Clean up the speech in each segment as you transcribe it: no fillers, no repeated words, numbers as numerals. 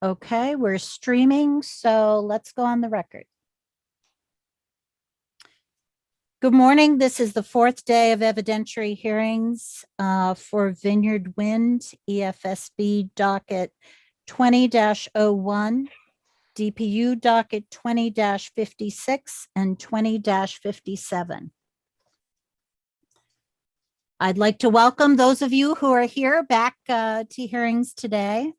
Okay, we're streaming, so let's go on the record. Good morning. This is the fourth day of evidentiary hearings for Vineyard Wind, EFSB docket 20-01, D.P.U docket 20-56 and 20-57. I'd like to welcome those of you who are here back to hearings today.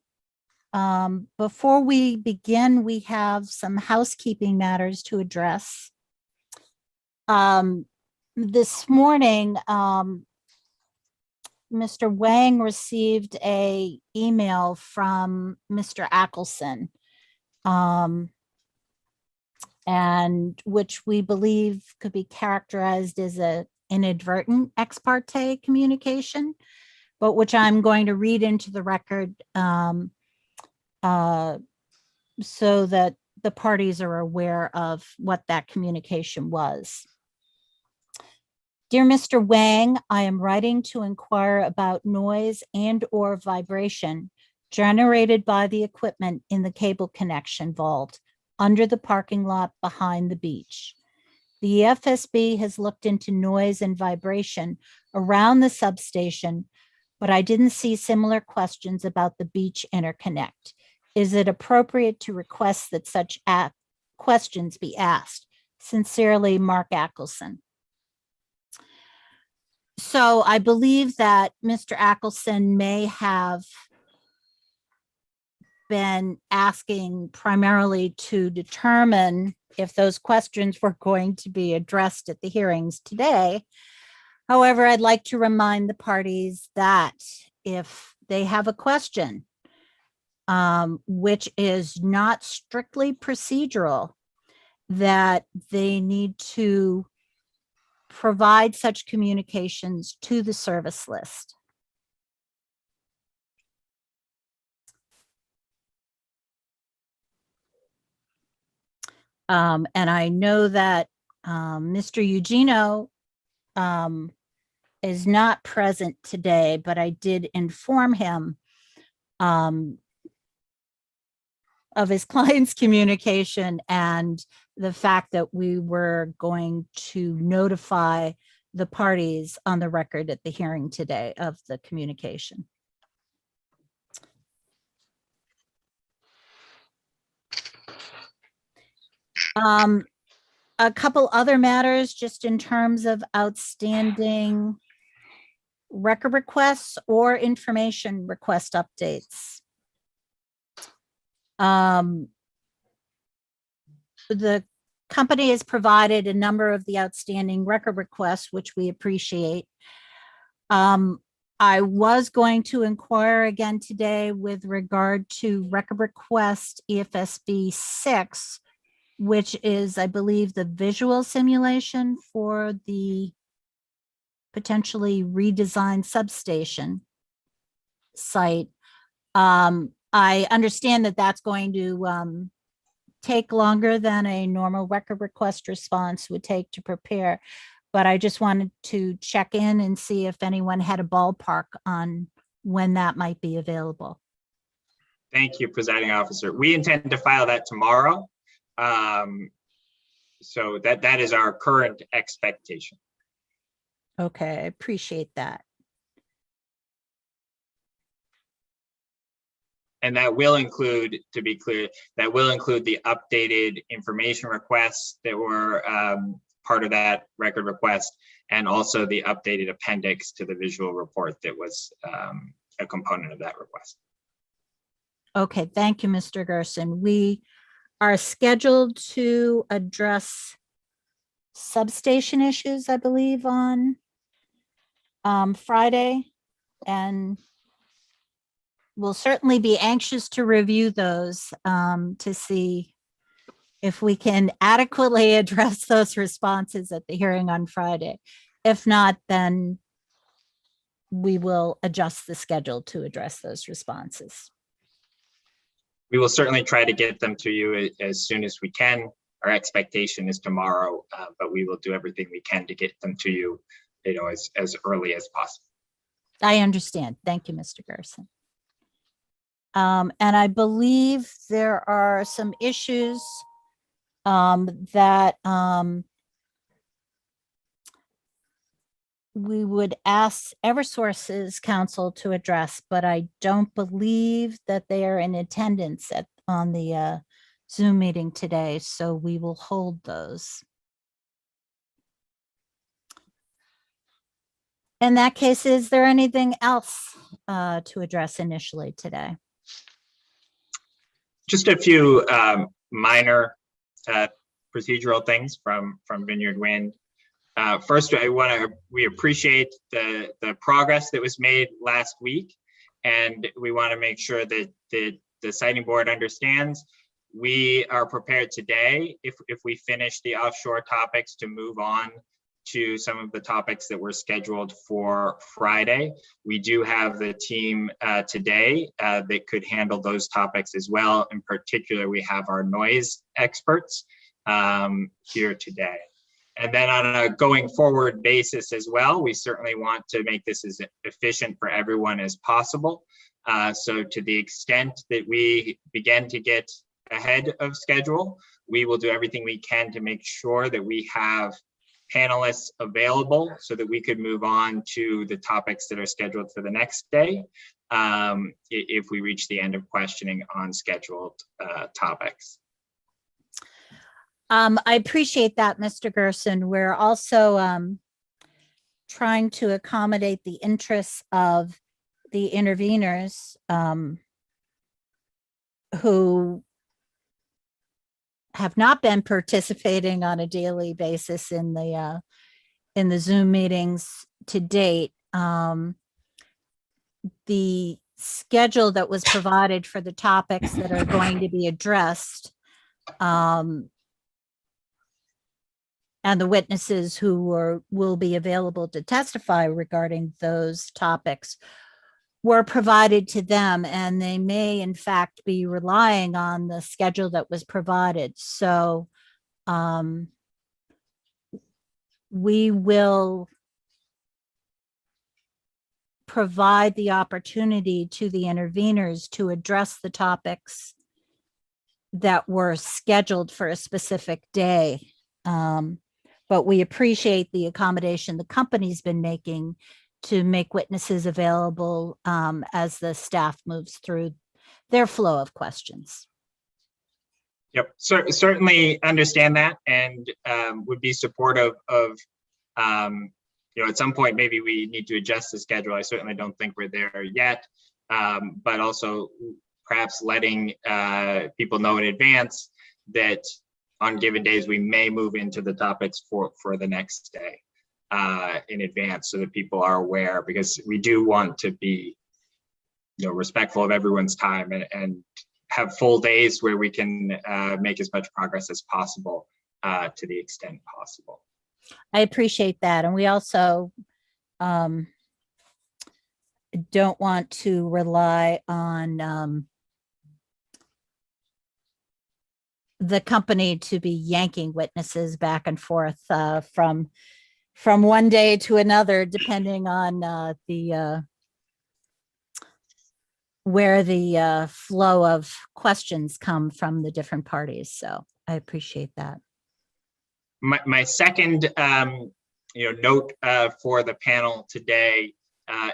Before we begin, we have some housekeeping matters to address. This morning, Mr. Wang received an email from Mr. Ackelson, and which we believe could be characterized as an inadvertent ex parte communication, but which I'm going to read into the record so that the parties are aware of what that communication was. Dear Mr. Wang, I am writing to inquire about noise and/or vibration generated by the equipment in the cable connection vault under the parking lot behind the beach. The EFSB has looked into noise and vibration around the substation, but I didn't see similar questions about the beach interconnect. Is it appropriate to request that such questions be asked? Sincerely, Mark Ackelson. So I believe that Mr. Ackelson may have been asking primarily to determine if those questions were going to be addressed at the hearings today. However, I'd like to remind the parties that if they have a question, which is not strictly procedural, that they need to provide such communications to the service list. And I know that Mr. Eugenio is not present today, but I did inform him of his client's communication and the fact that we were going to notify the parties on the record at the hearing today of the communication. A couple other matters just in terms of outstanding record requests or information request updates. The company has provided a number of the outstanding record requests, which we appreciate. I was going to inquire again today with regard to record request EFSB 6, which is, I believe, the visual simulation for the potentially redesigned substation site. I understand that that's going to take longer than a normal record request response would take to prepare, but I just wanted to check in and see if anyone had a ballpark on when that might be available. Thank you, Presiding Officer. We intend to file that tomorrow. So that is our current expectation. Okay, I appreciate that. And that will include, to be clear, that will include the updated information requests that were part of that record request, and also the updated appendix to the visual report that was a component of that request. Okay, thank you, Mr. Gerson. We are scheduled to address substation issues, I believe, on Friday, and we'll certainly be anxious to review those to see if we can adequately address those responses at the hearing on Friday. If not, then we will adjust the schedule to address those responses. We will certainly try to get them to you as soon as we can. Our expectation is tomorrow, but we will do everything we can to get them to you, as early as possible. I understand. Thank you, Mr. Gerson. And I believe there are some issues that we would ask Eversource's counsel to address, but I don't believe that they are in attendance on the Zoom meeting today, so we will hold those. In that case, is there anything else to address initially today? Just a few minor procedural things from Vineyard Wind. First, we appreciate the progress that was made last week, and we want to make sure that the siting board understands we are prepared today, if we finish the offshore topics, to move on to some of the topics that were scheduled for Friday. We do have the team today that could handle those topics as well. In particular, we have our noise experts here today. And then on a going forward basis as well, we certainly want to make this as efficient for everyone as possible. So to the extent that we begin to get ahead of schedule, we will do everything we can to make sure that we have panelists available so that we could move on to the topics that are scheduled for the next day if we reach the end of questioning on scheduled topics. I appreciate that, Mr. Gerson. We're also trying to accommodate the interests of the interveners who have not been participating on a daily basis in the Zoom meetings to date. The schedule that was provided for the topics that are going to be addressed and the witnesses who will be available to testify regarding those topics were provided to them, and they may in fact be relying on the schedule that was provided. So we will provide the opportunity to the interveners to address the topics that were scheduled for a specific day. But we appreciate the accommodation the company's been making to make witnesses available as the staff moves through their flow of questions. Yep, certainly understand that, and would be supportive of, at some point, maybe we need to adjust the schedule. I certainly don't think we're there yet, but also perhaps letting people know in advance that on given days, we may move into the topics for the next day in advance so that people are aware, because we do want to be respectful of everyone's time and have full days where we can make as much progress as possible to the extent possible. I appreciate that. And we also don't want to rely on the company to be yanking witnesses back and forth from one day to another, depending on where the flow of questions come from the different parties. So I appreciate that. My second note for the panel today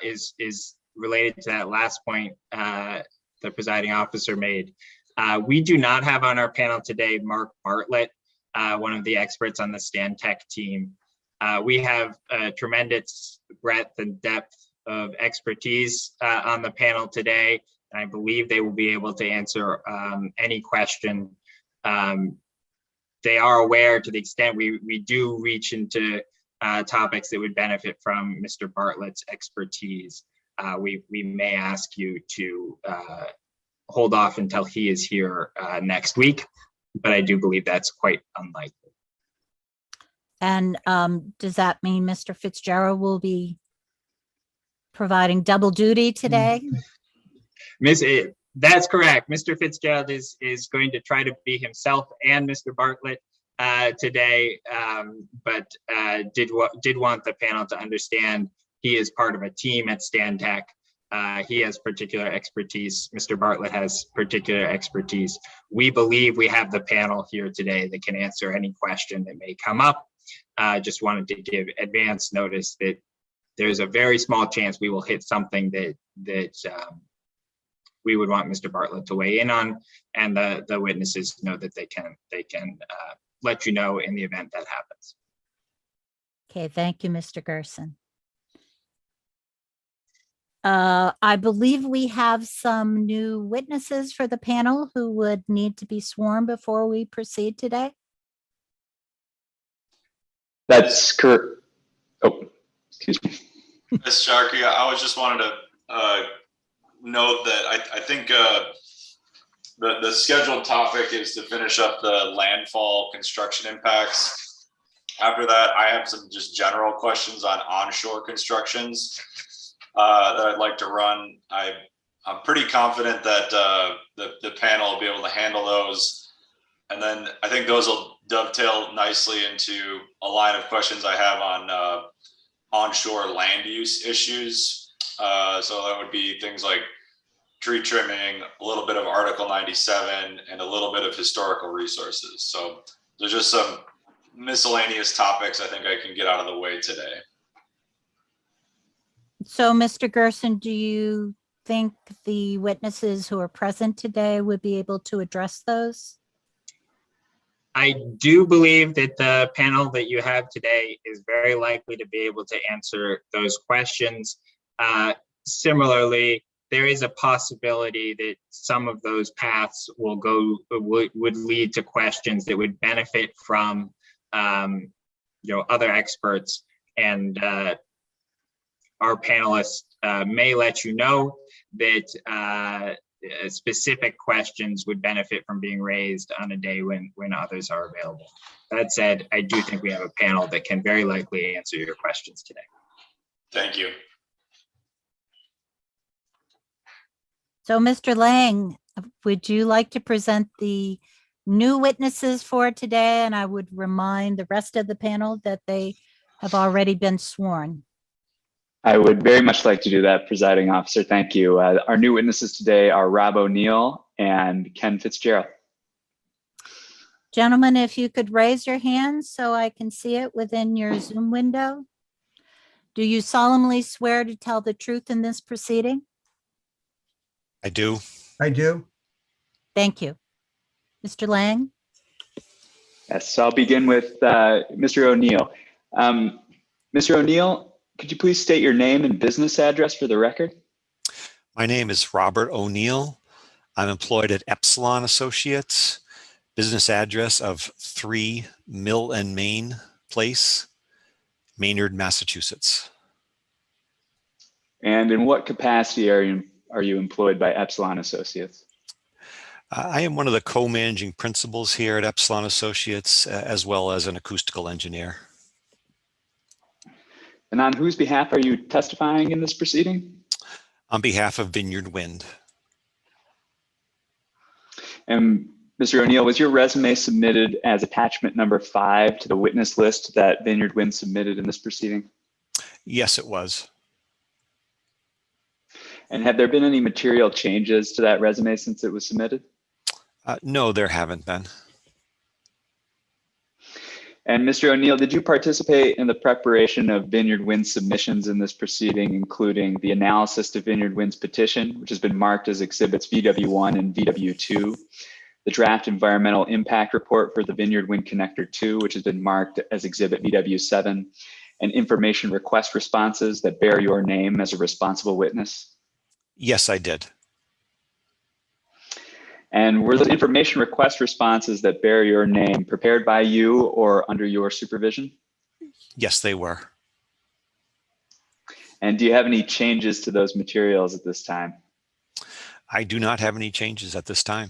is related to that last point the presiding officer made. We do not have on our panel today Mark Bartlett, one of the experts on the Stantec team. We have a tremendous breadth and depth of expertise on the panel today, and I believe they will be able to answer any question. They are aware, to the extent we do reach into topics that would benefit from Mr. Bartlett's expertise. We may ask you to hold off until he is here next week, but I do believe that's quite unlikely. And does that mean Mr. Fitzgerald will be providing double duty today? That's correct. Mr. Fitzgerald is going to try to be himself and Mr. Bartlett today, but did want the panel to understand he is part of a team at Stantec He has particular expertise. Mr. Bartlett has particular expertise. We believe we have the panel here today that can answer any question that may come up. Just wanted to give advance notice that there's a very small chance we will hit something that we would want Mr. Bartlett to weigh in on, and the witnesses know that they can let you know in the event that happens. Okay, thank you, Mr. Gerson. I believe we have some new witnesses for the panel who would need to be sworn before we proceed today. That's correct. Oh, excuse me. Ms. Sharkey, I was just wanted to note that I think the scheduled topic is to finish up the landfall construction impacts. After that, I have some just general questions on onshore constructions that I'd like to run. I'm pretty confident that the panel will be able to handle those. And then I think those will dovetail nicely into a line of questions I have on onshore land use issues. So that would be things like tree trimming, a little bit of Article 97, and a little bit of historical resources. So there's just some miscellaneous topics I think I can get out of the way today. So, Mr. Gerson, do you think the witnesses who are present today would be able to address those? I do believe that the panel that you have today is very likely to be able to answer those questions. Similarly, there is a possibility that some of those paths would lead to questions that would benefit from other experts, and our panelists may let you know that specific questions would benefit from being raised on a day when others are available. That said, I do think we have a panel that can very likely answer your questions today. Thank you. So, Mr. Lang, would you like to present the new witnesses for today? And I would remind the rest of the panel that they have already been sworn. I would very much like to do that, presiding officer. Thank you. Our new witnesses today are Rob O'Neill and Ken Fitzgerald. Gentlemen, if you could raise your hands so I can see it within your Zoom window. Do you solemnly swear to tell the truth in this proceeding? I do. I do. Thank you. Mr. Lang? Yes, so I'll begin with Mr. O'Neill. Mr. O'Neill, could you please state your name and business address for the record? My name is Robert O'Neill. I'm employed at Epsilon Associates, business address of 3 Mill and Main Place, Maynard, Massachusetts. And in what capacity are you employed by Epsilon Associates? I am one of the co-managing principals here at Epsilon Associates, as well as an acoustical engineer. And on whose behalf are you testifying in this proceeding? On behalf of Vineyard Wind. And Mr. O'Neill, was your resume submitted as attachment number 5 to the witness list that Vineyard Wind submitted in this proceeding? Yes, it was. And have there been any material changes to that resume since it was submitted? No, there haven't been. And Mr. O'Neill, did you participate in the preparation of Vineyard Wind's submissions in this proceeding, including the analysis to Vineyard Wind's petition, which has been marked as exhibits VW1 and VW2, the draft environmental impact report for the Vineyard Wind Connector 2, which has been marked as exhibit VW7, and information request responses that bear your name as a responsible witness? Yes, I did. And were those information request responses that bear your name prepared by you or under your supervision? Yes, they were. And do you have any changes to those materials at this time? I do not have any changes at this time.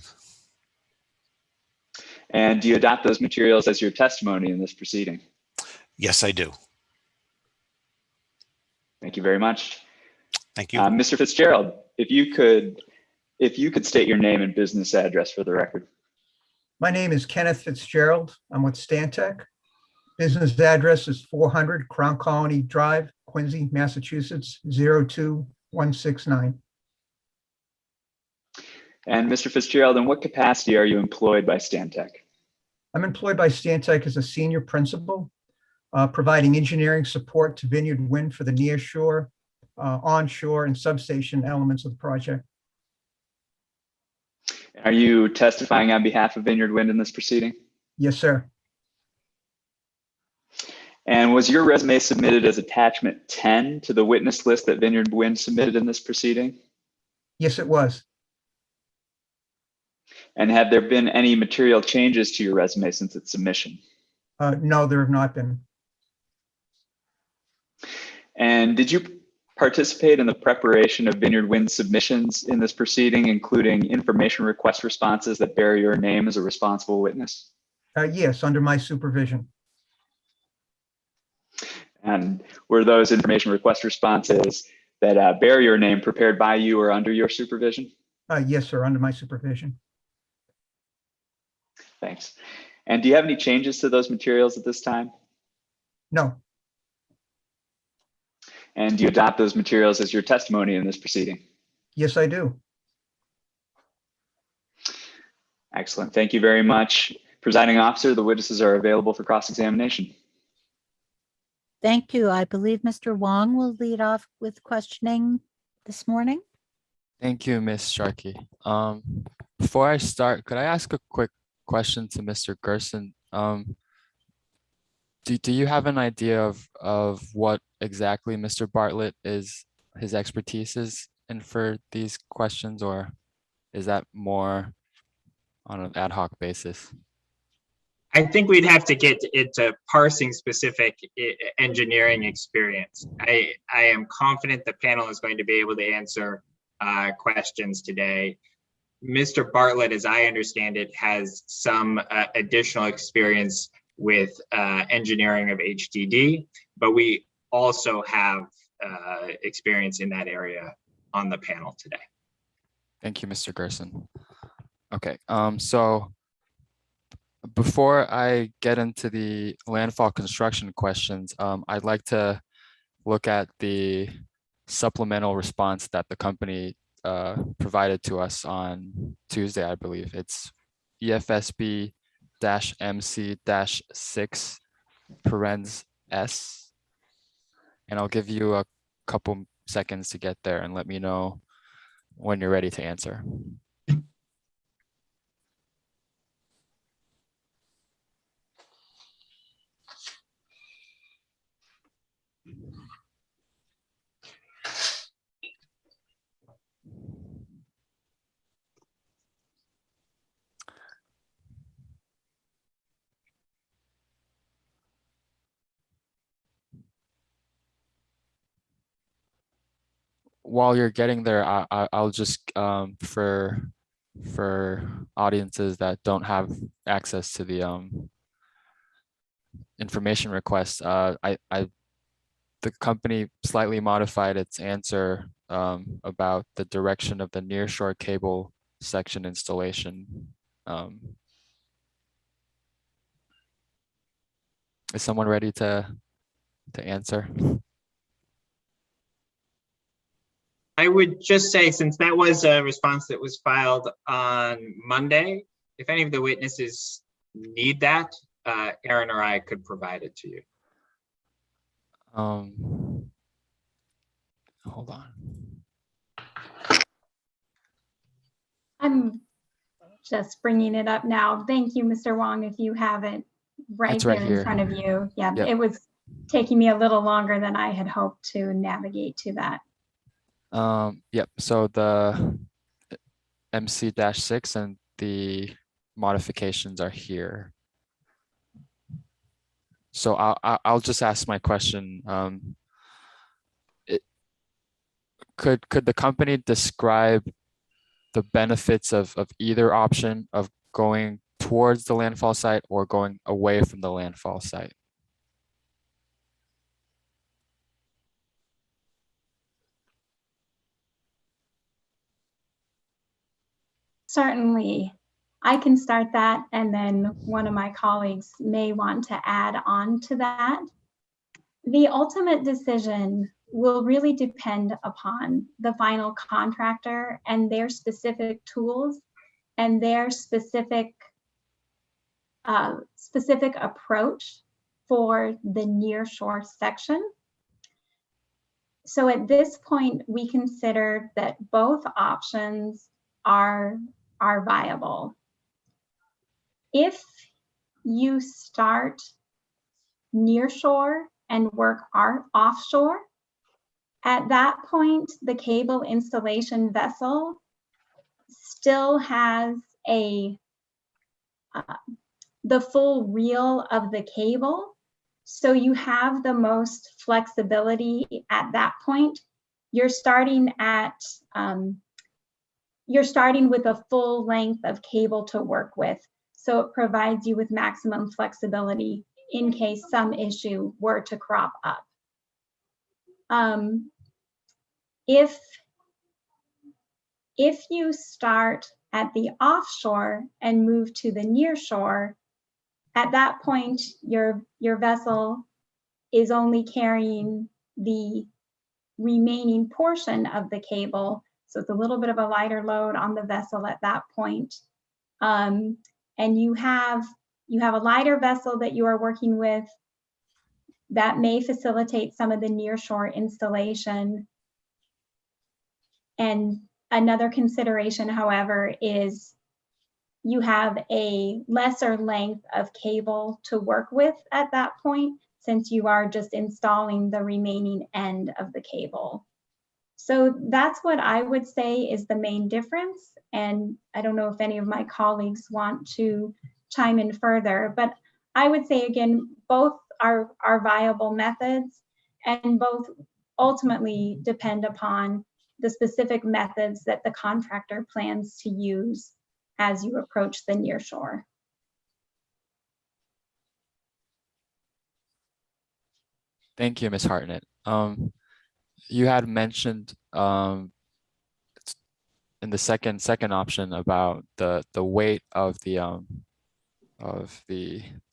And do you adopt those materials as your testimony in this proceeding? Yes, I do. Thank you very much. Thank you. Mr. Fitzgerald, if you could state your name and business address for the record. My name is Kenneth Fitzgerald. I'm with Stantec. Business address is 400 Crown Colony Drive, Quincy, Massachusetts, 02110. 169. And Mr. Fitzgerald, in what capacity are you employed by Stantec? I'm employed by Stantec as a senior principal, providing engineering support to Vineyard Wind for the nearshore, onshore, and substation elements of the project. Are you testifying on behalf of Vineyard Wind in this proceeding? Yes, sir. And was your resume submitted as attachment 10 to the witness list that Vineyard Wind submitted in this proceeding? Yes, it was. And have there been any material changes to your resume since its submission? No, there have not been. And did you participate in the preparation of Vineyard Wind submissions in this proceeding, including information request responses that bear your name as a responsible witness? Yes, under my supervision. And were those information request responses that bear your name prepared by you or under your supervision? Yes, sir, under my supervision. Thanks. And do you have any changes to those materials at this time? No. And do you adopt those materials as your testimony in this proceeding? Yes, I do. Excellent. Thank you very much. Presiding officer, the witnesses are available for cross-examination. Thank you. I believe Mr. Wong will lead off with questioning this morning. Thank you, Ms. Sharkey. Before I start, could I ask a quick question to Mr. Gerson? Do you have an idea of what exactly Mr. Bartlett his expertise is in for these questions, or is that more on an ad hoc basis? I think we'd have to get into parsing specific engineering experience. I am confident the panel is going to be able to answer questions today. Mr. Bartlett, as I understand it, has some additional experience with engineering of HDD, but we also have experience in that area on the panel today. Thank you, Mr. Gerson. Okay, so before I get into the landfall construction questions, I'd like to look at the supplemental response that the company provided to us on Tuesday, I believe. It's EFSB-MC-6 parens S. And I'll give you a couple seconds to get there and let me know when you're ready to answer. While you're getting there, I'll just for audiences that don't have access to the information request, the company slightly modified its answer about the direction of the nearshore cable section installation. Is someone ready to answer? I would just say, since that was a response that was filed on Monday, if any of the witnesses need that, Aaron or I could provide it to you. Hold on. I'm just bringing it up now. Thank you, Mr. Wong, if you have it right It's there right in here. front of you. Yeah, Yep. It was taking me a little longer than I had hoped to navigate to that. Yep, so the MC-6 and the modifications are here. So I'll just ask my question. Could the company describe the benefits of either option of going towards the landfall site or going away from the landfall site? Certainly, I can start that, and then one of my colleagues may want to add on to that. The ultimate decision will really depend upon the final contractor and their specific tools and their specific approach for the nearshore section. So at this point, we consider that both options are viable. If you start nearshore and work offshore, at that point, the cable installation vessel still has the full reel of the cable. So you have the most flexibility at that point. You're starting with a full length of cable to work with. So it provides you with maximum flexibility in case some issue were to crop up. If you start at the offshore and move to the nearshore, at that point, your vessel is only carrying the remaining portion of the cable. So it's a little bit of a lighter load on the vessel at that point. And you have a lighter vessel that you are working with that may facilitate some of the nearshore installation. And another consideration, however, is you have a lesser length of cable to work with at that point, since you are just installing the remaining end of the cable. So that's what I would say is the main difference. And I don't know if any of my colleagues want to chime in further, but I would say, again, both are viable methods, and both ultimately depend upon the specific methods that the contractor plans to use as you approach the nearshore. Thank you, Ms. Hartnett. You had mentioned in the second option about the weight of the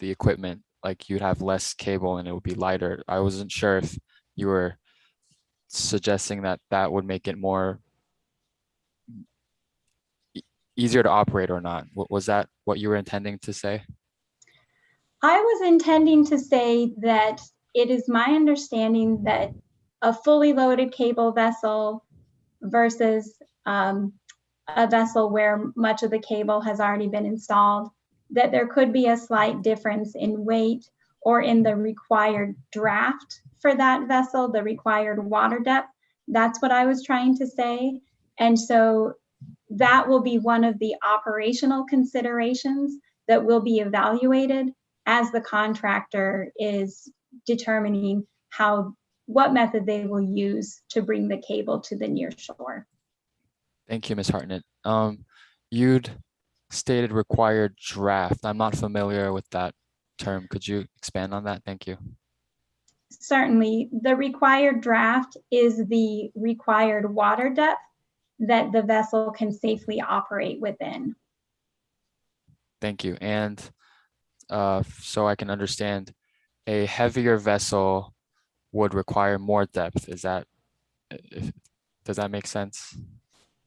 equipment, like you'd have less cable and it would be lighter. I wasn't sure if you were suggesting that that would make it more easier to operate or not. Was that what you were intending to say? I was intending to say that it is my understanding that a fully loaded cable vessel versus a vessel where much of the cable has already been installed, that there could be a slight difference in weight or in the required draft for that vessel, the required water depth. That's what I was trying to say. And so that will be one of the operational considerations that will be evaluated as the contractor is determining what method they will use to bring the cable to the near shore. Thank you, Ms. Hartnett. You'd stated required draft. I'm not familiar with that term. Could you expand on that? Thank you. Certainly. The required draft is the required water depth that the vessel can safely operate within. Thank you. And so I can understand, a heavier vessel would require more depth. Does that make sense?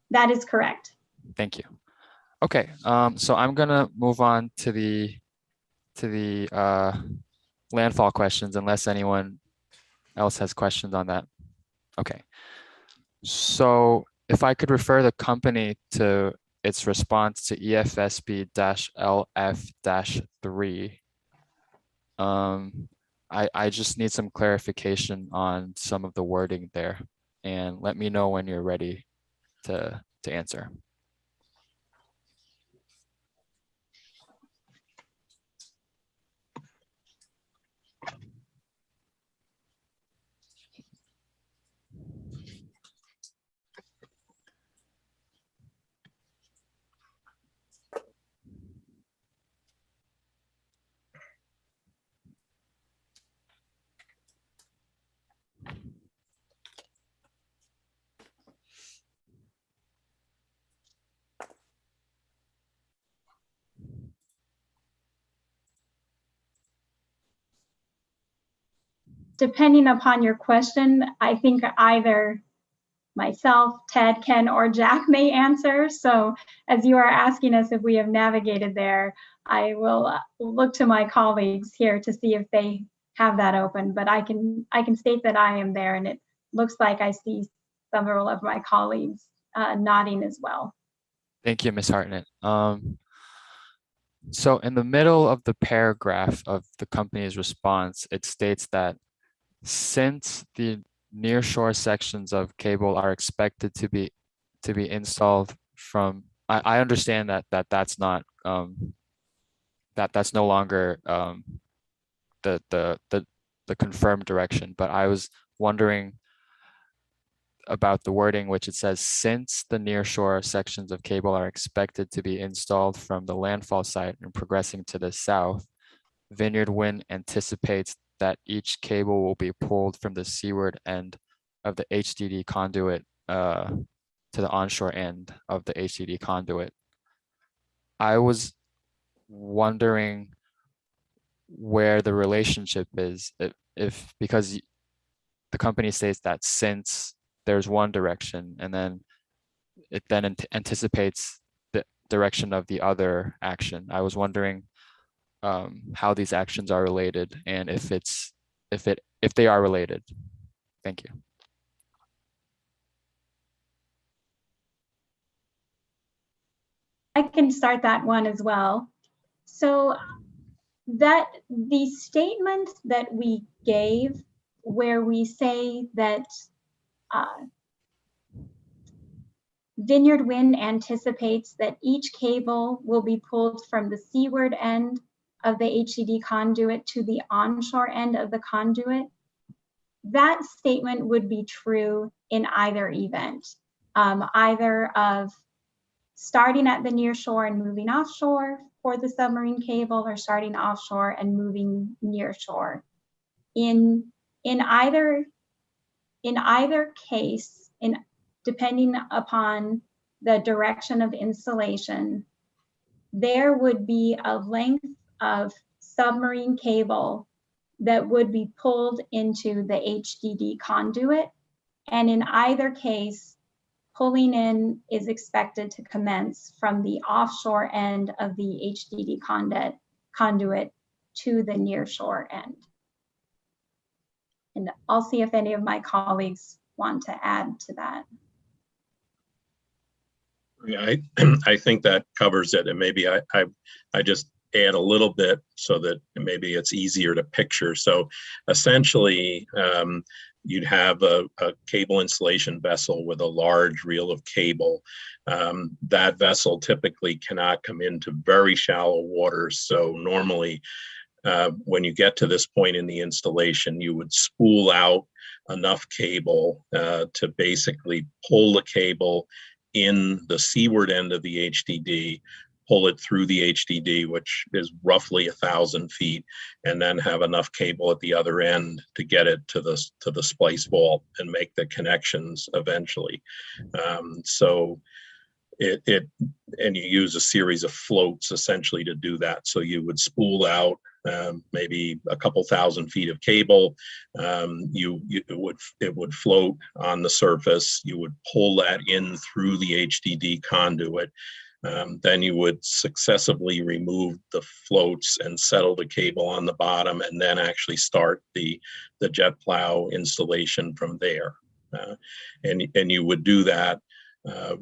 That is correct. Thank you. Okay, so I'm gonna move on to the landfall questions, unless anyone else has questions on that. Okay, so if I could refer the company to its response to EFSB-LF-3, I just need some clarification on some of the wording there, and let me know when you're ready to answer. depending upon your question, I think either myself, Ted, Ken, or Jack may answer. So as you are asking us if we have navigated there, I will look to my colleagues here to see if they have that open. But I can state that I am there, and it looks like I see several of my colleagues nodding as well. Thank you, Ms. Hartnett. So in the middle of the paragraph of the company's response, it states that since the nearshore sections of cable are expected to be installed from, I understand that's not that's no longer the confirmed direction, but I was wondering about the wording, which it says, since the nearshore sections of cable are expected to be installed from the landfall site and progressing to the south, Vineyard Wind anticipates that each cable will be pulled from the seaward end of the HDD conduit to the onshore end of the HDD conduit. I was wondering where the relationship is, if because the company states that since there's one direction, and then it then anticipates the direction of the other action. I was wondering how these actions are related, and if they are related. Thank you. I can start that one as well. So that the statement that we gave, where we say that Vineyard Wind anticipates that each cable will be pulled from the seaward end of the HDD conduit to the onshore end of the conduit, that statement would be true in either event, either of starting at the near shore and moving offshore for the submarine cable, or starting offshore and moving near shore. In either case, depending upon the direction of installation, there would be a length of submarine cable that would be pulled into the HDD conduit. And in either case, pulling in is expected to commence from the offshore end of the HDD conduit to the nearshore end. And I'll see if any of my colleagues want to add to that. Yeah, I think that covers it, and maybe I just add a little bit so that maybe it's easier to picture. So essentially, you'd have a cable installation vessel with a large reel of cable. That vessel typically cannot come into very shallow waters. So normally, when you get to this point in the installation, you would spool out enough cable to basically pull the cable in the seaward end of the HDD, pull it through the HDD, which is roughly 1,000 feet, and then have enough cable at the other end to get it to the splice vault and make the connections eventually. And you use a series of floats essentially to do that. So you would spool out maybe a couple thousand feet of cable. It would float on the surface. You would pull that in through the HDD conduit. Then you would successively remove the floats and settle the cable on the bottom, and then actually start the jet plow installation from there. And you would do that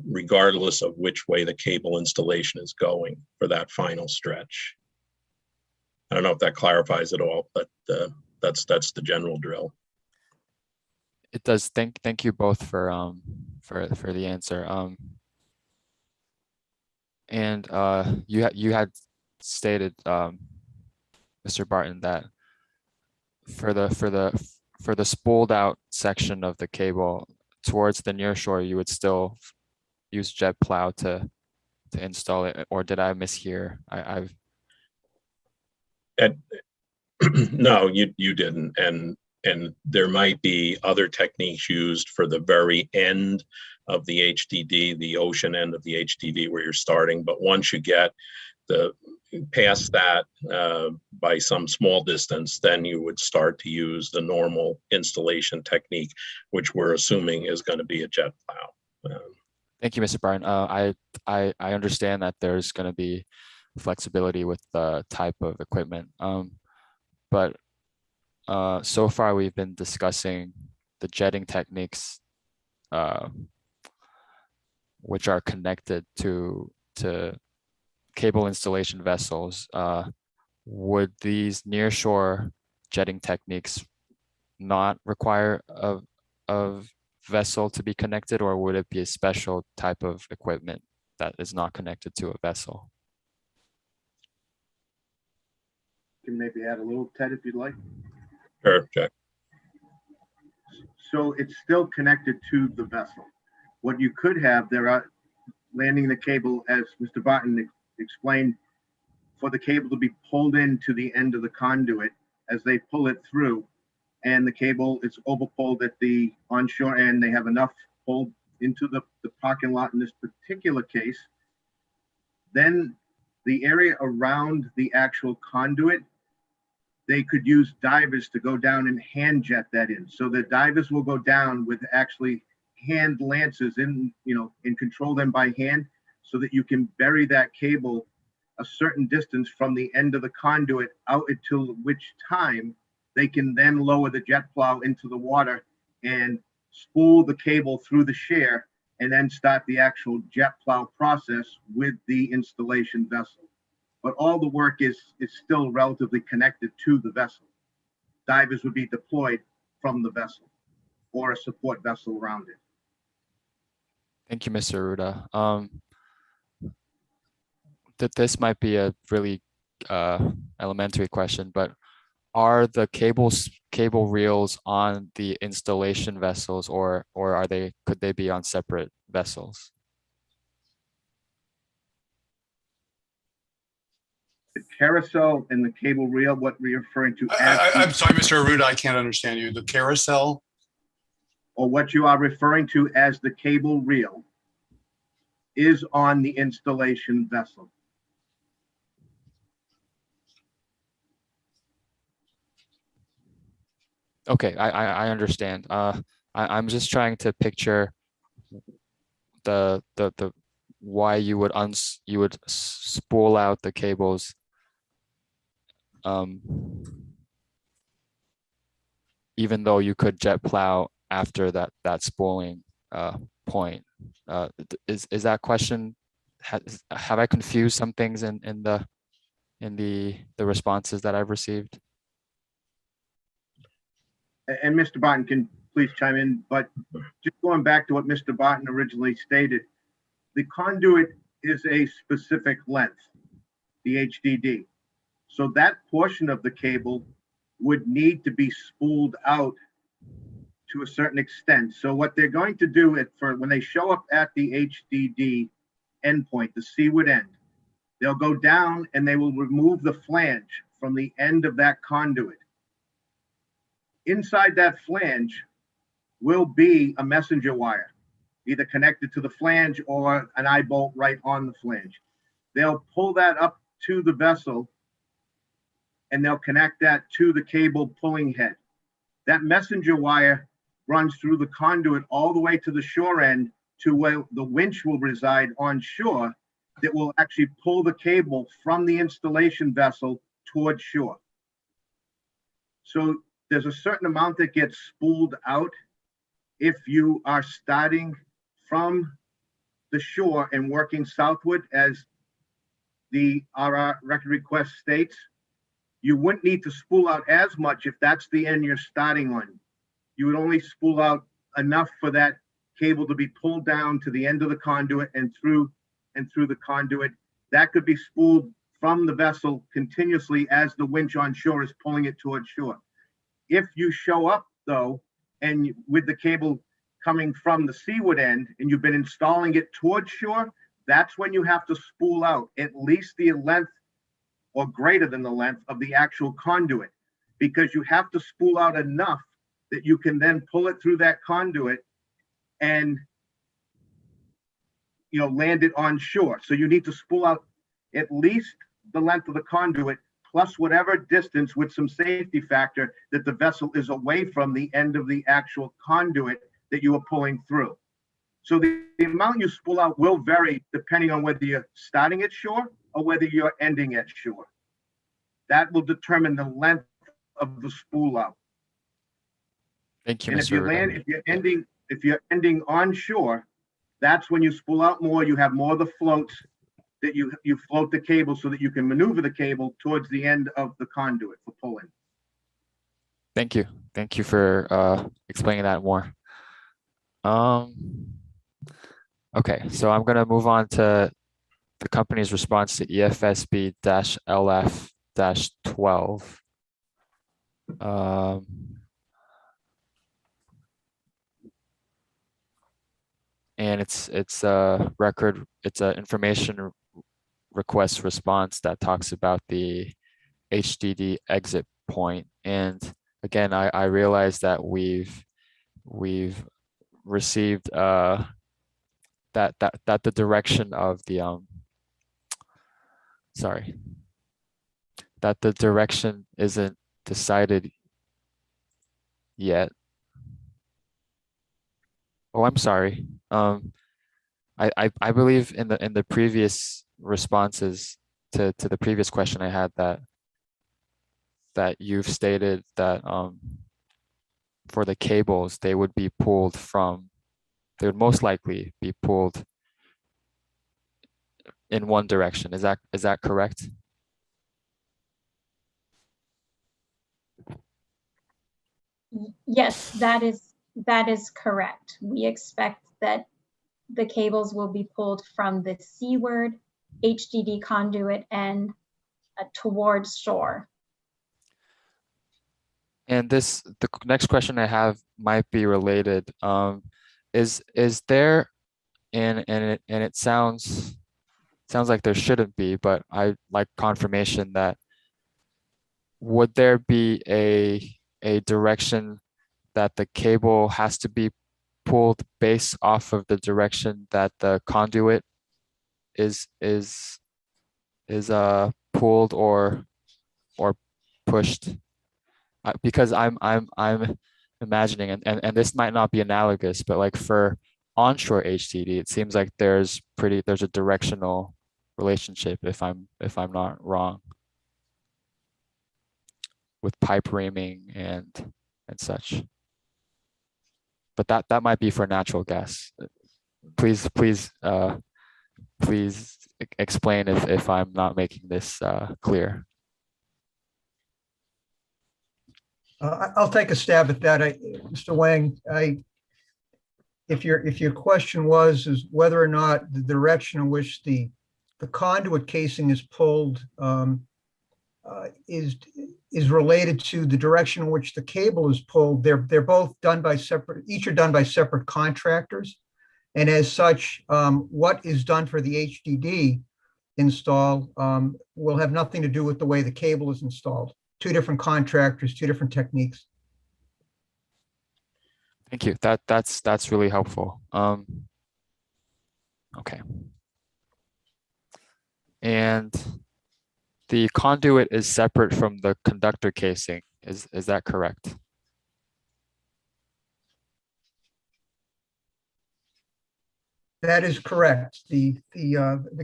regardless of which way the cable installation is going for that final stretch. I don't know if that clarifies it all, but that's the general drill. It does. Thank you both for the answer. And you had stated, Mr. Barton, that for the spooled out section of the cable towards the near shore, you would still use jet plow to install it, or did I mishear? No, you didn't, and there might be other techniques used for the very end of the HDD, the ocean end of the HDD where you're starting. But once you get past that by some small distance, then you would start to use the normal installation technique, which we're assuming is going to be a jet plow. Thank you, Mr. Barton. I understand that there's going to be flexibility with the type of equipment, but so far we've been discussing the jetting techniques, which are connected to cable installation vessels. Would these nearshore jetting techniques not require a vessel to be connected, or would it be a special type of equipment that is not connected to a vessel? Can maybe add a little, Ted, if you'd like. Sure, Jack. So it's still connected to the vessel. What you could have, there are landing the cable, as Mr. Barton explained, for the cable to be pulled into the end of the conduit as they pull it through, and the cable is overpulled at the onshore end. They have enough pulled into the parking lot in this particular case. Then the area around the actual conduit, they could use divers to go down and hand jet that in. So the divers will go down with actually hand lances in, and control them by hand, so that you can bury that cable a certain distance from the end of the conduit out, until which time they can then lower the jet plow into the water and spool the cable through the shear, and then start the actual jet plow process with the installation vessel. But all the work is still relatively connected to the vessel. Divers would be deployed from the vessel or a support vessel around it. Thank you, Mr. Aruda. That this might be a really elementary question, but are the cable reels on the installation vessels, or could they be on separate vessels? The carousel and the cable reel, what we're referring to I'm sorry, Mr. Aruda, I can't understand you. The carousel? or what you are referring to as the cable reel, is on the installation vessel. Okay, I understand. I'm just trying to picture the why you would spool out the cables even though you could jet plow after that spooling point. Is that question, have I confused some things in the responses that I've received? And Mr. Barton can please chime in, but just going back to what Mr. Barton originally stated, the conduit is a specific length, the HDD. So that portion of the cable would need to be spooled out to a certain extent. So what they're going to do when they show up at the HDD endpoint, the seaward end, they'll go down and they will remove the flange from the end of that conduit. Inside that flange will be a messenger wire, either connected to the flange or an eye bolt right on the flange. They'll pull that up to the vessel and they'll connect that to the cable pulling head. That messenger wire runs through the conduit all the way to the shore end to where the winch will reside on shore that will actually pull the cable from the installation vessel towards shore. So there's a certain amount that gets spooled out if you are starting from the shore and working southward, as our record request states. You wouldn't need to spool out as much if that's the end you're starting on. You would only spool out enough for that cable to be pulled down to the end of the conduit and through the conduit. That could be spooled from the vessel continuously as the winch on shore is pulling it towards shore. If you show up though, and with the cable coming from the seaward end and you've been installing it towards shore, that's when you have to spool out at least the length or greater than the length of the actual conduit, because you have to spool out enough that you can then pull it through that conduit and land it on shore. So you need to spool out at least the length of the conduit plus whatever distance with some safety factor that the vessel is away from the end of the actual conduit that you are pulling through. So the amount you spool out will vary depending on whether you're starting at shore or whether you're ending at shore. That will determine the length of the spool out. Thank you, And Mr. if you land, Ruda. if you're ending on shore, that's when you spool out more. You have more of the floats that you float the cable so that you can maneuver the cable towards the end of the conduit for pulling. Thank you. Thank you for explaining that more. Okay, so I'm gonna move on to the company's response to EFSB-LF-12. And it's a record, it's an information request response that talks about the HDD exit point. And again, I realize that we've received that the direction of the that the direction isn't decided yet. Oh, I'm sorry. I believe in the previous responses to the previous question I had that you've stated that for the cables they would most likely be pulled in one direction. Is that correct? Yes, that is correct. We expect that the cables will be pulled from the seaward HDD conduit and towards shore. And the next question I have might be related. Is there, and it sounds like there shouldn't be, but I like confirmation that would there be a direction that the cable has to be pulled based off of the direction that the conduit is pulled or pushed? Because I'm imagining, and this might not be analogous, but like for onshore HDD, it seems like there's a directional relationship, if I'm not wrong, with pipe reaming and such. But that might be for natural gas. Please explain if I'm not making this clear. I'll take a stab at that. Mr. Wang, if your question is whether or not the direction in which the conduit casing is pulled is related to the direction in which the cable is pulled, they're both done by each are done by separate contractors. And as such, what is done for the HDD install will have nothing to do with the way the cable is installed. Two different contractors, two different techniques. Thank you. That's really helpful. Okay. And the conduit is separate from the conductor casing. Is that correct? That is correct. The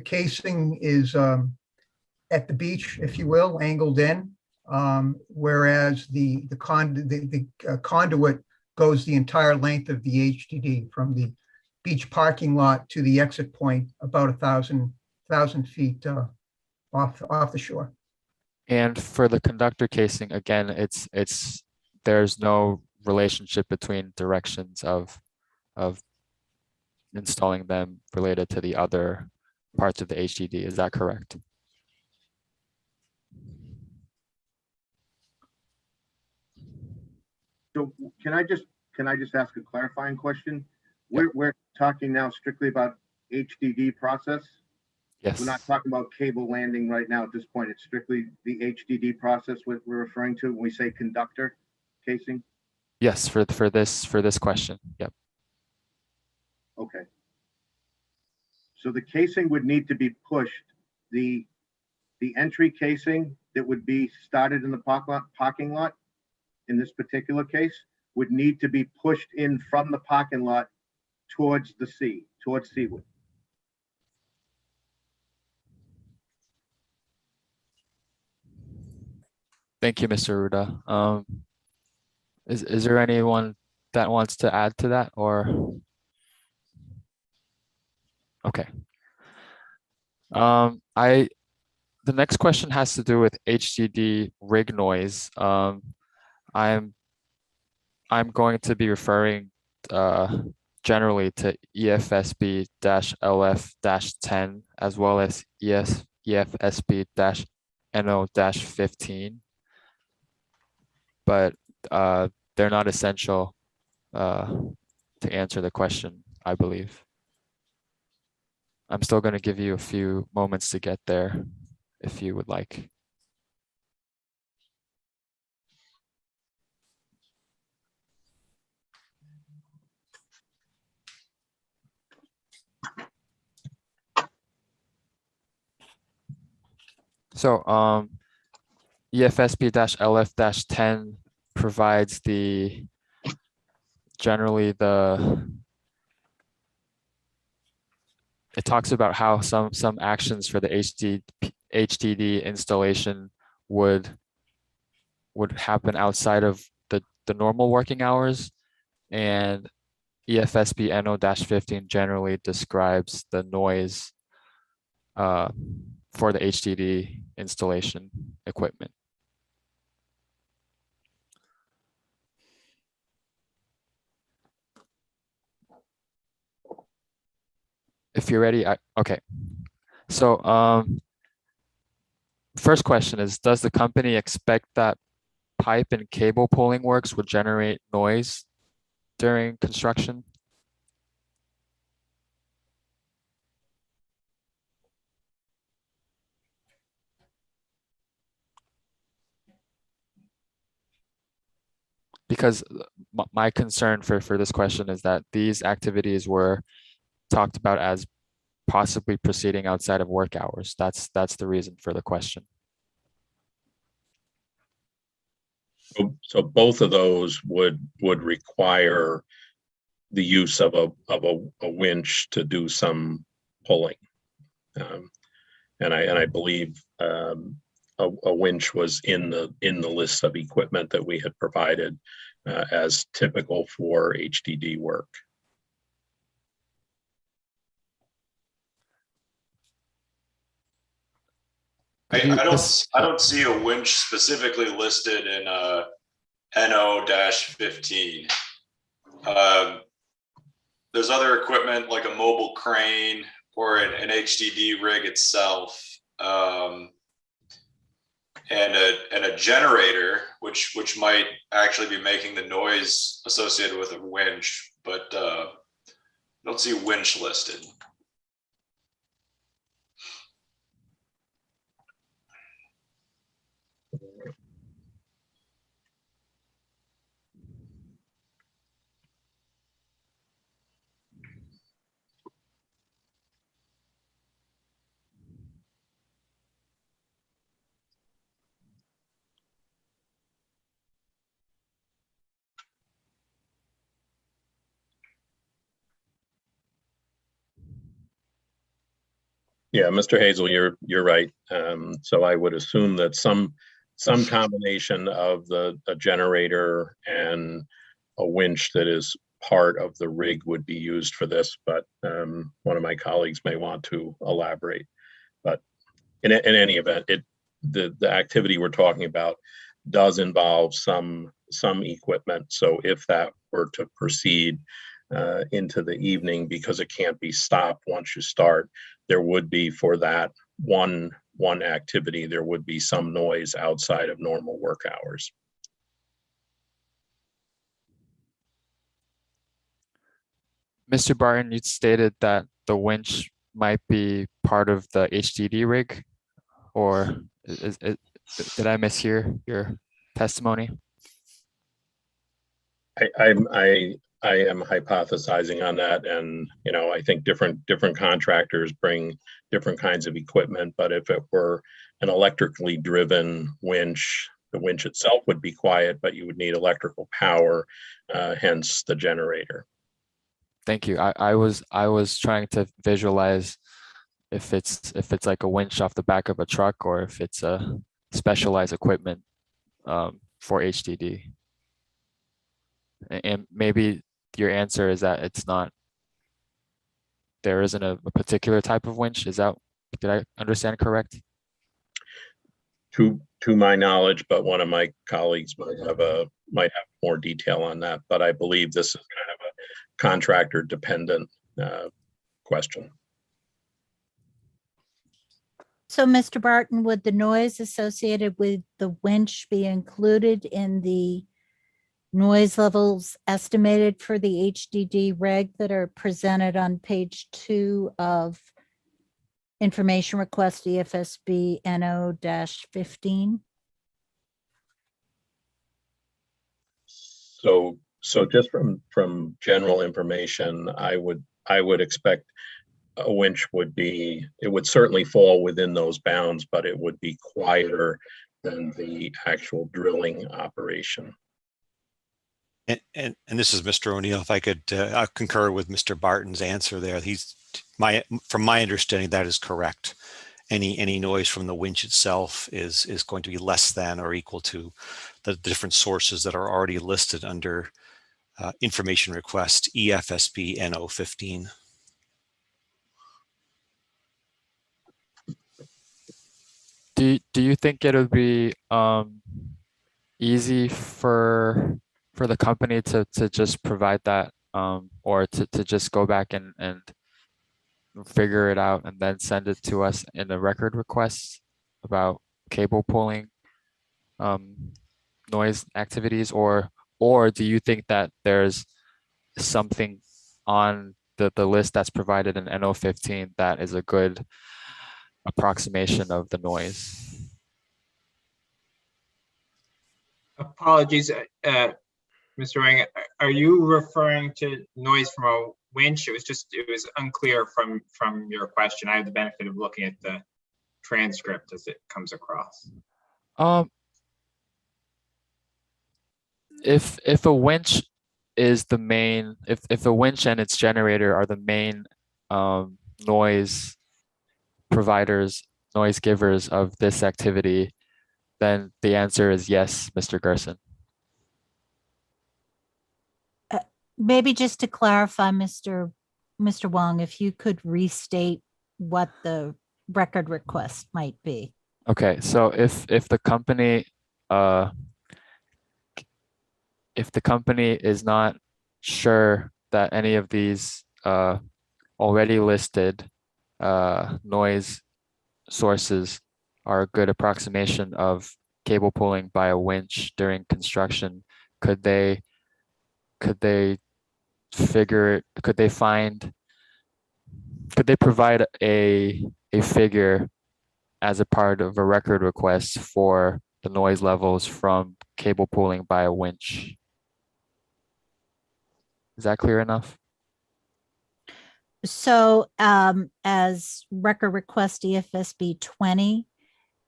casing is at the beach, if you will, angled in, whereas the conduit goes the entire length of the HDD from the beach parking lot to the exit point, about 1,000 feet off the shore. And for the conductor casing, again, there's no relationship between directions of installing them related to the other parts of the HDD. Is that correct? So can I just ask a clarifying question? We're talking now strictly about HDD process. Yes. We're not talking about cable landing right now at this point. It's strictly the HDD process we're referring to when we say conductor casing. Yes, for this question. Yep. Okay. So the casing would need to be pushed. The the entry casing that would be started in the parking lot in this particular case would need to be pushed in from the parking lot towards the sea, towards seaward. Thank you, Mr. Ruda. Is there anyone that wants to add to that, or? Okay. The next question has to do with HDD rig noise. I'm going to be referring generally to EFSB-LF-10 as well as EFSB-NO-15, but they're not essential to answer the question, I believe. I'm still going to give you a few moments to get there if you would like. So EFSB-LF-10 provides it talks about how some actions for the HDD installation would happen outside of the normal working hours, and EFSB NO-15 generally describes the noise for the HDD installation equipment. If you're ready, okay. So first question is, does the company expect that pipe and cable pulling works would generate noise during construction? Because my concern for this question is that these activities were talked about as possibly proceeding outside of work hours. That's the reason for the question. So both of those would require the use of a winch to do some pulling, and I believe a winch was in the list of equipment that we had provided as typical for HDD work. I don't see a winch specifically listed in NO-15. There's other equipment like a mobile crane or an HDD rig itself, and a generator, which might actually be making the noise associated with a winch, but I don't see a winch listed. Yeah, Mr. Hazel, you're right. So I would assume that some combination of a generator and a winch that is part of the rig would be used for this, but one of my colleagues may want to elaborate. But in any event, the activity we're talking about does involve some equipment. So if that were to proceed into the evening, because it can't be stopped once you start, there would be, for that one activity, there would be some noise outside of normal work hours. Mr. Barton, you stated that the winch might be part of the HDD rig, or did I mishear your testimony? I am hypothesizing on that, and I think different contractors bring different kinds of equipment. But if it were an electrically driven winch, the winch itself would be quiet, but you would need electrical power, hence the generator. Thank you. I was trying to visualize if it's like a winch off the back of a truck or if it's a specialized equipment for HDD. And maybe your answer is that it's not, there isn't a particular type of winch. Is that, did I understand correct? To my knowledge, but one of my colleagues might have more detail on that. But I believe this is kind of a contractor dependent question. So, Mr. Barton, would the noise associated with the winch be included in the noise levels estimated for the HDD reg that are presented on page 2 of information request EFSB NO-15? So just from general information, I would expect a winch would be, it would certainly fall within those bounds, but it would be quieter than the actual drilling operation. And this is Mr. O'Neill. If I could concur with Mr. Barton's answer there. From my understanding, that is correct. Any noise from the winch itself is going to be less than or equal to the different sources that are already listed under information request EFSB NO-15. Do you think it would be easy for the company to just provide that or to just go back and figure it out and then send it to us in a record request about cable pulling noise activities, or do you think that there's something on the list that's provided in NO-15 that is a good approximation of the noise? Apologies, Mr. Wang, are you referring to noise from a winch? It was unclear from your question. I have the benefit of looking at the transcript as it comes across. If a winch is the main, if a winch and its generator are the main noise providers, noise givers of this activity, then the answer is yes, Mr. Gerson. Maybe just to clarify, Mr. Wong, if you could restate what the record request might be. Okay, so if the company is not sure that any of these already listed noise sources are a good approximation of cable pulling by a winch during construction, could they provide a figure as a part of a record request for the noise levels from cable pulling by a winch? Is that clear enough? So as record request EFSB 20,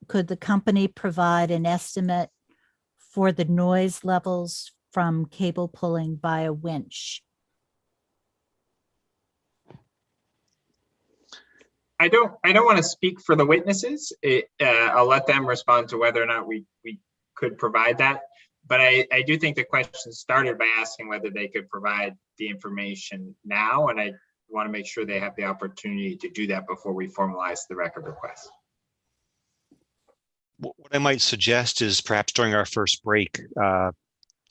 could the company provide an estimate for the noise levels from cable pulling by a winch? I don't want to speak for the witnesses. I'll let them respond to whether or not we could provide that. But I do think the question started by asking whether they could provide the information now, and I want to make sure they have the opportunity to do that before we formalize the record request. What I might suggest is perhaps during our first break, I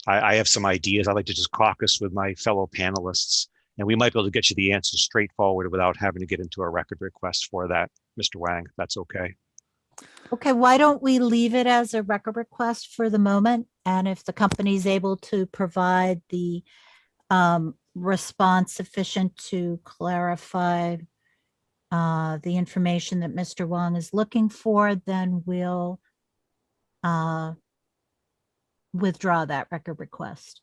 have some ideas. I'd like to just caucus with my fellow panelists, and we might be able to get you the answers straightforward without having to get into a record request for that, Mr. Wang, if that's okay. Okay, why don't we leave it as a record request for the moment? And if the company is able to provide the response sufficient to clarify the information that Mr. Wang is looking for, then we'll withdraw that record request.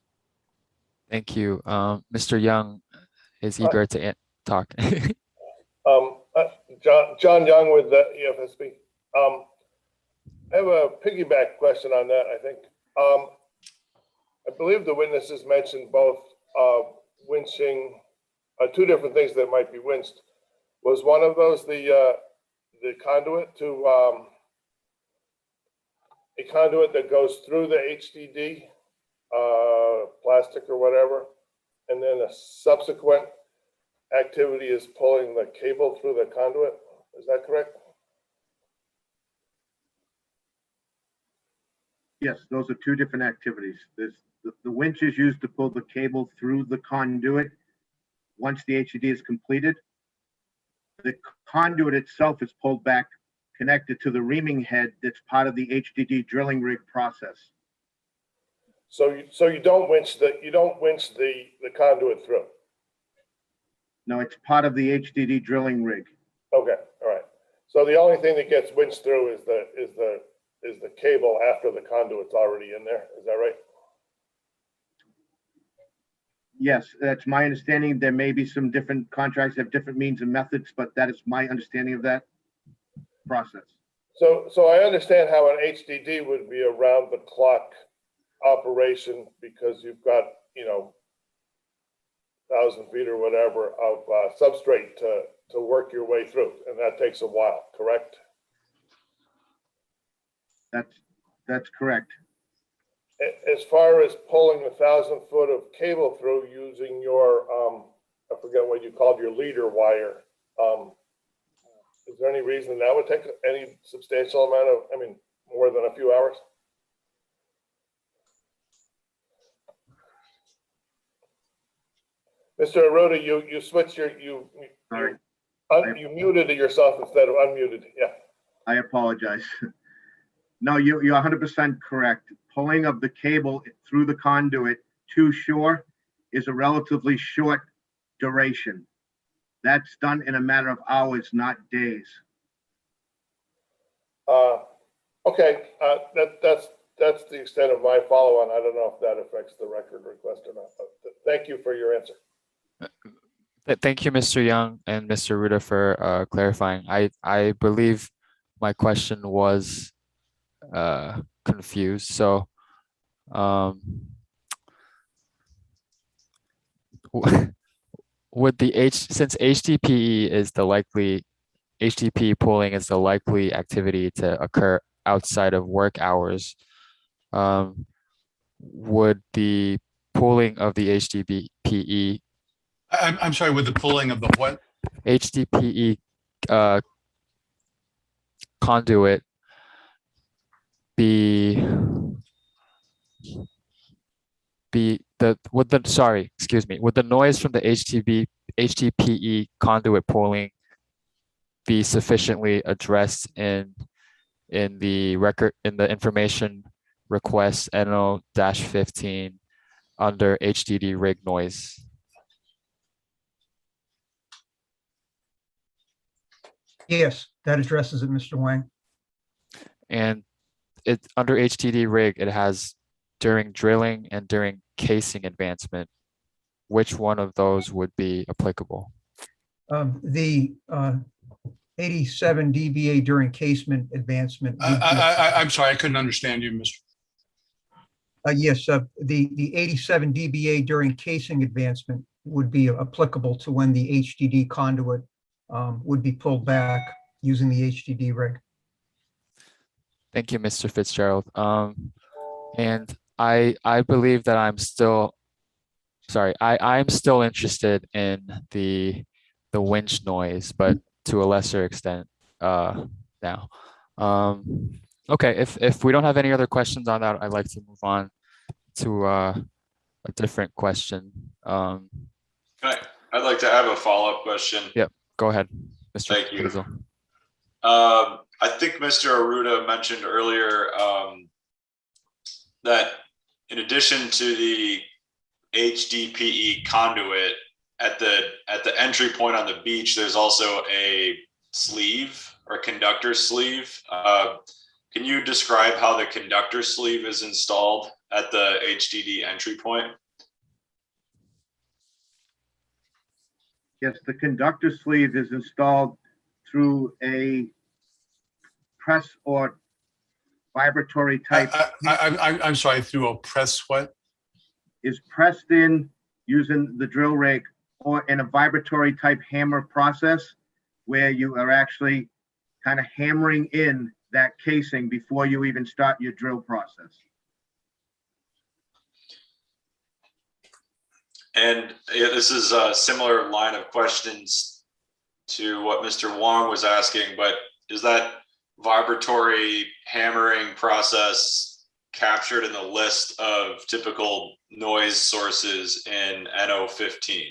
Thank you. Mr. Young is eager to talk. John Young with the EFSB. I have a piggyback question on that, I think. I believe the witnesses mentioned both winching, two different things that might be winched. Was one of those the conduit to a conduit that goes through the HDD, plastic or whatever, and then a subsequent activity is pulling the cable through the conduit? Is that correct? Yes, those are two different activities. There's the winch is used to pull the cable through the conduit. Once the HDD is completed, the conduit itself is pulled back, connected to the reaming head that's part of the HDD drilling rig process. So you don't winch the conduit through. No, it's part of the HDD drilling rig. Okay, all right. So the only thing that gets winched through is the cable after the conduit's already in there. Is that right? Yes, that's my understanding. There may be some different contracts that have different means and methods, but that is my understanding of that process. So I understand how an HDD would be around the clock operation because you've got, 1,000 feet or whatever of substrate to work your way through, and that takes a while, correct? That's correct. As far as pulling 1,000 foot of cable through using your, I forget what you called your leader wire, is there any reason that would take any substantial amount of, more than a few hours? Mr. Arruda, you switched you muted yourself instead of unmuted. Yeah. I apologize. No, you're 100% correct. Pulling of the cable through the conduit to shore is a relatively short duration. That's done in a matter of hours, not days. Okay, that's the extent of my follow-on. I don't know if that affects the record request or not, but thank you for your answer. Thank you, Mr. Young and Mr. Ruda for clarifying. I believe my question was confused. So would since HDPE is the likely HDPE pooling is the likely activity to occur outside of work hours, would the pooling of the HDPE I'm sorry, with the pulling of the what? HDPE conduit would the noise from the HDPE conduit pooling be sufficiently addressed in the record, in the information request NO-15 under HDD rig noise? Yes, that addresses it, Mr. Wang. And it under HDD rig, it has during drilling and during casing advancement. Which one of those would be applicable? The 87 dBA during casement advancement. I'm sorry, I couldn't understand you, Mr. Yes, the 87 dBA during casing advancement would be applicable to when the HDD conduit would be pulled back using the HDD rig. Thank you, Mr. Fitzgerald. And I believe that I'm still interested in the winch noise, but to a lesser extent now. Okay, if we don't have any other questions on that, I'd like to move on to a different question. I'd like to have a follow-up question. Yep, go ahead, Mr. Thank you. Hazel. I think Mr. Arruda mentioned earlier that in addition to the HDPE conduit at the entry point on the beach, there's also a sleeve or conductor sleeve. Can you describe how the conductor sleeve is installed at the HDD entry point? Yes, the conductor sleeve is installed through a press or vibratory type I'm sorry, through a press what? is pressed in using the drill rig or in a vibratory type hammer process where you are actually kind of hammering in that casing before you even start your drill process. And this is a similar line of questions to what Mr. Wong was asking, but is that vibratory hammering process captured in the list of typical noise sources in NO 15?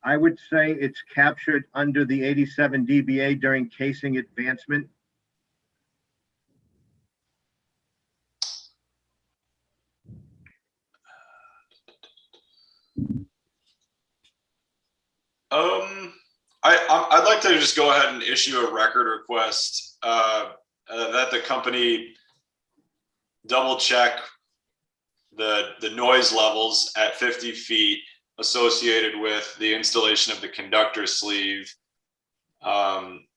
I would say it's captured under the 87 dBA during casing advancement. I'd like to just go ahead and issue a record request that the company double check the noise levels at 50 feet associated with the installation of the conductor sleeve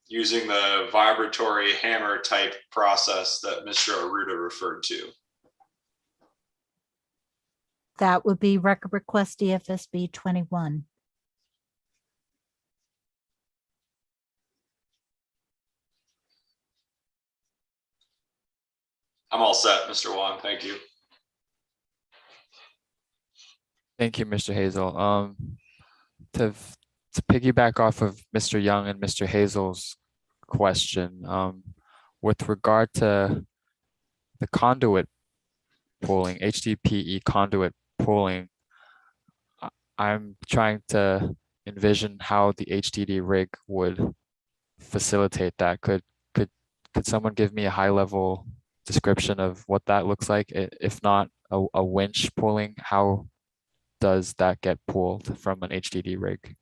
using the vibratory hammer type process that Mr. Aruda referred to. That would be record request EFSB 21. I'm all set, Mr. Wong. Thank you. Thank you, Mr. Hazel. To piggyback off of Mr. Young and Mr. Hazel's question, with regard to the conduit pooling, HDPE conduit pooling, I'm trying to envision how the HDD rig would facilitate that. Could someone give me a high level description of what that looks like? If not a winch pulling, how does that get pulled from an HDD rig?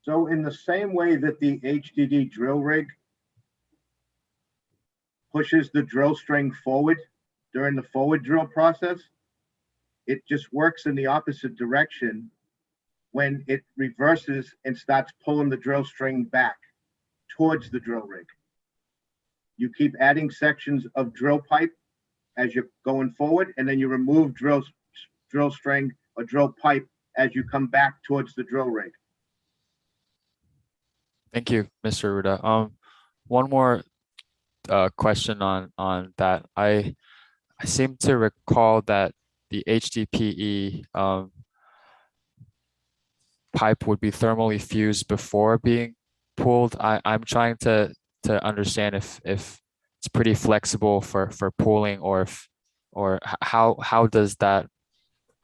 So in the same way that the HDD drill rig pushes the drill string forward during the forward drill process, it just works in the opposite direction when it reverses and starts pulling the drill string back towards the drill rig. You keep adding sections of drill pipe as you're going forward, and then you remove drill string or drill pipe as you come back towards the drill rig. Thank you, Mr. Aruda. One more question on that. I seem to recall that the HDPE pipe would be thermally fused before being pulled. I'm trying to understand if it's pretty flexible for pulling, or how does that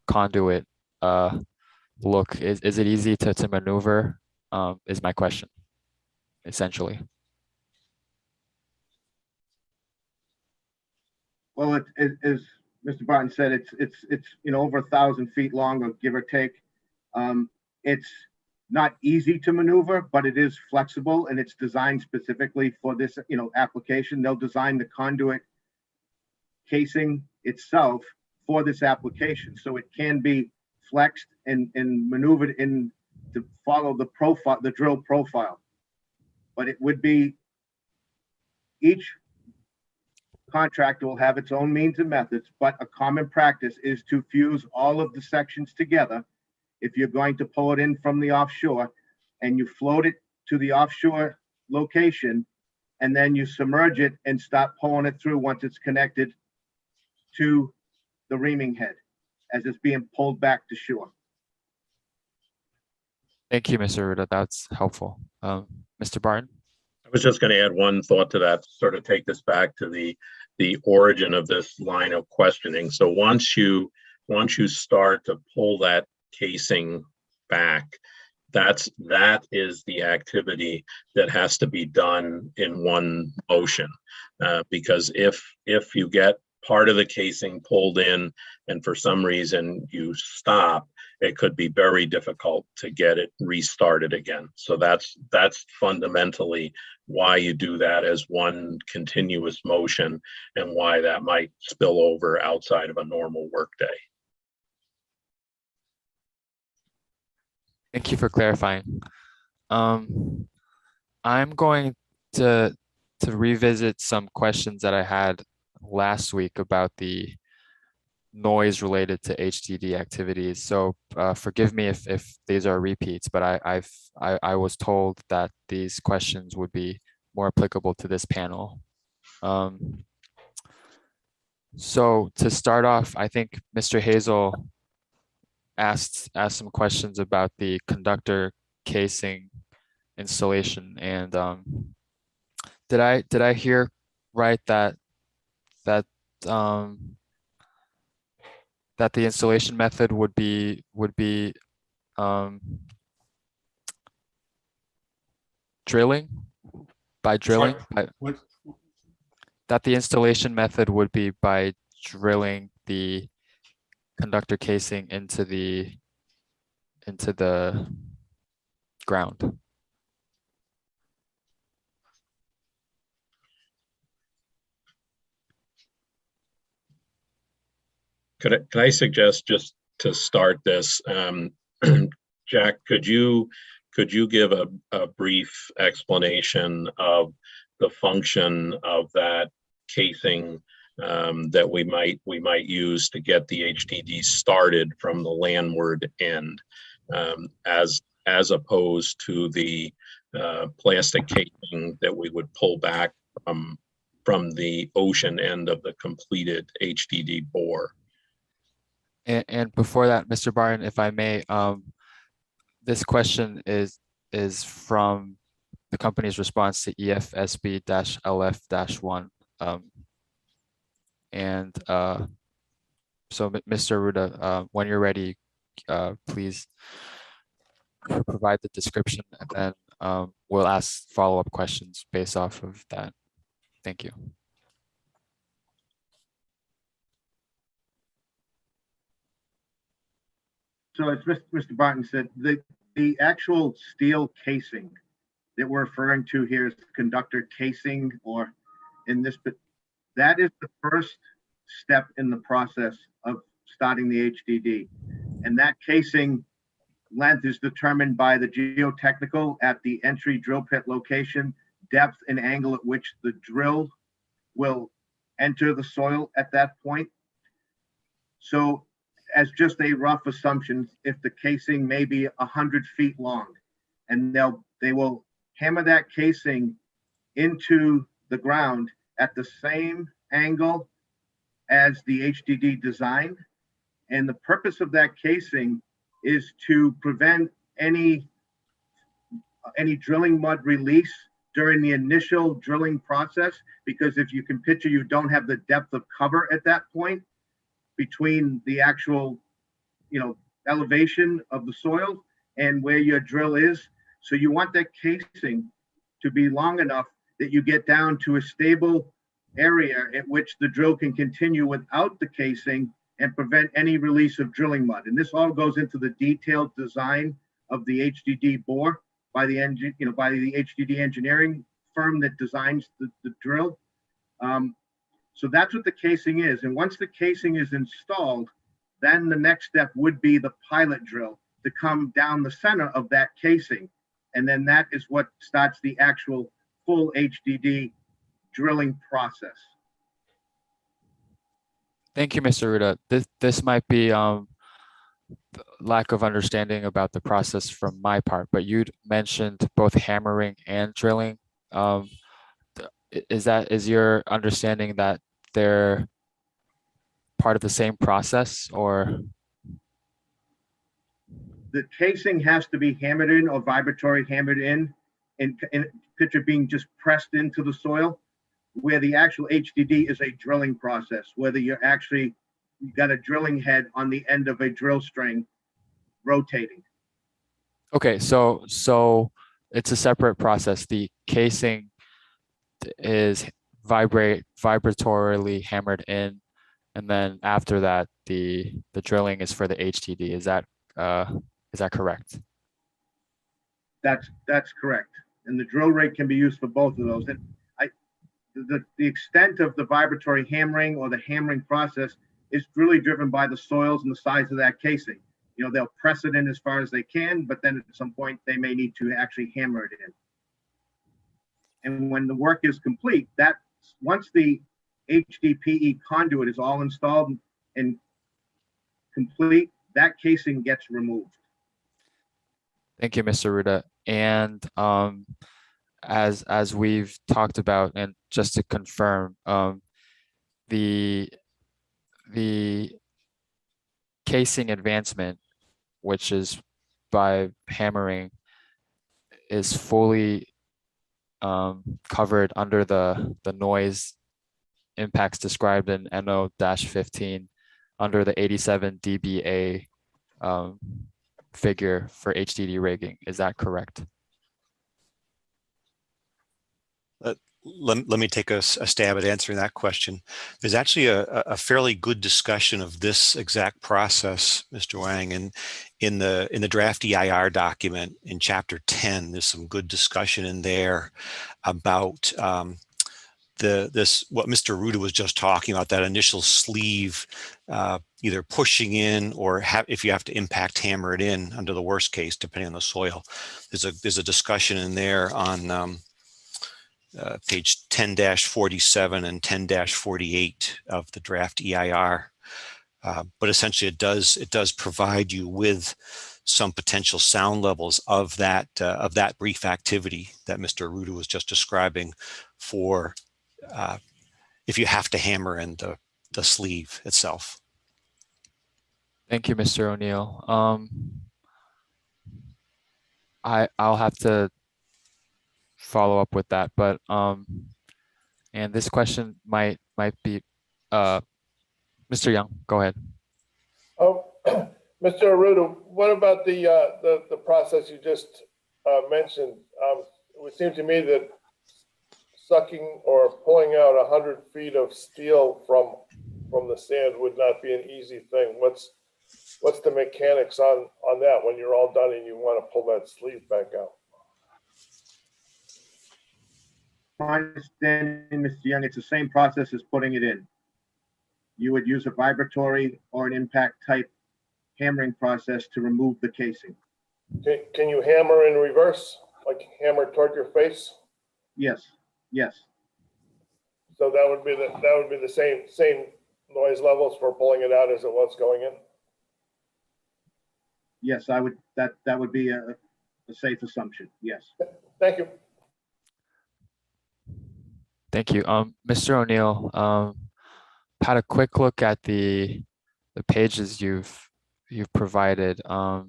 conduit look? Is it easy to maneuver? Is my question, essentially. Well, as Mr. Barton said, it's over 1,000 feet long, or give or take. It's not easy to maneuver, but it is flexible, and it's designed specifically for this application. They'll design the conduit casing itself for this application, so it can be flexed and maneuvered in to follow the profile, the drill profile. But it would be, each contractor will have its own means and methods, but a common practice is to fuse all of the sections together. If you're going to pull it in from the offshore, and you float it to the offshore location, and then you submerge it and start pulling it through once it's connected to the reaming head as it's being pulled back to shore. Thank you, Mr. Aruda. That's helpful. Mr. Barton? I was just going to add one thought to that, sort of take this back to the origin of this line of questioning. So once you start to pull that casing back, that is the activity that has to be done in one motion. Because if you get part of the casing pulled in and for some reason you stop, it could be very difficult to get it restarted again. So that's fundamentally why you do that as one continuous motion and why that might spill over outside of a normal workday. Thank you for clarifying. I'm going to revisit some questions that I had last week about the noise related to HDD activities. So forgive me if these are repeats, but I was told that these questions would be more applicable to this panel. So to start off, I think Mr. Hazel asked some questions about the conductor casing installation, and did I hear right that the installation method would be drilling? Sorry, By- what? that the installation method would be by drilling the conductor casing into the ground. Can I suggest, just to start this, Jack, could you give a brief explanation of the function of that casing that we might use to get the HDD started from the landward end, as opposed to the plastic casing that we would pull back from the ocean end of the completed HDD bore. And before that, Mr. Barton, if I may, this question is from the company's response to EFSB-LF-1. So Mr. Ruda, when you're ready, please provide the description, and then we'll ask follow-up questions based off of that. Thank you. So as Mr. Barton said, the actual steel casing that we're referring to here is conductor casing, or in this, but that is the first step in the process of starting the HDD. And that casing length is determined by the geotechnical at the entry drill pit location, depth and angle at which the drill will enter the soil at that point. So as just a rough assumption, if the casing may be 100 feet long, and they will hammer that casing into the ground at the same angle as the HDD design. And the purpose of that casing is to prevent any drilling mud release during the initial drilling process, because if you can picture, you don't have the depth of cover at that point between the actual, elevation of the soil and where your drill is. So you want that casing to be long enough that you get down to a stable area at which the drill can continue without the casing and prevent any release of drilling mud. And this all goes into the detailed design of the HDD bore by the by the HDD engineering firm that designs the drill. So that's what the casing is. And once the casing is installed, then the next step would be the pilot drill to come down the center of that casing. And then that is what starts the actual full HDD drilling process. Thank you, Mr. Ruda. This might be lack of understanding about the process from my part, but you'd mentioned both hammering and drilling. Is your understanding that they're part of the same process, or? The casing has to be hammered in or vibratory hammered in, and picture being just pressed into the soil, where the actual HDD is a drilling process, whether you got a drilling head on the end of a drill string rotating. Okay, so it's a separate process. The casing is vibratorily hammered in, and then after that, the drilling is for the HTD. Is that correct? That's correct. And the drill rig can be used for both of those. And the extent of the vibratory hammering or the hammering process is really driven by the soils and the size of that casing. You know, they'll press it in as far as they can, but then at some point they may need to actually hammer it in. And when the work is complete, that once the HDPE conduit is all installed and complete, that casing gets removed. Thank you, Mr. Ruda. And as we've talked about, and just to confirm, the casing advancement, which is by hammering, is fully covered under the noise impacts described in NO-15 under the 87 dBA figure for HDD rigging. Is that correct? Let me take a stab at answering that question. There's actually a fairly good discussion of this exact process, Mr. Wang, and in the draft EIR document in chapter 10, there's some good discussion in there about what Mr. Ruda was just talking about, that initial sleeve, either pushing in or if you have to impact hammer it in under the worst case, depending on the soil. There's a discussion in there on page 10-47 and 10-48 of the draft EIR. But essentially it does provide you with some potential sound levels of that brief activity that Mr. Ruda was just describing for if you have to hammer in the sleeve itself. Thank you, Mr. O'Neill. I'll have to follow up with that, but and this question might be Mr. Young, go ahead. Mr. Aruda, what about the process you just mentioned? It would seem to me that sucking or pulling out 100 feet of steel from the sand would not be an easy thing. What's the mechanics on that when you're all done and you want to pull that sleeve back out? My understanding, Mr. Young, it's the same process as putting it in. You would use a vibratory or an impact type hammering process to remove the casing. Can you hammer in reverse, like hammer toward your face? Yes, yes. So that would be the same noise levels for pulling it out as it was going in? Yes, I would. That would be a safe assumption. Yes. Thank you. Thank you. Mr. O'Neill, had a quick look at the pages you've provided. I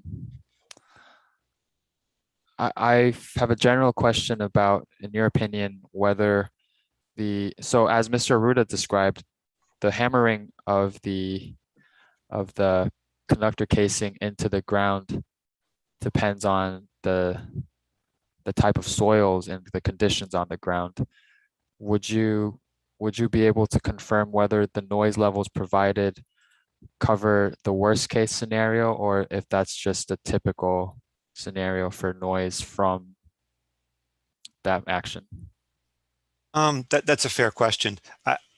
have a general question about, in your opinion, whether so as Mr. Aruda described, the hammering of the conductor casing into the ground depends on the type of soils and the conditions on the ground. Would you be able to confirm whether the noise levels provided cover the worst case scenario, or if that's just a typical scenario for noise from that action? That's a fair question.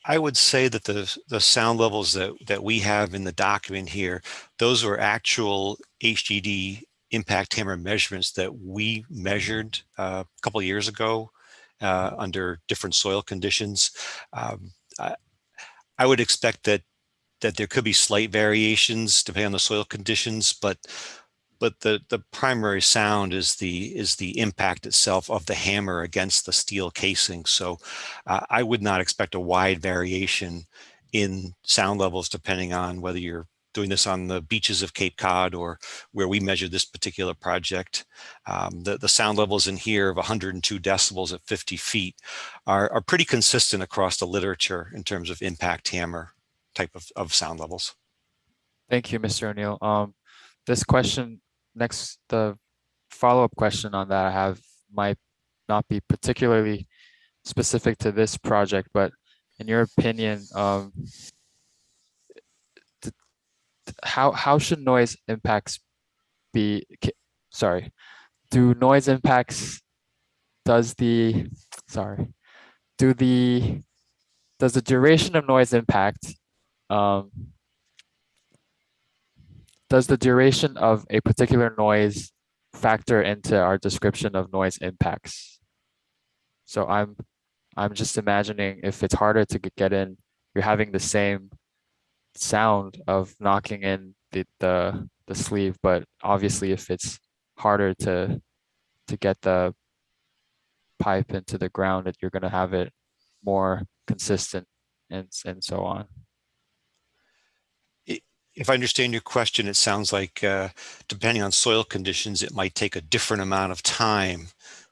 I would say that the sound levels that we have in the document here, those were actual HDD impact hammer measurements that we measured a couple of years ago under different soil conditions. I would expect that there could be slight variations depending on the soil conditions, but the primary sound is the impact itself of the hammer against the steel casing. So I would not expect a wide variation in sound levels depending on whether you're doing this on the beaches of Cape Cod or where we measured this particular project. The sound levels in here of 102 decibels at 50 feet are pretty consistent across the literature in terms of impact hammer type of sound levels. Thank you, Mr. O'Neill. This question next, the follow-up question on that I have might not be particularly specific to this project, but in your opinion, how should noise impacts be? Sorry, do noise impacts does the sorry do the does the duration of noise impact does the duration of a particular noise factor into our description of noise impacts? So I'm just imagining if it's harder to get in, you're having the same sound of knocking in the sleeve, but obviously if it's harder to get the pipe into the ground, that you're going to have it more consistent and so on. If I understand your question, it sounds like depending on soil conditions, it might take a different amount of time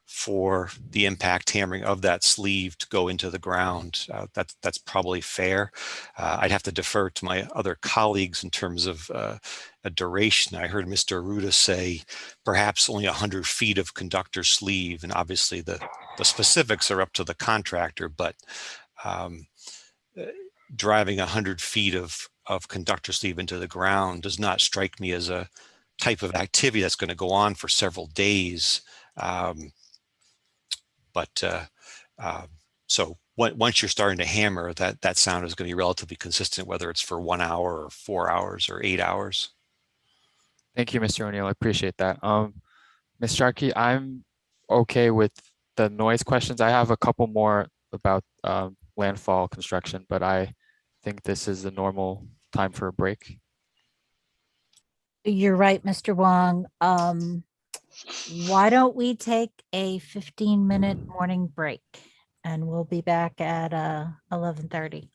for the impact hammering of that sleeve to go into the ground. That's probably fair. I'd have to defer to my other colleagues in terms of a duration. I heard Mr. Aruda say perhaps only 100 feet of conductor sleeve, and obviously the specifics are up to the contractor, but driving 100 feet of conductor sleeve into the ground does not strike me as a type of activity that's going to go on for several days. So once you're starting to hammer, that sound is going to be relatively consistent, whether it's for 1 hour or 4 hours or 8 hours. Thank you, Mr. O'Neill. I appreciate that. Ms. Sharkey, I'm okay with the noise questions. I have a couple more about landfall construction, but I think this is the normal time for a break. You're right, Mr. Wong. Why don't we take a 15-minute morning break and we'll be back at 11:30.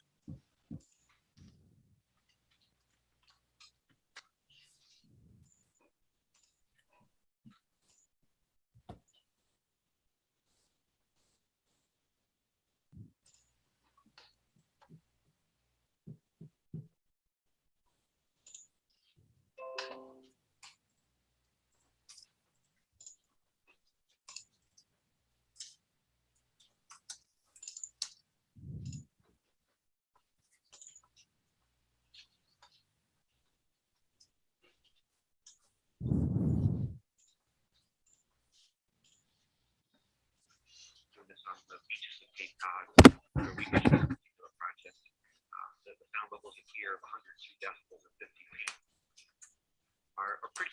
The sound levels in here of 102 decibels and 50 feet are pretty.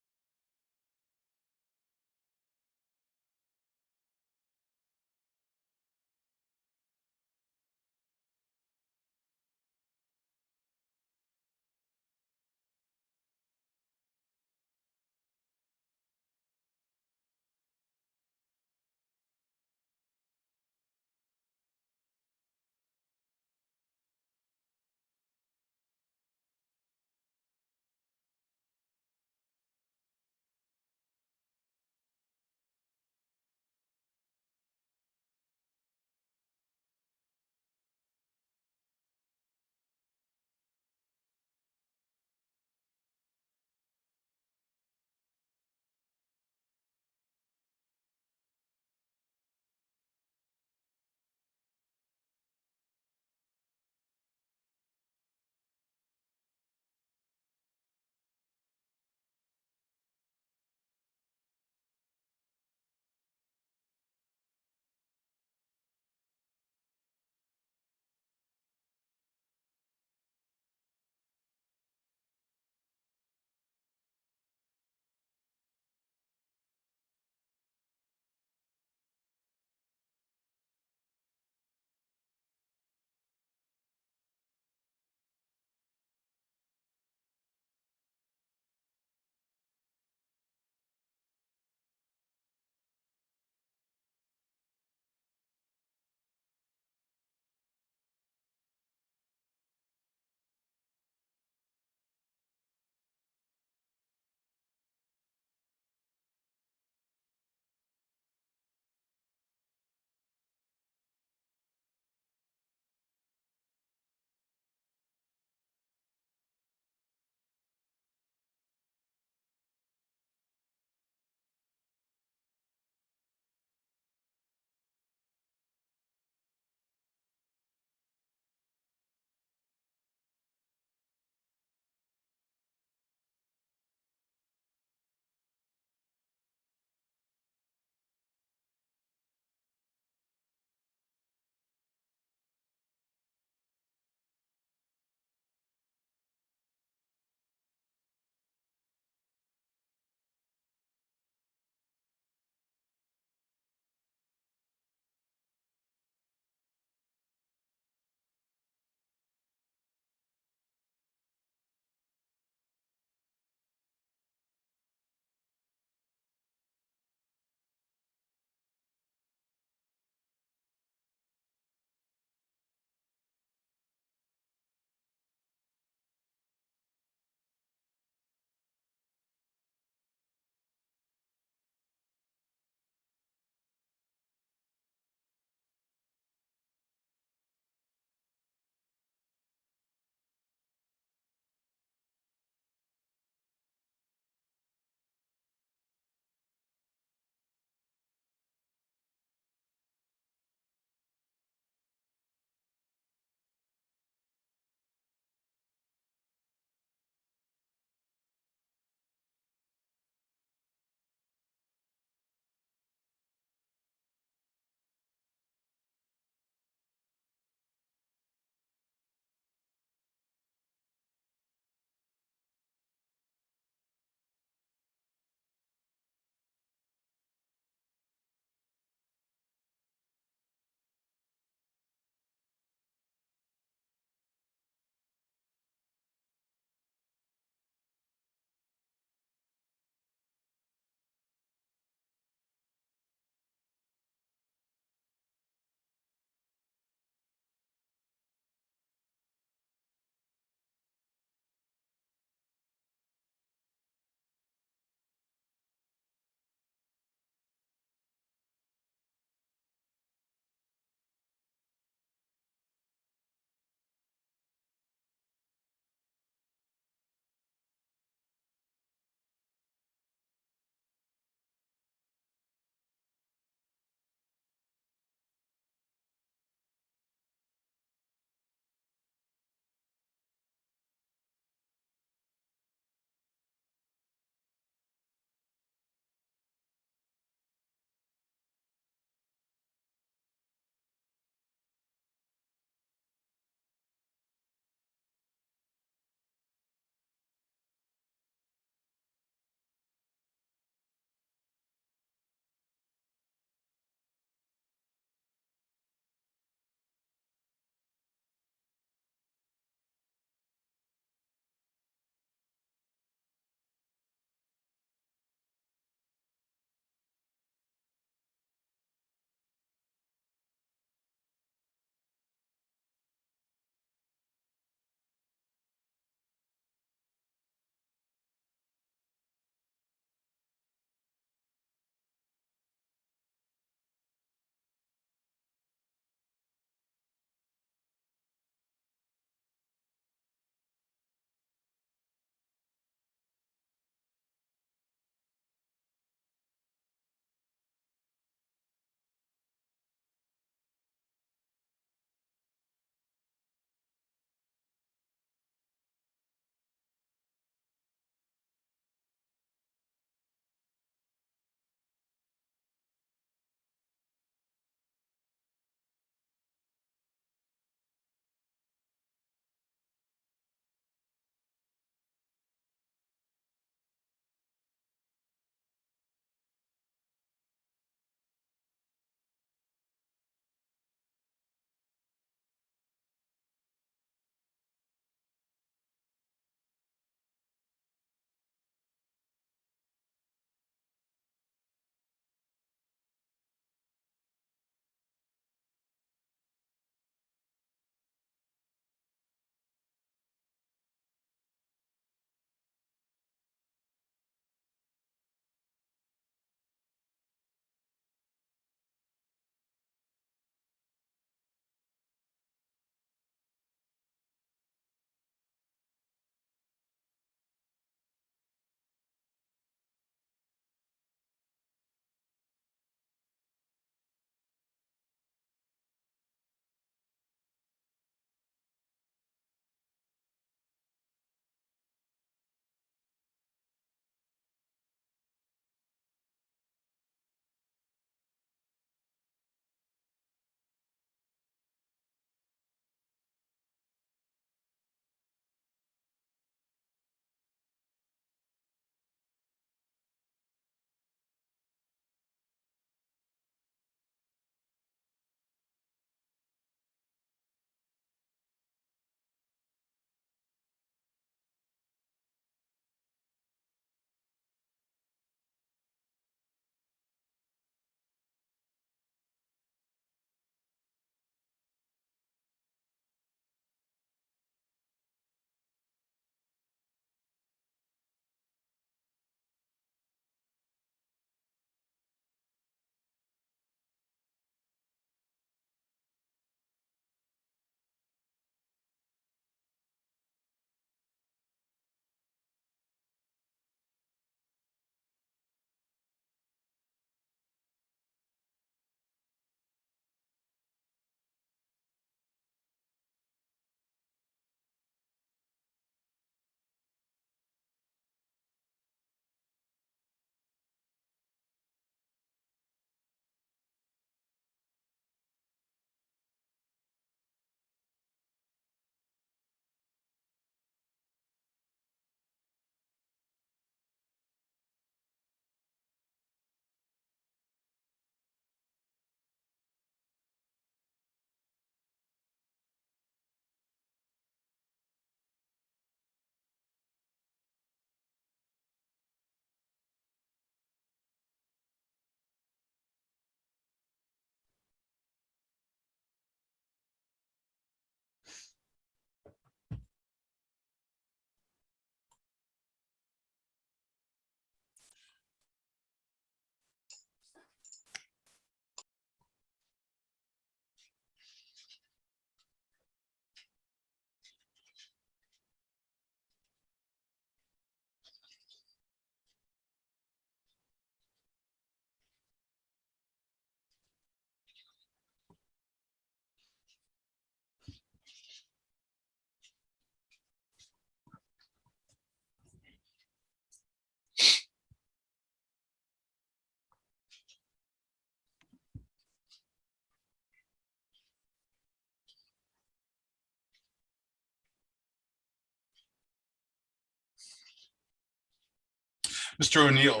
Mr. O'Neill,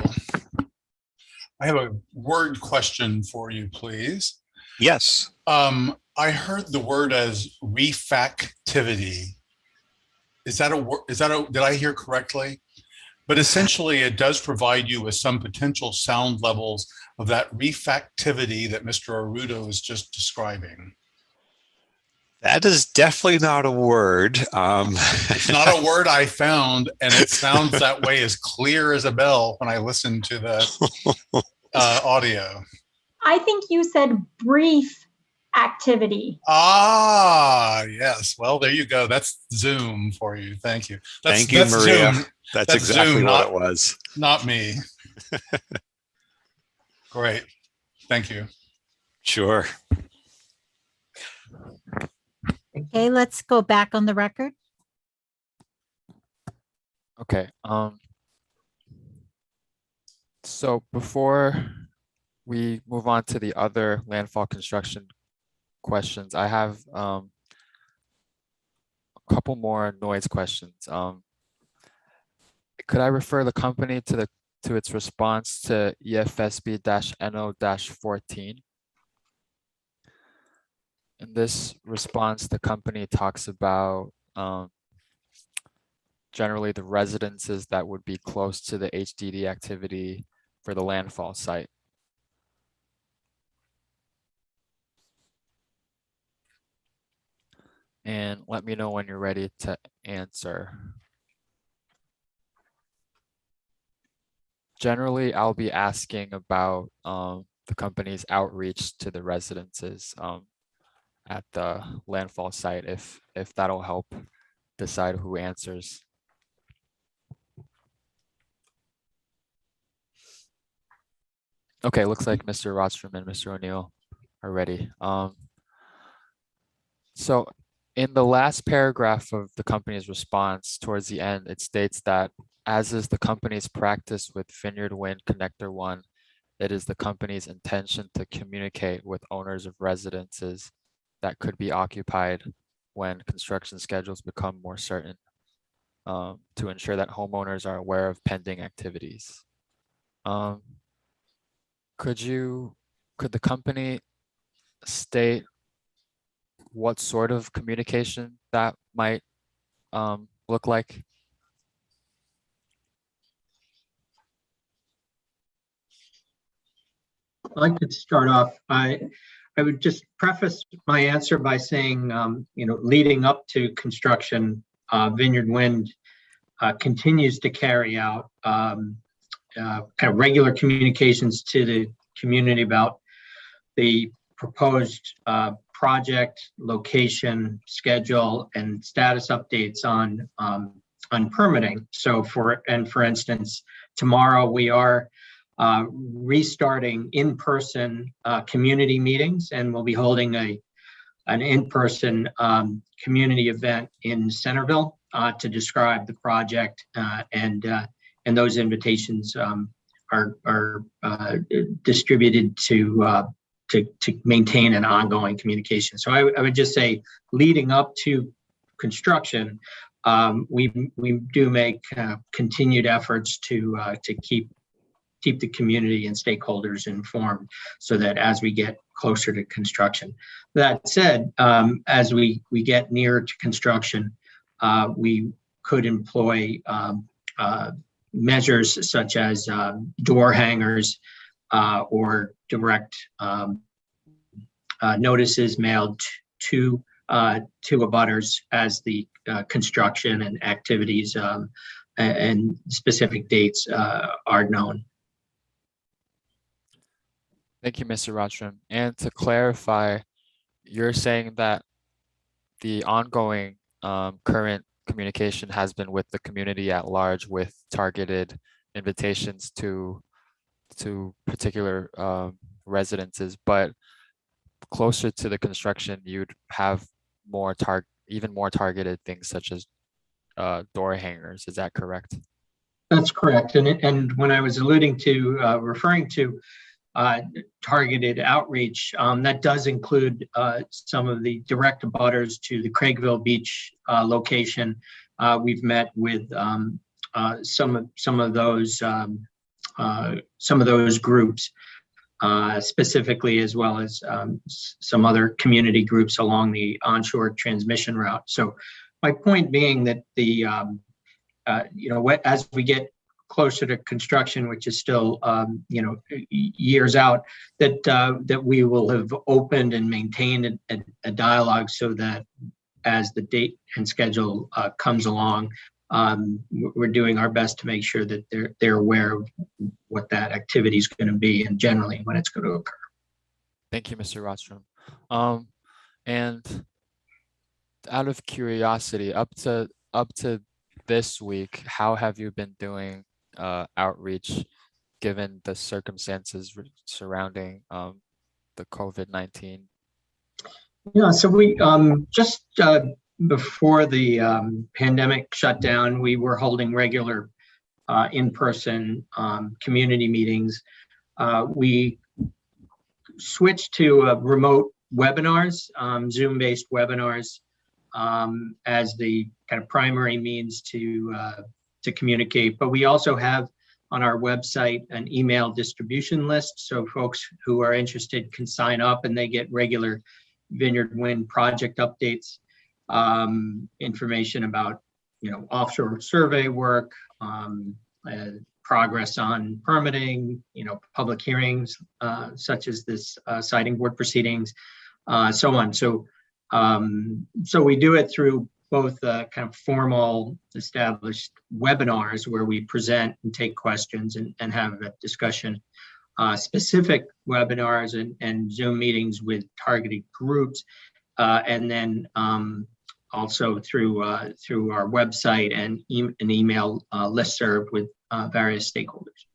I have a word question for you, please. Yes. I heard the word as refactivity. Is that a word? Did I hear correctly? But essentially, it does provide you with some potential sound levels of that refactivity that Mr. Arruda was just describing. That is definitely not a word. It's not a word I found, and it sounds that way as clear as a bell when I listen to the audio. I think you said brief activity. Ah, yes. Well, there you go. That's Zoom for you. Thank you. Thank you, Maria. Zoom. That's exactly Zoom, what it was. Not me. Great. Thank you. Sure. Okay, let's go back on the record. Okay. So before we move on to the other landfall construction questions, I have a couple more noise questions. Could I refer the company to its response to EFSB-NO-14? In this response, the company talks about generally the residences that would be close to the HDD activity for the landfall site. And let me know when you're ready to answer. Generally, I'll be asking about the company's outreach to the residences at the landfall site, if that'll help decide who answers. Okay, looks like Mr. Rostrom and Mr. O'Neill are ready. So in the last paragraph of the company's response, towards the end, it states that, as is the company's practice with Vineyard Wind Connector 1, it is the company's intention to communicate with owners of residences that could be occupied when construction schedules become more certain, to ensure that homeowners are aware of pending activities. Could the company state what sort of communication that might look like? I could start off. I would just preface my answer by saying, leading up to construction, Vineyard Wind continues to carry out kind of regular communications to the community about the proposed project, location, schedule, and status updates on permitting. So for instance, tomorrow we are restarting in-person community meetings, and we'll be holding an in-person community event in Centerville to describe the project, and those invitations are distributed to maintain an ongoing communication. So I would just say, leading up to construction, we do make continued efforts to keep the community and stakeholders informed, so that as we get closer to construction. That said, as we get near to construction, we could employ measures such as door hangers or direct notices mailed to abutters as the construction and activities and specific dates are known. Thank you, Mr. Rostrom. And to clarify, you're saying that the ongoing current communication has been with the community at large, with targeted invitations to particular residences, but closer to the construction, you'd have even more targeted things such as door hangers. Is that correct? That's correct. And when I was referring to targeted outreach, that does include some of the direct abutters to the Craigville Beach location. We've met with some of those groups, specifically, as well as some other community groups along the onshore transmission route. So my point being that the as we get closer to construction, which is still years out, that we will have opened and maintained a dialogue, so that as the date and schedule comes along, we're doing our best to make sure that they're aware of what that activity is going to be and generally when it's going to occur. Thank you, Mr. Rostrom. And out of curiosity, up to this week, how have you been doing outreach given the circumstances surrounding the COVID-19? Yeah, so we just before the pandemic shut down, we were holding regular in-person community meetings. We switched to remote webinars, Zoom-based webinars, as the kind of primary means to communicate. But we also have on our website an email distribution list, so folks who are interested can sign up and they get regular Vineyard Wind project updates, information about offshore survey work, progress on permitting, public hearings such as this siting board proceedings, so on. So we do it through both kind of formal established webinars where we present and take questions and have a discussion, specific webinars and Zoom meetings with targeted groups, and then also through our website and an email listserv with various stakeholders.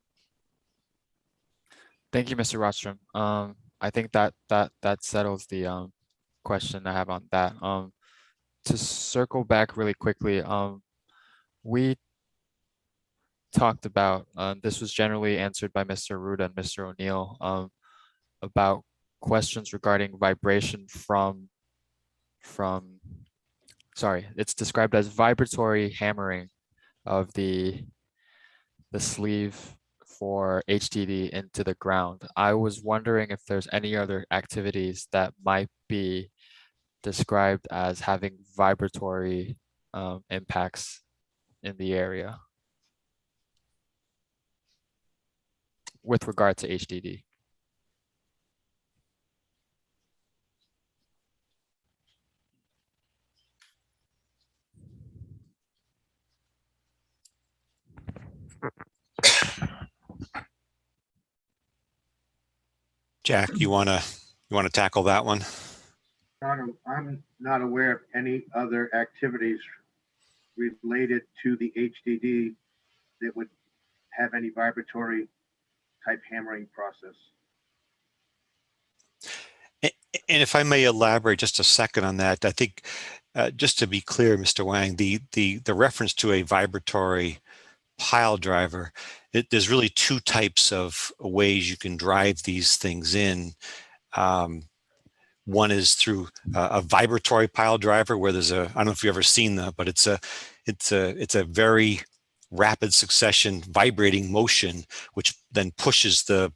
Thank you, Mr. Rostrom. I think that settles the question I have on that. To circle back really quickly, we talked about, this was generally answered by Mr. Ruda and Mr. O'Neill, about questions regarding vibration sorry, it's described as vibratory hammering of the sleeve for HDD into the ground. I was wondering if there's any other activities that might be described as having vibratory impacts in the area with regard to HDD. Jack, you wanna tackle that one? I'm not aware of any other activities related to the HDD that would have any vibratory type hammering process. And if I may elaborate just a second on that, I think just to be clear, Mr. Wang, the reference to a vibratory pile driver, there's really two types of ways you can drive these things in. One is through a vibratory pile driver, where there's I don't know if you've ever seen that, but it's a very rapid succession vibrating motion, which then pushes the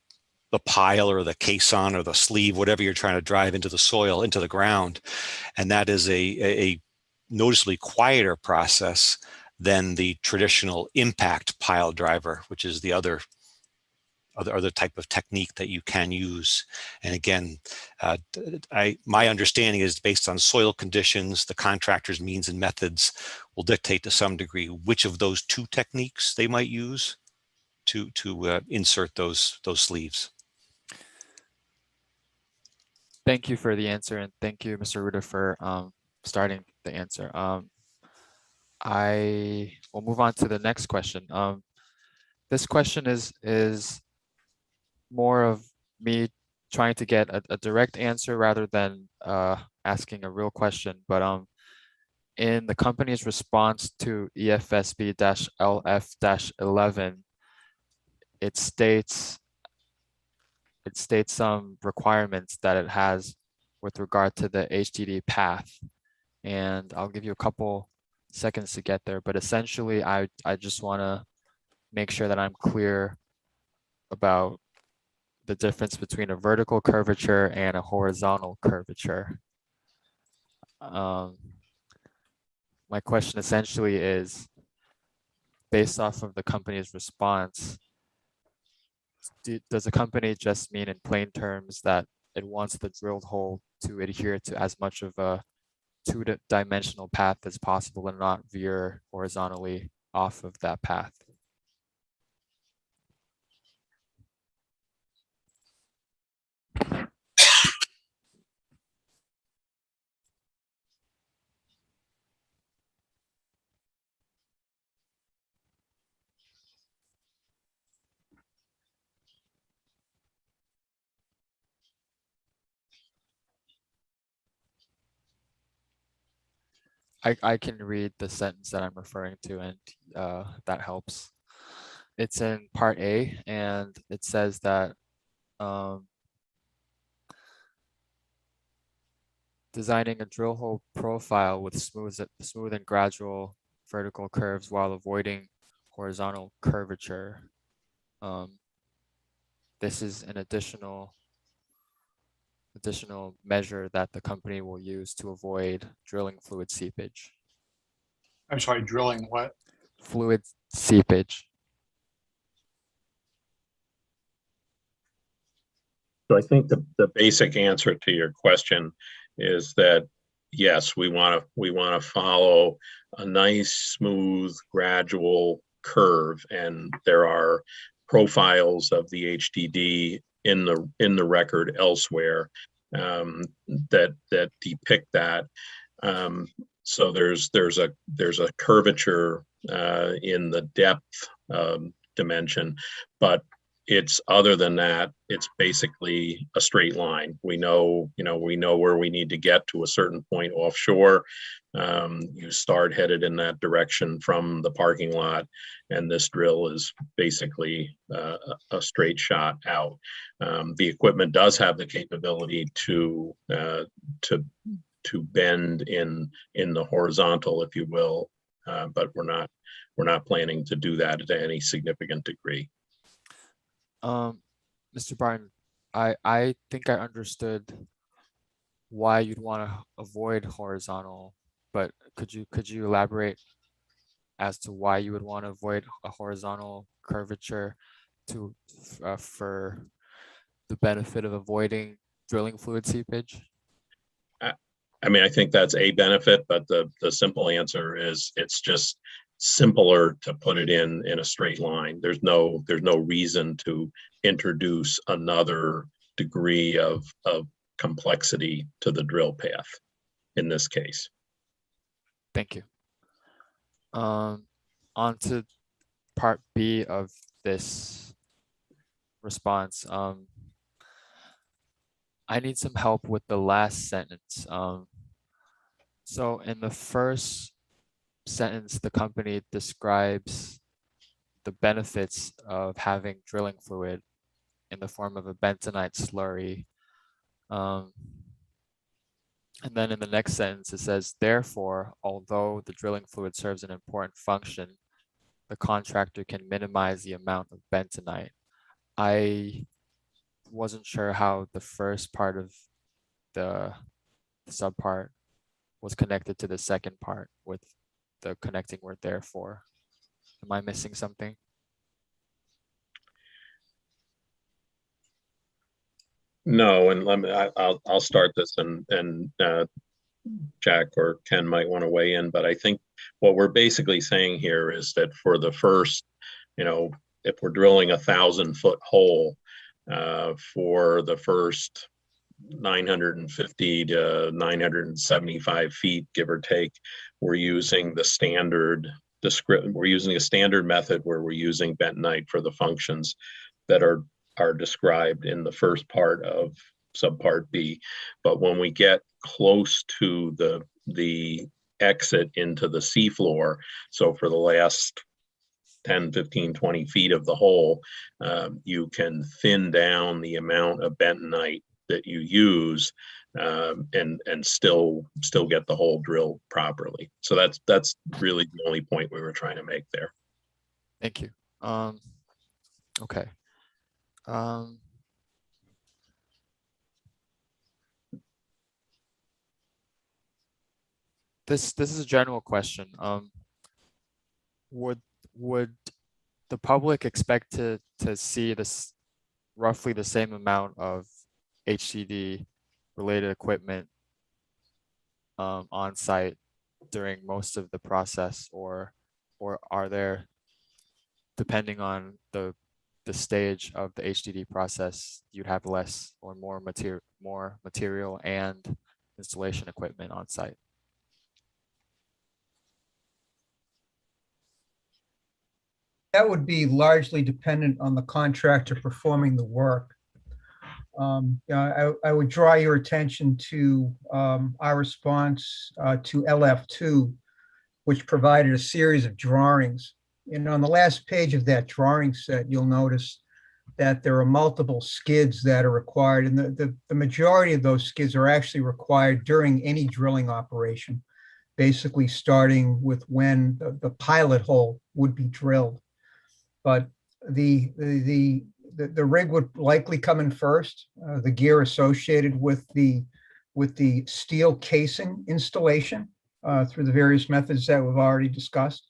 pile or the caisson or the sleeve, whatever you're trying to drive into the soil, into the ground. And that is a noticeably quieter process than the traditional impact pile driver, which is the other type of technique that you can use. And again, my understanding is based on soil conditions, the contractor's means and methods will dictate to some degree which of those two techniques they might use to insert those sleeves. Thank you for the answer, and thank you, Mr. Ruda, for starting the answer. I will move on to the next question. This question is more of me trying to get a direct answer rather than asking a real question. But in the company's response to EFSB-LF-11, it states some requirements that it has with regard to the HDD path. And I'll give you a couple seconds to get there, but essentially I just want to make sure that I'm clear about the difference between a vertical curvature and a horizontal curvature. My question essentially is, based off of the company's response, does the company just mean in plain terms that it wants the drilled hole to adhere to as much of a two-dimensional path as possible and not veer horizontally off of that path? I can read the sentence that I'm referring to, and that helps. It's in part A, and it says that designing a drill hole profile with smooth and gradual vertical curves while avoiding horizontal curvature. This is an additional measure that the company will use to avoid drilling fluid seepage. I'm sorry, drilling what? Fluid seepage. So I think the basic answer to your question is that yes, we want to follow a nice, smooth, gradual curve, and there are profiles of the HDD in the record elsewhere that depict that. So there's a curvature in the depth dimension, but it's other than that, it's basically a straight line. We know where we need to get to a certain point offshore. You start headed in that direction from the parking lot, and this drill is basically a straight shot out. The equipment does have the capability to bend in the horizontal, if you will, but we're not planning to do that to any significant degree. Mr. Barton, I think I understood why you'd want to avoid horizontal, but could you elaborate as to why you would want to avoid a horizontal curvature for the benefit of avoiding drilling fluid seepage? I mean, I think that's a benefit, but the simple answer is it's just simpler to put it in a straight line. There's no reason to introduce another degree of complexity to the drill path in this case. Thank you. On to part B of this response. I need some help with the last sentence. So in the first sentence, the company describes the benefits of having drilling fluid in the form of a bentonite slurry. And then in the next sentence, it says, therefore, although the drilling fluid serves an important function, the contractor can minimize the amount of bentonite. I wasn't sure how the first part of the subpart was connected to the second part with the connecting word therefore. Am I missing something? No, and I'll start this, and Jack or Ken might want to weigh in, but I think what we're basically saying here is that for the first, if we're drilling 1,000-foot hole for the first 950 to 975 feet, give or take, we're using the standard we're using a standard method where we're using bentonite for the functions that are described in the first part of subpart B. But when we get close to the exit into the seafloor, so for the last 10, 15, 20 feet of the hole, you can thin down the amount of bentonite that you use, and still get the hole drilled properly. So that's really the only point we were trying to make there. Thank you. Okay. This is a general question. Would the public expect to see this roughly the same amount of HDD related equipment on site during most of the process, or are there, depending on the stage of the HDD process, you'd have less or more material and installation equipment on site? That would be largely dependent on the contractor performing the work. I would draw your attention to our response to LF2, which provided a series of drawings. And on the last page of that drawing set, you'll notice that there are multiple skids that are required, and the majority of those skids are actually required during any drilling operation, basically starting with when the pilot hole would be drilled. But the rig would likely come in first, the gear associated with the steel casing installation through the various methods that we've already discussed.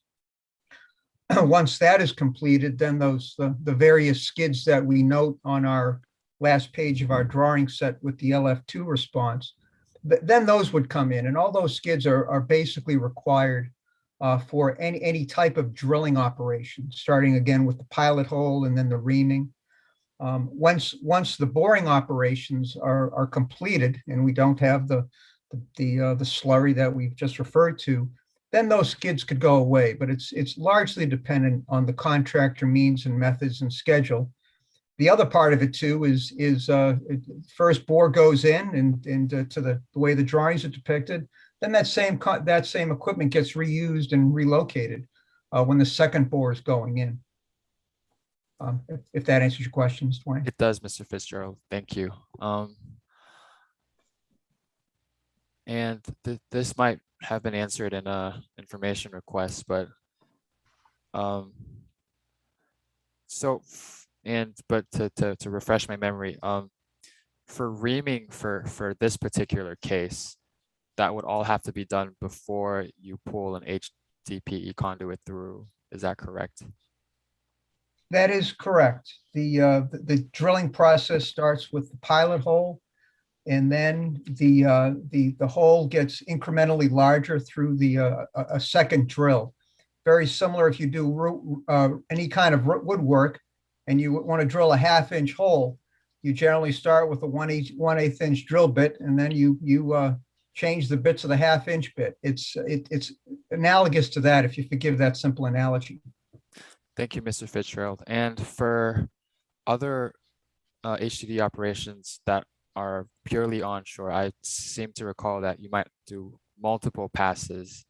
Once that is completed, then the various skids that we note on our last page of our drawing set with the LF2 response, then those would come in, and all those skids are basically required for any type of drilling operation, starting again with the pilot hole and then the reaming. Once the boring operations are completed and we don't have the slurry that we've just referred to, then those skids could go away. But it's largely dependent on the contractor means and methods and schedule. The other part of it too is first bore goes in and to the way the drawings are depicted, then that same equipment gets reused and relocated when the second bore is going in. If that answers your questions, Dwayne. It does, Mr. Fitzgerald. Thank you. And this might have been answered in a information request, but to refresh my memory, for reaming for this particular case, that would all have to be done before you pull an HDPE conduit through. Is that correct? That is correct. The drilling process starts with the pilot hole, and then the hole gets incrementally larger through a second drill. Very similar if you do any kind of woodwork and you want to drill a 1/2 inch hole, you generally start with a 1/8 inch drill bit, and then you change the bits of the 1/2 inch bit. It's analogous to that, if you forgive that simple analogy. Thank you, Mr. Fitzgerald. And for other HDD operations that are purely onshore, I seem to recall that you might do multiple passes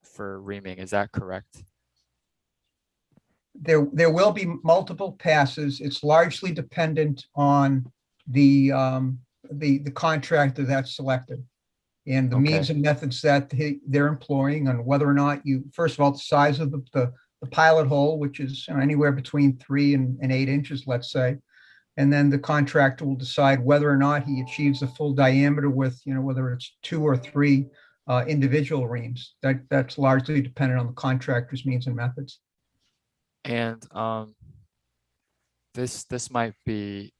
for reaming. Is that correct? There will be multiple passes. It's largely dependent on the contractor that's selected and the means and methods that they're employing, and whether or not first of all, the size of the pilot hole, which is anywhere between 3 and 8 inches, let's say. And then the contractor will decide whether or not he achieves the full diameter with, whether it's 2 or 3 individual reams. That's largely dependent on the contractor's means and methods. And this might be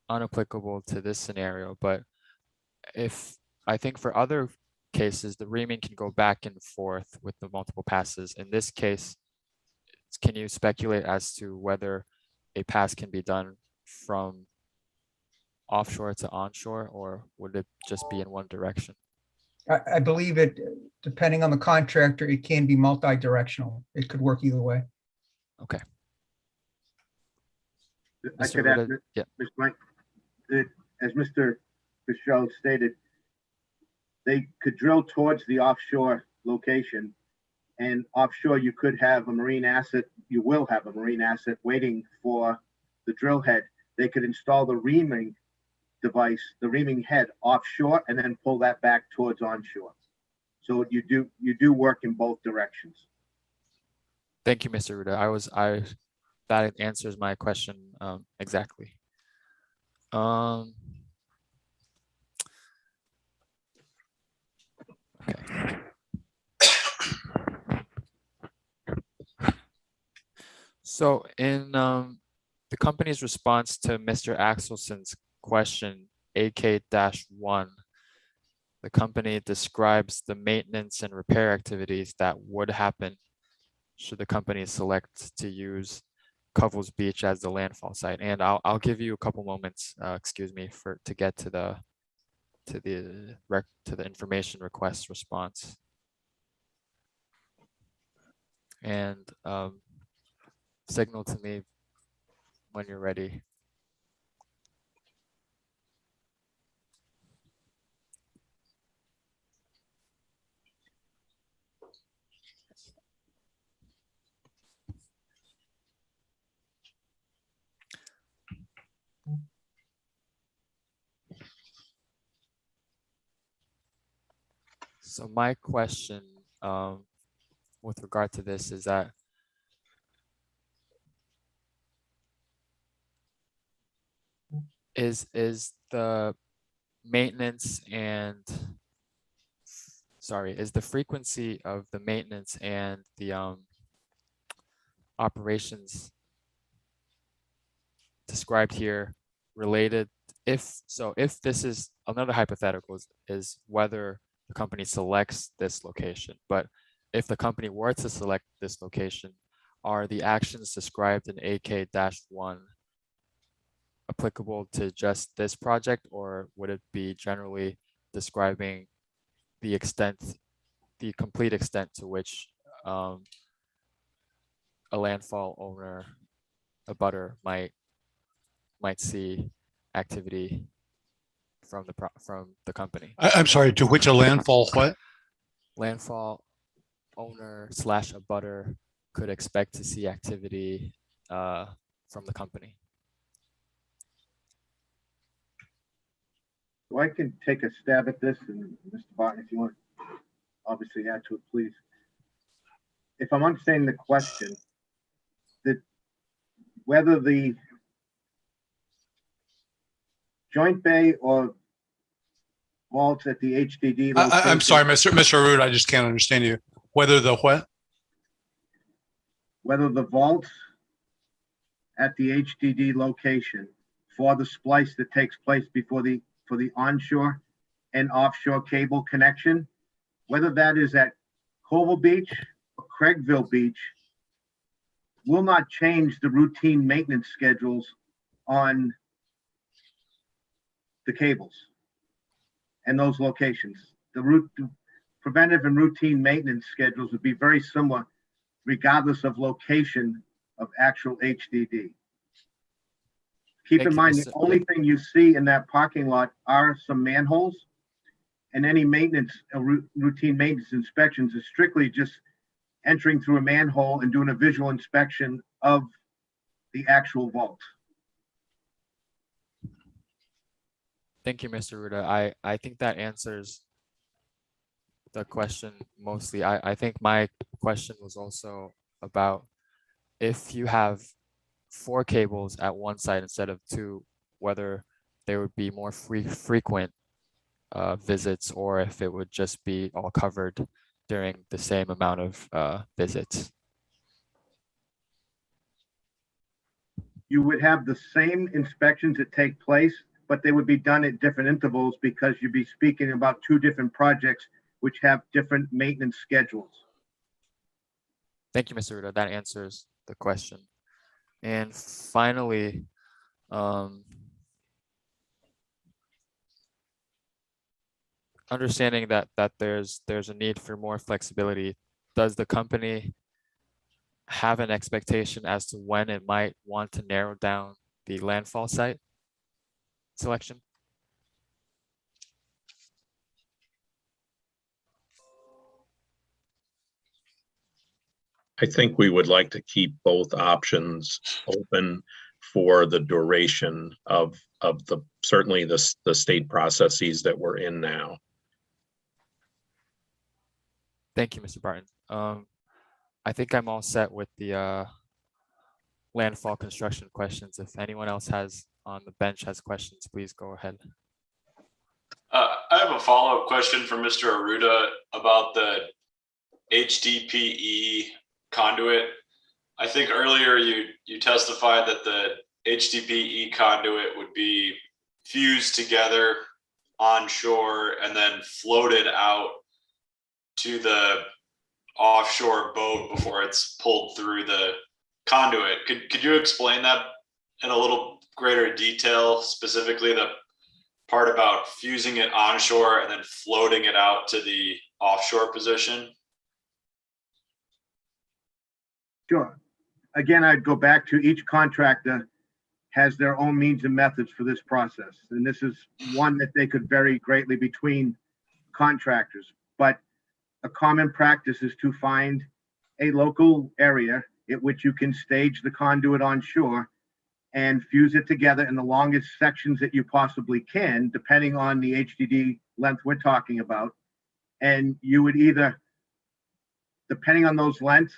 unapplicable to this scenario, but I think for other cases, the reaming can go back and forth with the multiple passes. In this case, can you speculate as to whether a pass can be done from offshore to onshore, or would it just be in one direction? I believe it, depending on the contractor, it can be multi-directional. It could work either way. Okay. I could add, yeah. Mr. Blank, as Mr. Fitzgerald stated, they could drill towards the offshore location, and offshore you could have a marine asset. You will have a marine asset waiting for the drill head. They could install the reaming device, the reaming head offshore, and then pull that back towards onshore. So you do work in both directions. Thank you, Mr. Ruda. That answers my question exactly. Okay. So in the company's response to Mr. Axelson's question AK-1, the company describes the maintenance and repair activities that would happen should the company select to use Covell's Beach as the landfall site. And I'll give you a couple moments, excuse me, to get to the information request response. And signal to me when you're ready. So my question with regard to this is that is the maintenance and is the frequency of the maintenance and the operations described here related? If this is another hypothetical is whether the company selects this location, but if the company were to select this location, are the actions described in AK-1 applicable to just this project, or would it be generally describing the complete extent to which a landfall owner, a butter might see activity from the company? I'm sorry, to which a landfall what? Landfall owner / a butter could expect to see activity from the company. So I can take a stab at this, and Mr. Barton, if you want to obviously add to it, please. If I'm understanding the question, that whether the joint bay or vaults at the HDD location. I'm sorry, Mr. Root, I just can't understand you. Whether the what? Whether the vaults at the HDD location for the splice that takes place for the onshore and offshore cable connection, whether that is at Covell Beach or Craigville Beach, will not change the routine maintenance schedules on the cables and those locations. The preventive and routine maintenance schedules would be very similar regardless of location of actual HDD. Keep in mind, the only thing you see in that parking lot are some manholes, and any maintenance, routine maintenance inspections is strictly just entering through a manhole and doing a visual inspection of the actual vault. Thank you, Mr. Ruda. I think that answers the question mostly. I think my question was also about if you have 4 cables at one site instead of 2, whether there would be more frequent visits, or if it would just be all covered during the same amount of visits. You would have the same inspections that take place, but they would be done at different intervals because you'd be speaking about 2 different projects which have different maintenance schedules. Thank you, Mr. Ruda. That answers the question. And finally, understanding that there's a need for more flexibility, does the company have an expectation as to when it might want to narrow down the landfall site selection? I think we would like to keep both options open for the duration of certainly the state processes that we're in now. Thank you, Mr. Barton. I think I'm all set with the landfall construction questions. If anyone else on the bench has questions, please go ahead. I have a follow-up question for Mr. Aruda about the HDPE conduit. I think earlier you testified that the HDPE conduit would be fused together onshore and then floated out to the offshore boat before it's pulled through the conduit. Could you explain that in a little greater detail, specifically the part about fusing it onshore and then floating it out to the offshore position? Sure. Again, I'd go back to each contractor has their own means and methods for this process. And this is one that they could vary greatly between contractors. But a common practice is to find a local area at which you can stage the conduit onshore and fuse it together in the longest sections that you possibly can, depending on the HDD length we're talking about. And you would either, depending on those lengths,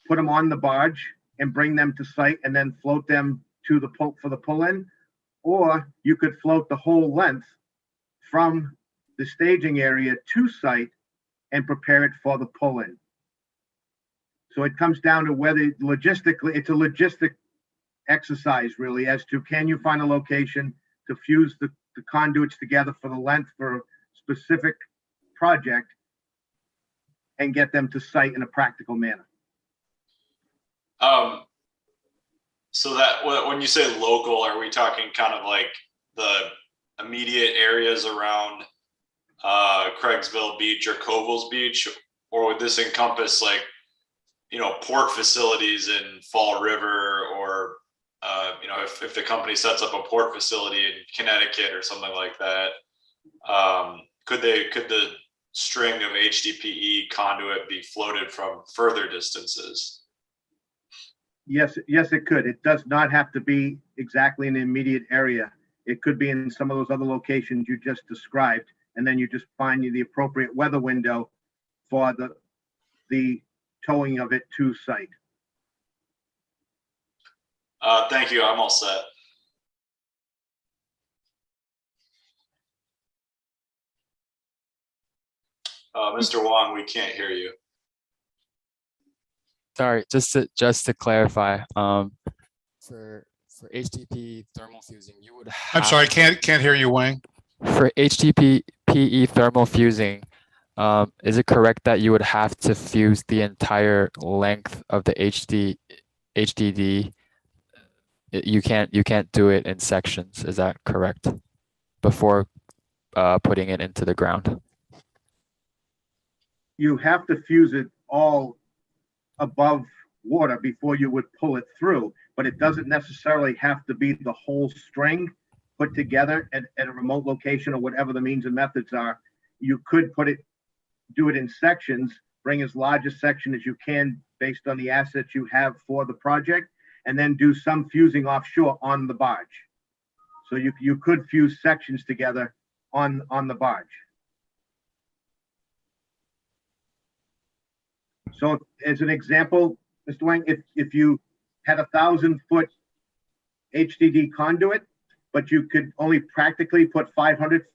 put them on the barge and bring them to site and then float them to the pull for the pull-in, or you could float the whole length from the staging area to site and prepare it for the pull-in. So it comes down to whether logistically, it's a logistic exercise really, as to can you find a location to fuse the conduits together for the length for a specific project and get them to site in a practical manner. So that when you say local, are we talking kind of like the immediate areas around Craigsville Beach or Coville's Beach, or would this encompass like, you know, port facilities in Fall River, or you know, if the company sets up a port facility in Connecticut or something like that, could the string of HDPE conduit be floated from further distances? Yes, it could. It does not have to be exactly in the immediate area. It could be in some of those other locations you just described, and then you just find the appropriate weather window for the towing of it to site. Thank you. I'm all set. Mr. Wong, we can't hear you. Sorry, just to clarify, for HDPE thermal fusing, you would have, I'm sorry, can't hear you, Wang. for HDPE thermal fusing, is it correct that you would have to fuse the entire length of the HDD? You can't do it in sections. Is that correct? Before putting it into the ground. You have to fuse it all above water before you would pull it through, but it doesn't necessarily have to be the whole string put together at a remote location or whatever the means and methods are. You could do it in sections, bring as large a section as you can based on the assets you have for the project, and then do some fusing offshore on the barge. So you could fuse sections together on the barge. So as an example, Mr. Wang, if you had 1,000-foot HDD conduit, but you could only practically put 500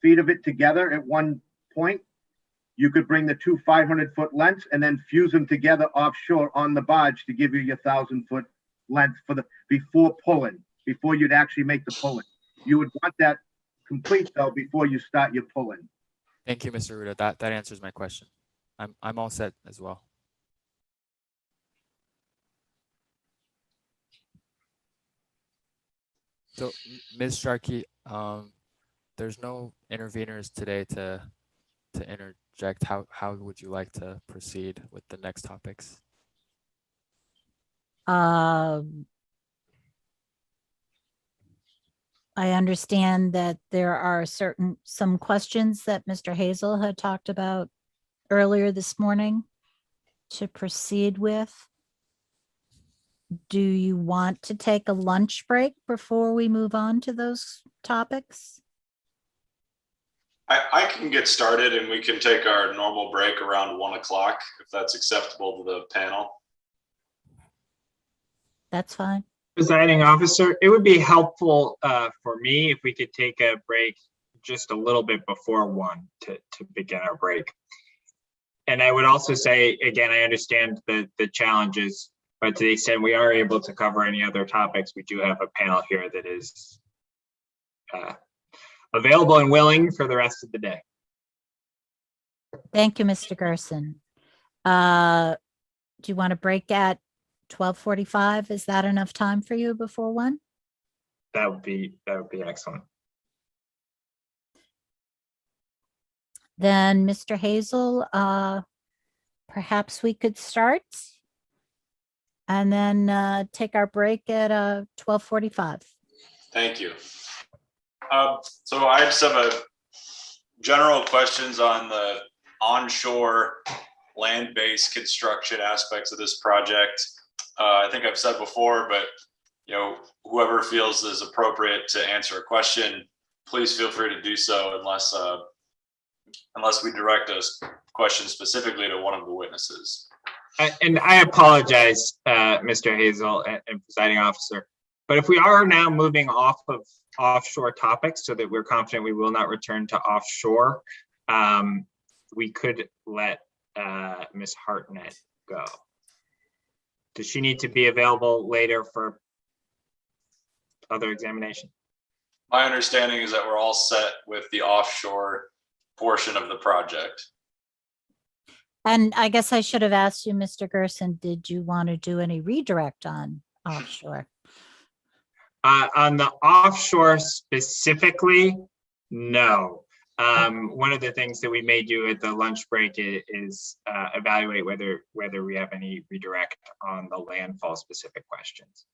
feet of it together at one point, you could bring the two 500-foot lengths and then fuse them together offshore on the barge to give you your 1,000-foot length before pulling, before you'd actually make the pulling. You would want that complete though before you start your pulling. Thank you, Mr. Ruda. That answers my question. I'm all set as well. So, Ms. Sharkey, there's no interveners today to interject. How would you like to proceed with the next topics? I understand that there are some questions that Mr. Hazel had talked about earlier this morning to proceed with. do you want to take a lunch break before we move on to those topics? I can get started and we can take our normal break around 1 o'clock if that's acceptable to the panel. That's fine. Presiding officer, it would be helpful for me if we could take a break just a little bit before 1 to begin our break. And I would also say, again, I understand the challenges, but to the extent we are able to cover any other topics, we do have a panel here that is available and willing for the rest of the day. Thank you, Mr. Gerson. Do you want to break at 12:45? Is that enough time for you before 1? That would be excellent. Then, Mr. Hazel, perhaps we could start and then take our break at 12:45. Thank you. So I just have a general questions on the onshore land-based construction aspects of this project. I think I've said before, but whoever feels is appropriate to answer a question, please feel free to do so unless we direct a question specifically to one of the witnesses. And I apologize, Mr. Hazel and presiding officer, but if we are now moving off of offshore topics so that we're confident we will not return to offshore, we could let Ms. Hartnett go. Does she need to be available later for other examination? My understanding is that we're all set with the offshore portion of the project. And I guess I should have asked you, Mr. Gerson, did you want to do any redirect on offshore? On the offshore specifically, no. One of the things that we may do at the lunch break is evaluate whether we have any redirect on the landfall specific questions.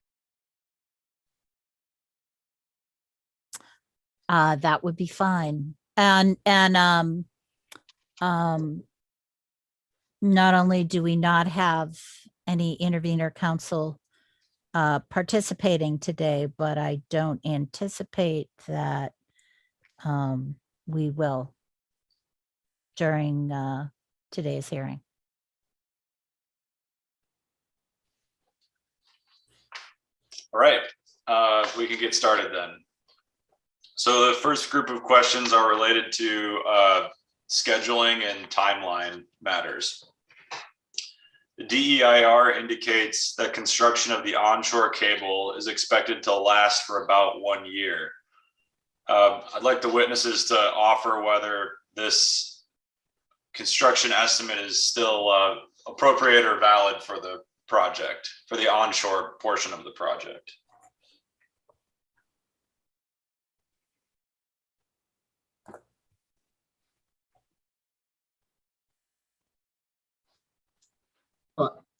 That would be fine. And not only do we not have any intervener counsel participating today, but I don't anticipate that we will during today's hearing. All right, we can get started then. So the first group of questions are related to scheduling and timeline matters. The DEIR indicates that construction of the onshore cable is expected to last for about 1 year. I'd like the witnesses to offer whether this construction estimate is still appropriate or valid for the project, for the onshore portion of the project.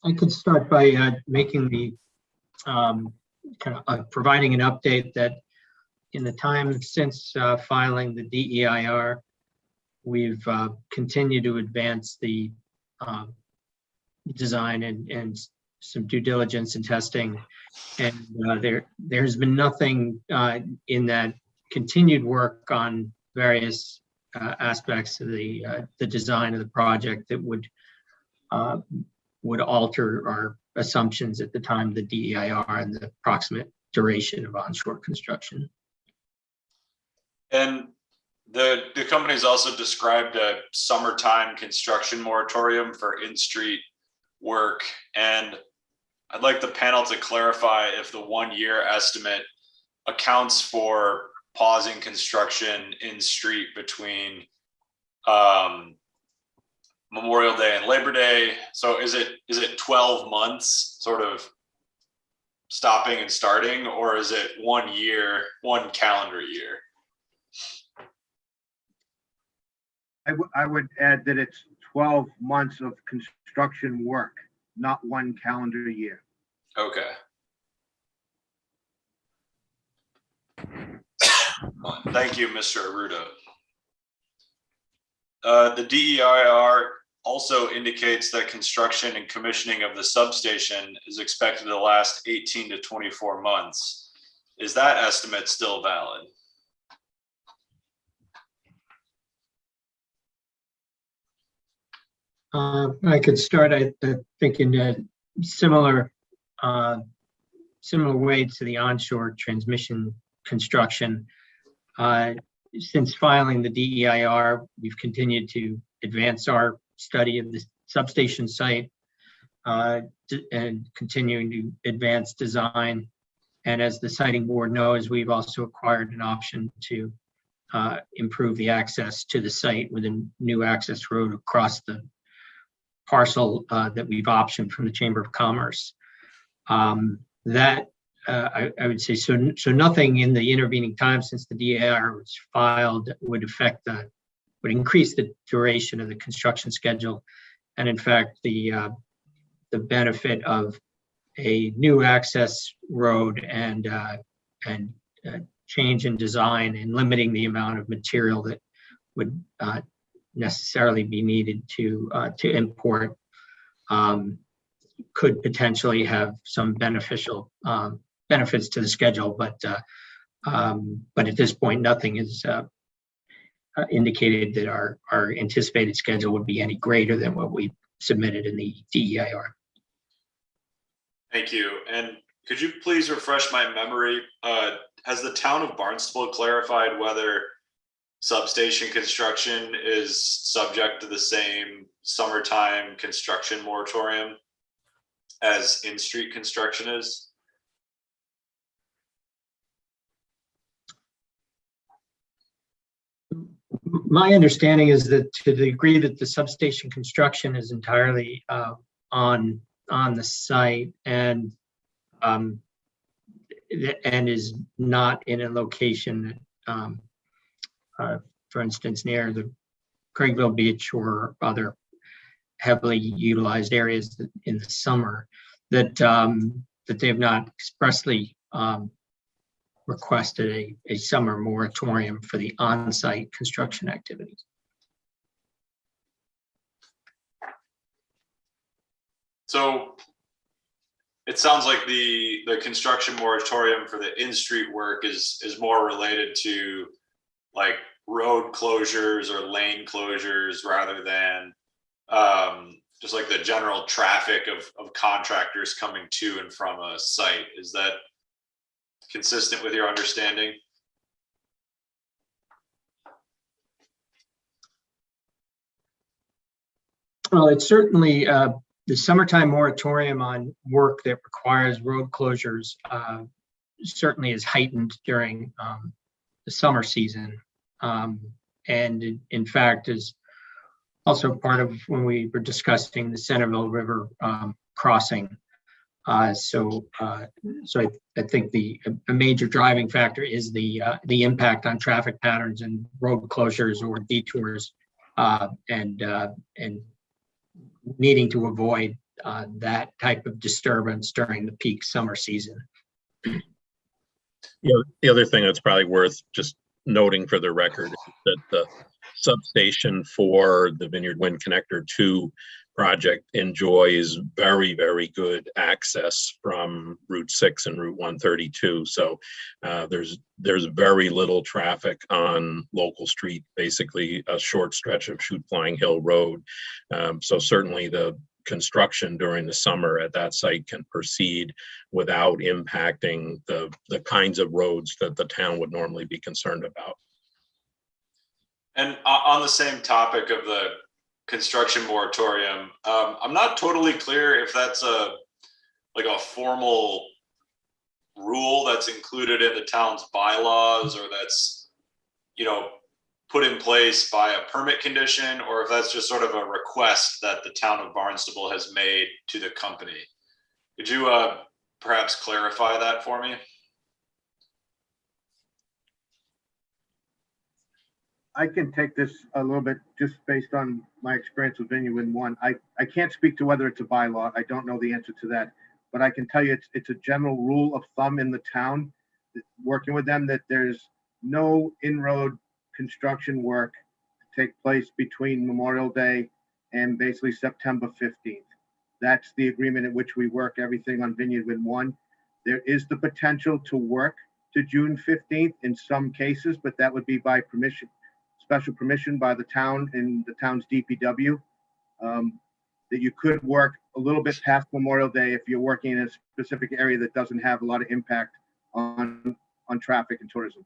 I could start by making the providing an update that in the time since filing the DEIR, we've continued to advance the design and some due diligence and testing, and there's been nothing in that continued work on various aspects of the design of the project that would alter our assumptions at the time of the DEIR and the approximate duration of onshore construction. And the company's also described a summertime construction moratorium for in-street work. And I'd like the panel to clarify if the 1 year estimate accounts for pausing construction in street between Memorial Day and Labor Day. So is it 12 months sort of stopping and starting, or is it 1 year, 1 calendar year? I would add that it's 12 months of construction work, not 1 calendar year. Okay. Thank you, Mr. Arruda. The DEIR also indicates that construction and commissioning of the substation is expected to last 18 to 24 months. Is that estimate still valid? I could start, I think, in a similar way to the onshore transmission construction. Since filing the DEIR, we've continued to advance our study of the substation site and continuing to advance design. And as the siting board knows, we've also acquired an option to improve the access to the site with a new access road across the parcel that we've optioned from the Chamber of Commerce. I would say, so nothing in the intervening time since the DAR was filed would increase the duration of the construction schedule. And in fact, the benefit of a new access road and change in design and limiting the amount of material that would necessarily be needed to import could potentially have some beneficial benefits to the schedule, but at this point, nothing is indicated that our anticipated schedule would be any greater than what we submitted in the DEIR. Thank you. And could you please refresh my memory? Has the town of Barnstable clarified whether substation construction is subject to the same summertime construction moratorium as in-street construction is? My understanding is that to the degree that the substation construction is entirely on the site and is not in a location, for instance, near the Craigville Beach or other heavily utilized areas in the summer, that they have not expressly requested a summer moratorium for the on-site construction activities. So it sounds like the construction moratorium for the in-street work is more related to like road closures or lane closures rather than just like the general traffic of contractors coming to and from a site. Is that consistent with your understanding? Well, it's certainly the summertime moratorium on work that requires road closures certainly is heightened during the summer season. And in fact, is also part of when we were discussing the Centerville River crossing. So I think a major driving factor is the impact on traffic patterns and road closures or detours, and needing to avoid that type of disturbance during the peak summer season. Yeah, the other thing that's probably worth just noting for the record is that the substation for the Vineyard Wind Connector 2 project enjoys very, very good access from Route 6 and Route 132. So there's very little traffic on local street, basically a short stretch of Chute Flying Hill Road. So certainly the construction during the summer at that site can proceed without impacting the kinds of roads that the town would normally be concerned about. And on the same topic of the construction moratorium, I'm not totally clear if that's a formal rule that's included in the town's bylaws, or that's, put in place by a permit condition, or if that's just sort of a request that the town of Barnstable has made to the company. Could you perhaps clarify that for me? I can take this a little bit just based on my experience with Vineyard Wind 1. I can't speak to whether it's a bylaw. I don't know the answer to that, but I can tell you it's a general rule of thumb in the town, working with them, that there's no in-road construction work to take place between Memorial Day and basically September 15th. That's the agreement in which we work everything on Vineyard Wind 1. There is the potential to work to June 15th in some cases, but that would be by permission, special permission by the town and the town's DPW. That you could work a little bit past Memorial Day if you're working in a specific area that doesn't have a lot of impact on traffic and tourism.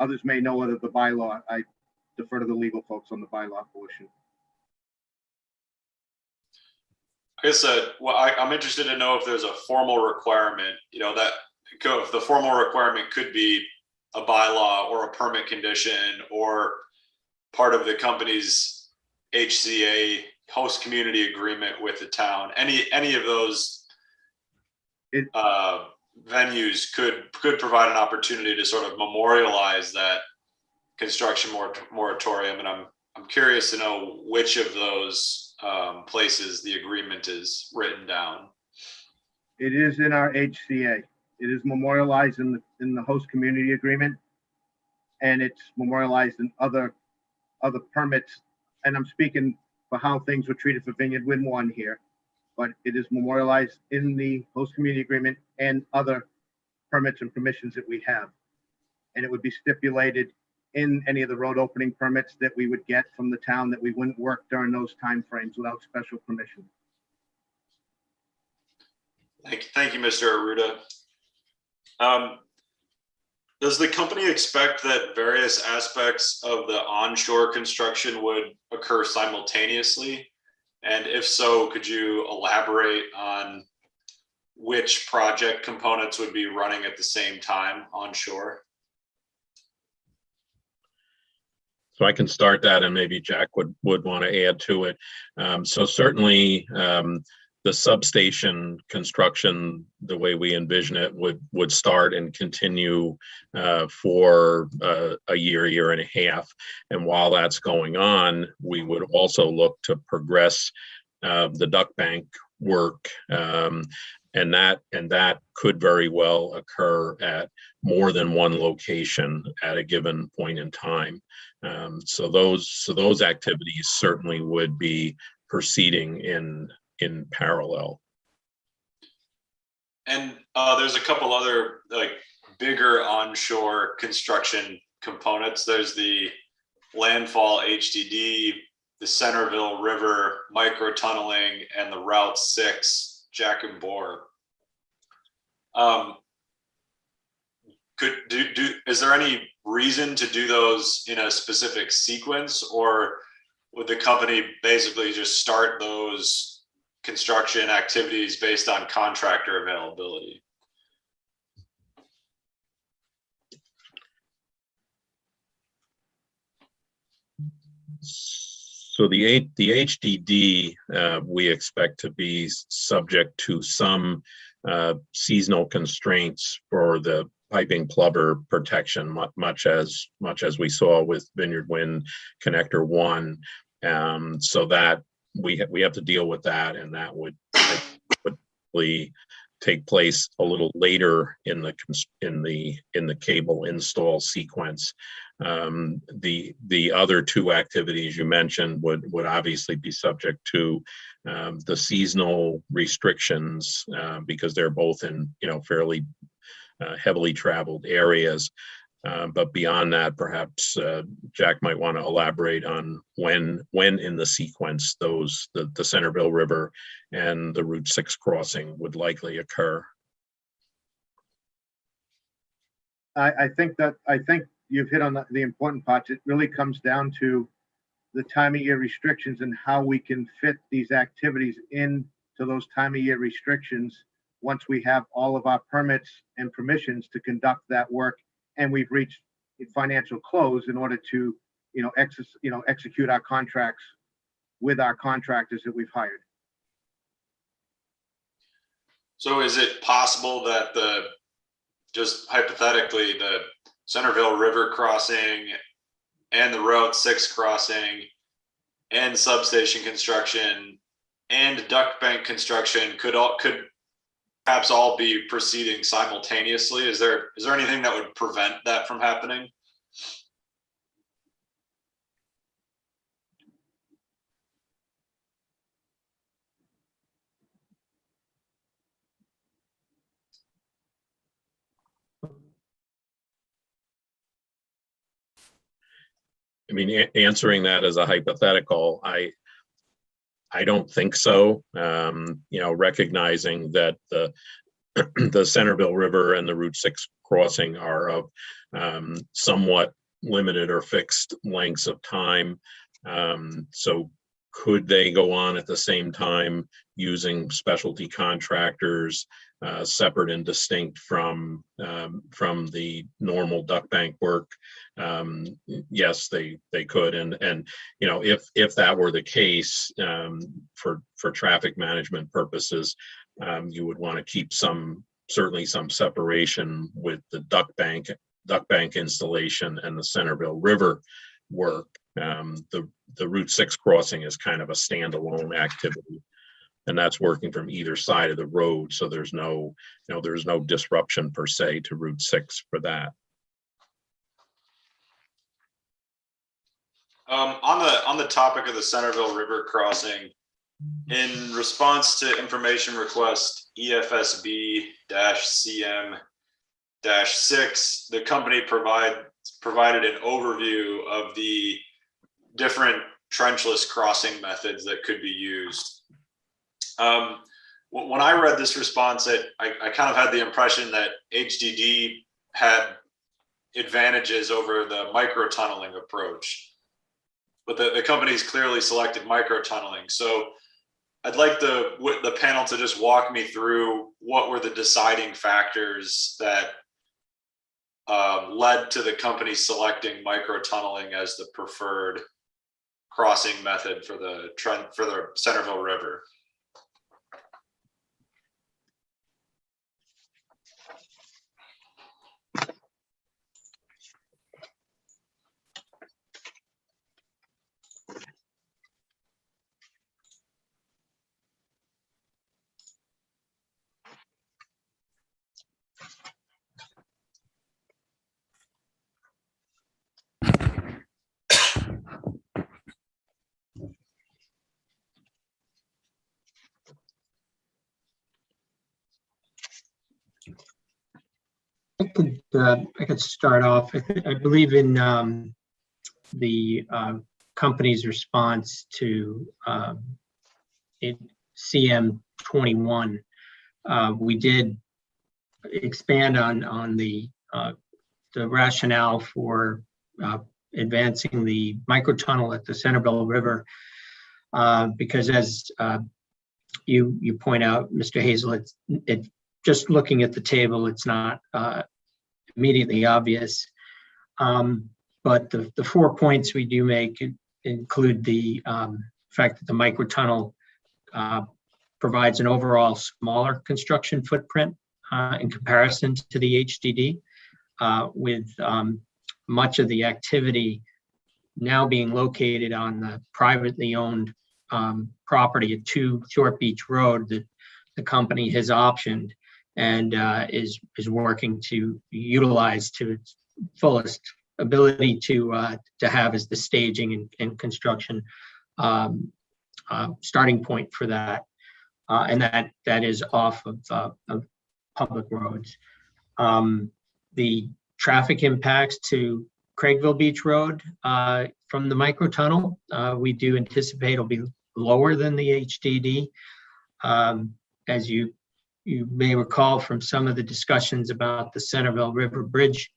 Others may know whether the bylaw, I defer to the legal folks on the bylaw portion. I guess well, I'm interested to know if there's a formal requirement, that if the formal requirement could be a bylaw or a permit condition or part of the company's HCA host community agreement with the town. Any of those venues could provide an opportunity to sort of memorialize that construction moratorium, and I'm curious to know which of those places the agreement is written down. It is in our HCA. It is memorialized in the host community agreement, and it's memorialized in other permits. And I'm speaking for how things were treated for Vineyard Wind 1 here, but it is memorialized in the host community agreement and other permits and permissions that we have. And it would be stipulated in any of the road opening permits that we would get from the town that we wouldn't work during those timeframes without special permission. Thank you, Mr. Arruda. Does the company expect that various aspects of the onshore construction would occur simultaneously? And if so, could you elaborate on which project components would be running at the same time onshore? So I can start that, and maybe Jack would want to add to it. So certainly the substation construction, the way we envision it, would start and continue for a year and a half. And while that's going on, we would also look to progress the duct bank work, and that could very well occur at more than one location at a given point in time. So those activities certainly would be proceeding in parallel. And there's a couple other bigger onshore construction components. There's the landfall HDD, the Centerville River micro tunneling, and the Route 6 Jack and Bore. Is there any reason to do those in a specific sequence, or would the company basically just start those construction activities based on contractor availability? So the HDD we expect to be subject to some seasonal constraints for the piping plumber protection, much as we saw with Vineyard Wind Connector 1. So that we have to deal with that, and that would take place a little later in the cable install sequence. The other two activities you mentioned would obviously be subject to the seasonal restrictions because they're both in fairly heavily traveled areas. But beyond that, perhaps Jack might want to elaborate on when in the sequence the Centerville River and the Route 6 crossing would likely occur. I think you've hit on the important parts. It really comes down to the time of year restrictions and how we can fit these activities into those time of year restrictions once we have all of our permits and permissions to conduct that work, and we've reached financial close in order to execute our contracts with our contractors that we've hired. So is it possible that just hypothetically, the Centerville River crossing and the Route 6 crossing and substation construction and duct bank construction could perhaps all be proceeding simultaneously? Is there anything that would prevent that from happening? I mean, answering that as a hypothetical, I don't think so. You know, recognizing that the Centerville River and the Route 6 crossing are of somewhat limited or fixed lengths of time. So could they go on at the same time using specialty contractors, separate and distinct from the normal duck bank work? Yes, they could, and you know, if that were the case, for traffic management purposes, you would want to keep certainly some separation with the duck bank installation and the Centerville River work. The Route 6 crossing is kind of a standalone activity, and that's working from either side of the road. So there's no disruption per se to Route 6 for that. On the topic of the Centerville River crossing, in response to information request EFSB-CM-6, the company provided an overview of the different trenchless crossing methods that could be used. When I read this response, I kind of had the impression that HDD had advantages over the micro-tunneling approach, but the company's clearly selected micro-tunneling. So I'd like the panel to just walk me through what were the deciding factors that led to the company selecting micro-tunneling as the preferred crossing method for the Centerville River. I could start off. I believe in the company's response to CM21. We did expand on the rationale for advancing the microtunnel at the Centerville River, because as you point out, Mr. Hazel, it just looking at the table, it's not immediately obvious. But the 4 points we do make include the fact that the microtunnel provides an overall smaller construction footprint in comparison to the HDD, with much of the activity now being located on the privately owned property at 2 Short Beach Road that the company has optioned and is working to utilize to its fullest ability to have as the staging and construction starting point for that, and that is off of public roads. The traffic impacts to Craigville Beach Road from the microtunnel, we do anticipate will be lower than the HDD. As you may recall from some of the discussions about the Centerville River Bridge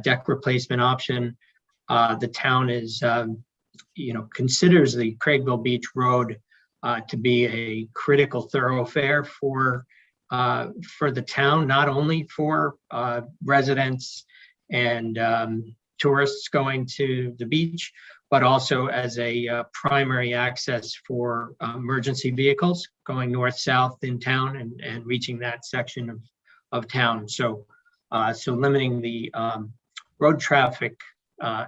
deck replacement option, the town is, considers the Craigville Beach Road to be a critical thoroughfare for the town, not only for residents and tourists going to the beach, but also as a primary access for emergency vehicles going north-south in town and reaching that section of town. So limiting the road traffic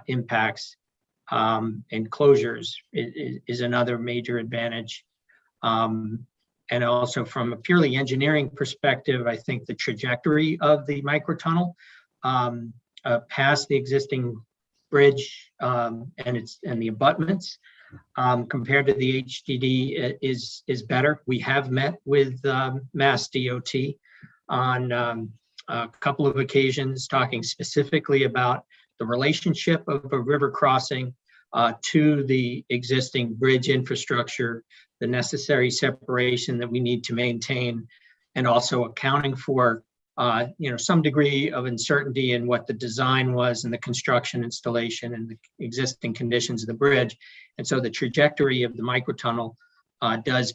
impacts and closures is another major advantage. And also from a purely engineering perspective, I think the trajectory of the microtunnel past the existing bridge and the abutments compared to the HDD is better. We have met with Mass DOT on a couple of occasions, talking specifically about the relationship of a river crossing to the existing bridge infrastructure, the necessary separation that we need to maintain, and also accounting for some degree of uncertainty in what the design was and the construction, installation, and the existing conditions of the bridge. And so the trajectory of the microtunnel does,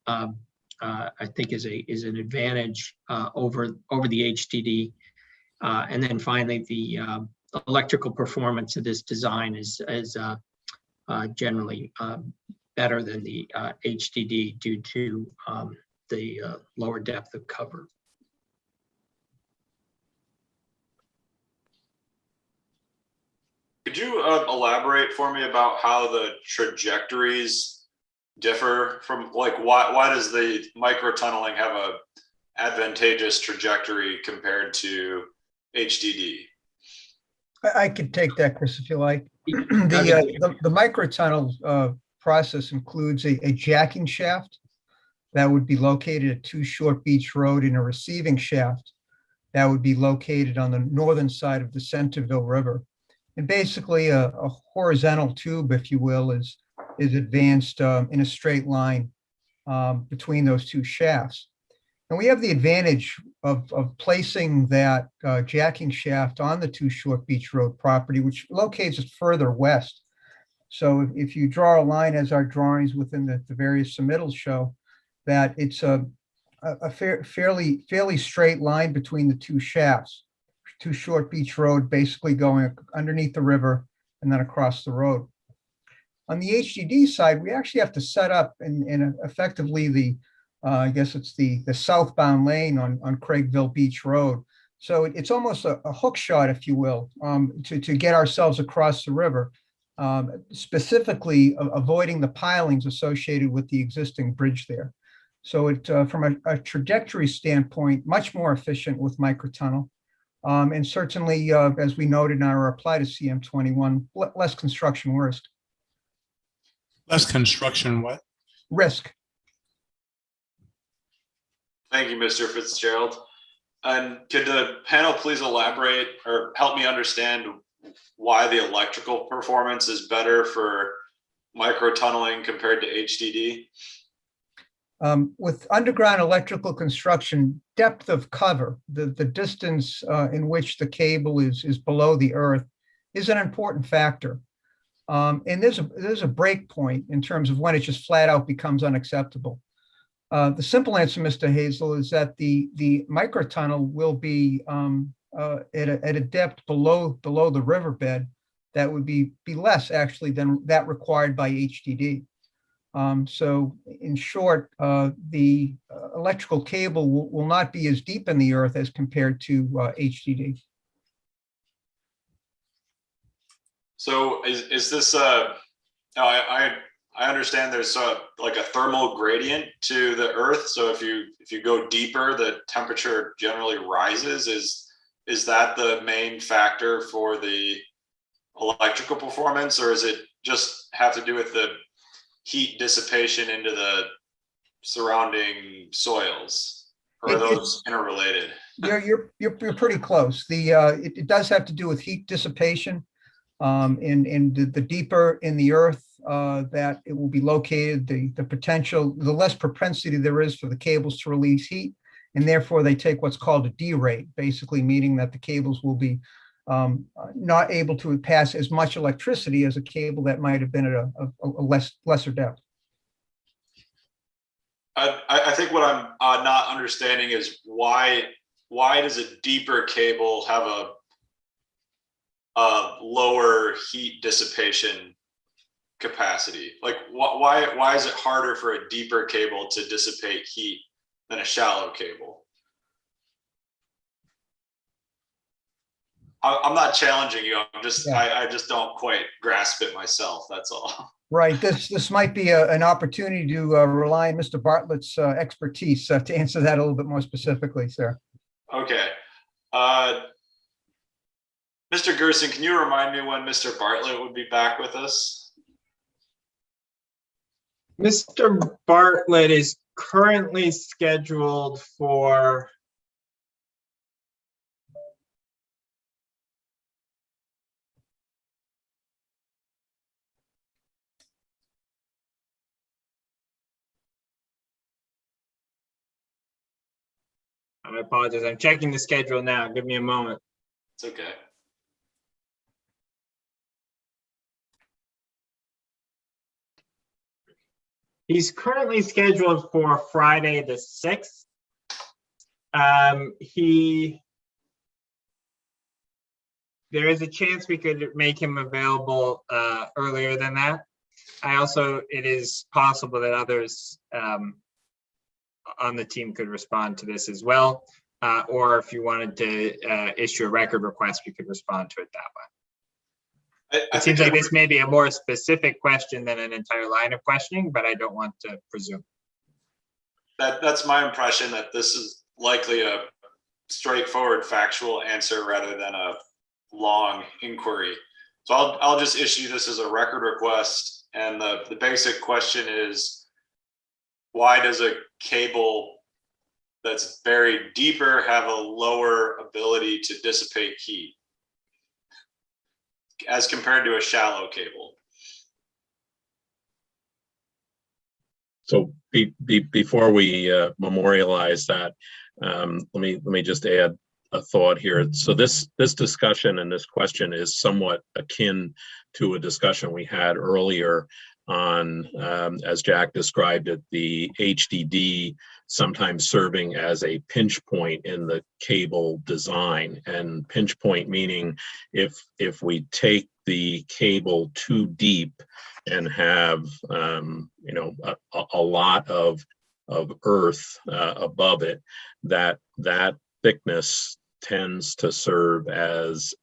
I think, is an advantage over the HDD. And then finally, the electrical performance of this design is generally better than the HDD due to the lower depth of cover. Could you elaborate for me about how the trajectories differ from, like, why does the microtunneling have a advantageous trajectory compared to HDD? I could take that, Chris, if you like. The microtunnel process includes a jacking shaft that would be located at 2 Short Beach Road, and a receiving shaft that would be located on the northern side of the Centerville River. And basically a horizontal tube, if you will, is advanced in a straight line between those 2 shafts. And we have the advantage of placing that jacking shaft on the 2 Short Beach Road property, which locates it further west. So if you draw a line, as our drawings within the various submittals show, that it's a fairly straight line between the 2 shafts. 2 Short Beach Road, basically going underneath the river and then across the road. On the HDD side, we actually have to set up in effectively the, I guess it's the southbound lane on Craigville Beach Road. So it's almost a hook shot, if you will, to get ourselves across the river, specifically avoiding the pilings associated with the existing bridge there. So it, from a trajectory standpoint, much more efficient with microtunnel. And certainly, as we noted in our reply to CM21, less construction risk. Less construction what? Risk. Thank you, Mr. Fitzgerald. And could the panel please elaborate or help me understand why the electrical performance is better for microtunneling compared to HDD? With underground electrical construction, depth of cover, the distance in which the cable is below the earth, is an important factor. And there's a break point in terms of when it just flat out becomes unacceptable. The simple answer, Mr. Hazel, is that the microtunnel will be at a depth below the riverbed that would be less actually than that required by HDD. So in short, the electrical cable will not be as deep in the earth as compared to HDD. So is this I understand there's like a thermal gradient to the earth. So if you go deeper, the temperature generally rises. Is that the main factor for the electrical performance, or is it just have to do with the heat dissipation into the surrounding soils, or are those interrelated? You're pretty close. It does have to do with heat dissipation, and the deeper in the earth that it will be located, the less propensity there is for the cables to release heat, and therefore they take what's called a D rate, basically meaning that the cables will be not able to pass as much electricity as a cable that might have been at a lesser depth. I think what I'm not understanding is why does a deeper cable have a lower heat dissipation capacity? Like why is it harder for a deeper cable to dissipate heat than a shallow cable? I'm not challenging you. I'm just I just don't quite grasp it myself. That's all. Right. This might be an opportunity to rely on Mr. Bartlett's expertise to answer that a little bit more specifically, sir. Okay. Mr. Gerson, can you remind me when Mr. Bartlett would be back with us? Mr. Bartlett is currently scheduled for I apologize. I'm checking the schedule now. Give me a moment. It's okay. He's currently scheduled for Friday the 6th. There is a chance we could make him available earlier than that. It is possible that others on the team could respond to this as well. Or if you wanted to issue a record request, we could respond to it that way. It seems like this may be a more specific question than an entire line of questioning, but I don't want to presume. That's my impression, that this is likely a straightforward factual answer rather than a long inquiry. So I'll just issue this as a record request. And the basic question is, why does a cable that's buried deeper have a lower ability to dissipate heat as compared to a shallow cable? So before we memorialize that, let me just add a thought here. So this discussion and this question is somewhat akin to a discussion we had earlier on, as Jack described it, the HDD sometimes serving as a pinch point in the cable design. And pinch point meaning if we take the cable too deep and have a lot of earth above it, that thickness tends to serve as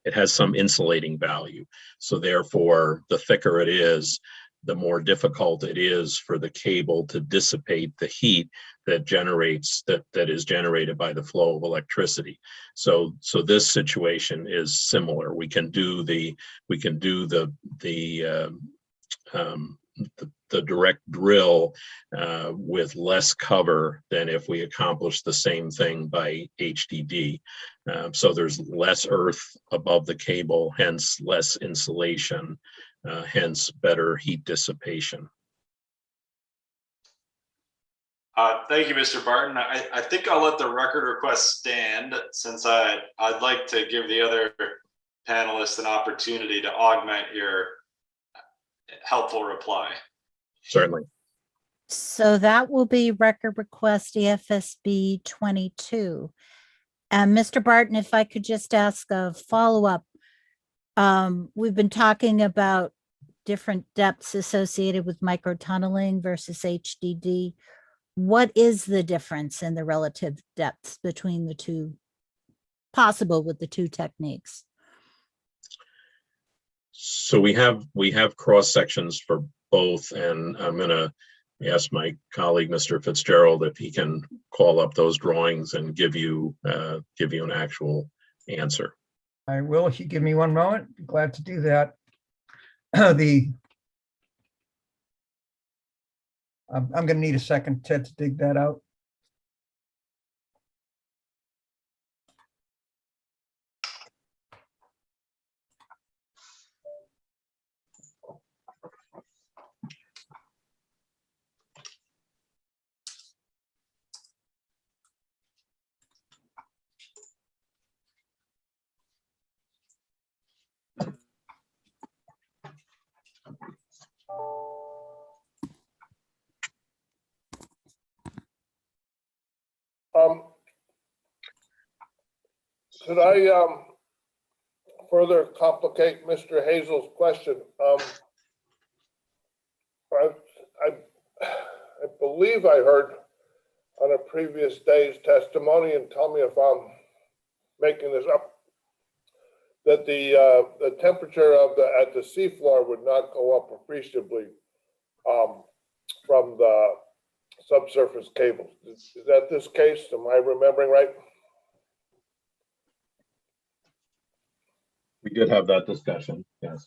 it has some insulating value. So therefore, the thicker it is, the more difficult it is for the cable to dissipate the heat that is generated by the flow of electricity. So this situation is similar. We can do the direct drill with less cover than if we accomplish the same thing by HDD. So there's less earth above the cable, hence less insulation, hence better heat dissipation. Thank you, Mr. Barton. I think I'll let the record request stand, since I'd like to give the other panelists an opportunity to augment your helpful reply. Certainly. So that will be record request EFSB 22. And Mr. Barton, if I could just ask a follow-up. We've been talking about different depths associated with microtunneling versus HDD. What is the difference in the relative depths between the two, possible with the two techniques? So we have cross sections for both, and I'm going to ask my colleague, Mr. Fitzgerald, if he can call up those drawings and give you an actual answer. I will, if you give me one moment. Be glad to do that. I'm going to need a second, Ted, to dig that out. Could I further complicate Mr. Hazel's question? I believe I heard on a previous day's testimony, and tell me if I'm making this up, that the temperature at the seafloor would not go up appreciably from the subsurface cables. Is that this case? Am I remembering right? We did have that discussion, yes.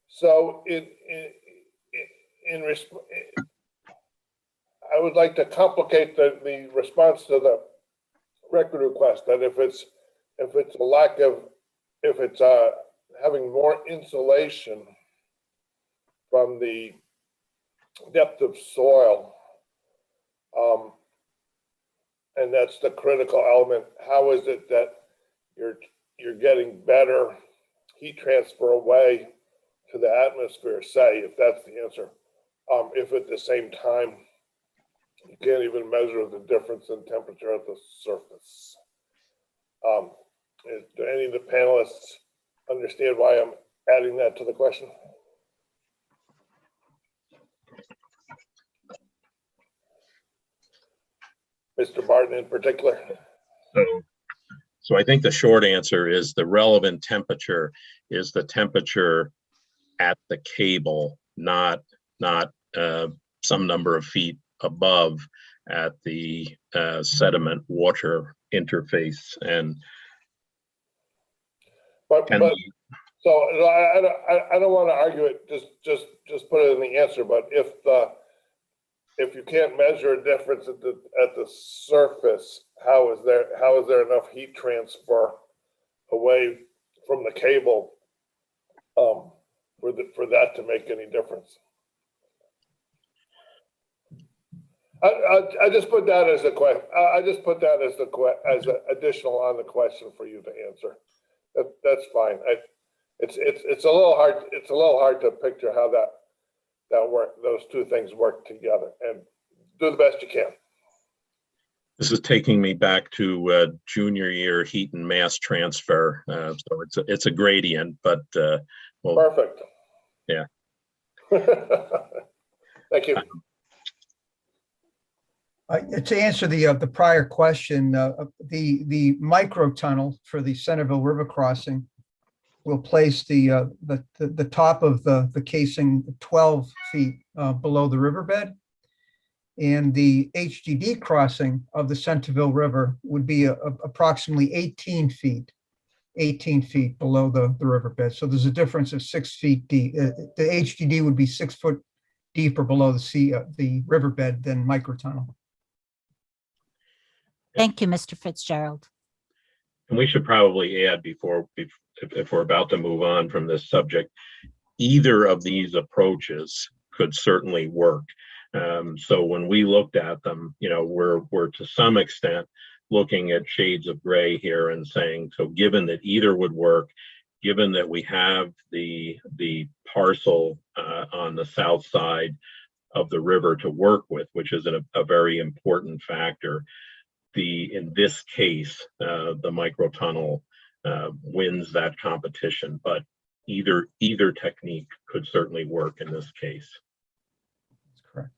So I would like to complicate the response to the record request, that if it's having more insulation from the depth of soil, and that's the critical element. How is it that you're getting better heat transfer away to the atmosphere, say, if that's the answer, if at the same time you can't even measure the difference in temperature at the surface? Do any of the panelists understand why I'm adding that to the question? Mr. Barton in particular? So I think the short answer is the relevant temperature is the temperature at the cable, not some number of feet above at the sediment water interface. And so I don't want to argue it. Just put it in the answer. But if you can't measure a difference at the surface, how is there enough heat transfer away from the cable for that to make any difference? I just put that as a question. I just put that as an additional on the question for you to answer. That's fine. It's a little hard. It's a little hard to picture how those two things work together, and do the best you can. This is taking me back to junior year heat and mass transfer. So it's a gradient, but well, perfect. Yeah. Thank you. To answer the prior question, the micro tunnel for the Centerville River crossing will place the top of the casing 12 feet below the riverbed, and the HDD crossing of the Centerville River would be approximately 18 feet below the riverbed. So there's a difference of 6 feet deep. The HDD would be 6 foot deeper below the riverbed than microtunnel. Thank you, Mr. Fitzgerald. And we should probably add if we're about to move on from this subject, either of these approaches could certainly work. So when we looked at them, we're to some extent looking at shades of gray here and saying, so given that either would work, given that we have the parcel on the south side of the river to work with, which is a very important factor, in this case, the microtunnel wins that competition, but either technique could certainly work in this case. That's correct.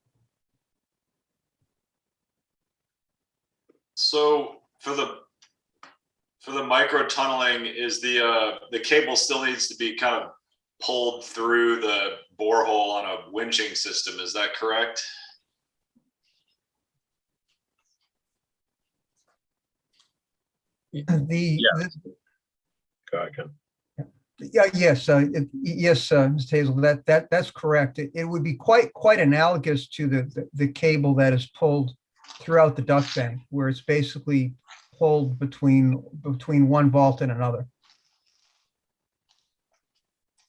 So for the micro tunneling, is the cable still needs to be kind of pulled through the borehole on a winching system? Is that correct? Yes, Ms. Hazel, that's correct. It would be quite analogous to the cable that is pulled throughout the duct bank, where it's basically pulled between one vault and another.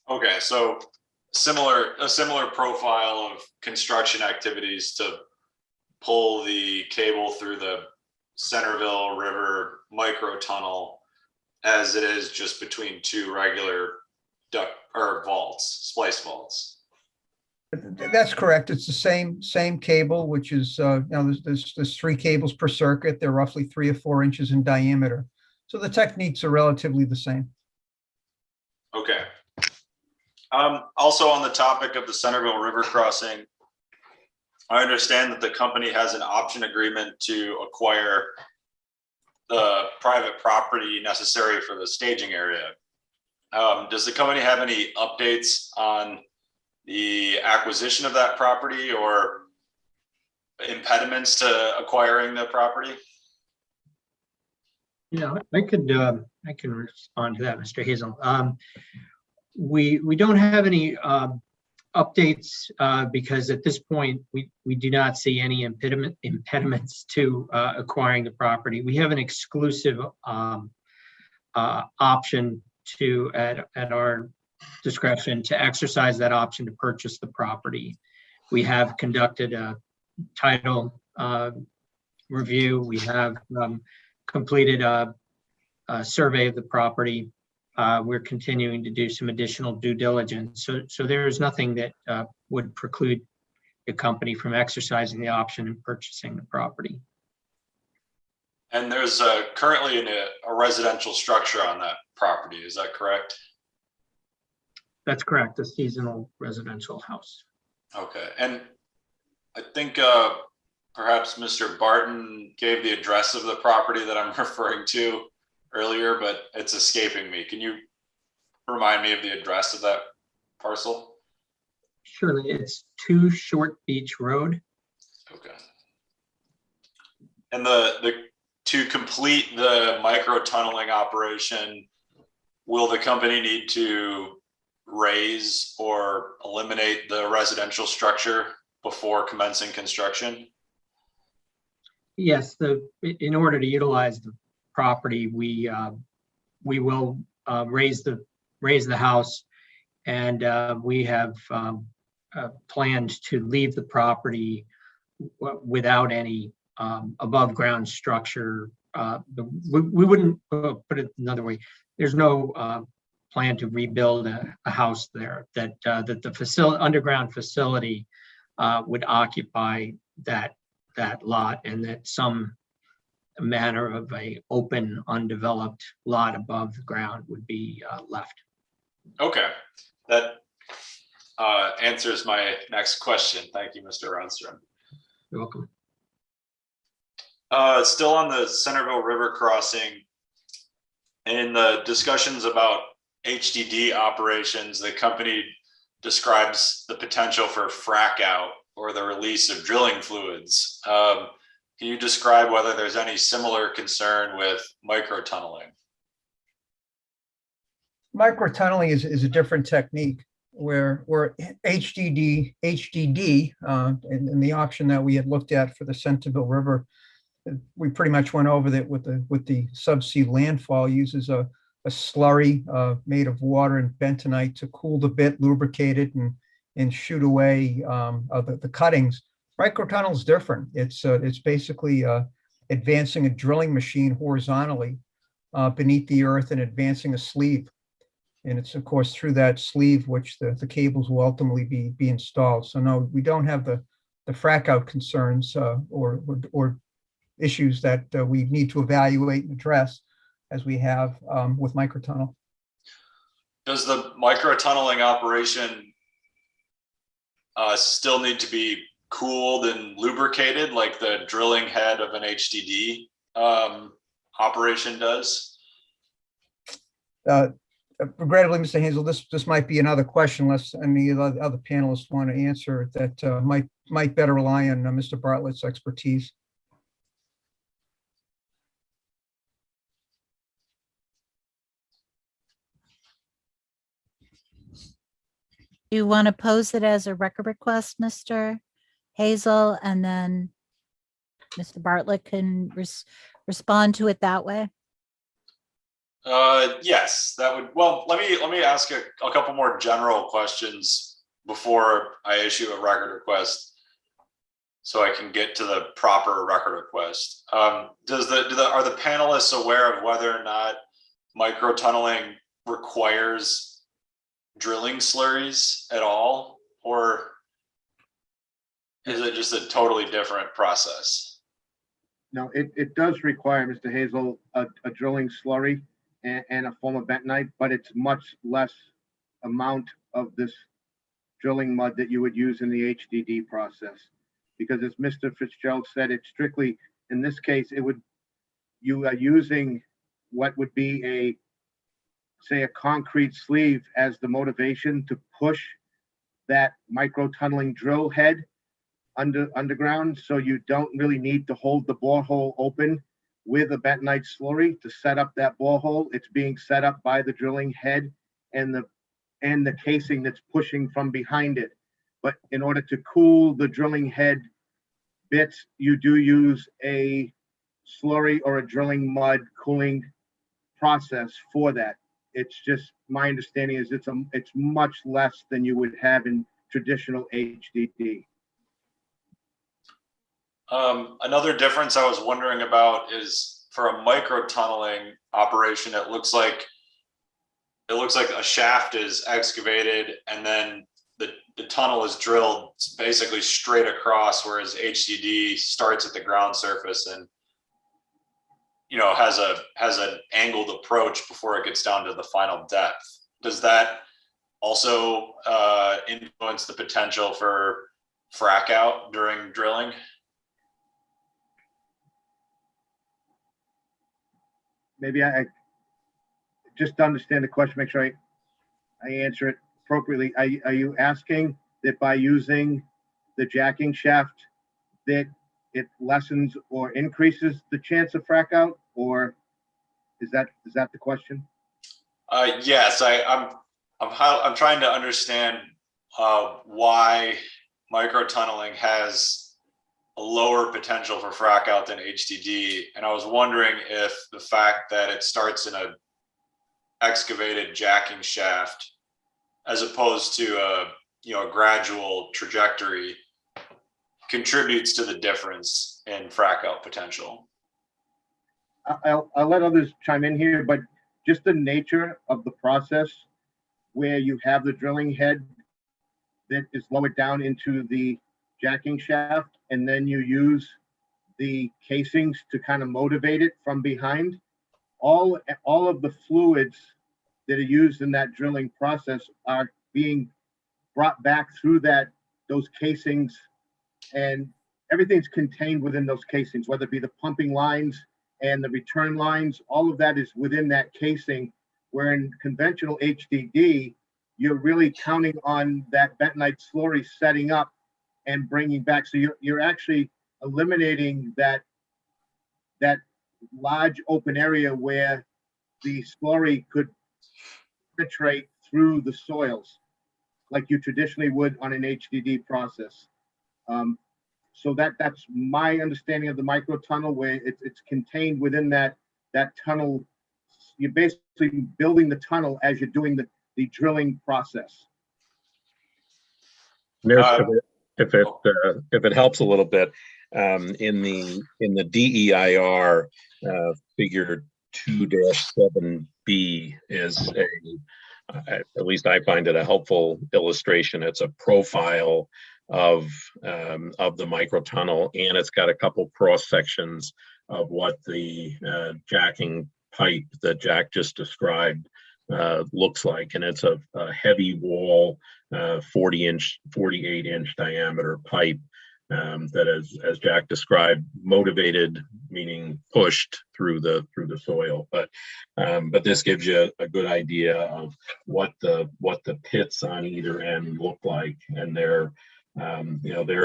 Okay, so a similar profile of construction activities to pull the cable through the Centerville River micro tunnel as it is just between two regular duct or vaults, splice vaults. That's correct. It's the same cable, which is there's 3 cables per circuit. They're roughly 3 or 4 inches in diameter. So the techniques are relatively the same. Okay. Also on the topic of the Centerville River crossing, I understand that the company has an option agreement to acquire the private property necessary for the staging area. Does the company have any updates on the acquisition of that property or impediments to acquiring the property? Yeah, I can respond to that, Mr. Hazel. We don't have any updates because at this point we do not see any impediments to acquiring the property. We have an exclusive option to at our discretion to exercise that option to purchase the property. We have conducted a title review. We have completed a survey of the property. We're continuing to do some additional due diligence. So there is nothing that would preclude the company from exercising the option and purchasing the property. And there's currently a residential structure on that property, is that correct? That's correct, a seasonal residential house. Okay, and I think perhaps Mr. Barton gave the address of the property that I'm referring to earlier, but it's escaping me. Can you remind me of the address of that parcel? Surely, it's 2 Short Beach Road. Okay. And to complete the micro tunneling operation, will the company need to raise or eliminate the residential structure before commencing construction? Yes, in order to utilize the property, we will raise the house, and we have planned to leave the property without any above ground structure. We wouldn't, put it another way, there's no plan to rebuild a house there, that the underground facility would occupy that lot, and that some manner of a open undeveloped lot above the ground would be left. Okay, that answers my next question. Thank you, Mr. Ronstrom. You're welcome. Still on the Centerville River crossing, in the discussions about HDD operations, the company describes the potential for frack out or the release of drilling fluids. Can you describe whether there's any similar concern with microtunneling? Microtunneling is a different technique where HDD in the option that we had looked at for the Centerville River, we pretty much went over that with the subsea landfall, uses a slurry made of water and bentonite to cool the bit, lubricate it, and shoot away the cuttings. Microtunnel is different. It's basically advancing a drilling machine horizontally beneath the earth and advancing a sleeve. And it's, of course, through that sleeve which the cables will ultimately be installed. So no, we don't have the frack out concerns or issues that we need to evaluate and address as we have with microtunnel. Does the microtunneling operation still need to be cooled and lubricated like the drilling head of an HDD operation does? Regrettably, Mr. Hazel, this might be another question unless any of the other panelists want to answer that might better rely on Mr. Bartlett's expertise. Do you want to pose it as a record request, Mr. Hazel, and then Mr. Bartlett can respond to it that way? Yes, that would. Well, let me ask a couple more general questions before I issue a record request, so I can get to the proper record request. Are the panelists aware of whether or not microtunneling requires drilling slurries at all, or is it just a totally different process? No, it does require, Mr. Hazel, a drilling slurry and a form of bentonite, but it's much less amount of this drilling mud that you would use in the HDD process. Because as Mr. Fitzgerald said, it's strictly, in this case, you are using what would be say a concrete sleeve as the motivation to push that micro tunneling drill head underground. So you don't really need to hold the borehole open with a bentonite slurry to set up that borehole. It's being set up by the drilling head and the casing that's pushing from behind it. But in order to cool the drilling head bits, you do use a slurry or a drilling mud cooling process for that. It's just, my understanding is it's much less than you would have in traditional HDD. Another difference I was wondering about is for a micro tunneling operation, it looks like a shaft is excavated and then the tunnel is drilled basically straight across, whereas HDD starts at the ground surface and has an angled approach before it gets down to the final depth. Does that also influence the potential for frack out during drilling? Maybe I just to understand the question, make sure I answer it appropriately. Are you asking that by using the jacking shaft that it lessens or increases the chance of frack out, or is that the question? Yes, I'm trying to understand why micro tunneling has a lower potential for frack out than HDD, and I was wondering if the fact that it starts in a excavated jacking shaft as opposed to a gradual trajectory contributes to the difference in frack out potential. I'll let others chime in here, but just the nature of the process where you have the drilling head that is lowered down into the jacking shaft, and then you use the casings to kind of motivate it from behind. All of the fluids that are used in that drilling process are being brought back through those casings, and everything's contained within those casings, whether it be the pumping lines and the return lines. All of that is within that casing, where in conventional HDD, you're really counting on that bentonite slurry setting up and bringing back. So you're actually eliminating that large open area where the slurry could penetrate through the soils like you traditionally would on an HDD process. So that's my understanding of the micro tunnel, where it's contained within that tunnel. You're basically building the tunnel as you're doing the drilling process. If it helps a little bit, in the DEIR figure 2-7B is at least I find it a helpful illustration. It's a profile of the microtunnel, and it's got a couple cross sections of what the jacking pipe that Jack just described looks like. And it's a heavy wall, 48-inch diameter pipe that, as Jack described, motivated, meaning pushed through the soil. But this gives you a good idea of what the pits on either end look like, and they're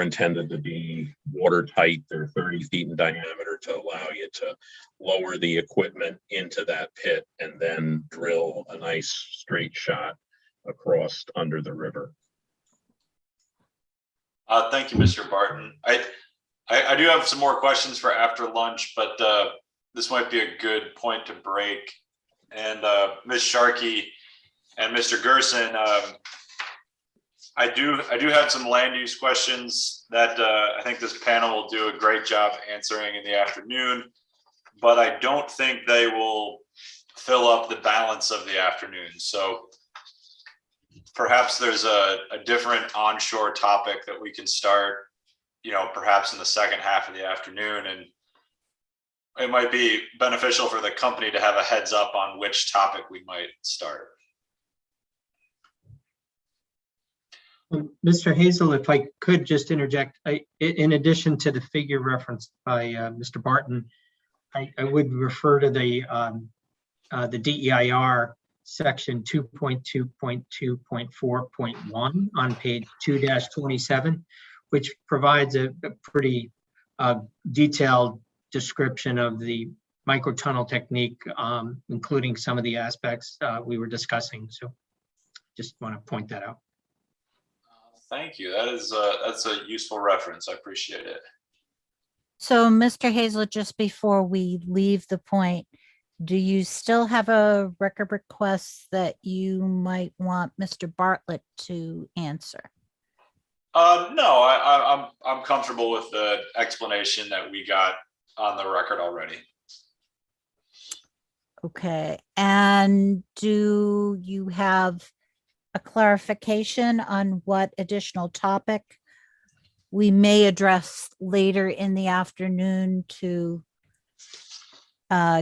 intended to be watertight. They're 30 feet in diameter to allow you to lower the equipment into that pit and then drill a nice straight shot across under the river. Thank you, Mr. Barton. I do have some more questions for after lunch, but this might be a good point to break. And Ms. Sharkey and Mr. Gerson, I do have some land use questions that I think this panel will do a great job answering in the afternoon, but I don't think they will fill up the balance of the afternoon. So perhaps there's a different onshore topic that we can start, perhaps in the second half of the afternoon, and it might be beneficial for the company to have a heads up on which topic we might start. Mr. Hazel, if I could just interject, in addition to the figure referenced by Mr. Barton, I would refer to the DEIR section 2.2.2.4.1 on page 2-27, which provides a pretty detailed description of the microtunnel technique, including some of the aspects we were discussing. So just want to point that out. Thank you. That's a useful reference. I appreciate it. So, Mr. Hazel, just before we leave the point, do you still have a record request that you might want Mr. Bartlett to answer? No, I'm comfortable with the explanation that we got on the record already. Okay, and do you have a clarification on what additional topic we may address later in the afternoon to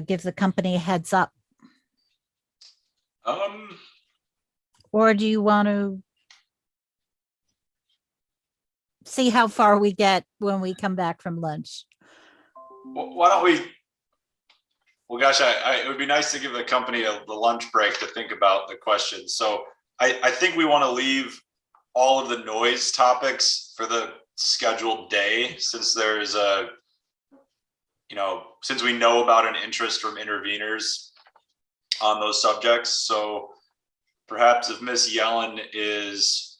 give the company a heads up? Or do you want to see how far we get when we come back from lunch? Why don't we? Well, gosh, it would be nice to give the company the lunch break to think about the questions. So I think we want to leave all of the noise topics for the scheduled day, since there's a, since we know about an interest from interveners on those subjects. So perhaps if Ms. Yellen is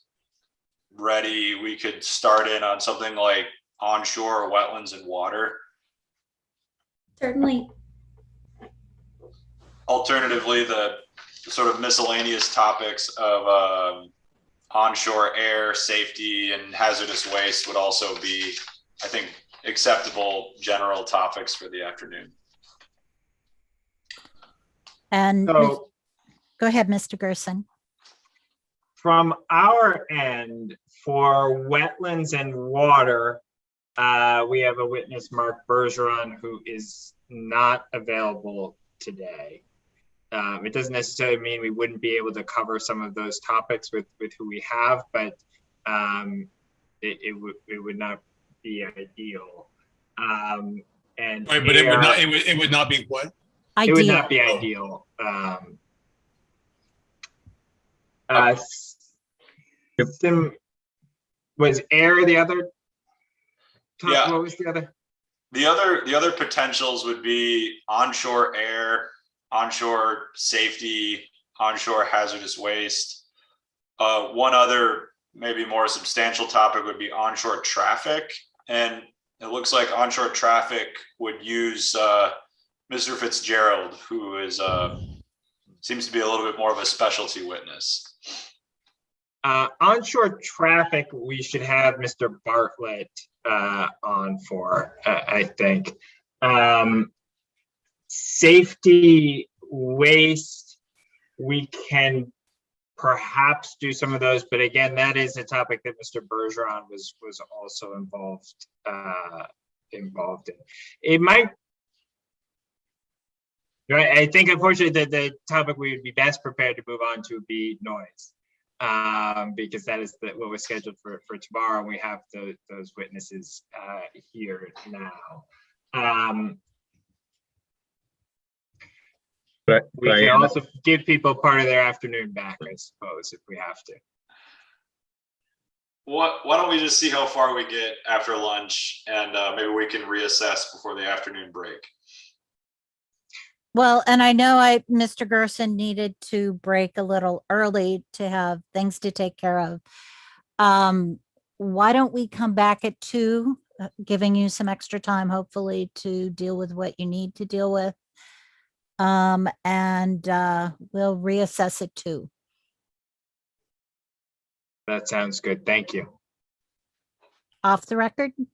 ready, we could start in on something like onshore wetlands and water. Certainly. Alternatively, the sort of miscellaneous topics of onshore air safety and hazardous waste would also be, I think, acceptable general topics for the afternoon. And So go ahead, Mr. Gerson. from our end, for wetlands and water, we have a witness, Mark Bergeron, who is not available today. It doesn't necessarily mean we wouldn't be able to cover some of those topics with who we have, but it would not be ideal. And Right, but it would not be what? It would not be ideal. Was air the other? Yeah. What was the other? The other potentials would be onshore air, onshore safety, onshore hazardous waste. One other maybe more substantial topic would be onshore traffic. And it looks like onshore traffic would use Mr. Fitzgerald, who is seems to be a little bit more of a specialty witness. Onshore traffic, we should have Mr. Bartlett on for, I think. Safety, waste, we can perhaps do some of those, but again, that is a topic that Mr. Bergeron was also involved in. It might, right? I think unfortunately the topic we would be best prepared to move on to would be noise. Because that is what was scheduled for tomorrow, and we have those witnesses here now. We can also give people part of their afternoon back, I suppose, if we have to. Why don't we just see how far we get after lunch, and maybe we can reassess before the afternoon break. Well, and I know Mr. Gerson needed to break a little early to have things to take care of. Why don't we come back at 2, giving you some extra time, hopefully, to deal with what you need to deal with. And we'll reassess it too. That sounds good. Thank you. Off the record. All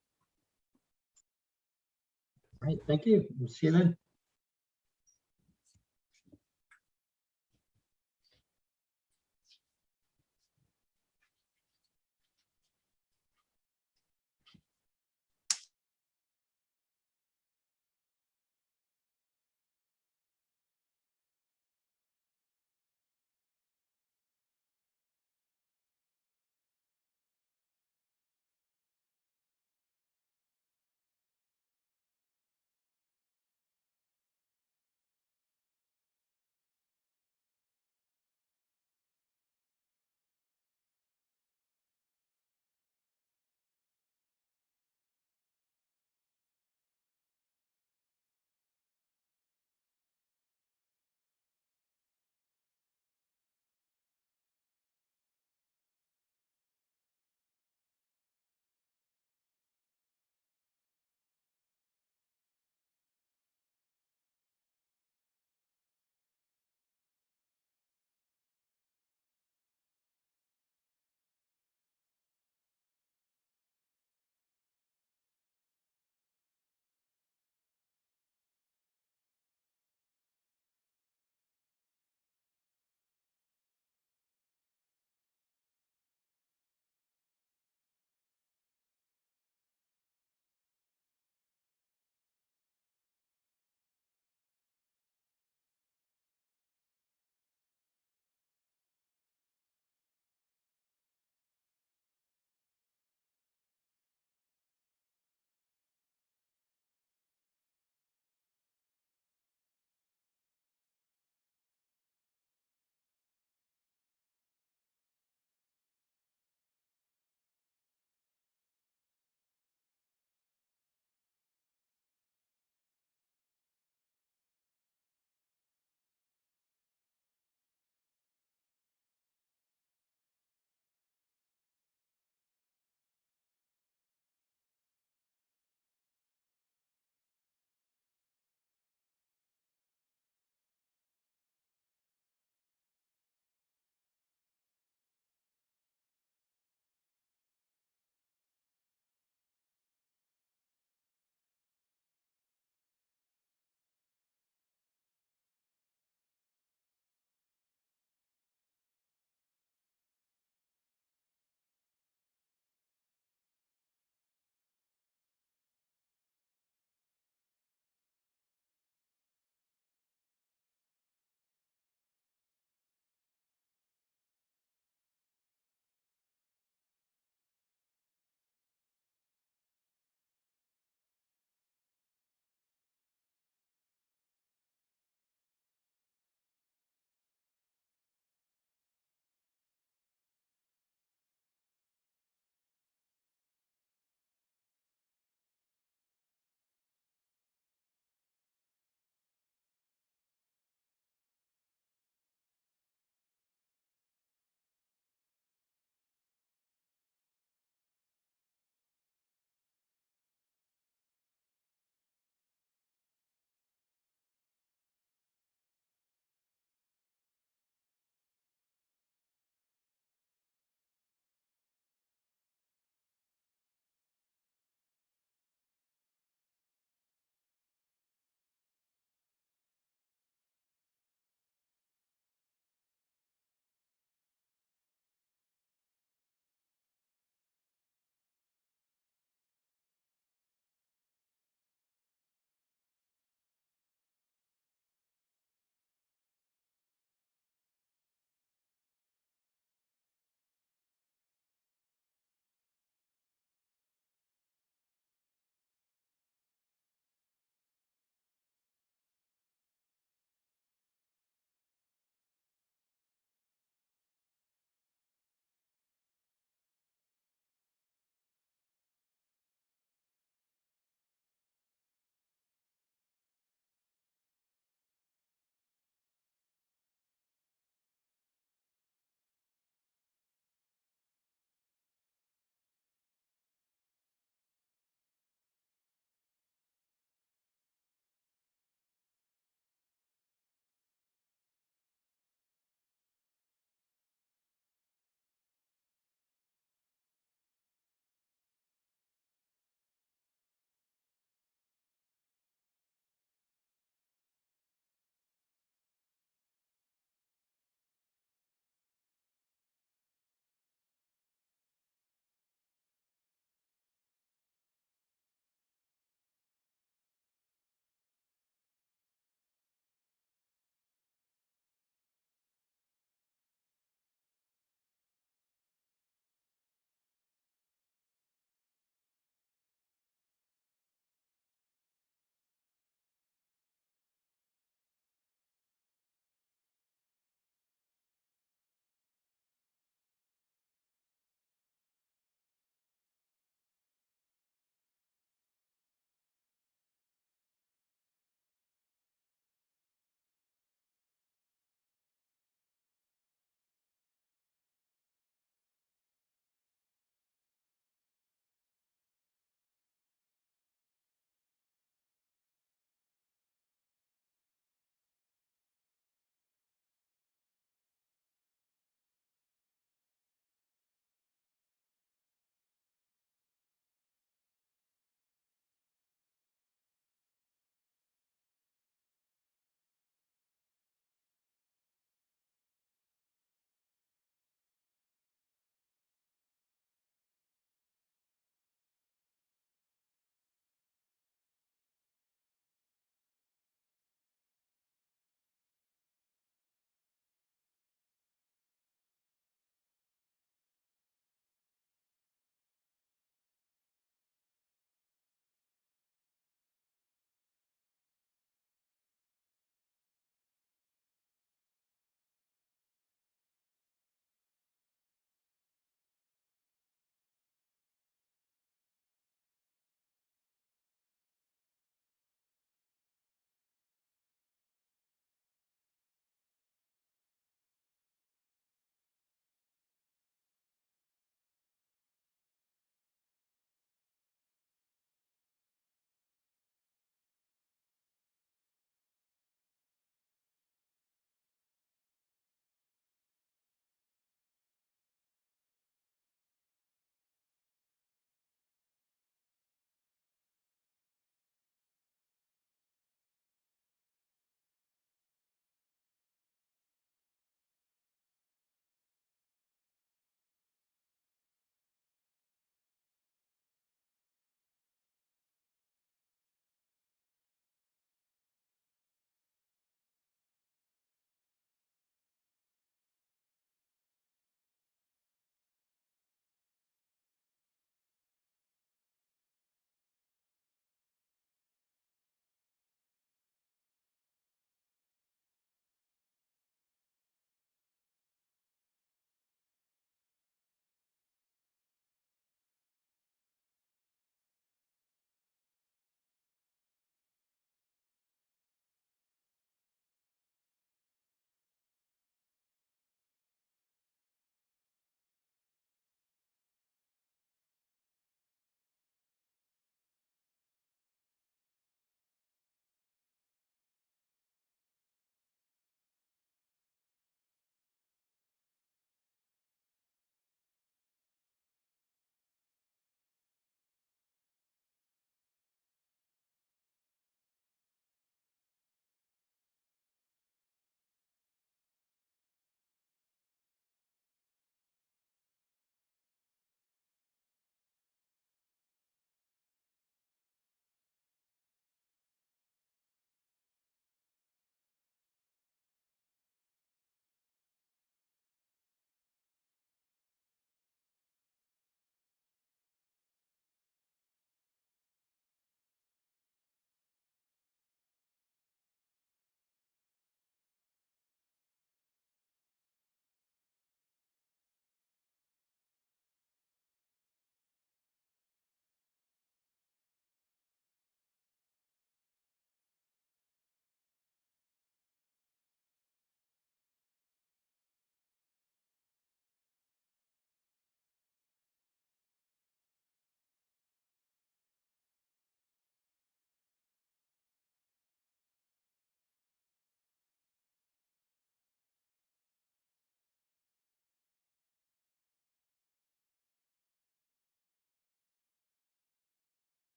right, thank you. We'll see you then.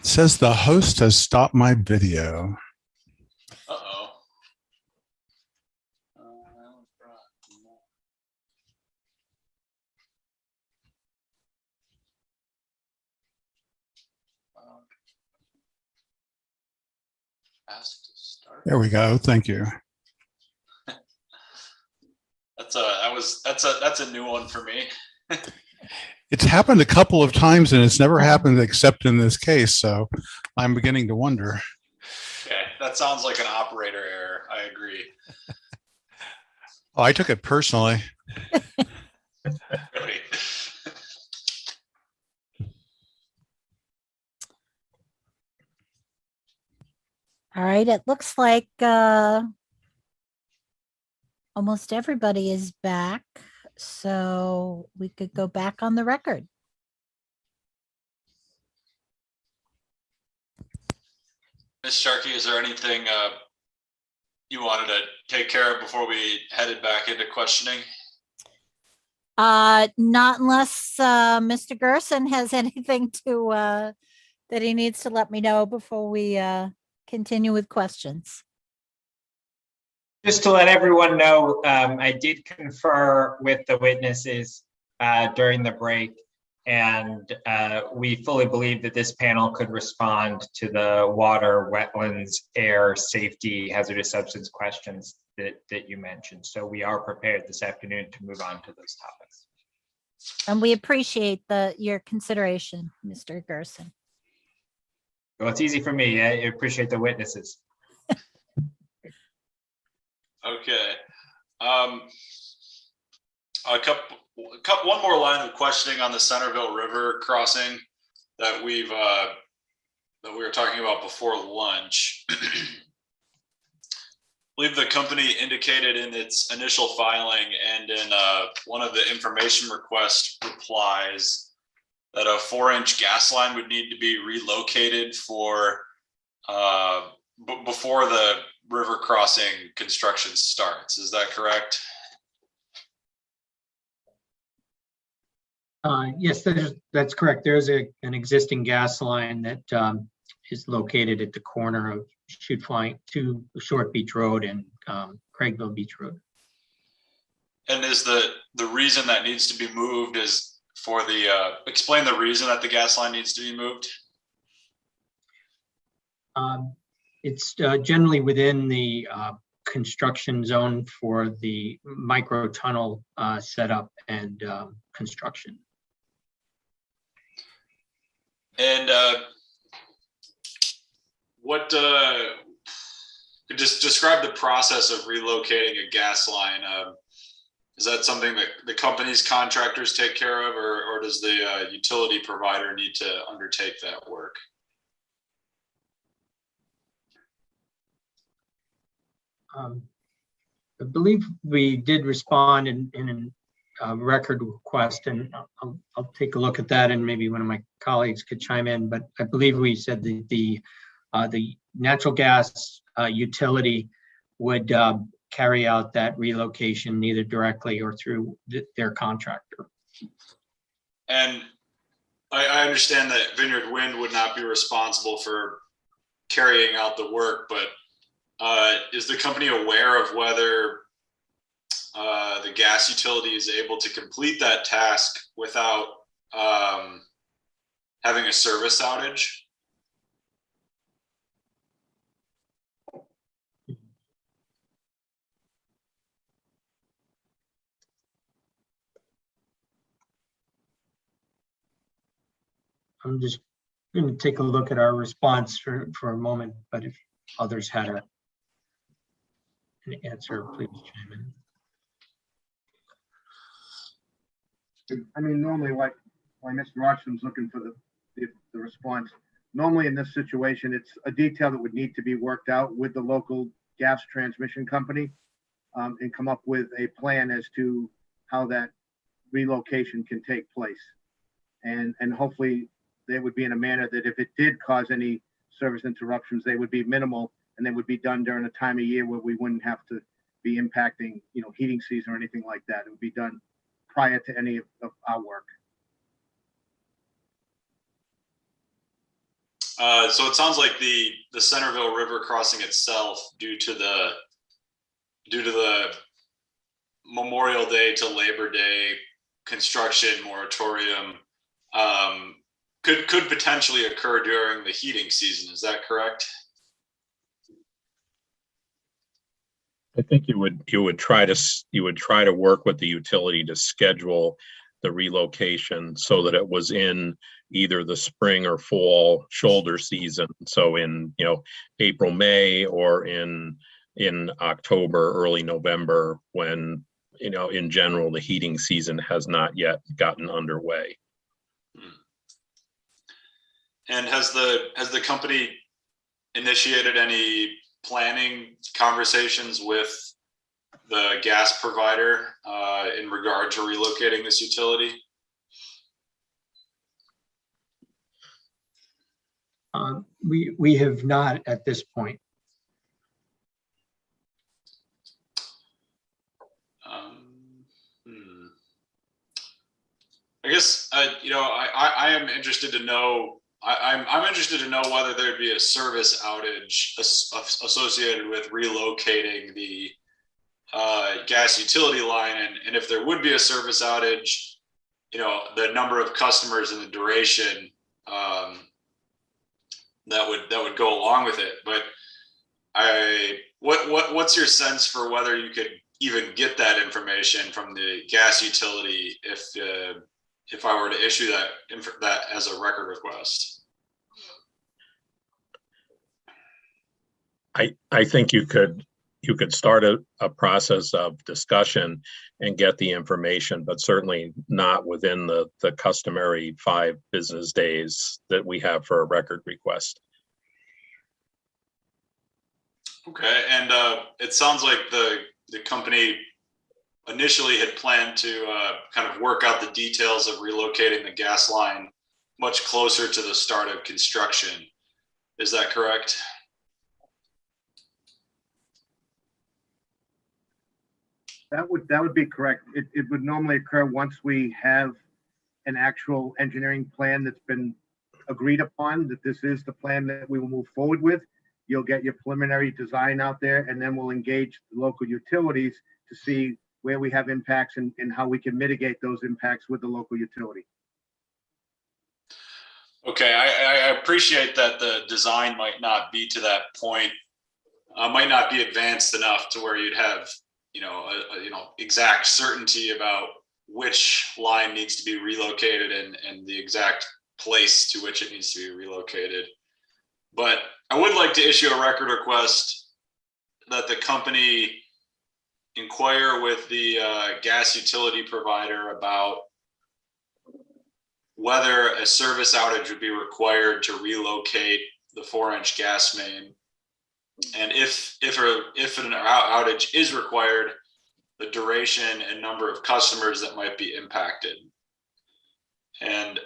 It says the host has stopped my video. Uh-oh. Ask to start. There we go. Thank you. That's a new one for me. It's happened a couple of times and it's never happened except in this case. So I'm beginning to wonder. Okay, that sounds like an operator error. I agree. Oh, I took it personally. Really. All right, it looks like almost everybody is back, so we could go back on the record. Ms. Sharkey, is there anything you wanted to take care of before we headed back into questioning? Not unless Mr. Gerson has anything to that he needs to let me know before we continue with questions. Just to let everyone know, I did confer with the witnesses during the break, and we fully believe that this panel could respond to the water, wetlands, air, safety, hazardous substance questions that you mentioned. So we are prepared this afternoon to move on to those topics. And we appreciate your consideration, Mr. Gerson. Well, it's easy for me. I appreciate the witnesses. Okay. One more line of questioning on the Centerville River crossing that we were talking about before lunch. I believe the company indicated in its initial filing and in one of the information request replies that a 4-inch gas line would need to be relocated for before the river crossing construction starts. Is that correct? Yes, that's correct. There's an existing gas line that is located at the corner of to Short Beach Road and Craigville Beach Road. And is the reason that needs to be moved is for the explain the reason that the gas line needs to be moved? It's generally within the construction zone for the micro tunnel setup and construction. And what just describe the process of relocating a gas line? Is that something that the company's contractors take care of, or does the utility provider need to undertake that work? I believe we did respond in a record request, and I'll take a look at that, and maybe one of my colleagues could chime in. But I believe we said that the natural gas utility would carry out that relocation either directly or through their contractor. And I understand that Vineyard Wind would not be responsible for carrying out the work, but is the company aware of whether the gas utility is able to complete that task without having a service outage? I'm just going to take a look at our response for a moment, but if others had an answer, please chime in. I mean, normally why Mr. Rochham's looking for the response. Normally in this situation, it's a detail that would need to be worked out with the local gas transmission company and come up with a plan as to how that relocation can take place. And hopefully they would be in a manner that if it did cause any service interruptions, they would be minimal and they would be done during a time of year where we wouldn't have to be impacting, heating season or anything like that. It would be done prior to any of our work. So it sounds like the Centerville River crossing itself, due to the Memorial Day to Labor Day construction moratorium, could potentially occur during the heating season. Is that correct? I think you would try to work with the utility to schedule the relocation so that it was in either the spring or fall shoulder season. So in, April, May, or in October, early November, when, in general, the heating season has not yet gotten underway. And has the company initiated any planning conversations with the gas provider in regard to relocating this utility? We have not at this point. I guess I am interested to know. I'm interested to know whether there'd be a service outage associated with relocating the gas utility line, and if there would be a service outage, the number of customers and the duration that would go along with it. But what's your sense for whether you could even get that information from the gas utility if I were to issue that as a record request? I think you could start a process of discussion and get the information, but certainly not within the customary 5 business days that we have for a record request. Okay, and it sounds like the company initially had planned to kind of work out the details of relocating the gas line much closer to the start of construction. Is that correct? That would be correct. It would normally occur once we have an actual engineering plan that's been agreed upon, that this is the plan that we will move forward with. You'll get your preliminary design out there, and then we'll engage the local utilities to see where we have impacts and how we can mitigate those impacts with the local utility. Okay, I appreciate that the design might not be to that point, might not be advanced enough to where you'd have exact certainty about which line needs to be relocated and the exact place to which it needs to be relocated. But I would like to issue a record request that the company inquire with the gas utility provider about whether a service outage would be required to relocate the 4-inch gas main. And if an outage is required, the duration and number of customers that might be impacted. And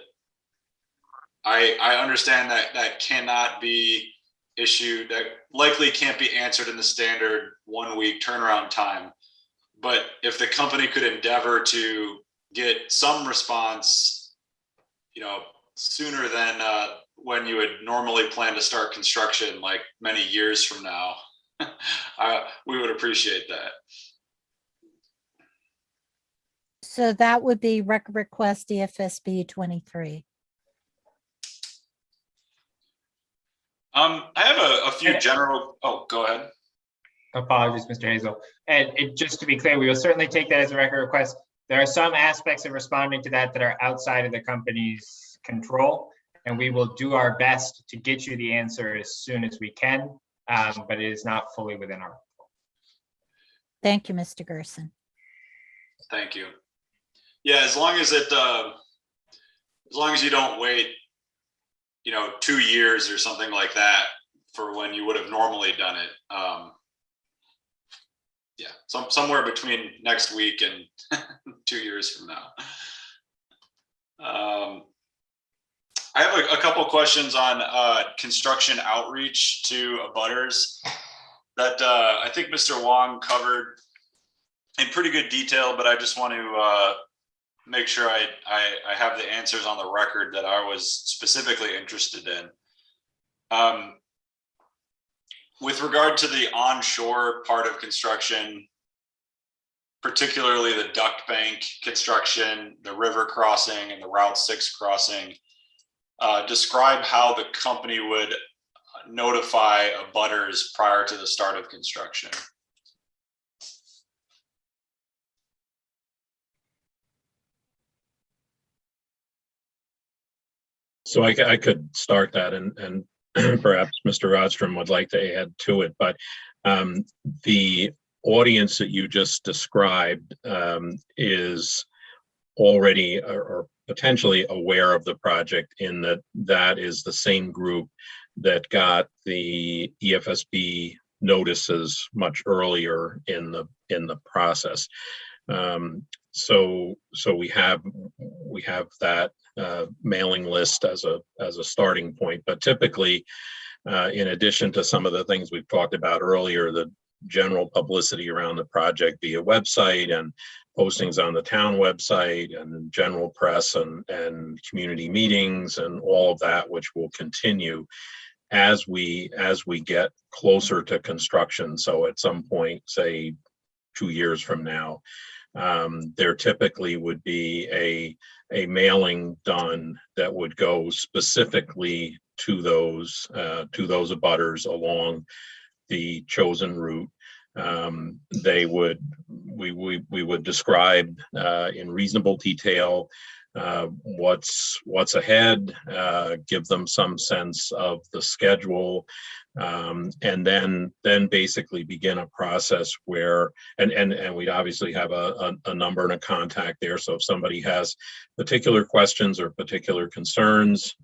I understand that cannot be issued, that likely can't be answered in the standard 1-week turnaround time. But if the company could endeavor to get some response, sooner than when you would normally plan to start construction, like many years from now, we would appreciate that. So that would be record request EFSB 23. I have a few general, go ahead. Apologies, Mr. Hazel. And just to be clear, we will certainly take that as a record request. There are some aspects of responding to that are outside of the company's control, and we will do our best to get you the answer as soon as we can, but it is not fully within our control. Thank you, Mr. Gerson. Thank you. Yeah, as long as you don't wait, 2 years or something like that for when you would have normally done it. Somewhere between next week and 2 years from now. I have a couple questions on construction outreach to abutters that I think Mr. Wong covered in pretty good detail, but I just want to make sure I have the answers on the record that I was specifically interested in. With regard to the onshore part of construction, particularly the duct bank construction, the river crossing and the Route 6 crossing, describe how the company would notify abutters prior to the start of construction. So I could start that, and perhaps Mr. Rodstrom would like to add to it, but the audience that you just described is already or potentially aware of the project, in that that is the same group that got the EFSB notices much earlier in the process. So we have that mailing list as a starting point, but typically, in addition to some of the things we've talked about earlier, the general publicity around the project via website and postings on the town website and general press and community meetings and all of that, which will continue as we get closer to construction. So at some point, say 2 years from now, there typically would be a mailing done that would go specifically to those abutters along the chosen route. We would describe in reasonable detail what's ahead, give them some sense of the schedule, and then basically begin a process where, and we'd obviously have a number and a contact there. So if somebody has particular questions or particular concerns,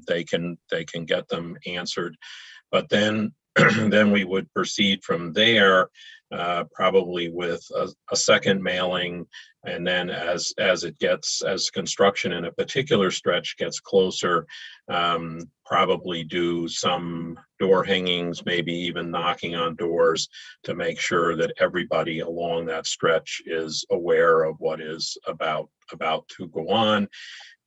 they can get them answered. But then we would proceed from there, probably with a second mailing, and then as construction in a particular stretch gets closer, probably do some door hangings, maybe even knocking on doors to make sure that everybody along that stretch is aware of what is about to go on.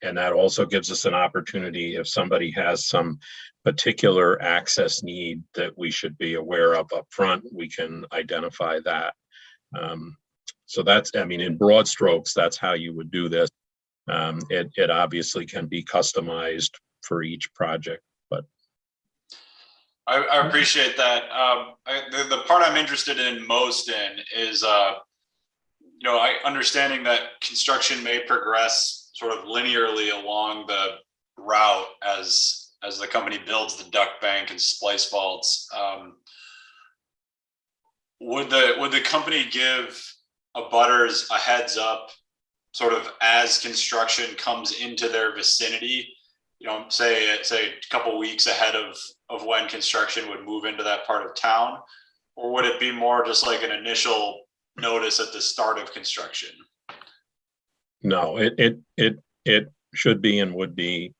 And that also gives us an opportunity, if somebody has some particular access need that we should be aware of up front, we can identify that. So that's, I mean, in broad strokes, that's how you would do this. It obviously can be customized for each project, but. I appreciate that. The part I'm interested in most is, understanding that construction may progress sort of linearly along the route as the company builds the duct bank and splice vaults. Would the company give abutters a heads up sort of as construction comes into their vicinity, say a couple weeks ahead of when construction would move into that part of town? Or would it be more just like an initial notice at the start of construction? No, it should be and would be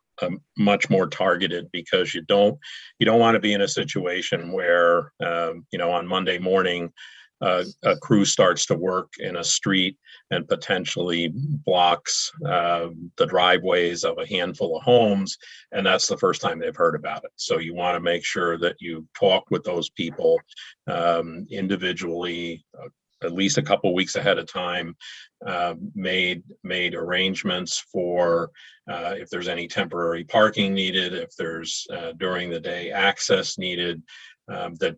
much more targeted, because you don't want to be in a situation where on Monday morning a crew starts to work in a street and potentially blocks the driveways of a handful of homes, and that's the first time they've heard about it. So you want to make sure that you talk with those people individually, at least a couple of weeks ahead of time, made arrangements for if there's any temporary parking needed, if there's during the day access needed, that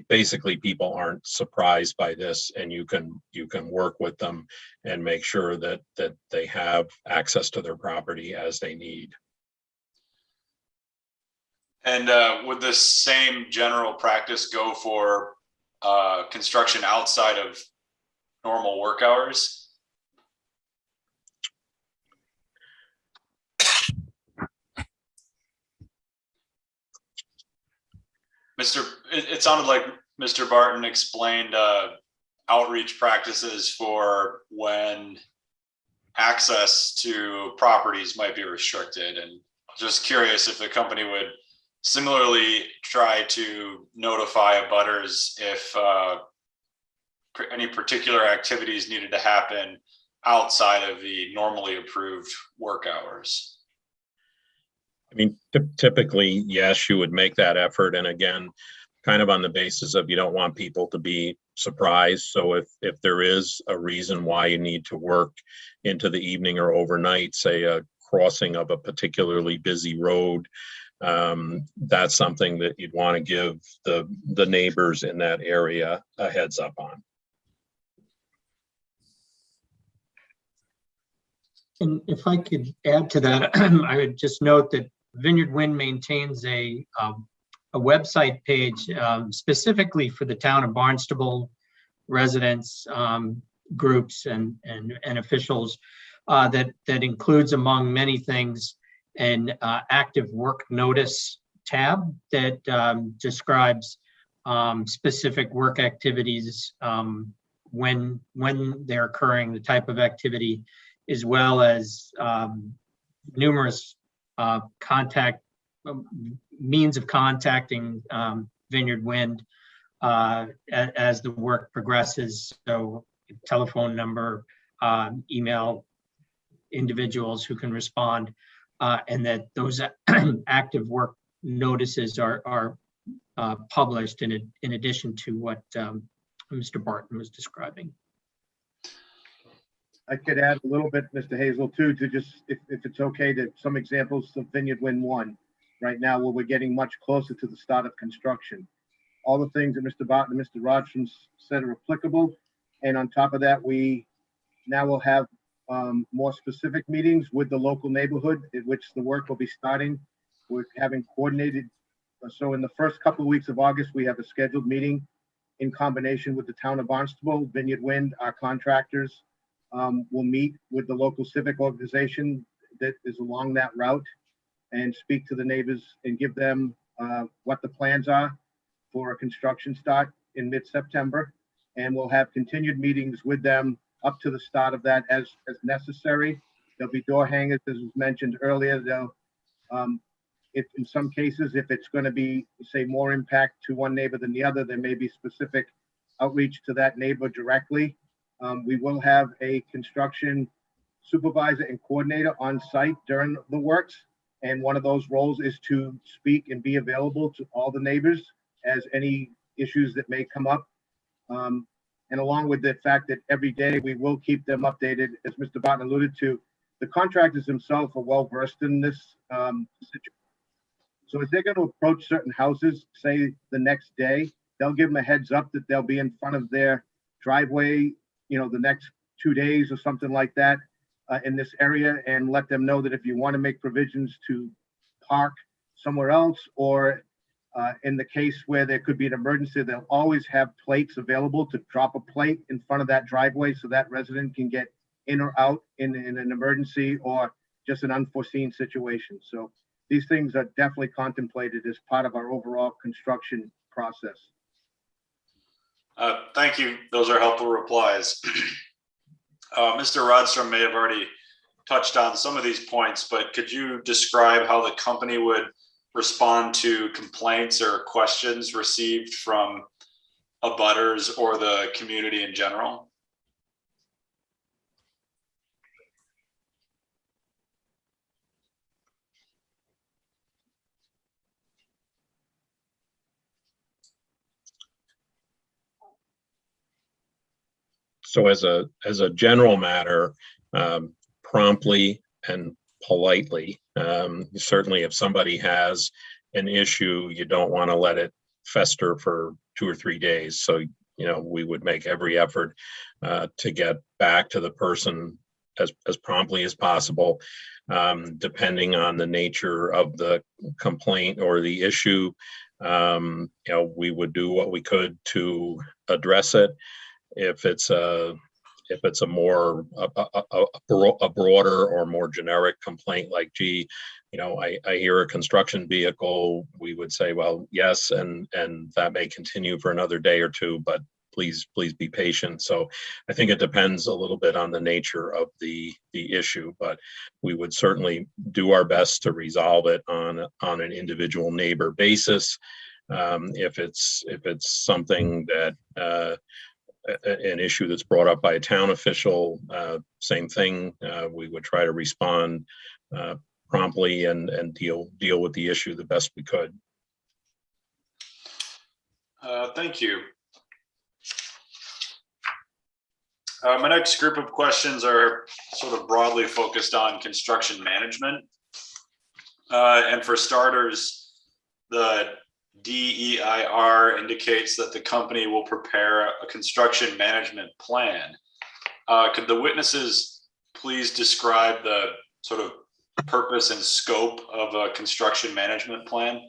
basically people aren't surprised by this, and you can work with them and make sure that they have access to their property as they need. And would the same general practice go for construction outside of normal work hours? It sounded like Mr. Barton explained outreach practices for when access to properties might be restricted, and just curious if the company would similarly try to notify abutters if any particular activities needed to happen outside of the normally approved work hours. I mean, typically, yes, you would make that effort. And again, kind of on the basis of you don't want people to be surprised. So if there is a reason why you need to work into the evening or overnight, say a crossing of a particularly busy road, that's something that you'd want to give the neighbors in that area a heads up on. And if I could add to that, I would just note that Vineyard Wind maintains a website page specifically for the town of Barnstable residents, groups, and officials that includes, among many things, an active work notice tab that describes specific work activities when they're occurring, the type of activity, as well as numerous means of contacting Vineyard Wind as the work progresses. So telephone number, email, individuals who can respond, and that those active work notices are published in addition to what Mr. Barton was describing. I could add a little bit, Mr. Hazel, too, to just, if it's okay, to some examples of Vineyard Wind 1 right now, where we're getting much closer to the start of construction. All the things that Mr. Barton and Mr. Rodstrom said are applicable. And on top of that, we now will have more specific meetings with the local neighborhood in which the work will be starting. We're having coordinated. So in the first couple of weeks of August, we have a scheduled meeting in combination with the town of Barnstable, Vineyard Wind, our contractors. We'll meet with the local civic organization that is along that route and speak to the neighbors and give them what the plans are for a construction start in mid-September. And we'll have continued meetings with them up to the start of that as necessary. There'll be door hangers, as was mentioned earlier. They'll, if in some cases, if it's going to be, say, more impact to one neighbor than the other, there may be specific outreach to that neighbor directly. We will have a construction supervisor and coordinator on site during the works. And one of those roles is to speak and be available to all the neighbors as any issues that may come up. And along with the fact that every day we will keep them updated, as Mr. Barton alluded to, the contractors themselves are well versed in this situation. So if they're going to approach certain houses, say the next day, they'll give them a heads up that they'll be in front of their driveway, you know, the next 2 days or something like that in this area, and let them know that if you want to make provisions to park somewhere else, or in the case where there could be an emergency, they'll always have plates available to drop a plate in front of that driveway so that resident can get in or out in an emergency or just an unforeseen situation. So these things are definitely contemplated as part of our overall construction process. Thank you. Those are helpful replies. Mr. Rodstrom may have already touched on some of these points, but could you describe how the company would respond to complaints or questions received from abutters or the community in general? So as a general matter, promptly and politely. Certainly if somebody has an issue, you don't want to let it fester for 2 or 3 days. So, you know, we would make every effort to get back to the person as promptly as possible. Depending on the nature of the complaint or the issue, you know, we would do what we could to address it. If it's a more a broader or more generic complaint, like, gee, you know, I hear a construction vehicle, we would say, well, yes, and that may continue for another day or two, but please be patient. So I think it depends a little bit on the nature of the issue, but we would certainly do our best to resolve it on an individual neighbor basis. If it's something that an issue that's brought up by a town official, same thing. We would try to respond promptly and deal with the issue the best we could. Thank you. My next group of questions are sort of broadly focused on construction management. And for starters, the DEIR indicates that the company will prepare a construction management plan. Could the witnesses please describe the sort of purpose and scope of a construction management plan?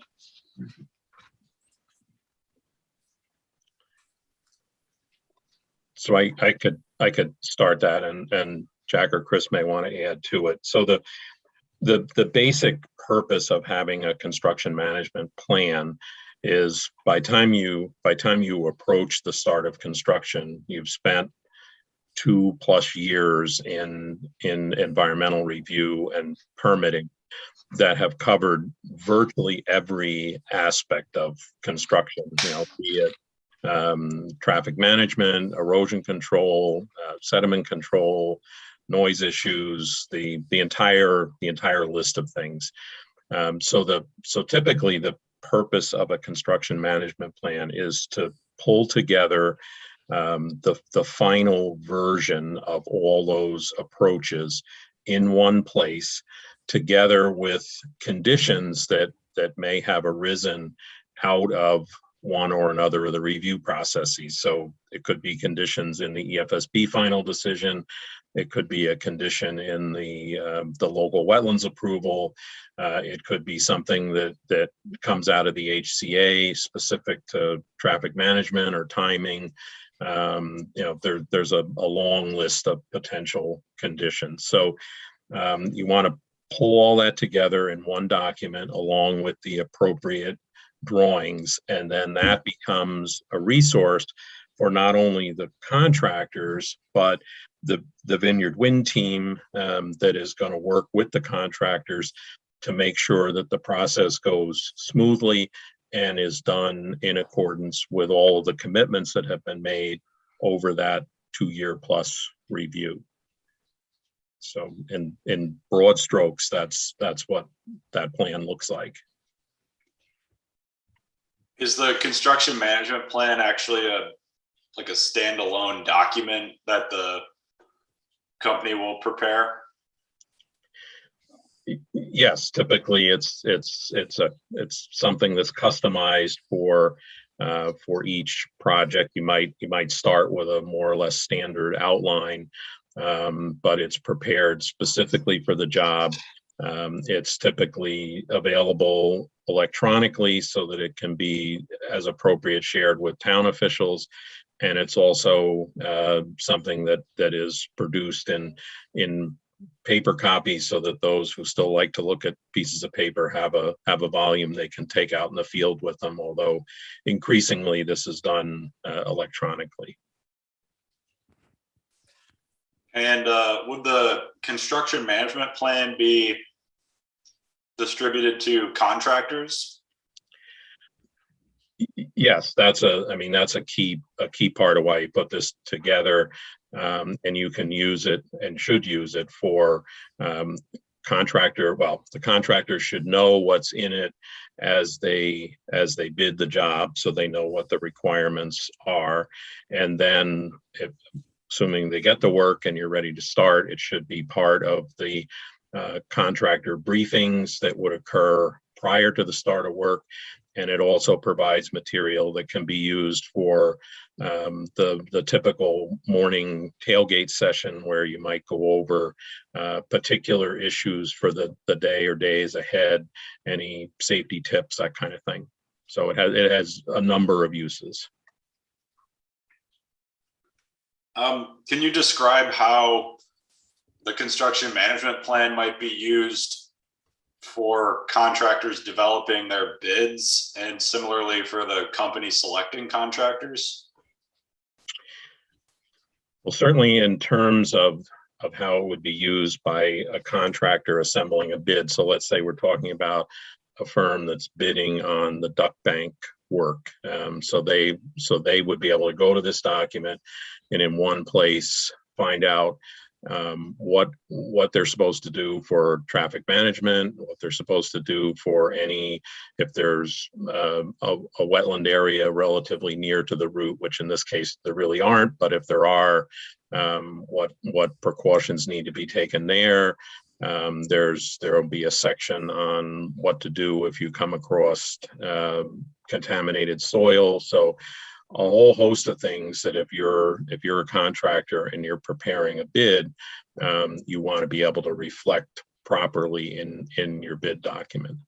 So I could start that, and Jack or Chris may want to add to it. So the basic purpose of having a construction management plan is by time you approach the start of construction, you've spent 2+ years in environmental review and permitting that have covered virtually every aspect of construction, be it traffic management, erosion control, sediment control, noise issues, the entire list of things. So typically the purpose of a construction management plan is to pull together the final version of all those approaches in one place, together with conditions that may have arisen out of one or another of the review processes. So it could be conditions in the EFSB final decision. It could be a condition in the local wetlands approval. It could be something that comes out of the HCA specific to traffic management or timing. There's a long list of potential conditions. So you want to pull all that together in one document along with the appropriate drawings, and then that becomes a resource for not only the contractors, but the Vineyard Wind team that is going to work with the contractors to make sure that the process goes smoothly and is done in accordance with all of the commitments that have been made over that 2-year+ review. So in broad strokes, that's what that plan looks like. Is the construction management plan actually a standalone document that the company will prepare? Yes, typically it's something that's customized for each project. You might start with a more or less standard outline, but it's prepared specifically for the job. It's typically available electronically so that it can be, as appropriate, shared with town officials. And it's also something that is produced in paper copies so that those who still like to look at pieces of paper have a volume they can take out in the field with them, although increasingly this is done electronically. And would the construction management plan be distributed to contractors? Yes, that's a key part of why you put this together, and you can use it and should use it for contractor. Well, the contractor should know what's in it as they bid the job, so they know what the requirements are, and then assuming they get the work and you're ready to start, it should be part of the contractor briefings that would occur prior to the start of work. And it also provides material that can be used for the typical morning tailgate session where you might go over particular issues for the day or days ahead, any safety tips, that kind of thing. So it has a number of uses. Can you describe how the construction management plan might be used for contractors developing their bids, and similarly for the company selecting contractors? Well, certainly in terms of how it would be used by a contractor assembling a bid. So let's say we're talking about a firm that's bidding on the duck bank work. So they would be able to go to this document and in one place find out what they're supposed to do for traffic management, what they're supposed to do for any, if there's a wetland area relatively near to the route, which in this case there really aren't, but if there are, what precautions need to be taken there. There will be a section on what to do if you come across contaminated soil. So a whole host of things that if you're a contractor and you're preparing a bid, you want to be able to reflect properly in your bid document.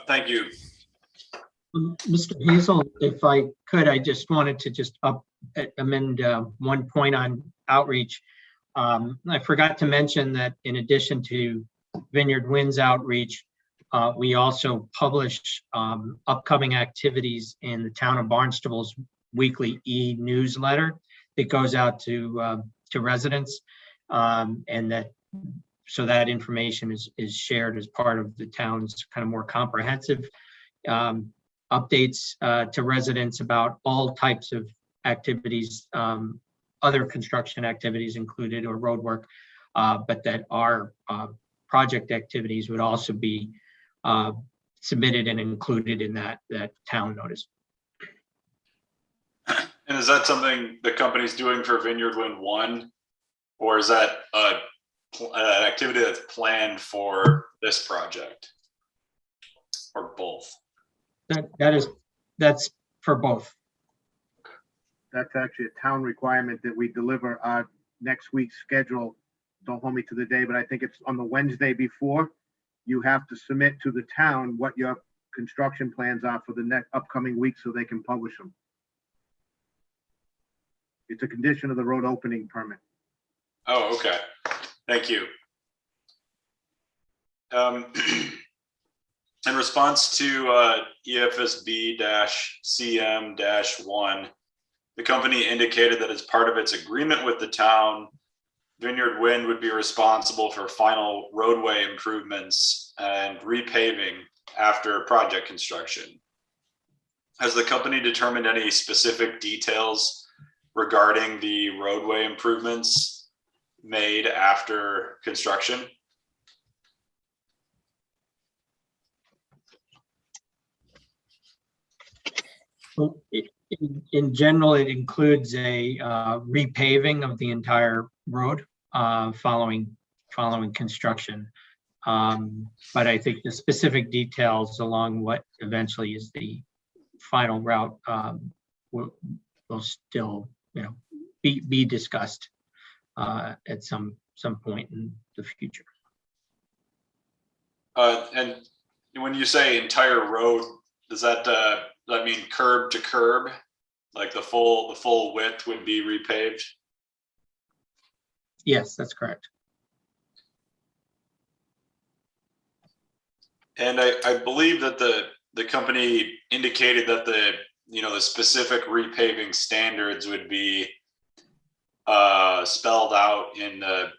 Thank you. Mr. Hazel, if I could, I just wanted to amend one point on outreach. I forgot to mention that in addition to Vineyard Wind's outreach, we also publish upcoming activities in the town of Barnstable's weekly e-newsletter. It goes out to residents, and so that information is shared as part of the town's kind of more comprehensive updates to residents about all types of activities, other construction activities included or road work, but that our project activities would also be submitted and included in that town notice. And is that something the company's doing for Vineyard Wind 1, or is that an activity that's planned for this project, or both? That's for both. That's actually a town requirement that we deliver our next week's schedule. Don't hold me to the day, but I think it's on the Wednesday before. You have to submit to the town what your construction plans are for the next upcoming week so they can publish them. It's a condition of the road opening permit. Oh, okay. Thank you. In response to EFSB-CM-1, the company indicated that as part of its agreement with the town, Vineyard Wind would be responsible for final roadway improvements and repaving after project construction. Has the company determined any specific details regarding the roadway improvements made after construction? In general, it includes a repaving of the entire road following construction. But I think the specific details along what eventually is the final route will still, be discussed at some point in the future. And when you say entire road, does that mean curb to curb, like the full width would be repaved? Yes, that's correct. And I believe that the company indicated that the specific repaving standards would be spelled out in the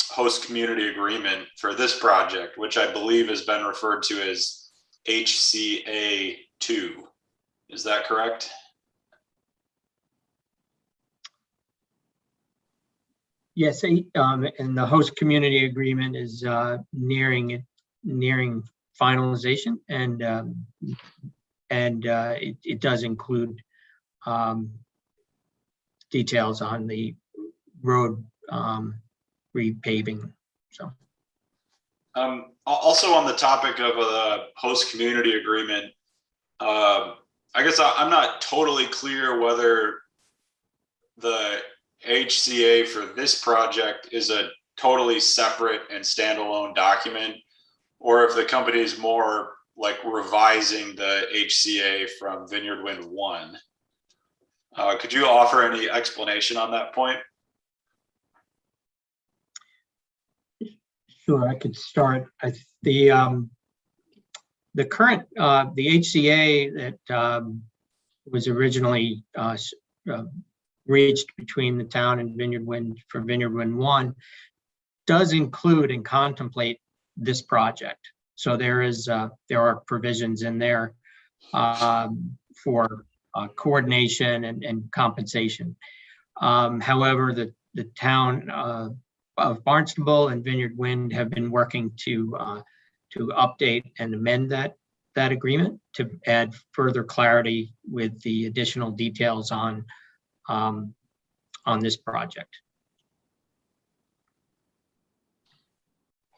host community agreement for this project, which I believe has been referred to as HCA 2. Is that correct? Yes, and the host community agreement is nearing finalization, and it does include details on the road repaving. So, also on the topic of the host community agreement, I guess I'm not totally clear whether the HCA for this project is a totally separate and standalone document, or if the company is more like revising the HCA from Vineyard Wind 1. Could you offer any explanation on that point? Sure, I could start. The current the HCA that was originally reached between the town and Vineyard Wind for Vineyard Wind 1 does include and contemplate this project. So there are provisions in there for coordination and compensation. However, the town of Barnstable and Vineyard Wind have been working to update and amend that agreement to add further clarity with the additional details on this project.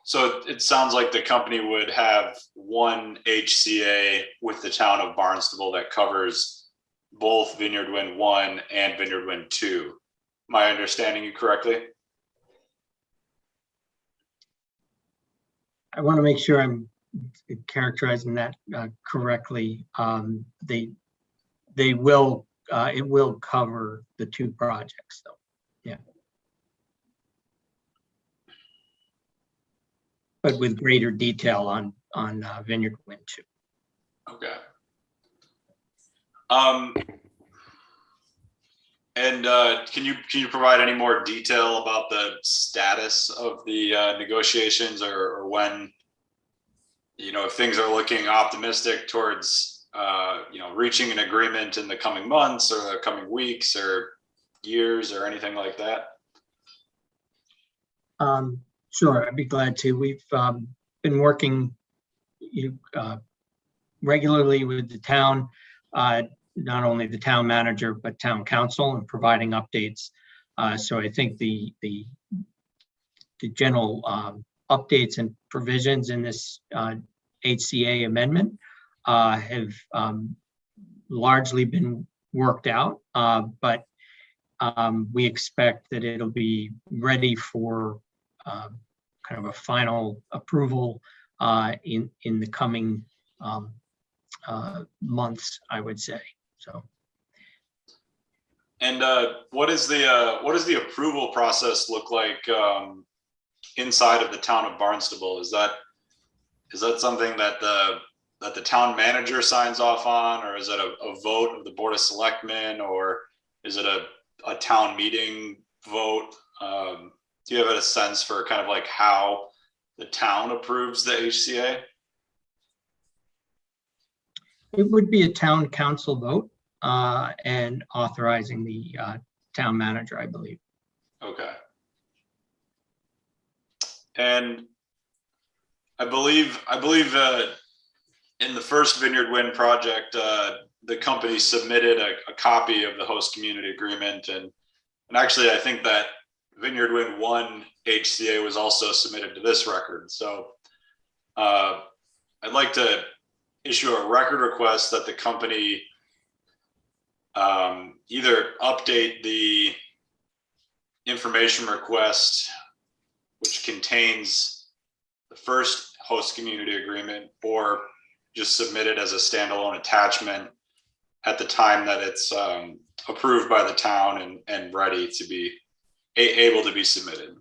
So it sounds like the company would have one HCA with the town of Barnstable that covers both Vineyard Wind 1 and Vineyard Wind 2. Am I understanding you correctly? I want to make sure I'm characterizing that correctly. They will, it will cover the two projects though. Yeah. But with greater detail on Vineyard Wind 2. Okay. Can you provide any more detail about the status of the negotiations, or when, if things are looking optimistic towards reaching an agreement in the coming months or the coming weeks or years or anything like that? Sure, I'd be glad to. We've been working regularly with the town, not only the town manager, but town council, and providing updates. So I think the general updates and provisions in this HCA amendment have largely been worked out, but we expect that it'll be ready for kind of a final approval in the coming months, I would say. So. And what does the approval process look like inside of the town of Barnstable? Is that something that the town manager signs off on, or is it a vote of the Board of Selectmen, or is it a town meeting vote? Do you have a sense for kind of like how the town approves the HCA? It would be a town council vote and authorizing the town manager, I believe. Okay. And I believe in the first Vineyard Wind project, the company submitted a copy of the host community agreement, and actually I think that Vineyard Wind 1 HCA was also submitted to this record. So I'd like to issue a record request that the company either update the information request, which contains the first host community agreement, or just submit it as a standalone attachment at the time that it's approved by the town and ready to be able to be submitted.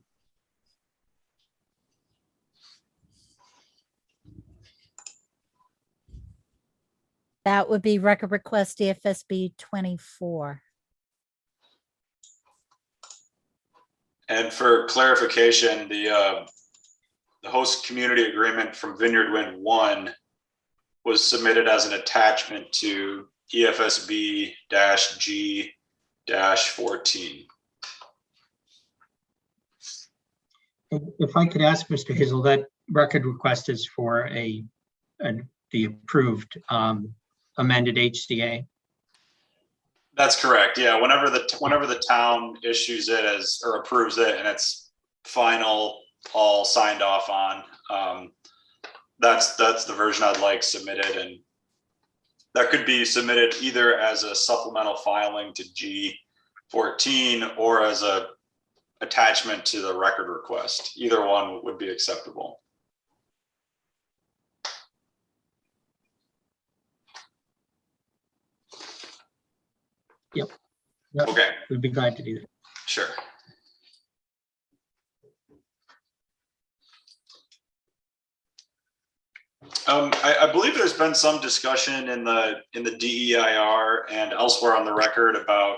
That would be record request EFSB 24. And for clarification, the host community agreement from Vineyard Wind 1 was submitted as an attachment to EFSB-G-14. If I could ask Mr. Hazel, that record request is for the approved amended HCA. That's correct. Yeah, whenever the town issues it or approves it and it's final, all signed off on, that's the version I'd like submitted, and that could be submitted either as a supplemental filing to G14 or as a attachment to the record request. Either one would be acceptable. Yep. Okay. We'd be glad to do that. Sure. I believe there's been some discussion in the DEIR and elsewhere on the record about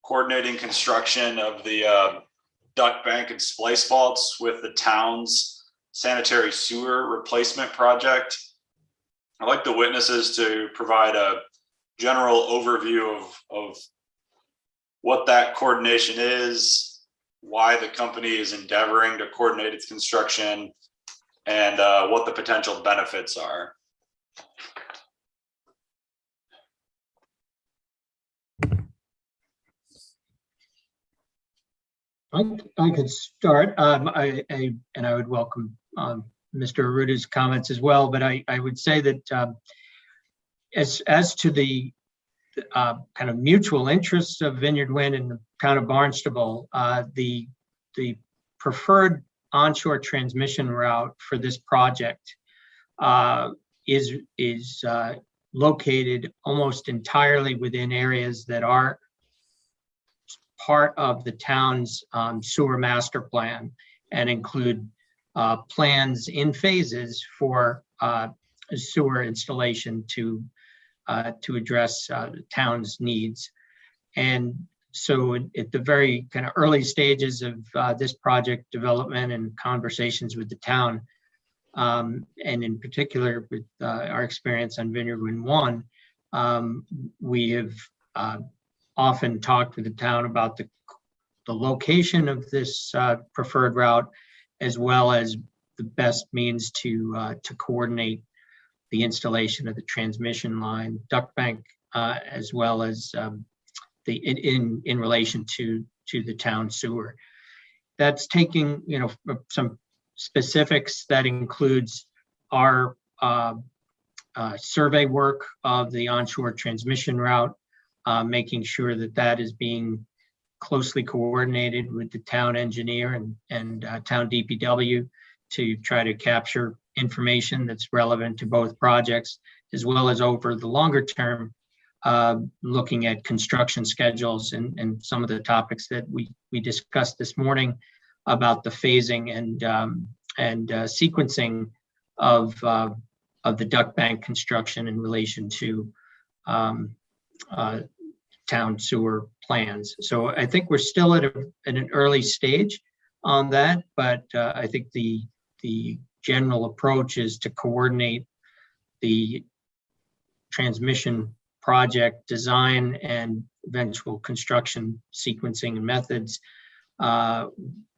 coordinating construction of the duct bank and splice vaults with the town's sanitary sewer replacement project. I'd like the witnesses to provide a general overview of what that coordination is, why the company is endeavoring to coordinate its construction, and what the potential benefits are. I could start. I would welcome Mr. Aruta's comments as well, but I would say that as to the kind of mutual interests of Vineyard Wind and the town of Barnstable, the preferred onshore transmission route for this project is located almost entirely within areas that are part of the town's sewer master plan and include plans in phases for sewer installation to address the town's needs. And so at the very kind of early stages of this project development and conversations with the town, and in particular with our experience on Vineyard Wind 1, we have often talked with the town about the location of this preferred route, as well as the best means to coordinate the installation of the transmission line, duct bank, as well as in relation to the town sewer. That's taking, some specifics that includes our survey work of the onshore transmission route, making sure that that is being closely coordinated with the town engineer and town D.P.U. to try to capture information that's relevant to both projects, as well as over the longer term, looking at construction schedules and some of the topics that we discussed this morning about the phasing and sequencing of the duct bank construction in relation to town sewer plans. So I think we're still at an early stage on that, but I think the general approach is to coordinate the transmission project design and eventual construction sequencing and methods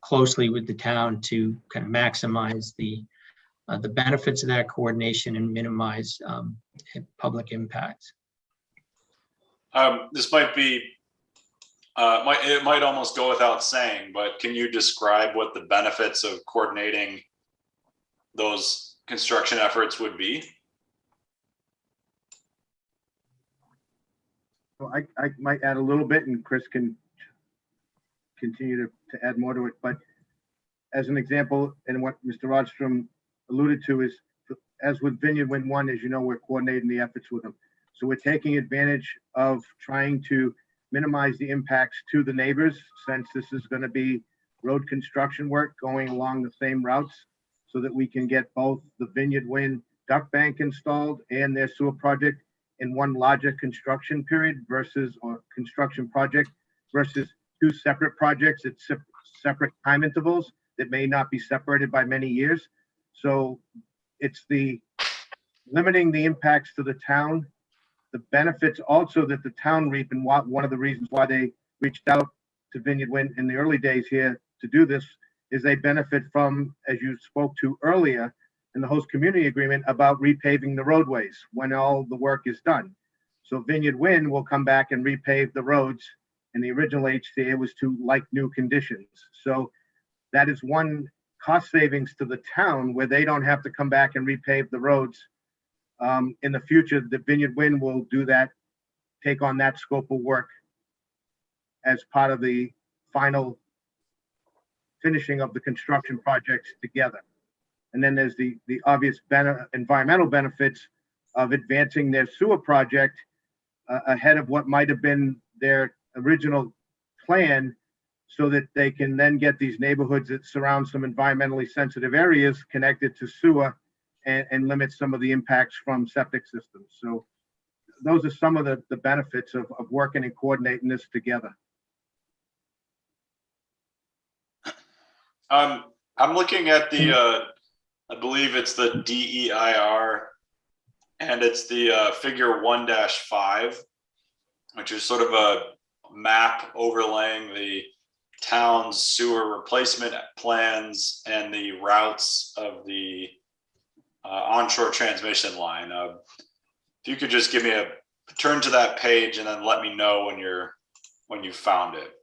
closely with the town to kind of maximize the benefits of that coordination and minimize public impacts. This might be, it might almost go without saying, but can you describe what the benefits of coordinating those construction efforts would be? Well, I might add a little bit, and Chris can continue to add more to it. But as an example, and what Mr. Rodstrom alluded to is, as with Vineyard Wind 1, as you know, we're coordinating the efforts with them. So we're taking advantage of trying to minimize the impacts to the neighbors, since this is going to be road construction work going along the same routes, so that we can get both the Vineyard Wind duct bank installed and their sewer project in one larger construction period or construction project versus two separate projects at separate time intervals that may not be separated by many years. So it's the limiting the impacts to the town, the benefits also that the town reap, and one of the reasons why they reached out to Vineyard Wind in the early days here to do this is they benefit from, as you spoke to earlier in the host community agreement, about repaving the roadways when all the work is done. So Vineyard Wind will come back and repave the roads, and the original HCA was to like new conditions. So that is one cost savings to the town, where they don't have to come back and repave the roads. In the future, the Vineyard Wind will do that, take on that scope of work as part of the final finishing of the construction projects together. And then there's the obvious environmental benefits of advancing their sewer project ahead of what might have been their original plan, so that they can then get these neighborhoods that surround some environmentally sensitive areas connected to sewer and limit some of the impacts from septic systems. So those are some of the benefits of working and coordinating this together. I'm looking at the I believe it's the DEIR, and it's the figure 1-5, which is sort of a map overlaying the town's sewer replacement plans and the routes of the onshore transmission line. If you could just give me a turn to that page and then let me know when you found it.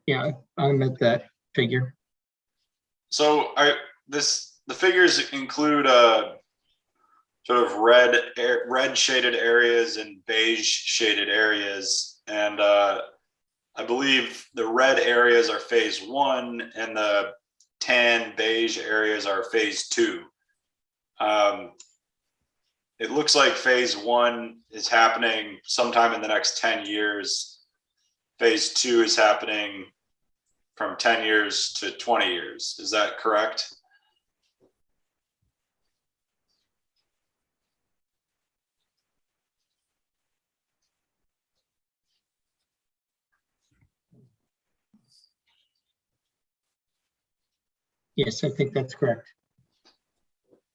Yeah, I'm at that figure. So the figures include sort of red shaded areas and beige shaded areas, and I believe the red areas are phase 1 and the tan beige areas are phase 2. It looks like phase 1 is happening sometime in the next 10 years. Phase 2 is happening from 10 years to 20 years. Is that correct? Yes, I think that's correct.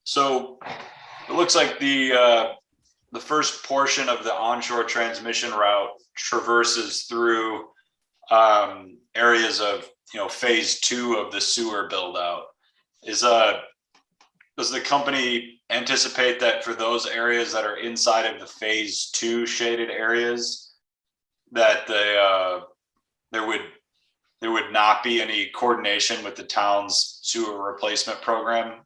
So it looks like the first portion of the onshore transmission route traverses through areas of phase 2 of the sewer build out. Does the company anticipate that for those areas that are inside of the phase 2 shaded areas that there would not be any coordination with the town's sewer replacement program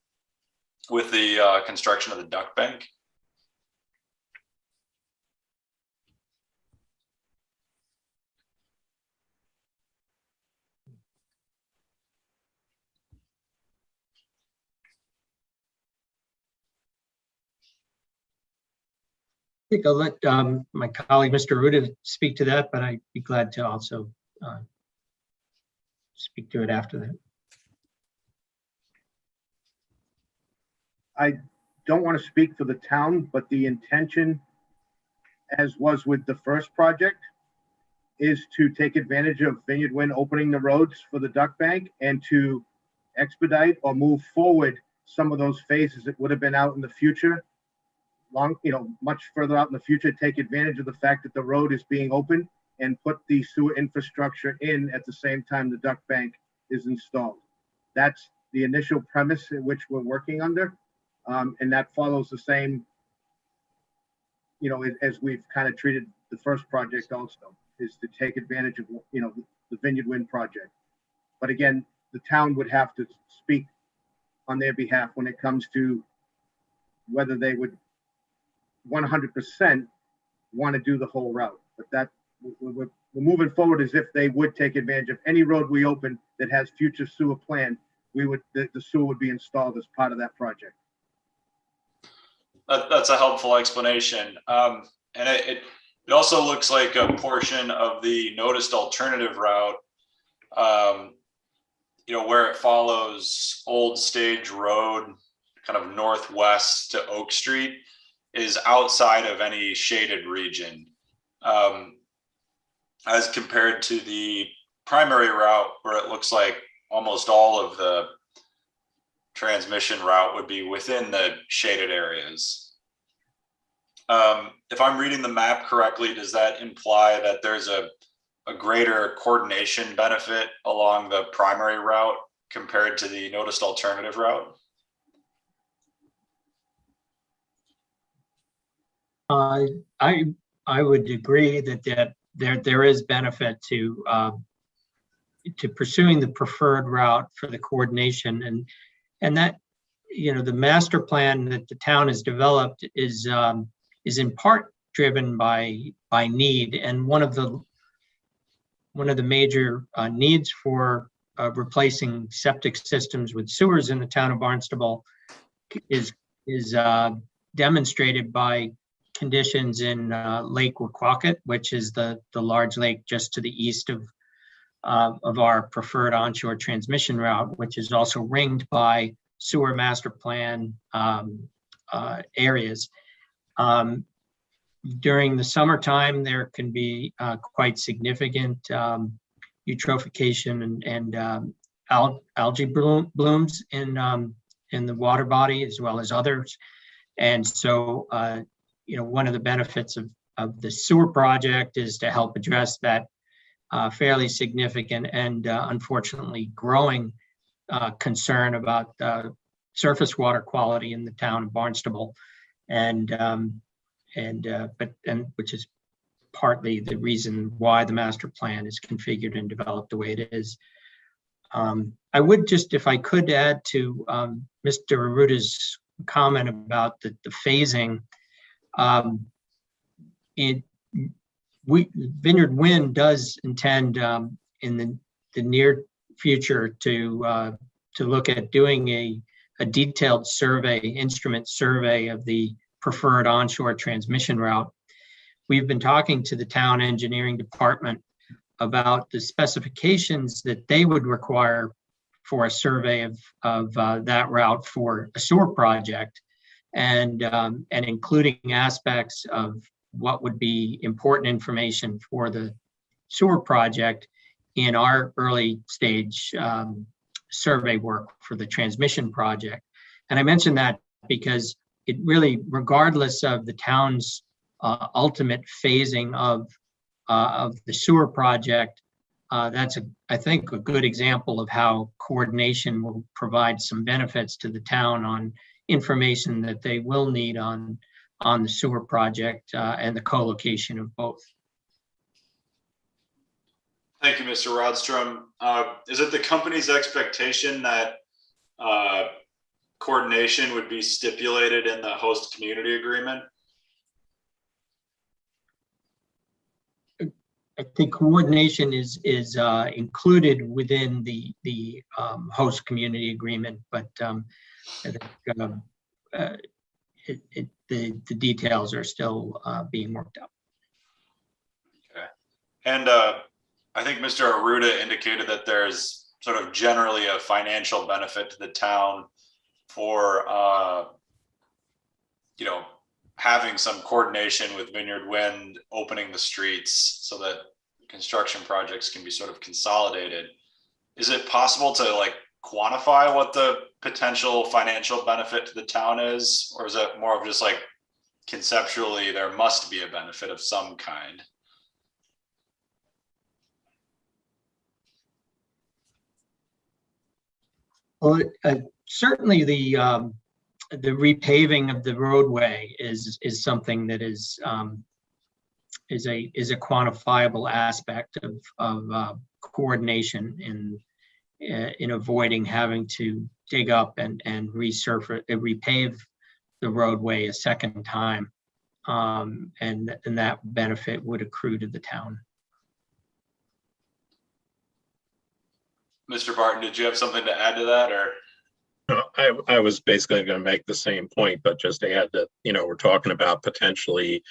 with the construction of the duct bank? I think I'll let my colleague, Mr. Ruda, speak to that, but I'd be glad to also speak to it after that. I don't want to speak for the town, but the intention, as was with the first project, is to take advantage of Vineyard Wind opening the roads for the duct bank and to expedite or move forward some of those phases that would have been out in the future, much further out in the future, take advantage of the fact that the road is being opened and put the sewer infrastructure in at the same time the duct bank is installed. That's the initial premise in which we're working under. And that follows the same, as we've kind of treated the first project also, is to take advantage of, the Vineyard Wind project. But again, the town would have to speak on their behalf when it comes to whether they would 100% want to do the whole route. But that we're moving forward as if they would take advantage of any road we open that has future sewer plan. The sewer would be installed as part of that project. That's a helpful explanation. And it also looks like a portion of the noticed alternative route, where it follows Old Stage Road, kind of northwest to Oak Street, is outside of any shaded region, as compared to the primary route, where it looks like almost all of the transmission route would be within the shaded areas. If I'm reading the map correctly, does that imply that there's a greater coordination benefit along the primary route compared to the noticed alternative route? I would agree that there is benefit to pursuing the preferred route for the coordination, and that the master plan that the town has developed is in part driven by need, and one of the major needs for replacing septic systems with sewers in the town of Barnstable is demonstrated by conditions in Lake Wequawket, which is the large lake just to the east of our preferred onshore transmission route, which is also ringed by sewer master plan areas. During the summertime, there can be quite significant eutrophication and algae blooms in the water body, as well as others. And so, one of the benefits of the sewer project is to help address that fairly significant and unfortunately growing concern about surface water quality in the town of Barnstable, which is partly the reason why the master plan is configured and developed the way it is. I would just, if I could, add to Mr. Aruta's comment about the phasing. Vineyard Wind does intend in the near future to look at doing a detailed survey, instrument survey of the preferred onshore transmission route. We've been talking to the town engineering department about the specifications that they would require for a survey of that route for a sewer project, and including aspects of what would be important information for the sewer project in our early stage survey work for the transmission project. And I mention that because it really, regardless of the town's ultimate phasing of the sewer project, that's, I think, a good example of how coordination will provide some benefits to the town on information that they will need on the sewer project and the co-location of both. Thank you, Mr. Rodstrom. Is it the company's expectation that coordination would be stipulated in the host community agreement? I think coordination is included within the host community agreement, but I think the details are still being worked out. Okay, and I think Mr. Aruda indicated that there's sort of generally a financial benefit to the town for having some coordination with Vineyard Wind, opening the streets so that construction projects can be sort of consolidated. Is it possible to quantify what the potential financial benefit to the town is, or is it more of just conceptually there must be a benefit of some kind? Well, certainly the repaving of the roadway is something that is a quantifiable aspect of coordination in avoiding having to dig up and repave the roadway a second time, and that benefit would accrue to the town. Mr. Barton, did you have something to add to that, or? No, I was basically going to make the same point, but just add that, we're talking about potentially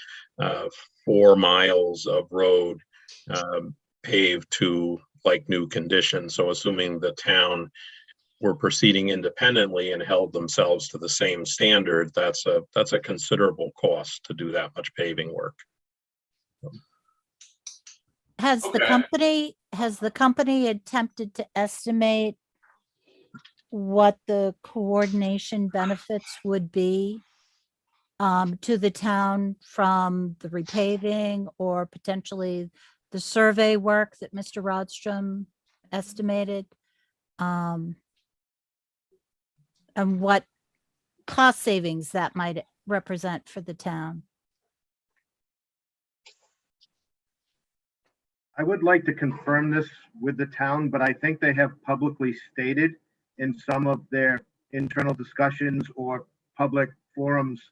4 miles of road paved to new conditions. So assuming the town were proceeding independently and held themselves to the same standard, that's a considerable cost to do that much paving work. Has the company attempted to estimate what the coordination benefits would be to the town from the repaving or potentially the survey work that Mr. Rodstrom estimated? And what cost savings that might represent for the town? I would like to confirm this with the town, but I think they have publicly stated in some of their internal discussions or public forums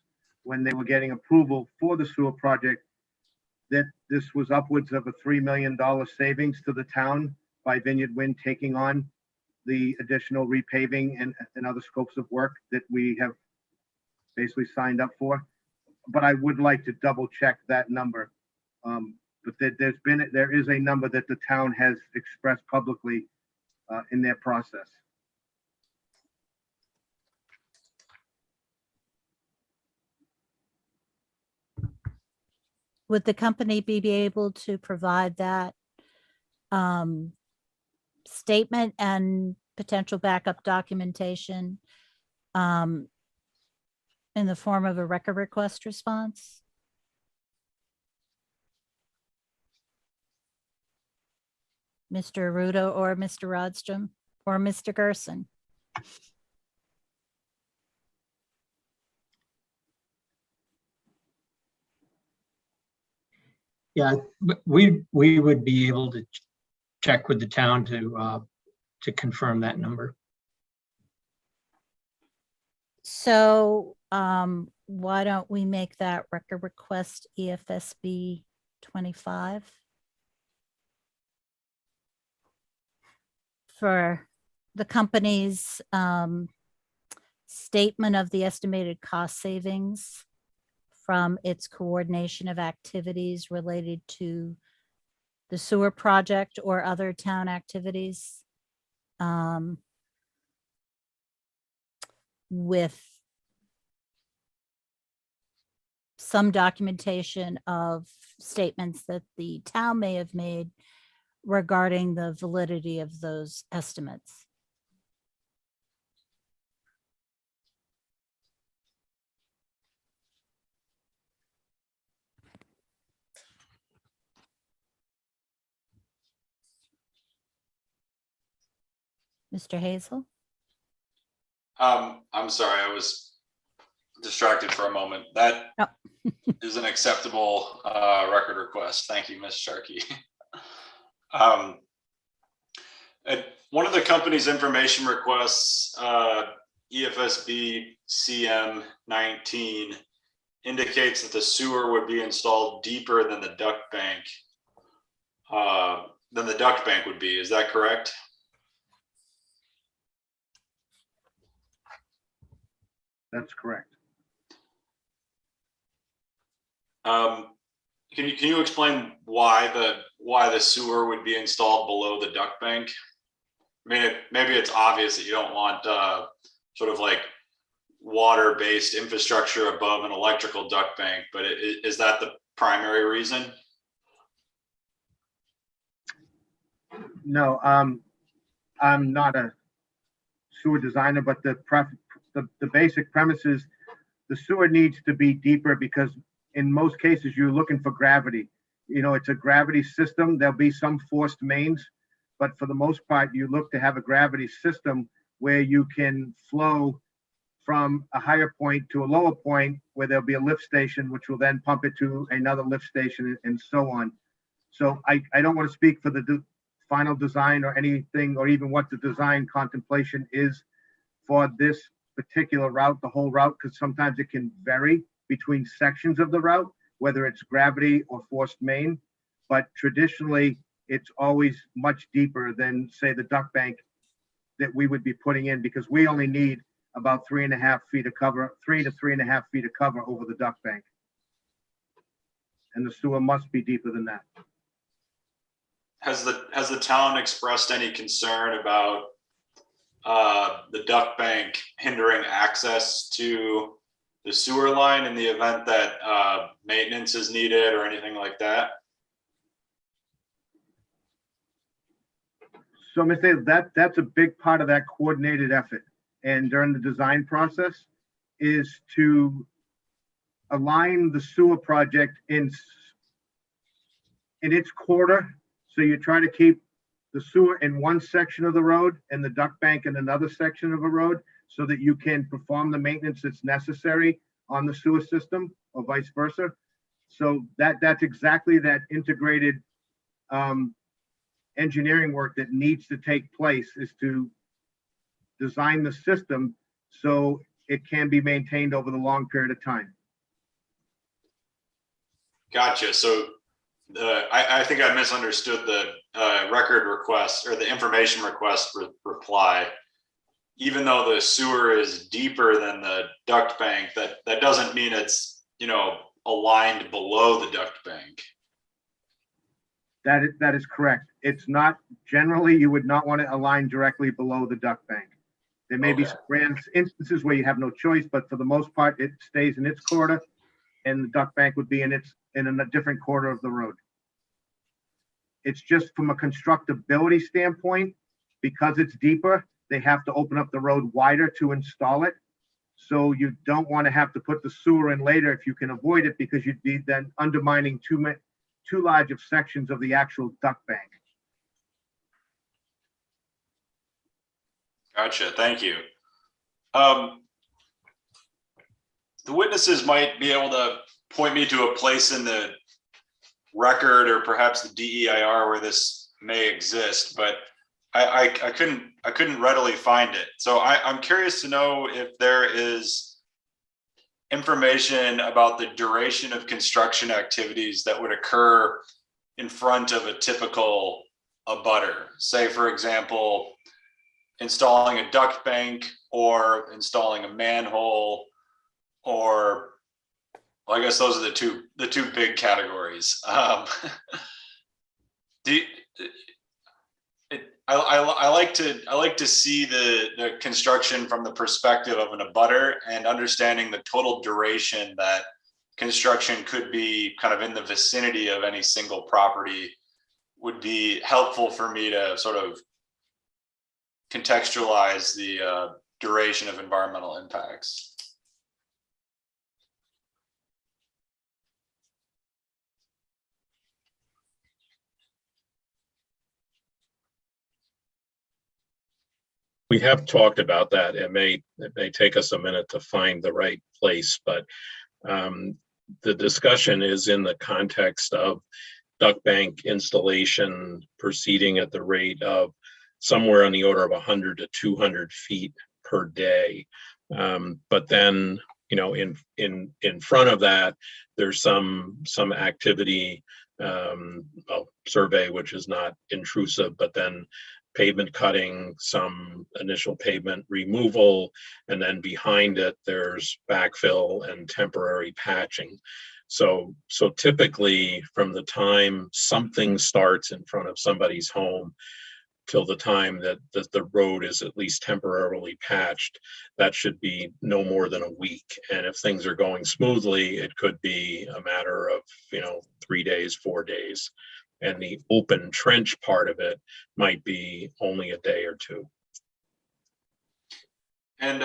when they were getting approval for the sewer project that this was upwards of a $3 million savings to the town by Vineyard Wind taking on the additional repaving and other scopes of work that we have basically signed up for. but I would like to double check that number. But there is a number that the town has expressed publicly in their process. Would the company be able to provide that statement and potential backup documentation in the form of a record request response? Mr. Rudo or Mr. Rodstrom or Mr. Gerson? Yeah, but we would be able to check with the town to confirm that number. So why don't we make that record request EFSB 25? For the company's statement of the estimated cost savings from its coordination of activities related to the sewer project or other town activities, with some documentation of statements that the town may have made regarding the validity of those estimates. Mr. Hazel? I'm sorry, I was distracted for a moment. That is an acceptable record request. Thank you, Ms. Sharkey. At one of the company's information requests, EFSB CM 19 indicates that the sewer would be installed deeper than the duct bank would be. Is that correct? That's correct. Can you explain why the sewer would be installed below the duct bank? I mean, maybe it's obvious that you don't want sort of like water-based infrastructure above an electrical duct bank, but is that the primary reason? No, I'm not a sewer designer, but the basic premise is the sewer needs to be deeper because in most cases you're looking for gravity. You know, it's a gravity system. There'll be some forced mains, but for the most part, you look to have a gravity system where you can flow from a higher point to a lower point where there'll be a lift station, which will then pump it to another lift station and so on. So I don't want to speak for the final design or anything, or even what the design contemplation is for this particular route, the whole route, because sometimes it can vary between sections of the route, whether it's gravity or forced main. But traditionally, it's always much deeper than, say, the duct bank that we would be putting in, because we only need about 3.5 feet of cover, 3 to 3.5 feet of cover over the duct bank. And the sewer must be deeper than that. Has the town expressed any concern about the duct bank hindering access to the sewer line in the event that maintenance is needed or anything like that? So that's a big part of that coordinated effort. And during the design process is to align the sewer project in its quarter. So you try to keep the sewer in one section of the road and the duct bank in another section of a road so that you can perform the maintenance that's necessary on the sewer system or vice versa. So that's exactly that integrated engineering work that needs to take place, is to design the system so it can be maintained over the long period of time. Gotcha. So I think I misunderstood the record request or the information request reply. Even though the sewer is deeper than the duct bank, that doesn't mean it's aligned below the duct bank. That is correct. It's not, generally, you would not want to align directly below the duct bank. There may be Okay. rare instances where you have no choice, but for the most part, it stays in its quarter, and the duct bank would be in a different quarter of the road. It's just from a constructability standpoint, because it's deeper, they have to open up the road wider to install it. So you don't want to have to put the sewer in later if you can avoid it, because you'd be then undermining too large of sections of the actual duct bank. Gotcha. Thank you. The witnesses might be able to point me to a place in the record or perhaps the DEIR where this may exist, but I couldn't readily find it. So I'm curious to know if there is information about the duration of construction activities that would occur in front of a typical abutter. Say, for example, installing a duct bank or installing a manhole, or well, I guess those are the two big categories. I like to see the construction from the perspective of an abutter, and understanding the total duration that construction could be kind of in the vicinity of any single property would be helpful for me to sort of contextualize the duration of environmental impacts. We have talked about that. It may take us a minute to find the right place, but the discussion is in the context of duct bank installation proceeding at the rate of somewhere on the order of 100 to 200 feet per day. But then, in front of that, there's some activity, survey, which is not intrusive, but then pavement cutting, some initial pavement removal, and then behind it, there's backfill and temporary patching. So typically from the time something starts in front of somebody's home till the time that the road is at least temporarily patched, that should be no more than a week. And if things are going smoothly, it could be a matter of, 3 days, 4 days. And the open trench part of it might be only a day or two. And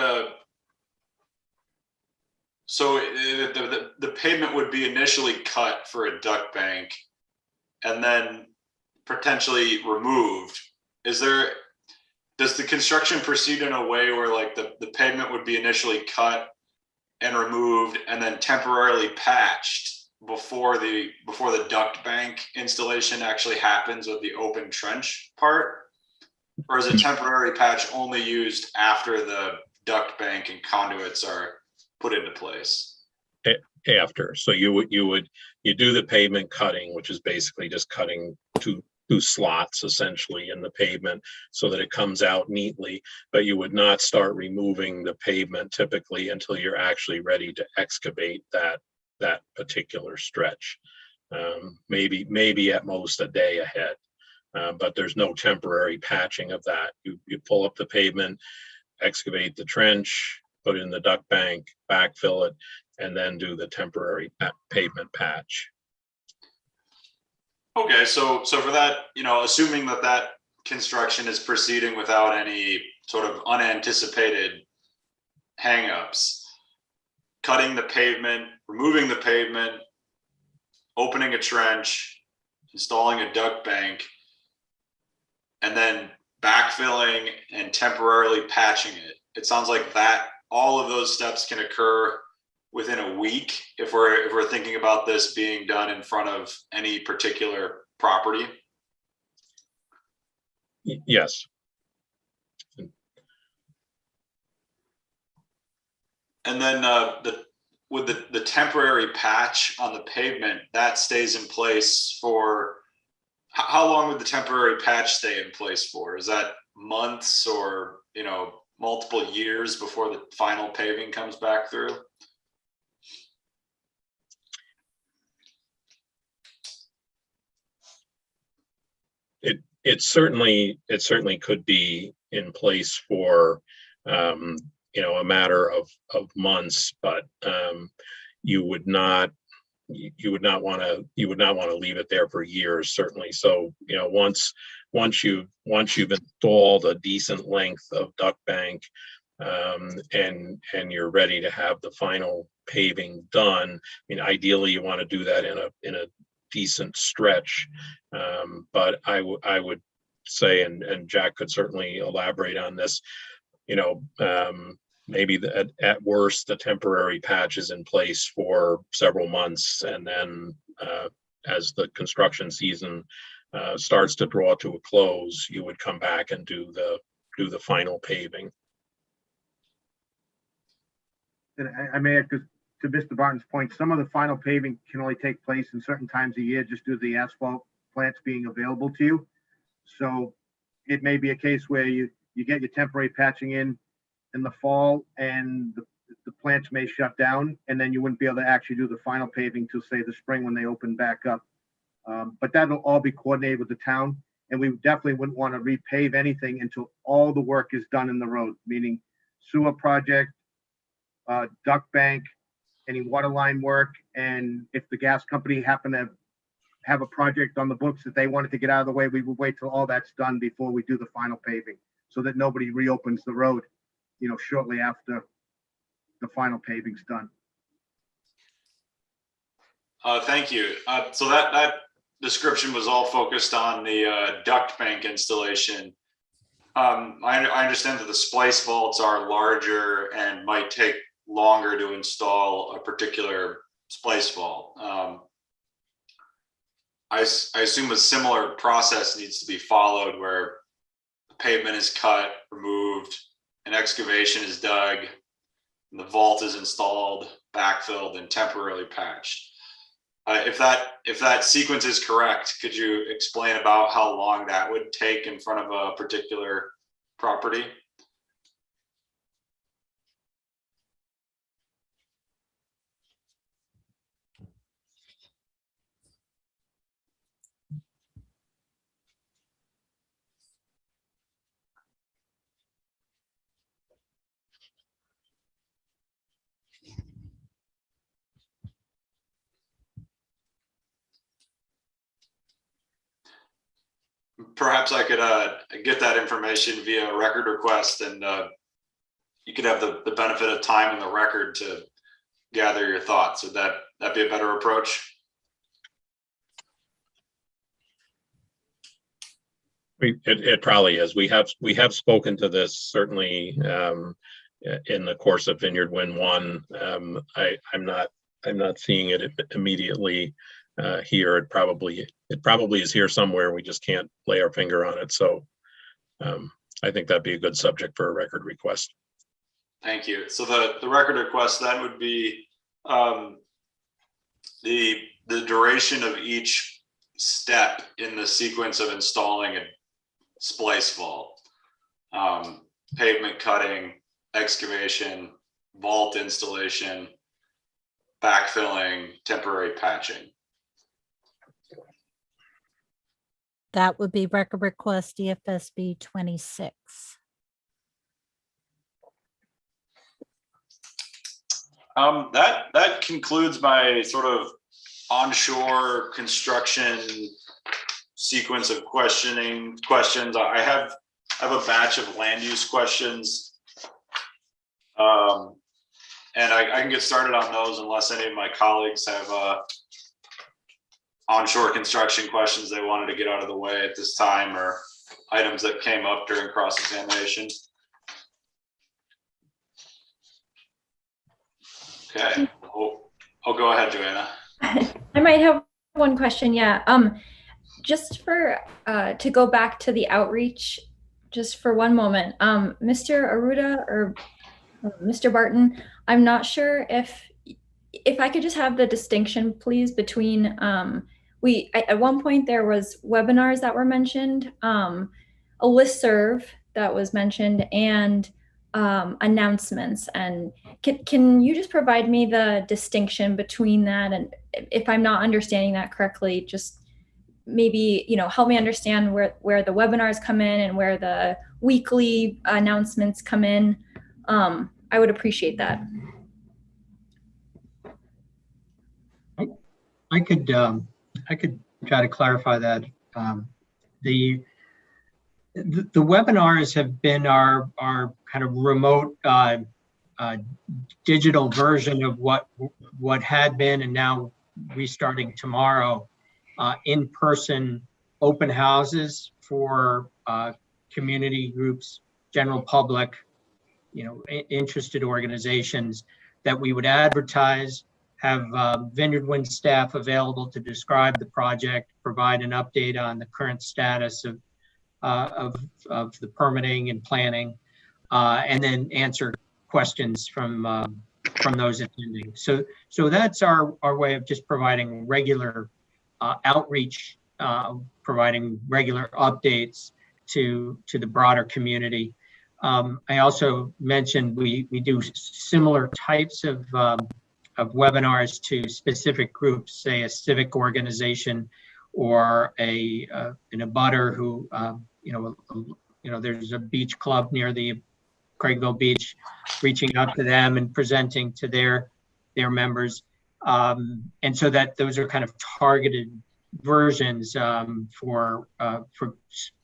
so the pavement would be initially cut for a duct bank and then potentially removed. Does the construction proceed in a way where like the pavement would be initially cut and removed and then temporarily patched before the duct bank installation actually happens with the open trench part? Or is a temporary patch only used after the duct bank and conduits are put into place? After. So you do the pavement cutting, which is basically just cutting two slots essentially in the pavement so that it comes out neatly, but you would not start removing the pavement typically until you're actually ready to excavate that particular stretch. Maybe at most a day ahead, but there's no temporary patching of that. You pull up the pavement, excavate the trench, put in the duct bank, backfill it, and then do the temporary pavement patch. Okay, so for that, assuming that construction is proceeding without any sort of unanticipated hangups, cutting the pavement, removing the pavement, opening a trench, installing a duct bank, and then backfilling and temporarily patching it. It sounds like that all of those steps can occur within a week if we're thinking about this being done in front of any particular property. Yes. And then with the temporary patch on the pavement, that stays in place for how long would the temporary patch stay in place for? Is that months or multiple years before the final paving comes back through? it certainly could be in place for a matter of months, but you would not want to leave it there for years, certainly. So once you've installed a decent length of duct bank, and you're ready to have the final paving done, I mean, ideally you want to do that in a decent stretch, but I would say, and Jack could certainly elaborate on this, maybe at worst the temporary patch is in place for several months, and then as the construction season starts to draw to a close, you would come back and do the final paving. And I may add, because to Mr. Barton's point, some of the final paving can only take place in certain times of year just due to the asphalt plants being available to you. So it may be a case where you get your temporary patching in the fall, and the plants may shut down, and then you wouldn't be able to actually do the final paving till, say, the spring when they open back up. But that'll all be coordinated with the town, and we definitely wouldn't want to repave anything until all the work is done in the road, meaning sewer project, duct bank, any water line work, and if the gas company happened to have a project on the books that they wanted to get out of the way, we would wait till all that's done before we do the final paving, so that nobody reopens the road, shortly after the final paving's done. Thank you. So that description was all focused on the duct bank installation. I understand that the splice vaults are larger and might take longer to install a particular splice vault. I assume a similar process needs to be followed, where the pavement is cut, removed, an excavation is dug, and the vault is installed, backfilled, and temporarily patched. If that sequence is correct, could you explain about how long that would take in front of a particular property? Perhaps I could get that information via record request, and you could have the benefit of time in the record to gather your thoughts. Would that be a better approach? It probably is. We have spoken to this certainly in the course of Vineyard Wind 1. I'm not seeing it immediately here. It probably is here somewhere. We just can't lay our finger on it. So I think that'd be a good subject for a record request. Thank you. So the record request then would be the duration of each step in the sequence of installing a splice vault: pavement cutting, excavation, vault installation, backfilling, temporary patching. That would be record request EFSB 26. That concludes my sort of onshore construction sequence of questions. I have a batch of land use questions, and I can get started on those unless any of my colleagues have onshore construction questions they wanted to get out of the way at this time, or items that came up during cross-examination. Okay, I'll go ahead, Joanna. I might have one question. Yeah. Just for to go back to the outreach, just for one moment, Mr. Aruda or Mr. Barton, I'm not sure if I could just have the distinction, please, between at one point there was webinars that were mentioned, a listserv that was mentioned, and announcements. And can you just provide me the distinction between that? And if I'm not understanding that correctly, just maybe, help me understand where the webinars come in and where the weekly announcements come in. I would appreciate that. I could try to clarify that. The webinars have been our kind of remote digital version of what had been, and now restarting tomorrow, in-person open houses for community groups, general public, interested organizations that we would advertise, have Vineyard Wind staff available to describe the project, provide an update on the current status of the permitting and planning, and then answer questions from those attending. So that's our way of just providing regular outreach, providing regular updates to the broader community. I also mentioned we do similar types of webinars to specific groups, say a civic organization or an abutter who, there's a beach club near the Craigville Beach, reaching out to them and presenting to their members. And so that those are kind of targeted versions for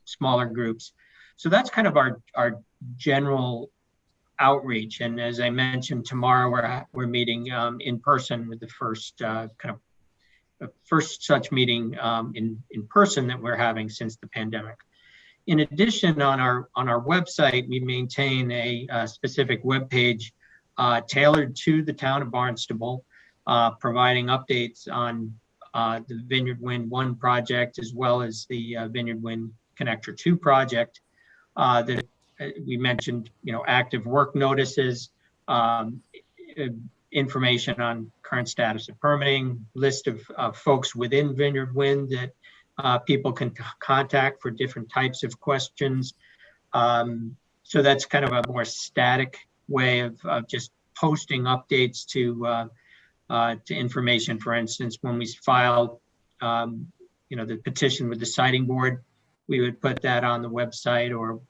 smaller groups. So that's kind of our general outreach. And as I mentioned, tomorrow we're meeting in person with the first first such meeting in person that we're having since the pandemic. In addition, on our website, we maintain a specific webpage tailored to the town of Barnstable, providing updates on the Vineyard Wind 1 project, as well as the Vineyard Wind Connector 2 project. That we mentioned, active work notices, information on current status of permitting, list of folks within Vineyard Wind that people can contact for different types of questions. So that's kind of a more static way of just posting updates to information. For instance, when we filed, the petition with the siting board, we would put that on the website, or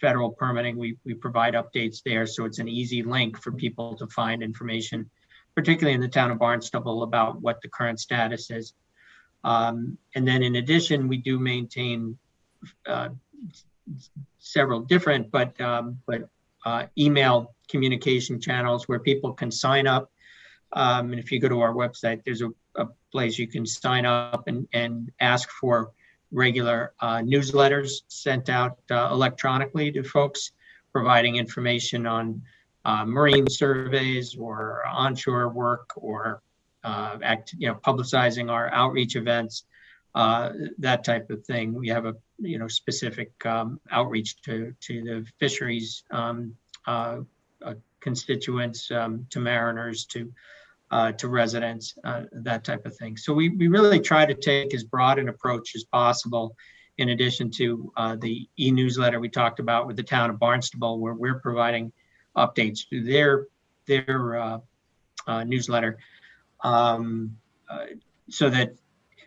federal permitting, we provide updates there. So it's an easy link for people to find information, particularly in the town of Barnstable, about what the current status is. And then in addition, we do maintain several different, but email communication channels where people can sign up. And if you go to our website, there's a place you can sign up and ask for regular newsletters sent out electronically to folks, providing information on marine surveys or onshore work, or publicizing our outreach events, that type of thing. We have a specific outreach to the fisheries constituents, to mariners, to residents, that type of thing. So we really try to take as broad an approach as possible, in addition to the e-newsletter we talked about with the town of Barnstable, where we're providing updates through their newsletter, so that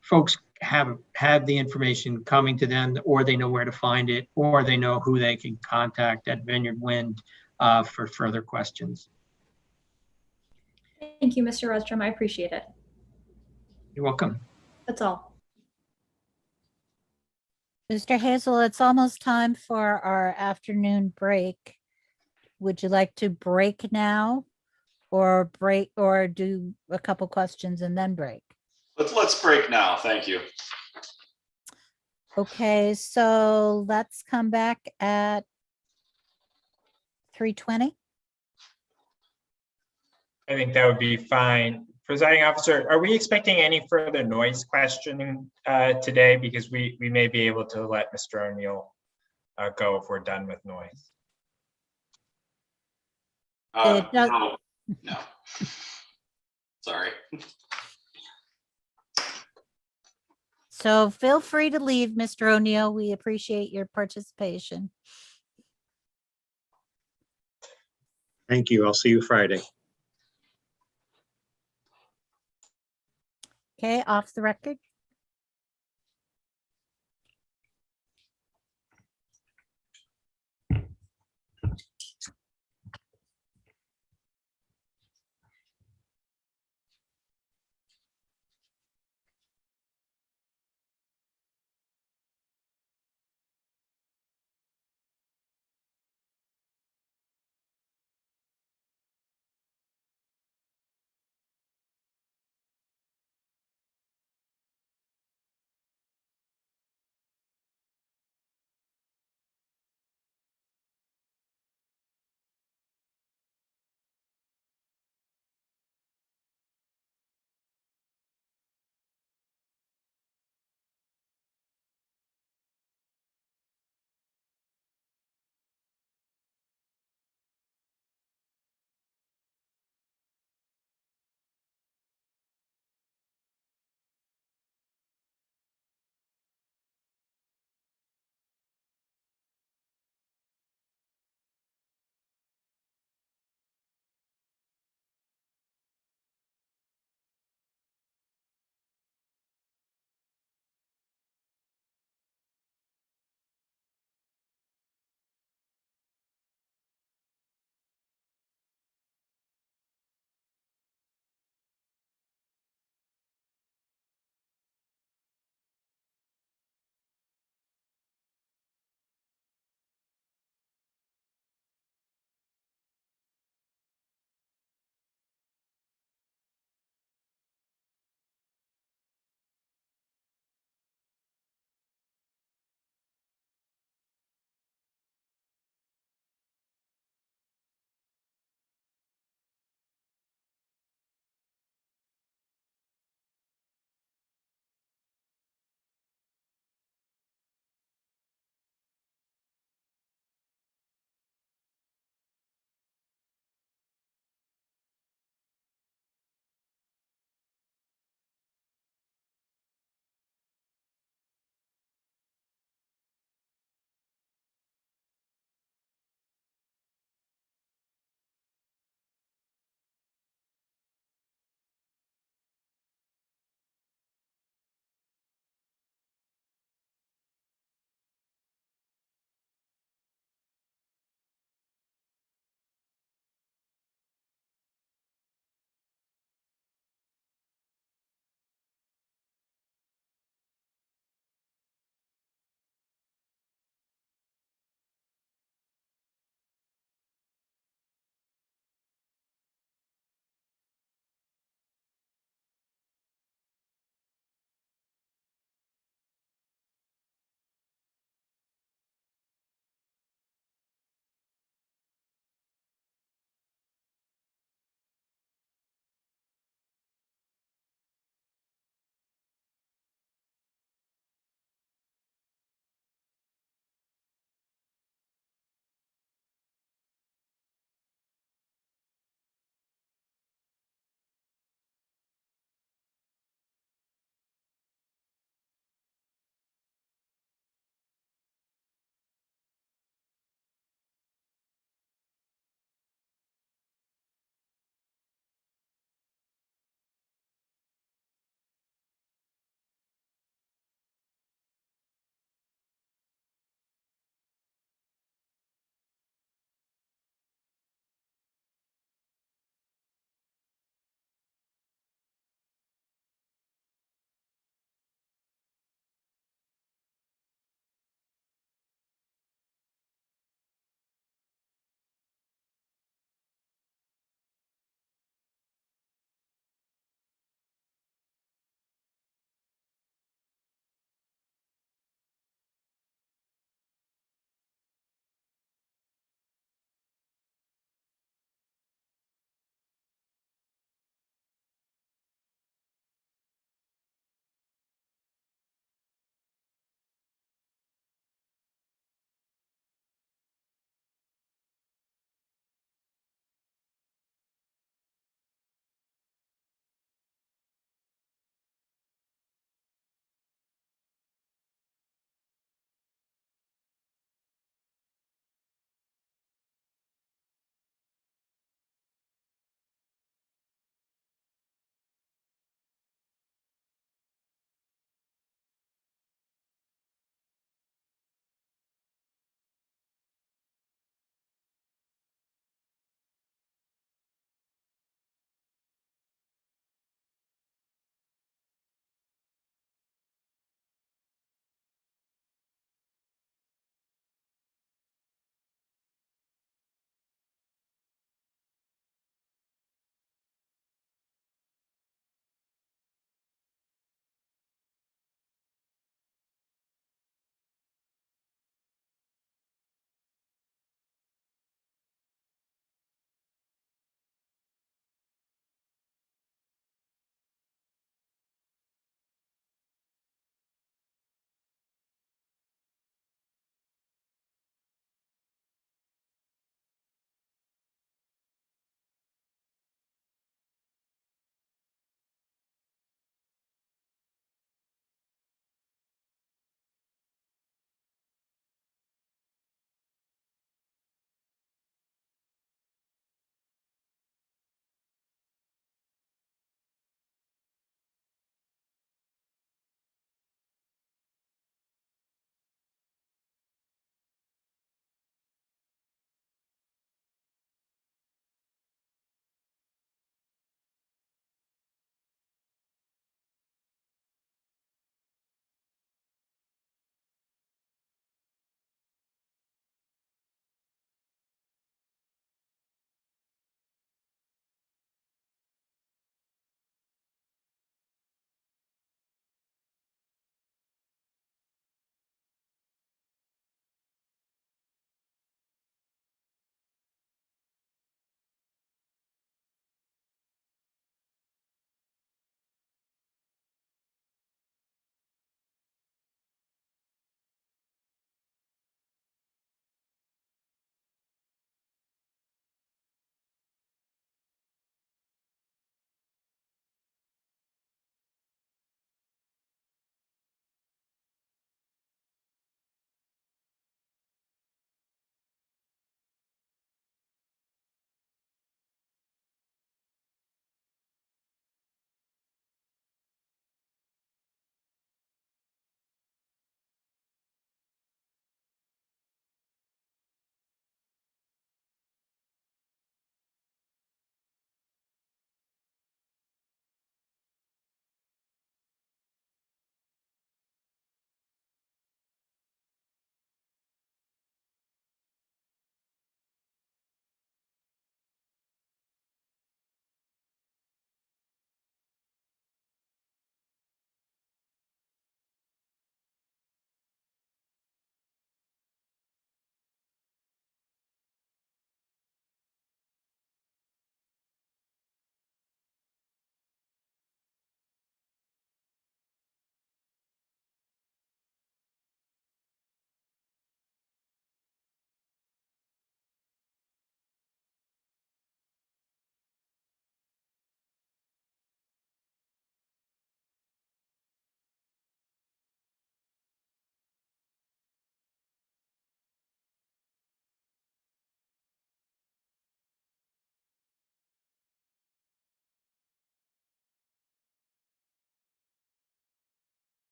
folks have the information coming to them, or they know where to find it, or they know who they can contact at Vineyard Wind for further questions. Thank you, Mr. Rostrom. I appreciate it. You're welcome. That's all. Mr. Hazel, it's almost time for our afternoon break. Would you like to break now, or do a couple questions and then break? Let's break now. Thank you. Okay, so let's come back at 3:20. I think that would be fine. Presiding officer, are we expecting any further noise questioning today? Because we may be able to let Mr. O'Neill go if we're done with noise. No. Sorry. So feel free to leave, Mr. O'Neill. We appreciate your participation. Thank you. I'll see you Friday. Okay, off the record.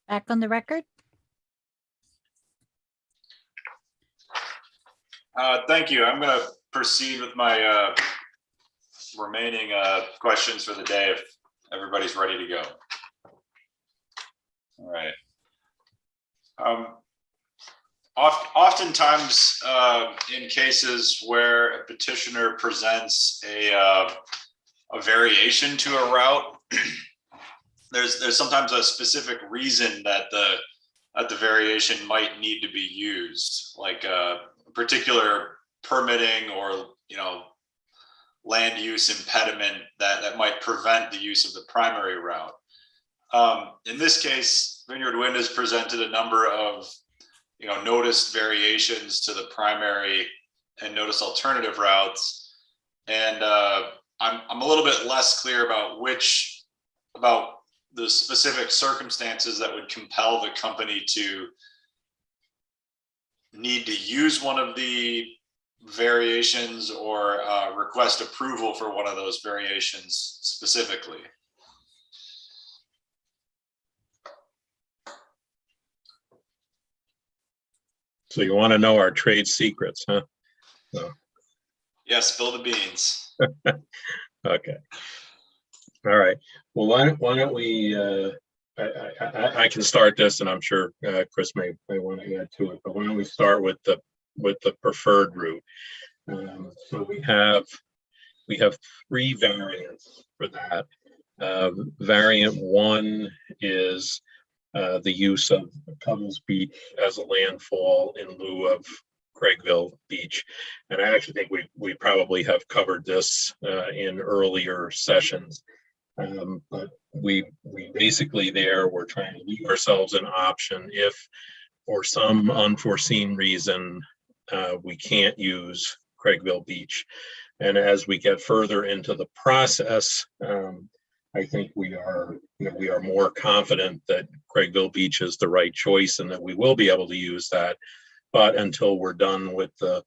Back on the record. Thank you. I'm going to proceed with my remaining questions for the day if everybody's ready to go. All right. Oftentimes, in cases where a petitioner presents a variation to a route, there's sometimes a specific reason that the variation might need to be used, like a particular permitting or land use impediment that might prevent the use of the primary route. In this case, Vineyard Wind has presented a number of noticed variations to the primary and noticed alternative routes, and I'm a little bit less clear about the specific circumstances that would compel the company to need to use one of the variations or request approval for one of those variations specifically. So you want to know our trade secrets, huh? So. Yeah, spill the beans. Okay. All right. Well, why don't we? I can start this, and I'm sure Chris may want to add to it. But why don't we start with the preferred route? So we have 3 variants for that. Variant 1 is the use of Covels Beach as a landfall in lieu of Craigville Beach. And I actually think we probably have covered this in earlier sessions. But we basically we're trying to leave ourselves an option if for some unforeseen reason we can't use Craigville Beach. And as we get further into the process, I think we are more confident that Craigville Beach is the right choice and that we will be able to use that. But until we're done with the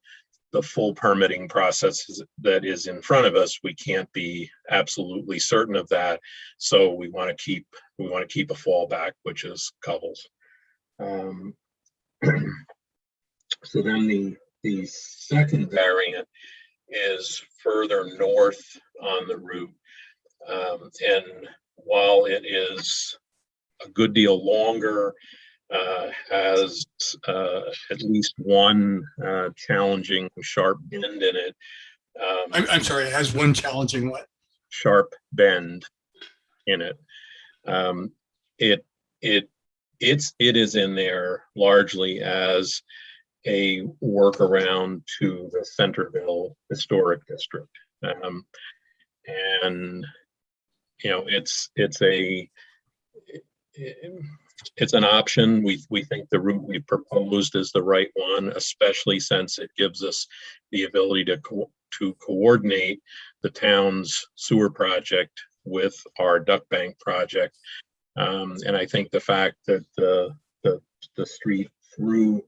full permitting process that is in front of us, we can't be absolutely certain of that. So we want to keep a fallback, which is Covels. So then the second variant is further north on the route. And while it is a good deal longer, has at least one challenging sharp bend in it. I'm sorry, it has one challenging what? Sharp bend in it. It is in there largely as a workaround to the Centerville Historic District. And it's an option. We think the route we proposed is the right one, especially since it gives us the ability to coordinate the town's sewer project with our duck bank project. And I think the fact that the street through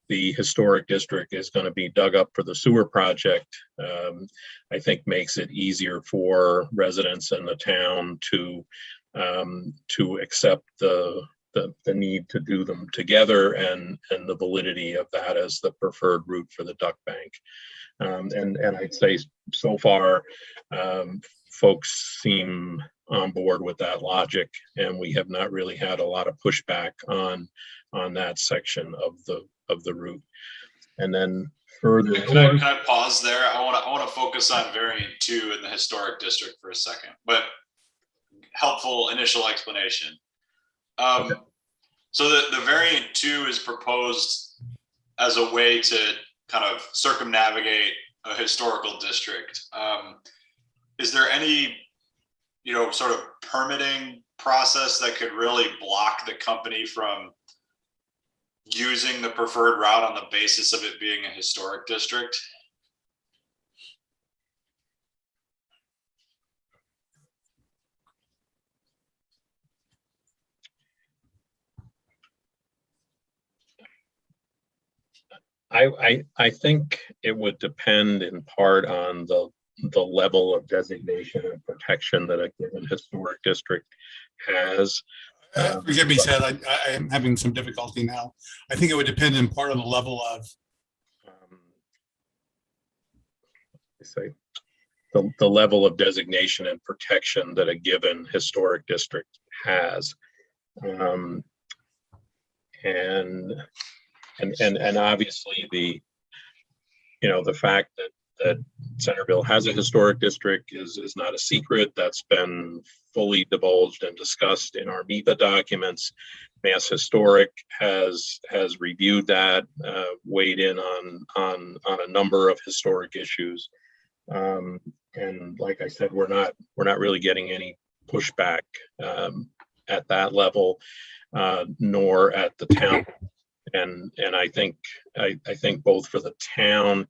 the historic district is going to be dug up for the sewer project, I think makes it easier for residents in the town to accept the need to do them together and the validity of that as the preferred route for the duck bank. And I'd say so far, folks seem on board with that logic, and we have not really had a lot of pushback on that section of the route. And then further, can I pause there? I want to focus on variant 2 in the historic district for a second, but helpful initial explanation. Okay. So the variant 2 is proposed as a way to kind of circumnavigate a historical district. Is there any, sort of permitting process that could really block the company from using the preferred route on the basis of it being a historic district? I think it would depend in part on the level of designation and protection that a given historic district has. Forgive me, Seth, I am having some difficulty now. I think it would depend on part of the level of. Say the level of designation and protection that a given historic district has. And obviously the fact that Centerville has a historic district is not a secret. That's been fully divulged and discussed in our MIPA documents. Mass Historic has reviewed that, weighed in on a number of historic issues. And like I said, we're not really getting any pushback at that level, nor at the town. And I think both for the town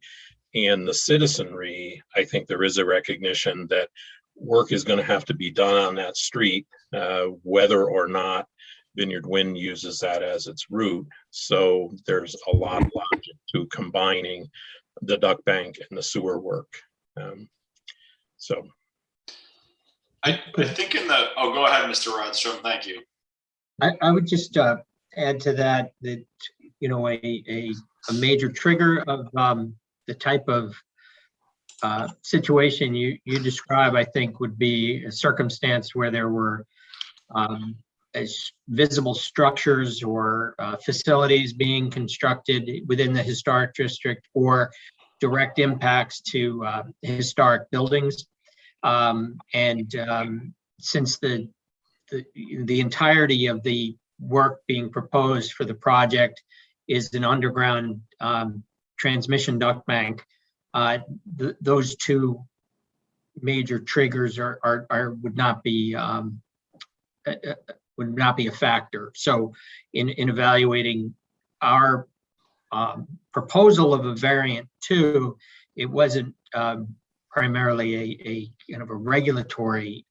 and the citizenry, I think there is a recognition that work is going to have to be done on that street, whether or not Vineyard Wind uses that as its route. So there's a lot of logic to combining the duck bank and the sewer work. I think oh, go ahead, Mr. Rodstrom. Thank you. I would just add to that a major trigger of the type of situation you describe, I think, would be a circumstance where there were as visible structures or facilities being constructed within the historic district, or direct impacts to historic buildings. Since the entirety of the work being proposed for the project is an underground transmission duct bank, those two major triggers would not be a factor. So in evaluating our proposal of a variant 2, it wasn't primarily a kind of a regulatory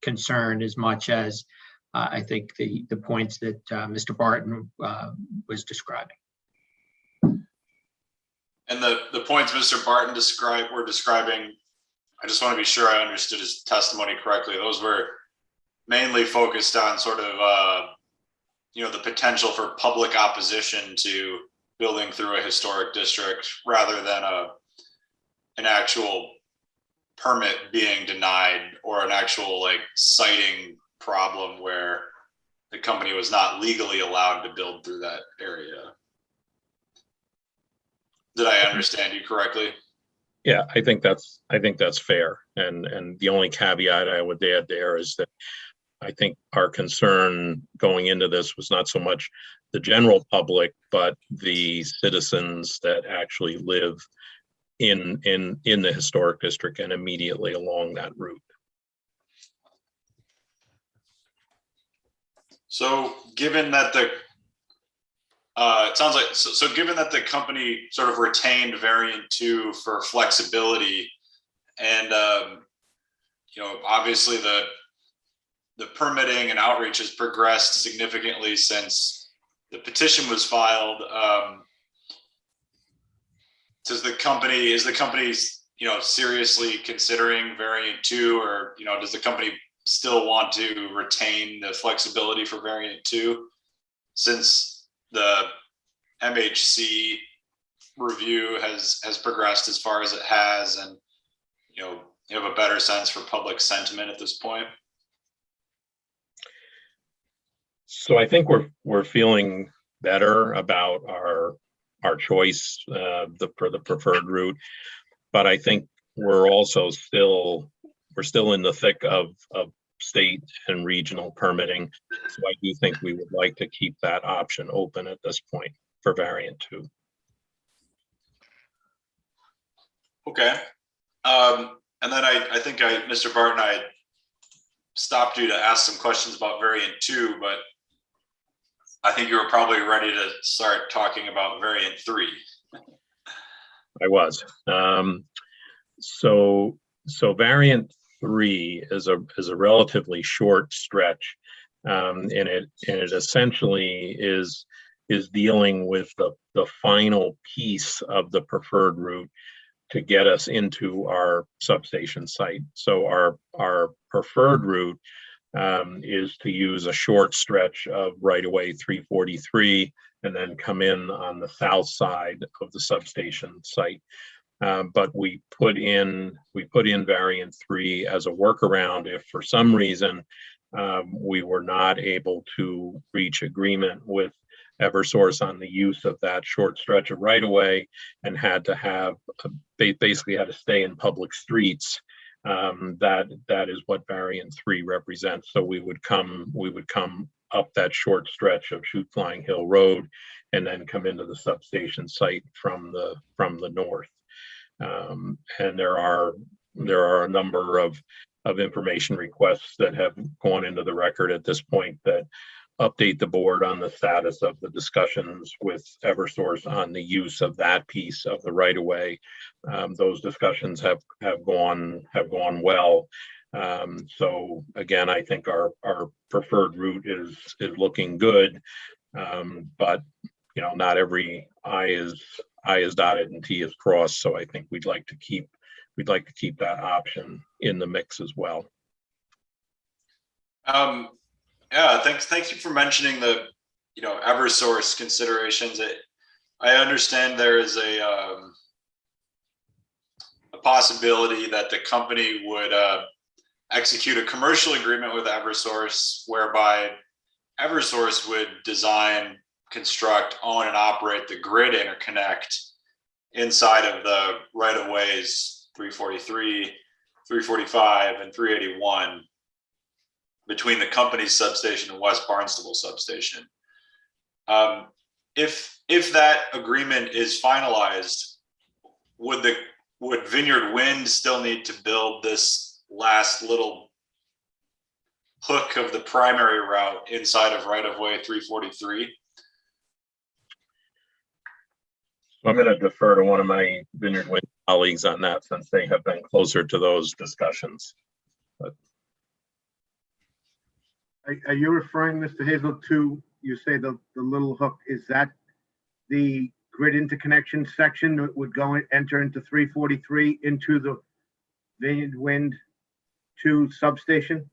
concern as much as I think the points that Mr. Barton was describing. And the points Mr. Barton were describing, I just want to be sure I understood his testimony correctly. Those were mainly focused on sort of the potential for public opposition to building through a historic district, rather than an actual permit being denied, or an actual siting problem where the company was not legally allowed to build through that area. Did I understand you correctly? Yeah, I think that's fair. And the only caveat I would add there is that I think our concern going into this was not so much the general public, but the citizens that actually live in the historic district and immediately along that route. So given that it sounds like, so given that the company sort of retained variant 2 for flexibility, and obviously the permitting and outreach has progressed significantly since the petition was filed, is the company seriously considering variant 2, or does the company still want to retain the flexibility for variant 2, since the MHC review has progressed as far as it has, and you have a better sense for public sentiment at this point? So I think we're feeling better about our choice for the preferred route, but I think we're also still in the thick of state and regional permitting. So I do think we would like to keep that option open at this point for variant 2. Okay. And then I think Mr. Barton, I stopped you to ask some questions about variant 2, but I think you were probably ready to start talking about variant 3. I was. So variant 3 is a relatively short stretch, and it essentially is dealing with the final piece of the preferred route to get us into our substation site. So our preferred route is to use a short stretch of right-of-way 343 and then come in on the south side of the substation site. But we put in variant 3 as a workaround if for some reason we were not able to reach agreement with Eversource on the use of that short stretch of right-of-way and had to have, they basically had to stay in public streets. That is what variant 3 represents. So we would come up that short stretch of Chute Flying Hill Road and then come into the substation site from the north. And there are a number of information requests that have gone into the record at this point that update the board on the status of the discussions with Eversource on the use of that piece of the right of way. Those discussions have gone well. So again, I think our preferred route is looking good, but not every I is dotted and T is crossed. So I think we'd like to keep that option in the mix as well. Yeah, thank you for mentioning the Eversource considerations. I understand there is a possibility that the company would execute a commercial agreement with Eversource, whereby Eversource would design, construct, own, and operate the grid interconnect inside of the right-of-ways 343, 345, and 381 between the company's substation and West Barnstable substation. If that agreement is finalized, would Vineyard Wind still need to build this last little hook of the primary route inside of right-of-way 343? I'm going to defer to one of my Vineyard Wind colleagues on that since they have been closer to those discussions. But Are you referring, Mr. Hazel, to, you say the little hook, is that the grid interconnection section that would enter into 343 into the Vineyard Wind 2 substation?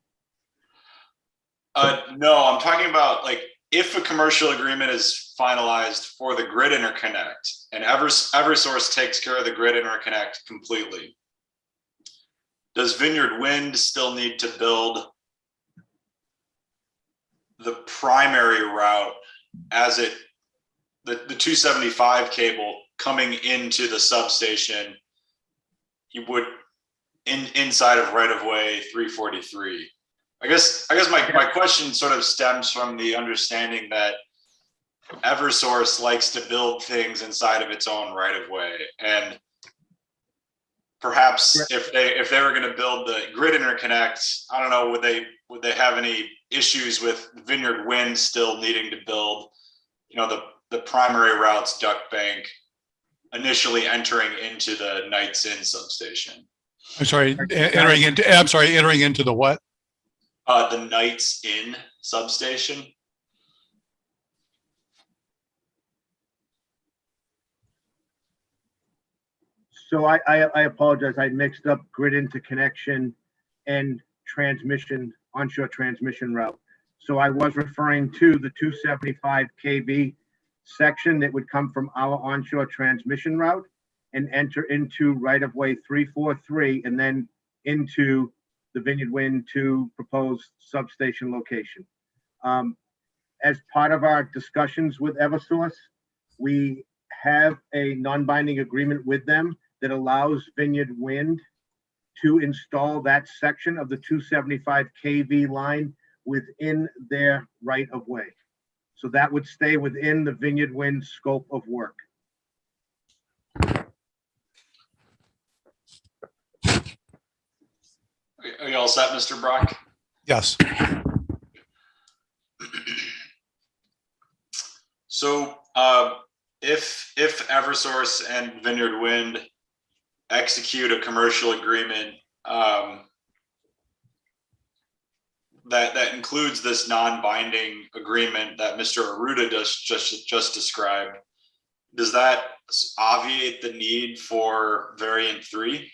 No, I'm talking about if a commercial agreement is finalized for the grid interconnect and Eversource takes care of the grid interconnect completely, does Vineyard Wind still need to build the primary route as the 275 cable coming into the substation? You would inside of right-of-way 343. I guess my question sort of stems from the understanding that Eversource likes to build things inside of its own right-of-way, and perhaps if they were going to build the grid interconnect, I don't know, would they have any issues with Vineyard Wind still needing to build, the primary routes duct bank initially entering into the Knights Inn substation? Entering into the what? The Knights Inn substation. So I apologize. I mixed up grid interconnection and transmission, onshore transmission route. So I was referring to the 275 kV section that would come from our onshore transmission route and enter into right-of-way 343 and then into the Vineyard Wind 2 proposed substation location. As part of our discussions with Eversource, we have a non-binding agreement with them that allows Vineyard Wind to install that section of the 275 kV line within their right-of-way. So that would stay within the Vineyard Wind scope of work. Are you all set, Mr. Brock? Yes. So if Eversource and Vineyard Wind execute a commercial agreement that includes this non-binding agreement that Mr. Arruda just described, does that obviate the need for variant 3?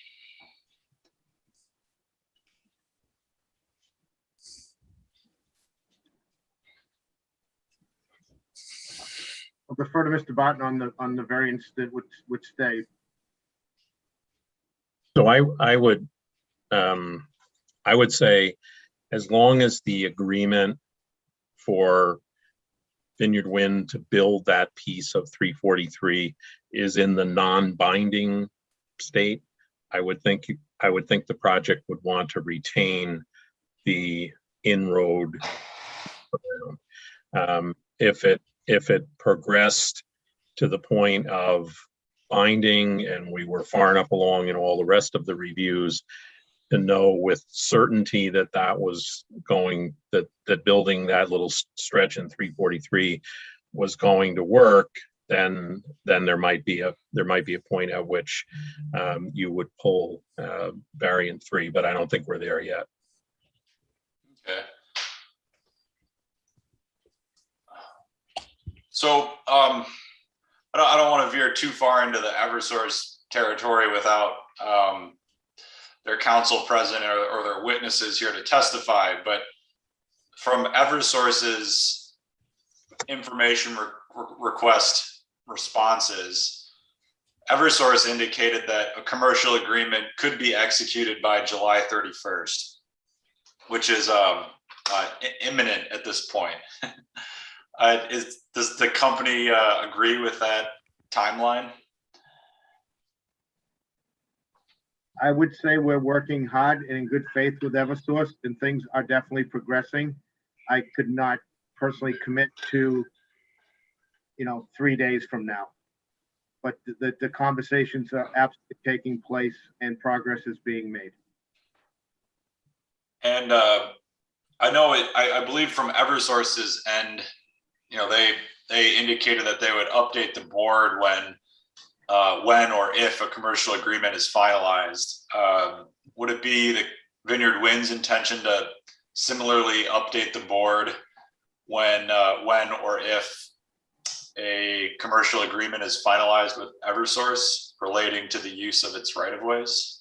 I'll defer to Mr. Barton on the variance that would stay. So I would say, as long as the agreement for Vineyard Wind to build that piece of 343 is in the non-binding state, I would think the project would want to retain the in-road. If it progressed to the point of binding and we were far enough along in all the rest of the reviews to know with certainty that building that little stretch in 343 was going to work, then there might be a point at which you would pull variant 3, but I don't think we're there yet. Okay. So I don't want to veer too far into the Eversource territory without their counsel present or their witnesses here to testify, but from Eversource's information request responses, Eversource indicated that a commercial agreement could be executed by July 31st, which is imminent at this point. Does the company agree with that timeline? I would say we're working hard and in good faith with Eversource, and things are definitely progressing. I could not personally commit to, 3 days from now, but the conversations are absolutely taking place and progress is being made. And I know I believe from Eversource's end, they indicated that they would update the board when or if a commercial agreement is finalized. Would it be the Vineyard Wind's intention to similarly update the board when or if a commercial agreement is finalized with Eversource relating to the use of its right-of-ways?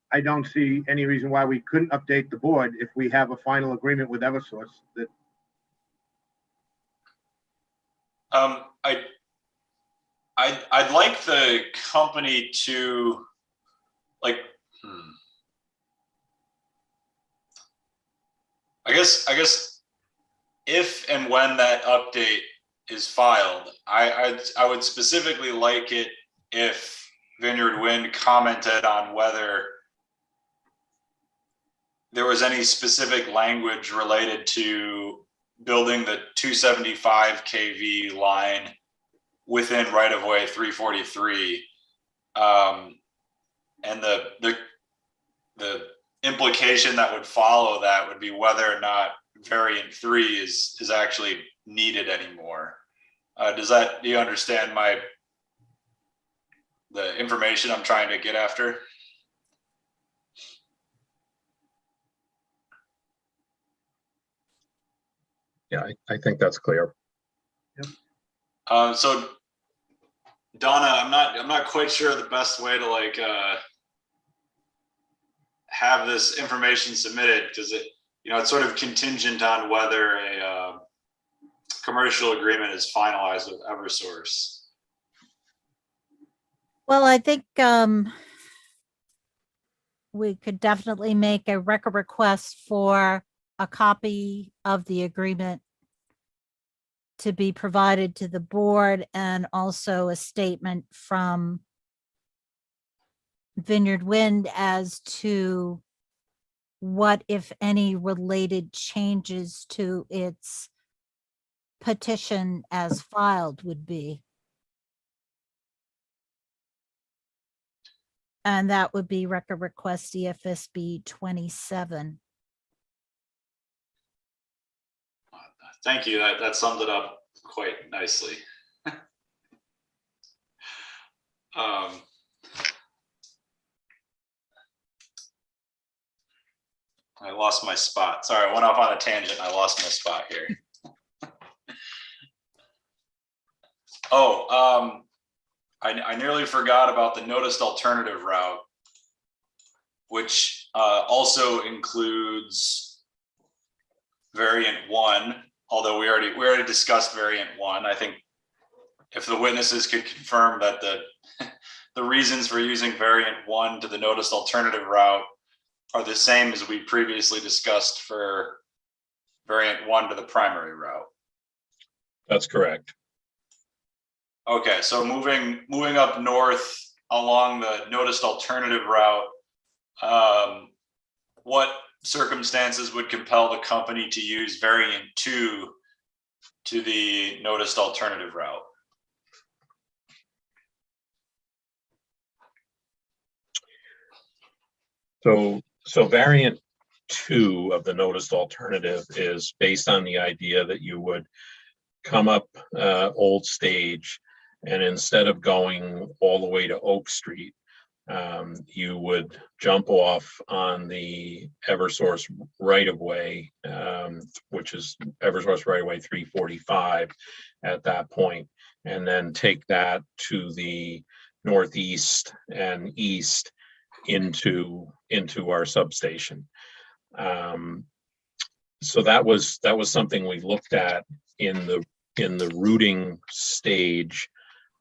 I don't see any reason why we couldn't update the board if we have a final agreement with Eversource. That I'd like the company to I guess if and when that update is filed, I would specifically like it if Vineyard Wind commented on whether there was any specific language related to building the 275 kV line within right-of-way 343, and the implication that would follow that would be whether or not variant 3 is actually needed anymore. Do you understand the information I'm trying to get after? Yeah, I think that's clear. Yep. So Donna, I'm not quite sure the best way to have this information submitted, because it's sort of contingent on whether a commercial agreement is finalized with Eversource. Well, I think we could definitely make a record request for a copy of the agreement to be provided to the board, and also a statement from Vineyard Wind as to what, if any, related changes to its petition as filed would be. And that would be record request EFSB 27. Thank you. That summed it up quite nicely. I lost my spot. Sorry, I went off on a tangent. I lost my spot here. I nearly forgot about the noticed alternative route, which also includes variant 1, although we already discussed variant 1. I think if the witnesses could confirm that the reasons for using variant 1 to the noticed alternative route are the same as we previously discussed for variant 1 to the primary route. That's correct. Okay, so moving up north along the noticed alternative route, what circumstances would compel the company to use variant 2 to the noticed alternative route? So variant 2 of the noticed alternative is based on the idea that you would come up Old Stage, and instead of going all the way to Oak Street, you would jump off on the Eversource right-of-way, which is Eversource right-of-way 345 at that point, and then take that to the northeast and east into our substation. So that was something we looked at in the routing stage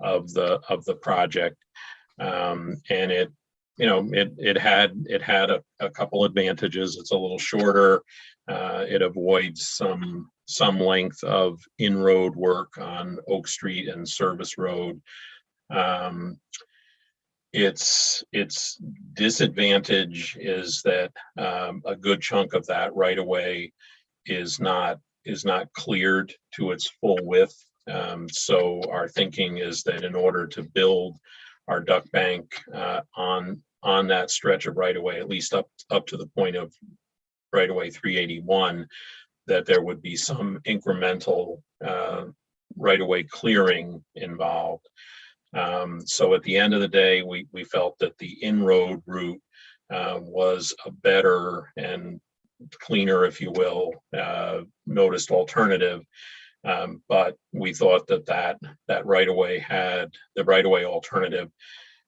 of the project, and it had a couple advantages. It's a little shorter. It avoids some length of in-road work on Oak Street and Service Road. Its disadvantage is that a good chunk of that right away is not cleared to its full width. So our thinking is that in order to build our duck bank on that stretch of right of way, at least up to the point of right of way 381, that there would be some incremental right of way clearing involved. So at the end of the day, we felt that the in-road route was a better and cleaner, if you will, noticed alternative. But we thought that the right-of-way alternative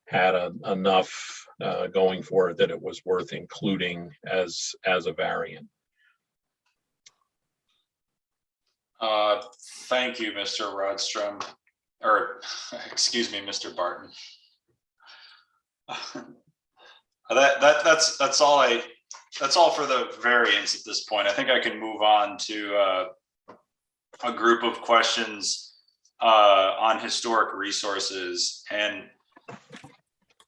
had enough going for it that it was worth including as a variant. Thank you, Mr. Rodstrom, or excuse me, Mr. Barton. That's all for the variants at this point. I think I can move on to a group of questions on historic resources. And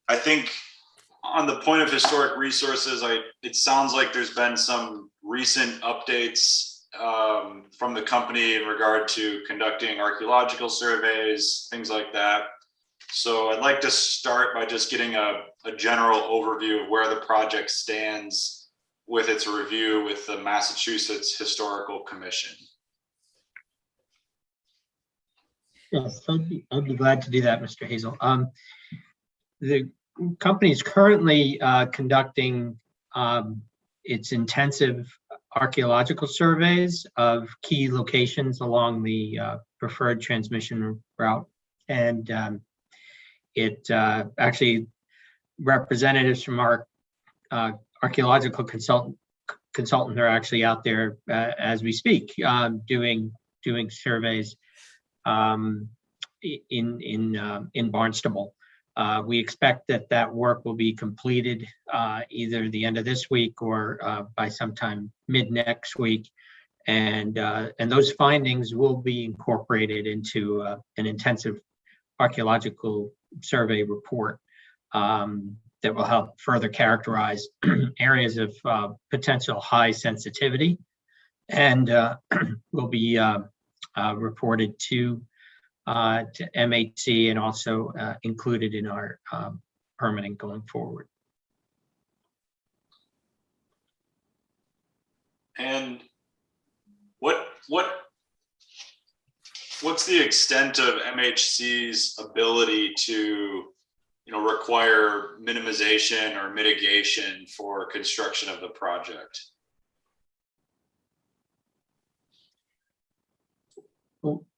I think on the point of historic resources, it sounds like there's been some recent updates from the company in regard to conducting archaeological surveys, things like that. So I'd like to start by just getting a general overview of where the project stands with its review with the Massachusetts Historical Commission. Yes, I'd be glad to do that, Mr. Hazel. The company is currently conducting its intensive archaeological surveys of key locations along the preferred transmission route. And it actually, representatives from our archaeological consultant are actually out there as we speak, doing surveys in Barnstable. We expect that work will be completed either the end of this week or by sometime mid next week, and those findings will be incorporated into an intensive archaeological survey report that will help further characterize areas of potential high sensitivity, and will be reported to MHC and also included in our permitting going forward. And what's the extent of MHC's ability to, require minimization or mitigation for construction of the project?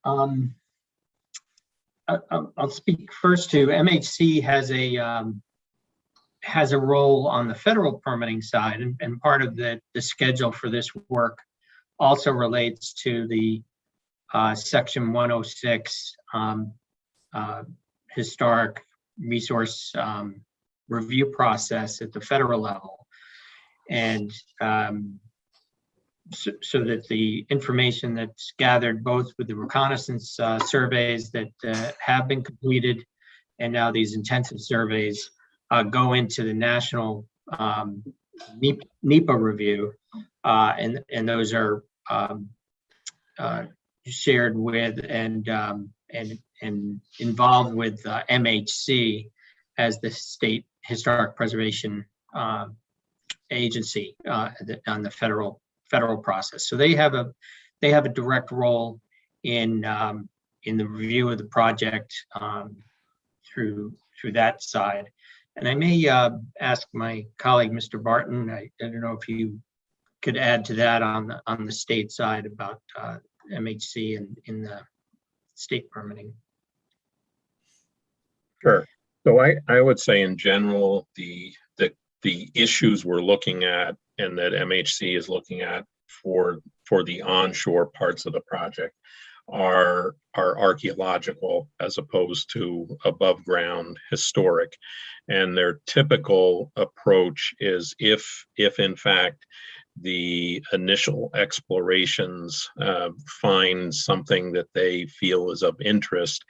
I'll speak first to MHC has a role on the federal permitting side, and part of the schedule for this work also relates to the Section 106 historic resource review process at the federal level. And so that the information that's gathered both with the reconnaissance surveys that have been completed and now these intensive surveys go into the national NEPA review, and those are shared with and involved with MHC as the state historic preservation agency on the federal process. So they have a direct role in the review of the project through that side. And I may ask my colleague, Mr. Barton, I don't know if you could add to that on the state side about MHC and in the state permitting. Sure. So I would say in general, the issues we're looking at and that MHC is looking at for the onshore parts of the project are archaeological as opposed to above ground historic. And their typical approach is if in fact the initial explorations find something that they feel is of interest,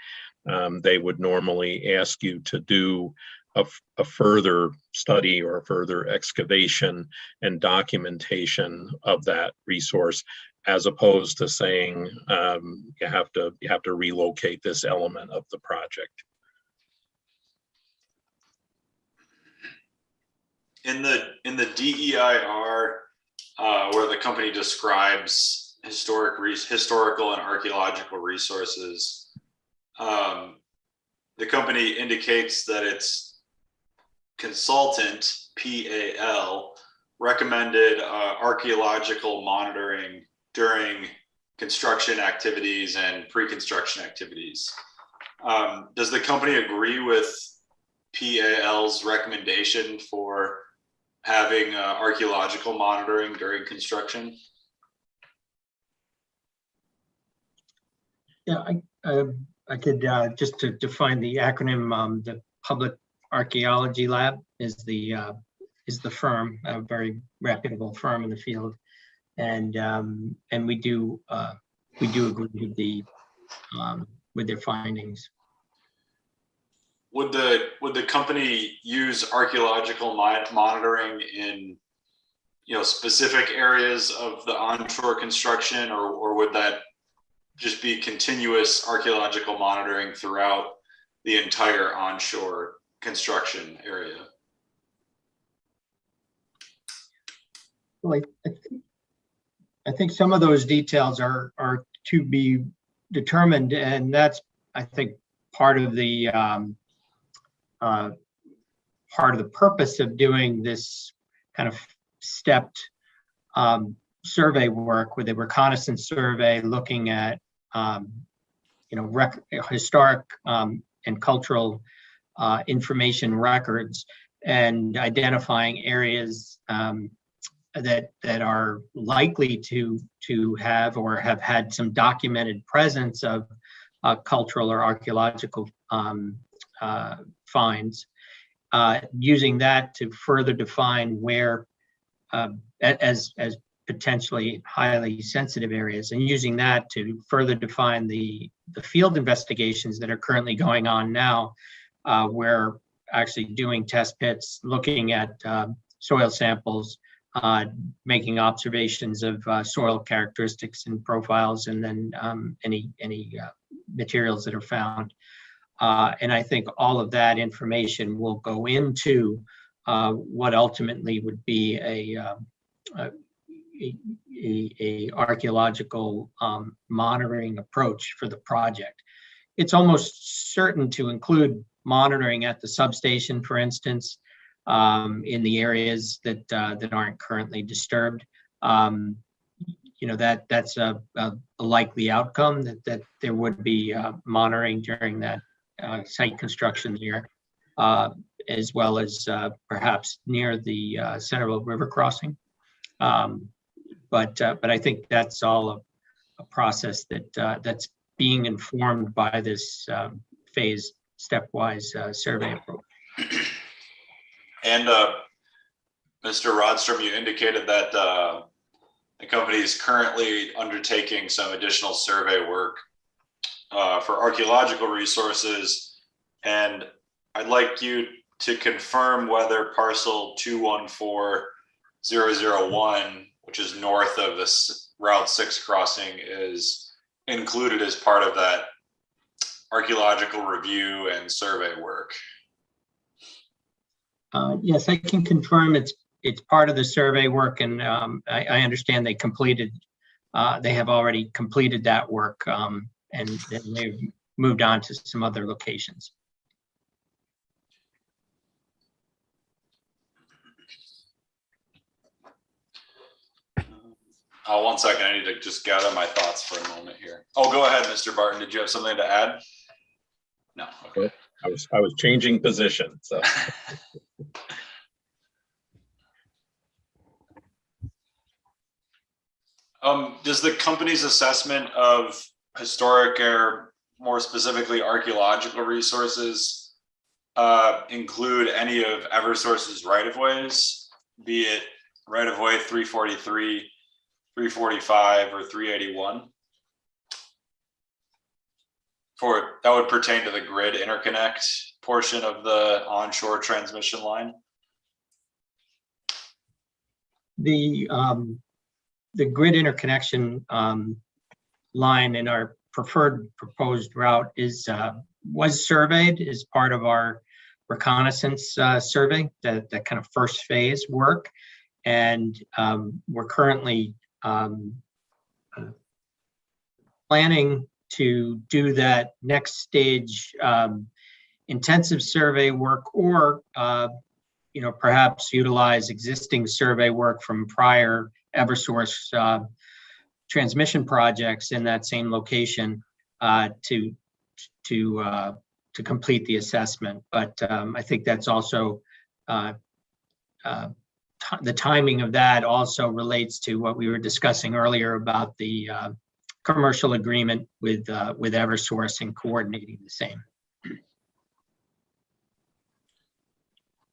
they would normally ask you to do a further study or a further excavation and documentation of that resource, as opposed to saying you have to relocate this element of the project. In the DEIR, where the company describes historical and archaeological resources, the company indicates that its consultant, PAL, recommended archaeological monitoring during construction activities and pre-construction activities. Does the company agree with PAL's recommendation for having archaeological monitoring during construction? Yeah, I could just to define the acronym. The Public Archaeology Lab is the firm, a very reputable firm in the field, and we do agree with their findings. Would the company use archaeological monitoring in specific areas of the onshore construction, or would that just be continuous archaeological monitoring throughout the entire onshore construction area? Well, I think some of those details are to be determined, and that's, I think, part of the purpose of doing this kind of stepped survey work with a reconnaissance survey, looking at historic and cultural information records, and identifying areas that are likely to have or have had some documented presence of cultural or archaeological finds, using that to further define where as potentially highly sensitive areas, and using that to further define the field investigations that are currently going on now. We're actually doing test pits, looking at soil samples, making observations of soil characteristics and profiles, and then any materials that are found. And I think all of that information will go into what ultimately would be a archaeological monitoring approach for the project. It's almost certain to include monitoring at the substation, for instance, in the areas that aren't currently disturbed. That's a likely outcome, that there would be monitoring during that site construction there, as well as perhaps near the Centerville River crossing. But I think that's all a process that that's being informed by this phased stepwise survey approach. And Mr. Rodstrom, you indicated that the company is currently undertaking some additional survey work for archaeological resources. And I'd like you to confirm whether parcel 214001, which is north of this Route 6 crossing, is included as part of that archaeological review and survey work. Yes, I can confirm it's part of the survey work, and I understand they have already completed that work, and they've moved on to some other locations. Oh, 1 second. I need to just gather my thoughts for a moment here. Oh, go ahead, Mr. Barton. Did you have something to add? No. Okay. I was changing position. So. Does the company's assessment of historic, or more specifically archaeological resources, include any of Eversource's right-of-ways, be it right-of-way 343, 345, or 381? That would pertain to the grid interconnect portion of the onshore transmission line? The grid interconnection line in our preferred proposed route was surveyed as part of our reconnaissance survey, that kind of first phase work. And we're currently planning to do that next stage intensive survey work, or perhaps utilize existing survey work from prior Eversource transmission projects in that same location to complete the assessment. But I think that's also the timing of that also relates to what we were discussing earlier about the commercial agreement with Eversource and coordinating the same.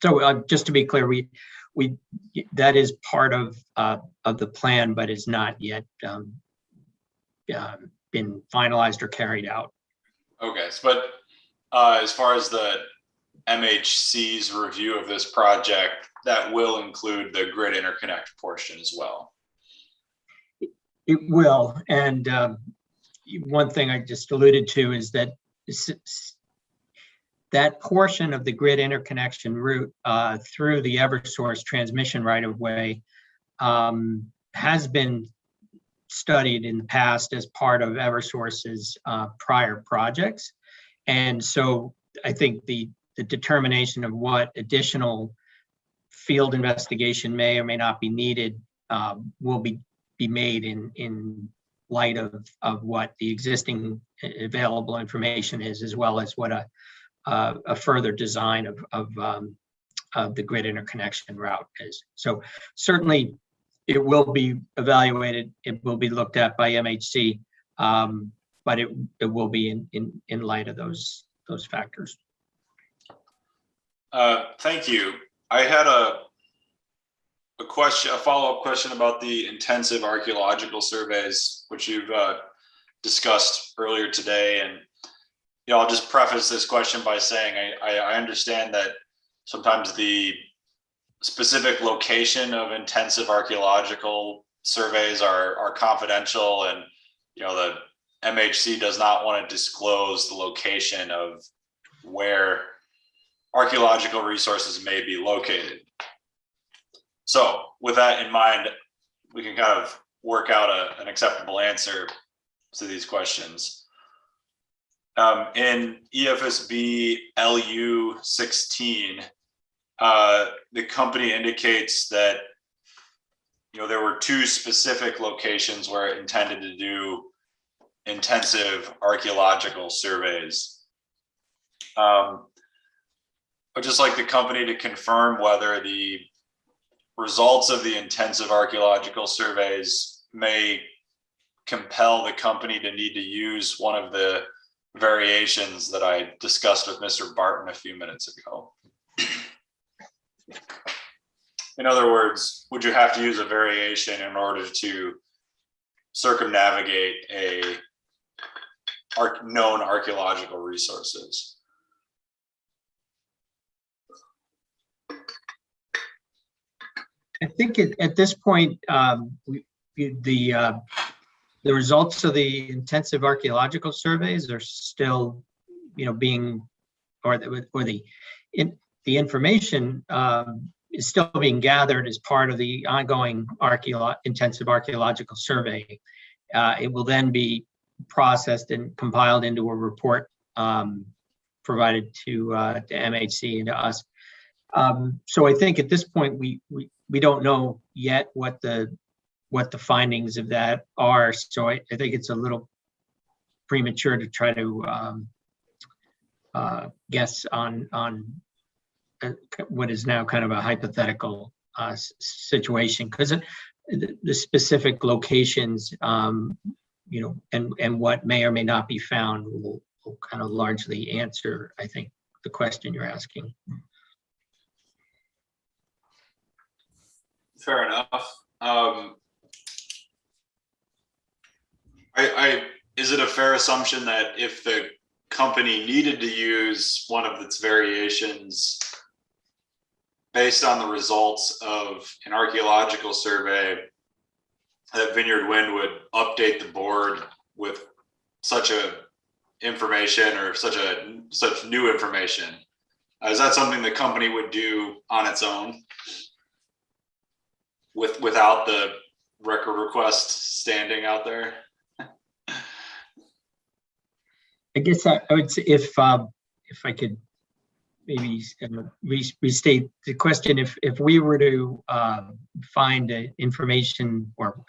So just to be clear, we that is part of the plan, but is not yet been finalized or carried out. Okay, but as far as the MHC's review of this project, that will include the grid interconnect portion as well. It will, and one thing I just alluded to is that that portion of the grid interconnection route through the Eversource transmission right-of-way has been studied in the past as part of Eversource's prior projects. And so I think the determination of what additional field investigation may or may not be needed will be made in light of what the existing available information is, as well as what a further design of the grid interconnection route is. So certainly it will be evaluated, it will be looked at by MHC, but it will be in light of those factors. Thank you. I had a follow-up question about the intensive archaeological surveys, which you've discussed earlier today. And I'll just preface this question by saying I understand that sometimes the specific location of intensive archaeological surveys are confidential, and the MHC does not want to disclose the location of where archaeological resources may be located. So with that in mind, we can kind of work out an acceptable answer to these questions. In EFSB LU 16, the company indicates that there were two specific locations where it intended to do intensive archaeological surveys. I'd just like the company to confirm whether the results of the intensive archaeological surveys may compel the company to need to use one of the variations that I discussed with Mr. Barton a few minutes ago. In other words, would you have to use a variation in order to circumnavigate a known archaeological resources? I think at this point, the results of the intensive archaeological surveys are still, being, or the information is still being gathered as part of the ongoing intensive archaeological survey. It will then be processed and compiled into a report provided to MHC and to us. So I think at this point we don't know yet what the findings of that are. So I think it's a little premature to try to guess on what is now kind of a hypothetical situation, because the specific locations, and what may or may not be found will kind of largely answer, I think, the question you're asking. Fair enough. Is it a fair assumption that if the company needed to use one of its variations based on the results of an archaeological survey, that Vineyard Wind would update the board with such information or such new information? Is that something the company would do on its own without the record request standing out there? I guess I would say, if I could maybe restate the question, if we were to find information, or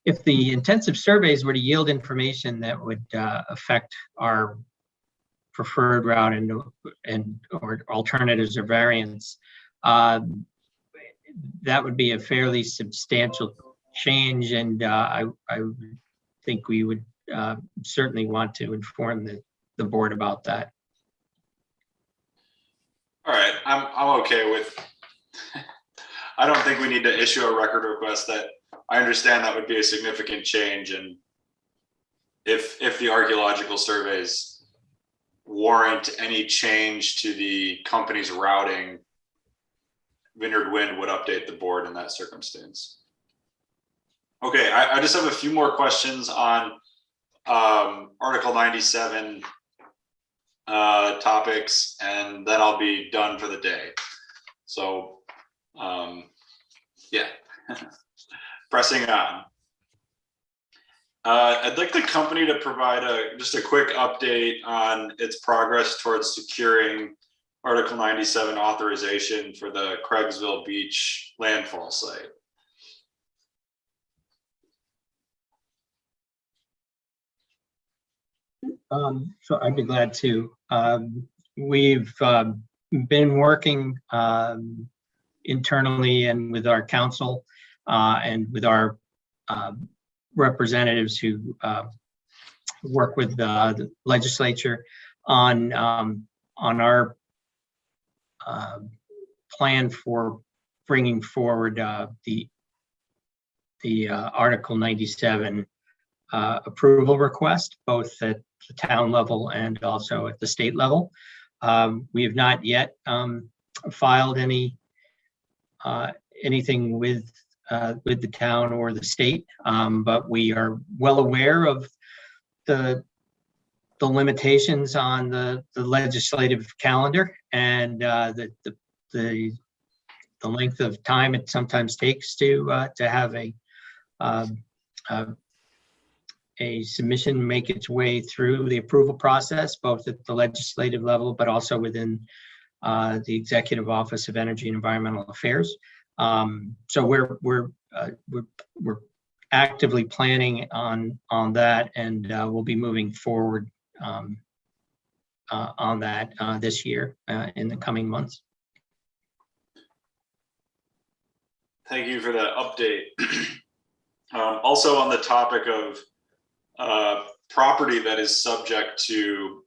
if the intensive surveys were to yield information that would affect our preferred route and or alternatives or variants, that would be a fairly substantial change, and I think we would certainly want to inform the board about that. All right, I'm okay with. I don't think we need to issue a record request. That I understand that would be a significant change, and if the archaeological surveys warrant any change to the company's routing, Vineyard Wind would update the board in that circumstance. Okay, I just have a few more questions on Article 97 topics, and then I'll be done for the day. So, yeah, pressing on. I'd like the company to provide just a quick update on its progress towards securing Article 97 authorization for the Craigsville Beach landfall site. So I'd be glad to. We've been working internally and with our council and with our representatives who work with the legislature on our plan for bringing forward the Article 97 approval request, both at the town level and also at the state level. We have not yet filed anything with the town or the state, but we are well aware of the limitations on the legislative calendar and the length of time it sometimes takes to have a submission make its way through the approval process, both at the legislative level, but also within the Executive Office of Energy and Environmental Affairs. So we're actively planning on that, and we'll be moving forward on that this year in the coming months. Thank you for that update. Also on the topic of property that is subject to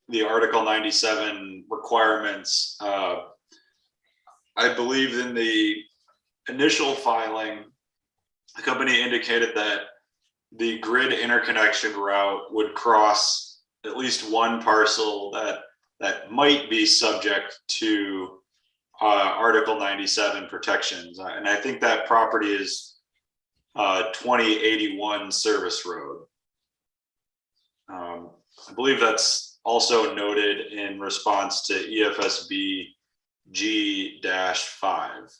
the Article 97 requirements, I believe in the initial filing, the company indicated that the grid interconnection route would cross at least one parcel that might be subject to Article 97 protections. And I think that property is 2081 Service Road. I believe that's also noted in response to EFSB G-5.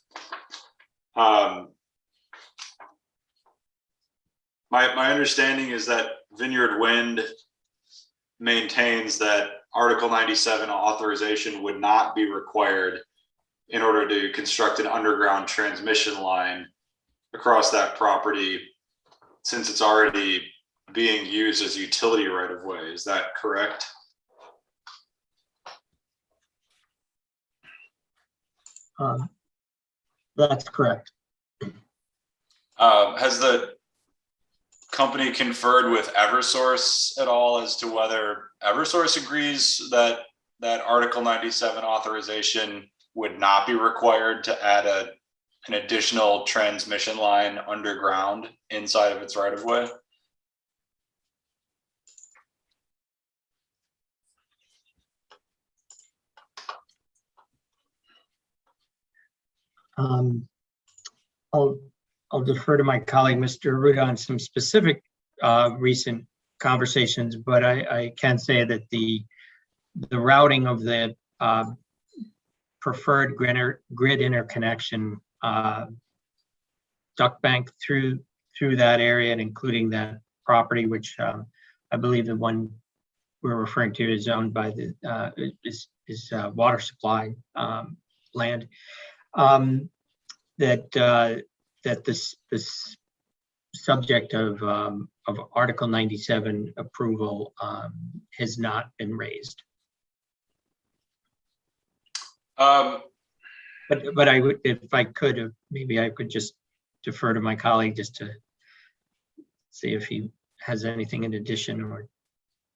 My understanding is that Vineyard Wind maintains that Article 97 authorization would not be required in order to construct an underground transmission line across that property, since it's already being used as utility right of way. Is that correct? That's correct. Has the company conferred with Eversource at all as to whether Eversource agrees that Article 97 authorization would not be required to add an additional transmission line underground inside of its right of way? I'll defer to my colleague, Mr. Aruda, on some specific recent conversations, but I can say that the routing of the preferred grid interconnection duct bank through that area and including that property, which I believe the one we're referring to is owned by the is water supply land. That this subject of Article 97 approval has not been raised. But I would, if I could, maybe I could just defer to my colleague just to see if he has anything in addition or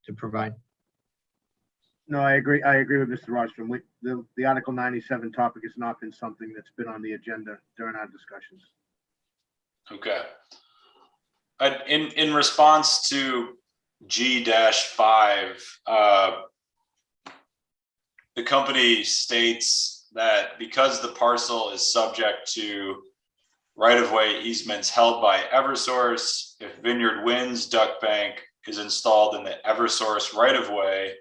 to provide. No, I agree. I agree with Mr. Rostrom. The Article 97 topic has not been something that's been on the agenda during our discussions. Okay. In response to G-5, the company states that because the parcel is subject to right-of-way easements held by Eversource, if Vineyard Wind's duct bank is installed in the Eversource right-of-way,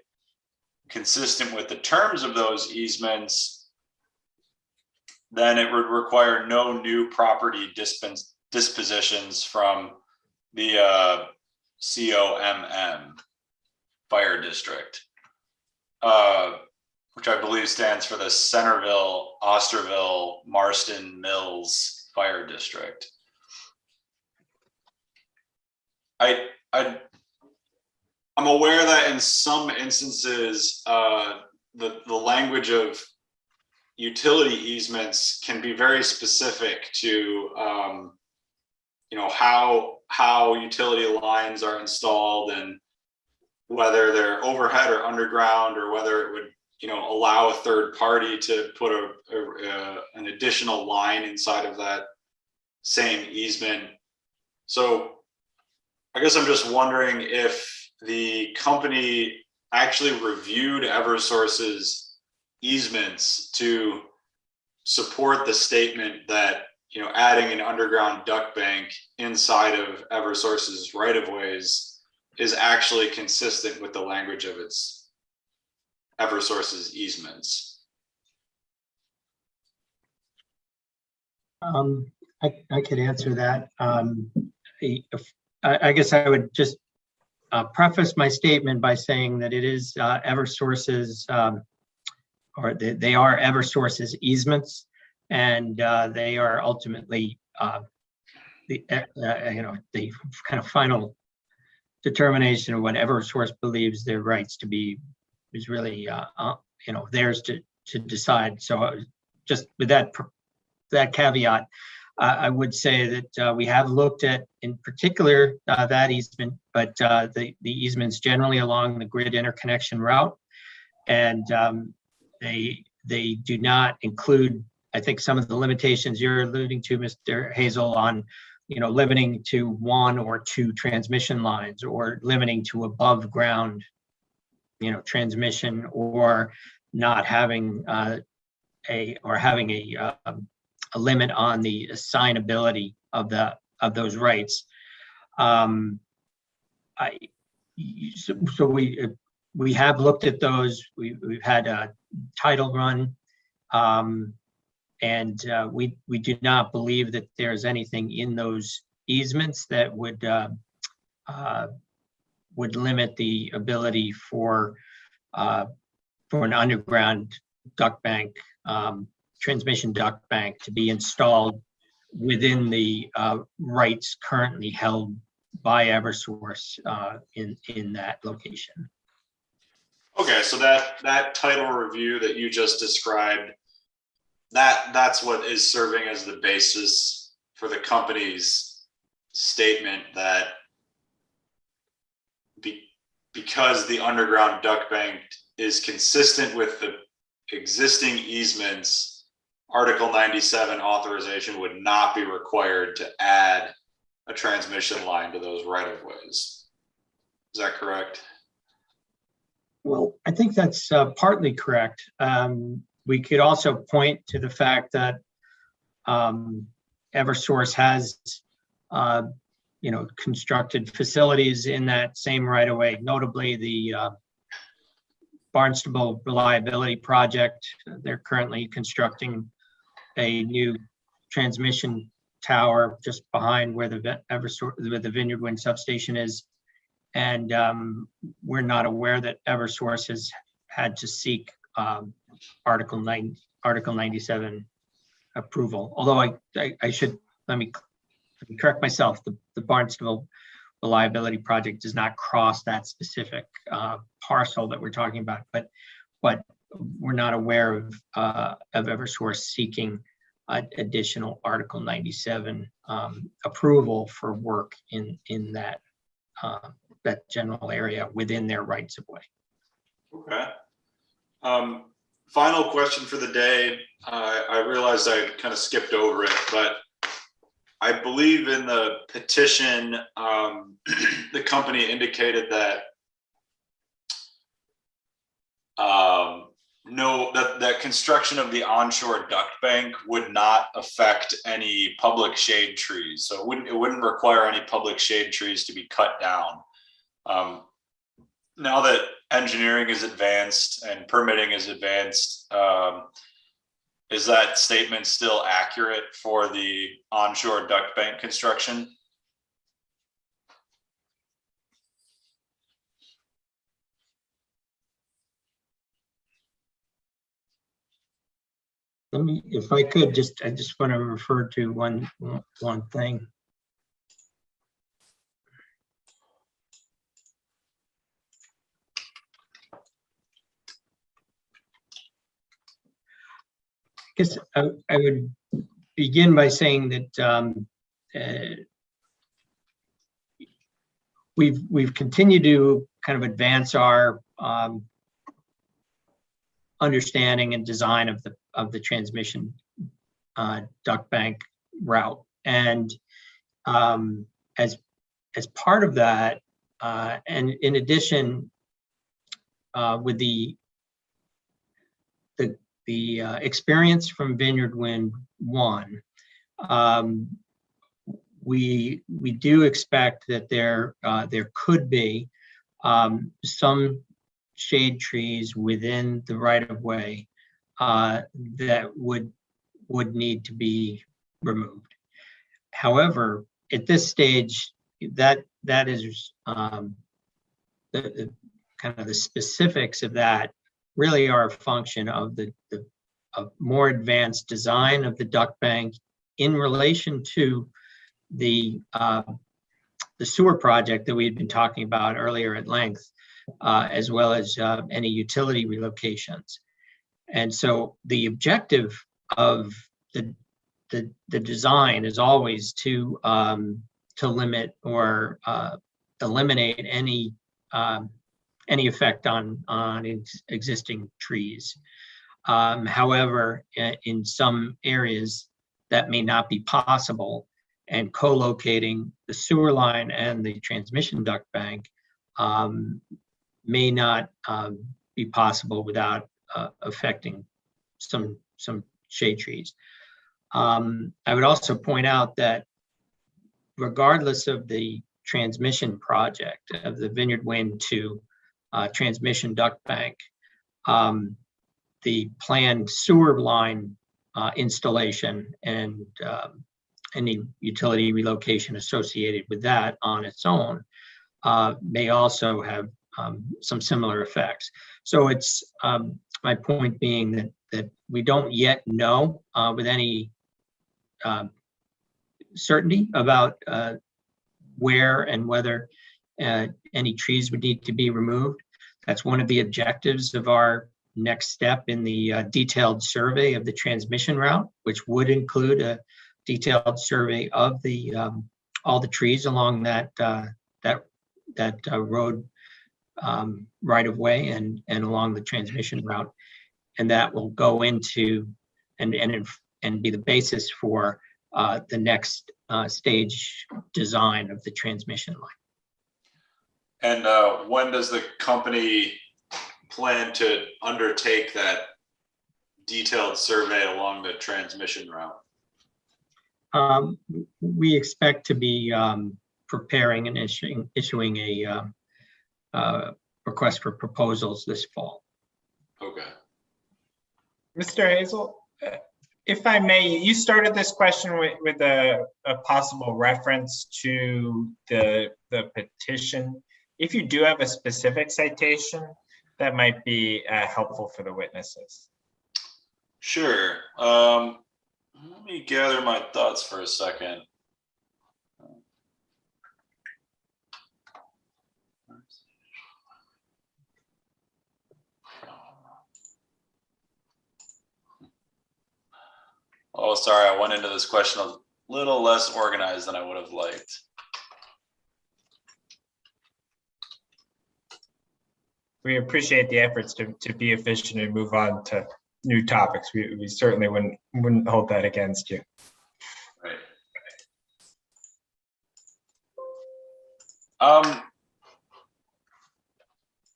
consistent with the terms of those easements, then it would require no new property dispositions from the COMM fire district, which I believe stands for the Centerville, Osterville, Marston Mills Fire District. I'm aware that in some instances, the language of utility easements can be very specific to, how utility lines are installed and whether they're overhead or underground, or whether it would, allow a third party to put an additional line inside of that same easement. So I guess I'm just wondering if the company actually reviewed Eversource's easements to support the statement that, adding an underground duct bank inside of Eversource's right-of-ways is actually consistent with the language of its Eversource's easements. I could answer that. I guess I would just preface my statement by saying that it is Eversource's, or they are Eversource's easements, and they are ultimately the kind of final determination of what Eversource believes their rights to be is really theirs to decide. So just with that that caveat, I would say that we have looked at, in particular, that easement, but the easements generally along the grid interconnection route, and they do not include, I think, some of the limitations you're alluding to, Mr. Hazel, on limiting to 1 or 2 transmission lines, or limiting to above ground transmission, or not having a limit on the assignability of those rights. So we have looked at those. We've had a title run, and we do not believe that there's anything in those easements that would limit the ability for an underground duct bank, transmission duct bank, to be installed within the rights currently held by Eversource in that location. Okay, so that title review that you just described, that's what is serving as the basis for the company's statement that because the underground duct bank is consistent with the existing easements, Article 97 authorization would not be required to add a transmission line to those right-of-ways. Is that correct? Well, I think that's partly correct. We could also point to the fact that Eversource has constructed facilities in that same right-of-way, notably the Barnstable Reliability Project. They're currently constructing a new transmission tower just behind where the Vineyard Wind substation is, and we're not aware that Eversource has had to seek Article 97 approval. Although I should let me correct myself. The Barnstable Reliability Project does not cross that specific parcel that we're talking about, but we're not aware of Eversource seeking additional Article 97 approval for work in that general area within their rights of way. Okay. Final question for the day. I realized I kind of skipped over it, but I believe in the petition, the company indicated that that construction of the onshore duct bank would not affect any public shade trees. So it wouldn't require any public shade trees to be cut down. Now that engineering is advanced and permitting is advanced, is that statement still accurate for the onshore duct bank construction? Let me, if I could, I just want to refer to one thing. I guess I would begin by saying that we've continued to kind of advance our understanding and design of the transmission duct bank route, and as part of that, and in addition, with the experience from Vineyard Wind 1, we do expect that there could be some shade trees within the right-of-way that would need to be removed. However, at this stage, that is the kind of the specifics of that really are a function of the more advanced design of the duct bank in relation to the sewer project that we had been talking about earlier at length, as well as any utility relocations. And so the objective of the the design is always to limit or eliminate any effect on existing trees. However, in some areas that may not be possible, and co-locating the sewer line and the transmission duct bank may not be possible without affecting some shade trees. I would also point out that regardless of the transmission project of the Vineyard Wind to transmission duct bank, the planned sewer line installation and any utility relocation associated with that on its own may also have some similar effects. So it's my point being that we don't yet know with any certainty about where and whether any trees would need to be removed. That's one of the objectives of our next step in the detailed survey of the transmission route, which would include a detailed survey of the all the trees along that road right of way and along the transmission route, and that will go into and be the basis for the next stage design of the transmission line. And when does the company plan to undertake that detailed survey along the transmission route? We expect to be preparing and issuing a request for proposals this fall. Okay. Mr. Hazel, if I may, you started this question with a possible reference to the petition. If you do have a specific citation, that might be helpful for the witnesses. Sure. Let me gather my thoughts for a second. Oh, sorry, I went into this question a little less organized than I would have liked. We appreciate the efforts to be efficient and move on to new topics. We certainly wouldn't hold that against you. Right.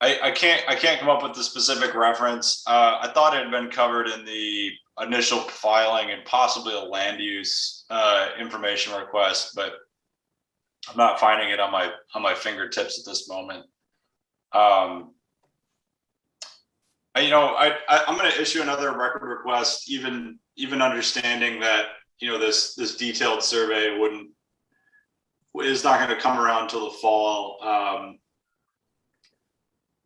I can't come up with the specific reference. I thought it had been covered in the initial filing and possibly a land use information request, but I'm not finding it on my fingertips at this moment. I'm going to issue another record request, even understanding that this detailed survey is not going to come around till the fall.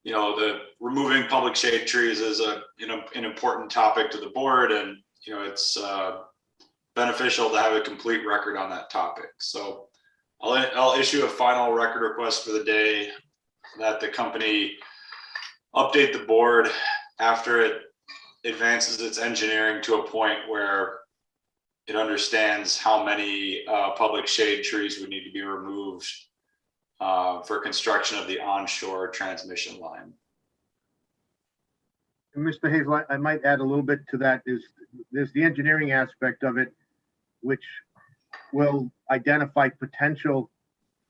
The removing public shade trees is an important topic to the board, and it's beneficial to have a complete record on that topic. So I'll issue a final record request for the day that the company update the board after it advances its engineering to a point where it understands how many public shade trees would need to be removed for construction of the onshore transmission line. And Mr. Hazel, I might add a little bit to that. There's the engineering aspect of it, which will identify potential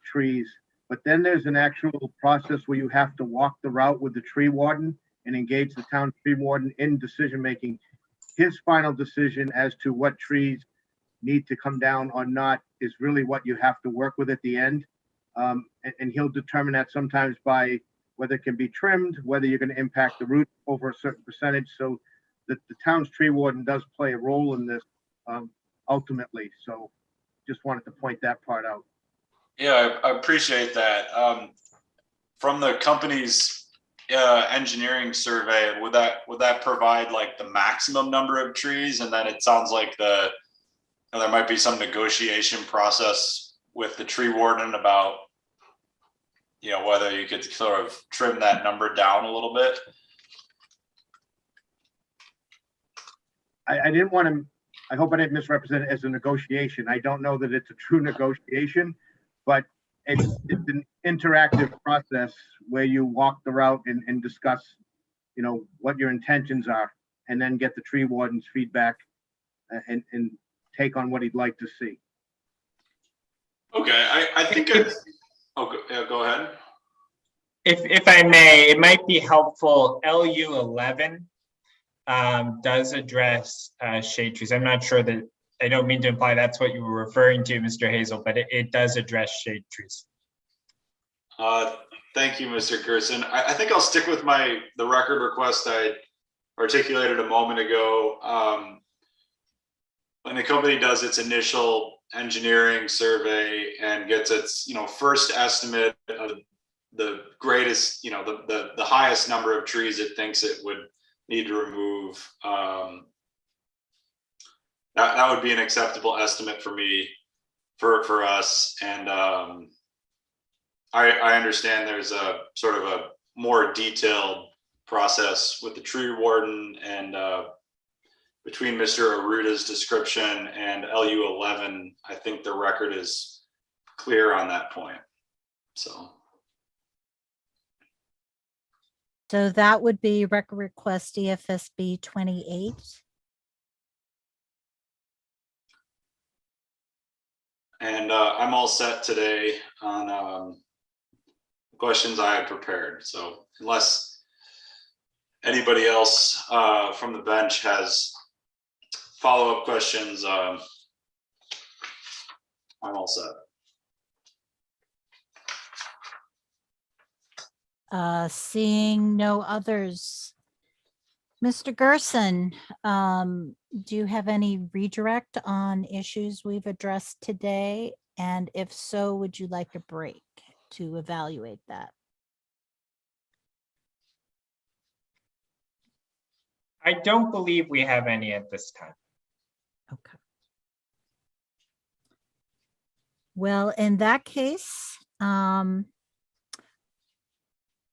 trees, but then there's an actual process where you have to walk the route with the tree warden and engage the town tree warden in decision making. His final decision as to what trees need to come down or not is really what you have to work with at the end. And he'll determine that sometimes by whether it can be trimmed, whether you're going to impact the root over a certain percentage. So the town's tree warden does play a role in this ultimately. So just wanted to point that part out. Yeah, I appreciate that. From the company's engineering survey, would that provide like the maximum number of trees? And then it sounds like there might be some negotiation process with the tree warden about whether you could sort of trim that number down a little bit. I didn't want I hope I didn't misrepresent it as a negotiation. I don't know that it's a true negotiation, but it's an interactive process where you walk the route and discuss, you know, what your intentions are, and then get the tree warden's feedback and take on what he'd like to see. Okay, I think go ahead. If I may, it might be helpful. LU 11 does address shade trees. I'm not sure that, I don't mean to imply that's what you were referring to, Mr. Hazel, but it does address shade trees. Thank you, Mr. Gerson. I think I'll stick with the record request I articulated a moment ago. When the company does its initial engineering survey and gets its, first estimate of the greatest, the highest number of trees it thinks it would need to remove, that would be an acceptable estimate for me, for us. And I understand there's a sort of a more detailed process with the tree warden, and between Mr. Aruta's description and LU 11, I think the record is clear on that point. So that would be record request EFSB 28. And I'm all set today on questions I had prepared. So unless anybody else from the bench has follow-up questions, I'm all set. Seeing no others. Mr. Gerson, do you have any redirect on issues we've addressed today? And if so, would you like a break to evaluate that? I don't believe we have any at this time. Okay. Well, in that case,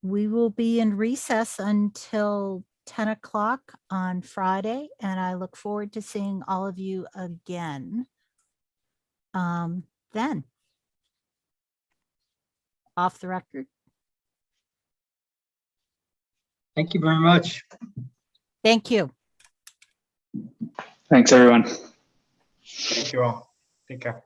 we will be in recess until 10 o'clock on Friday, and I look forward to seeing all of you again then. Off the record. Thank you very much. Thank you. Thanks, everyone. Thank you all. Take care.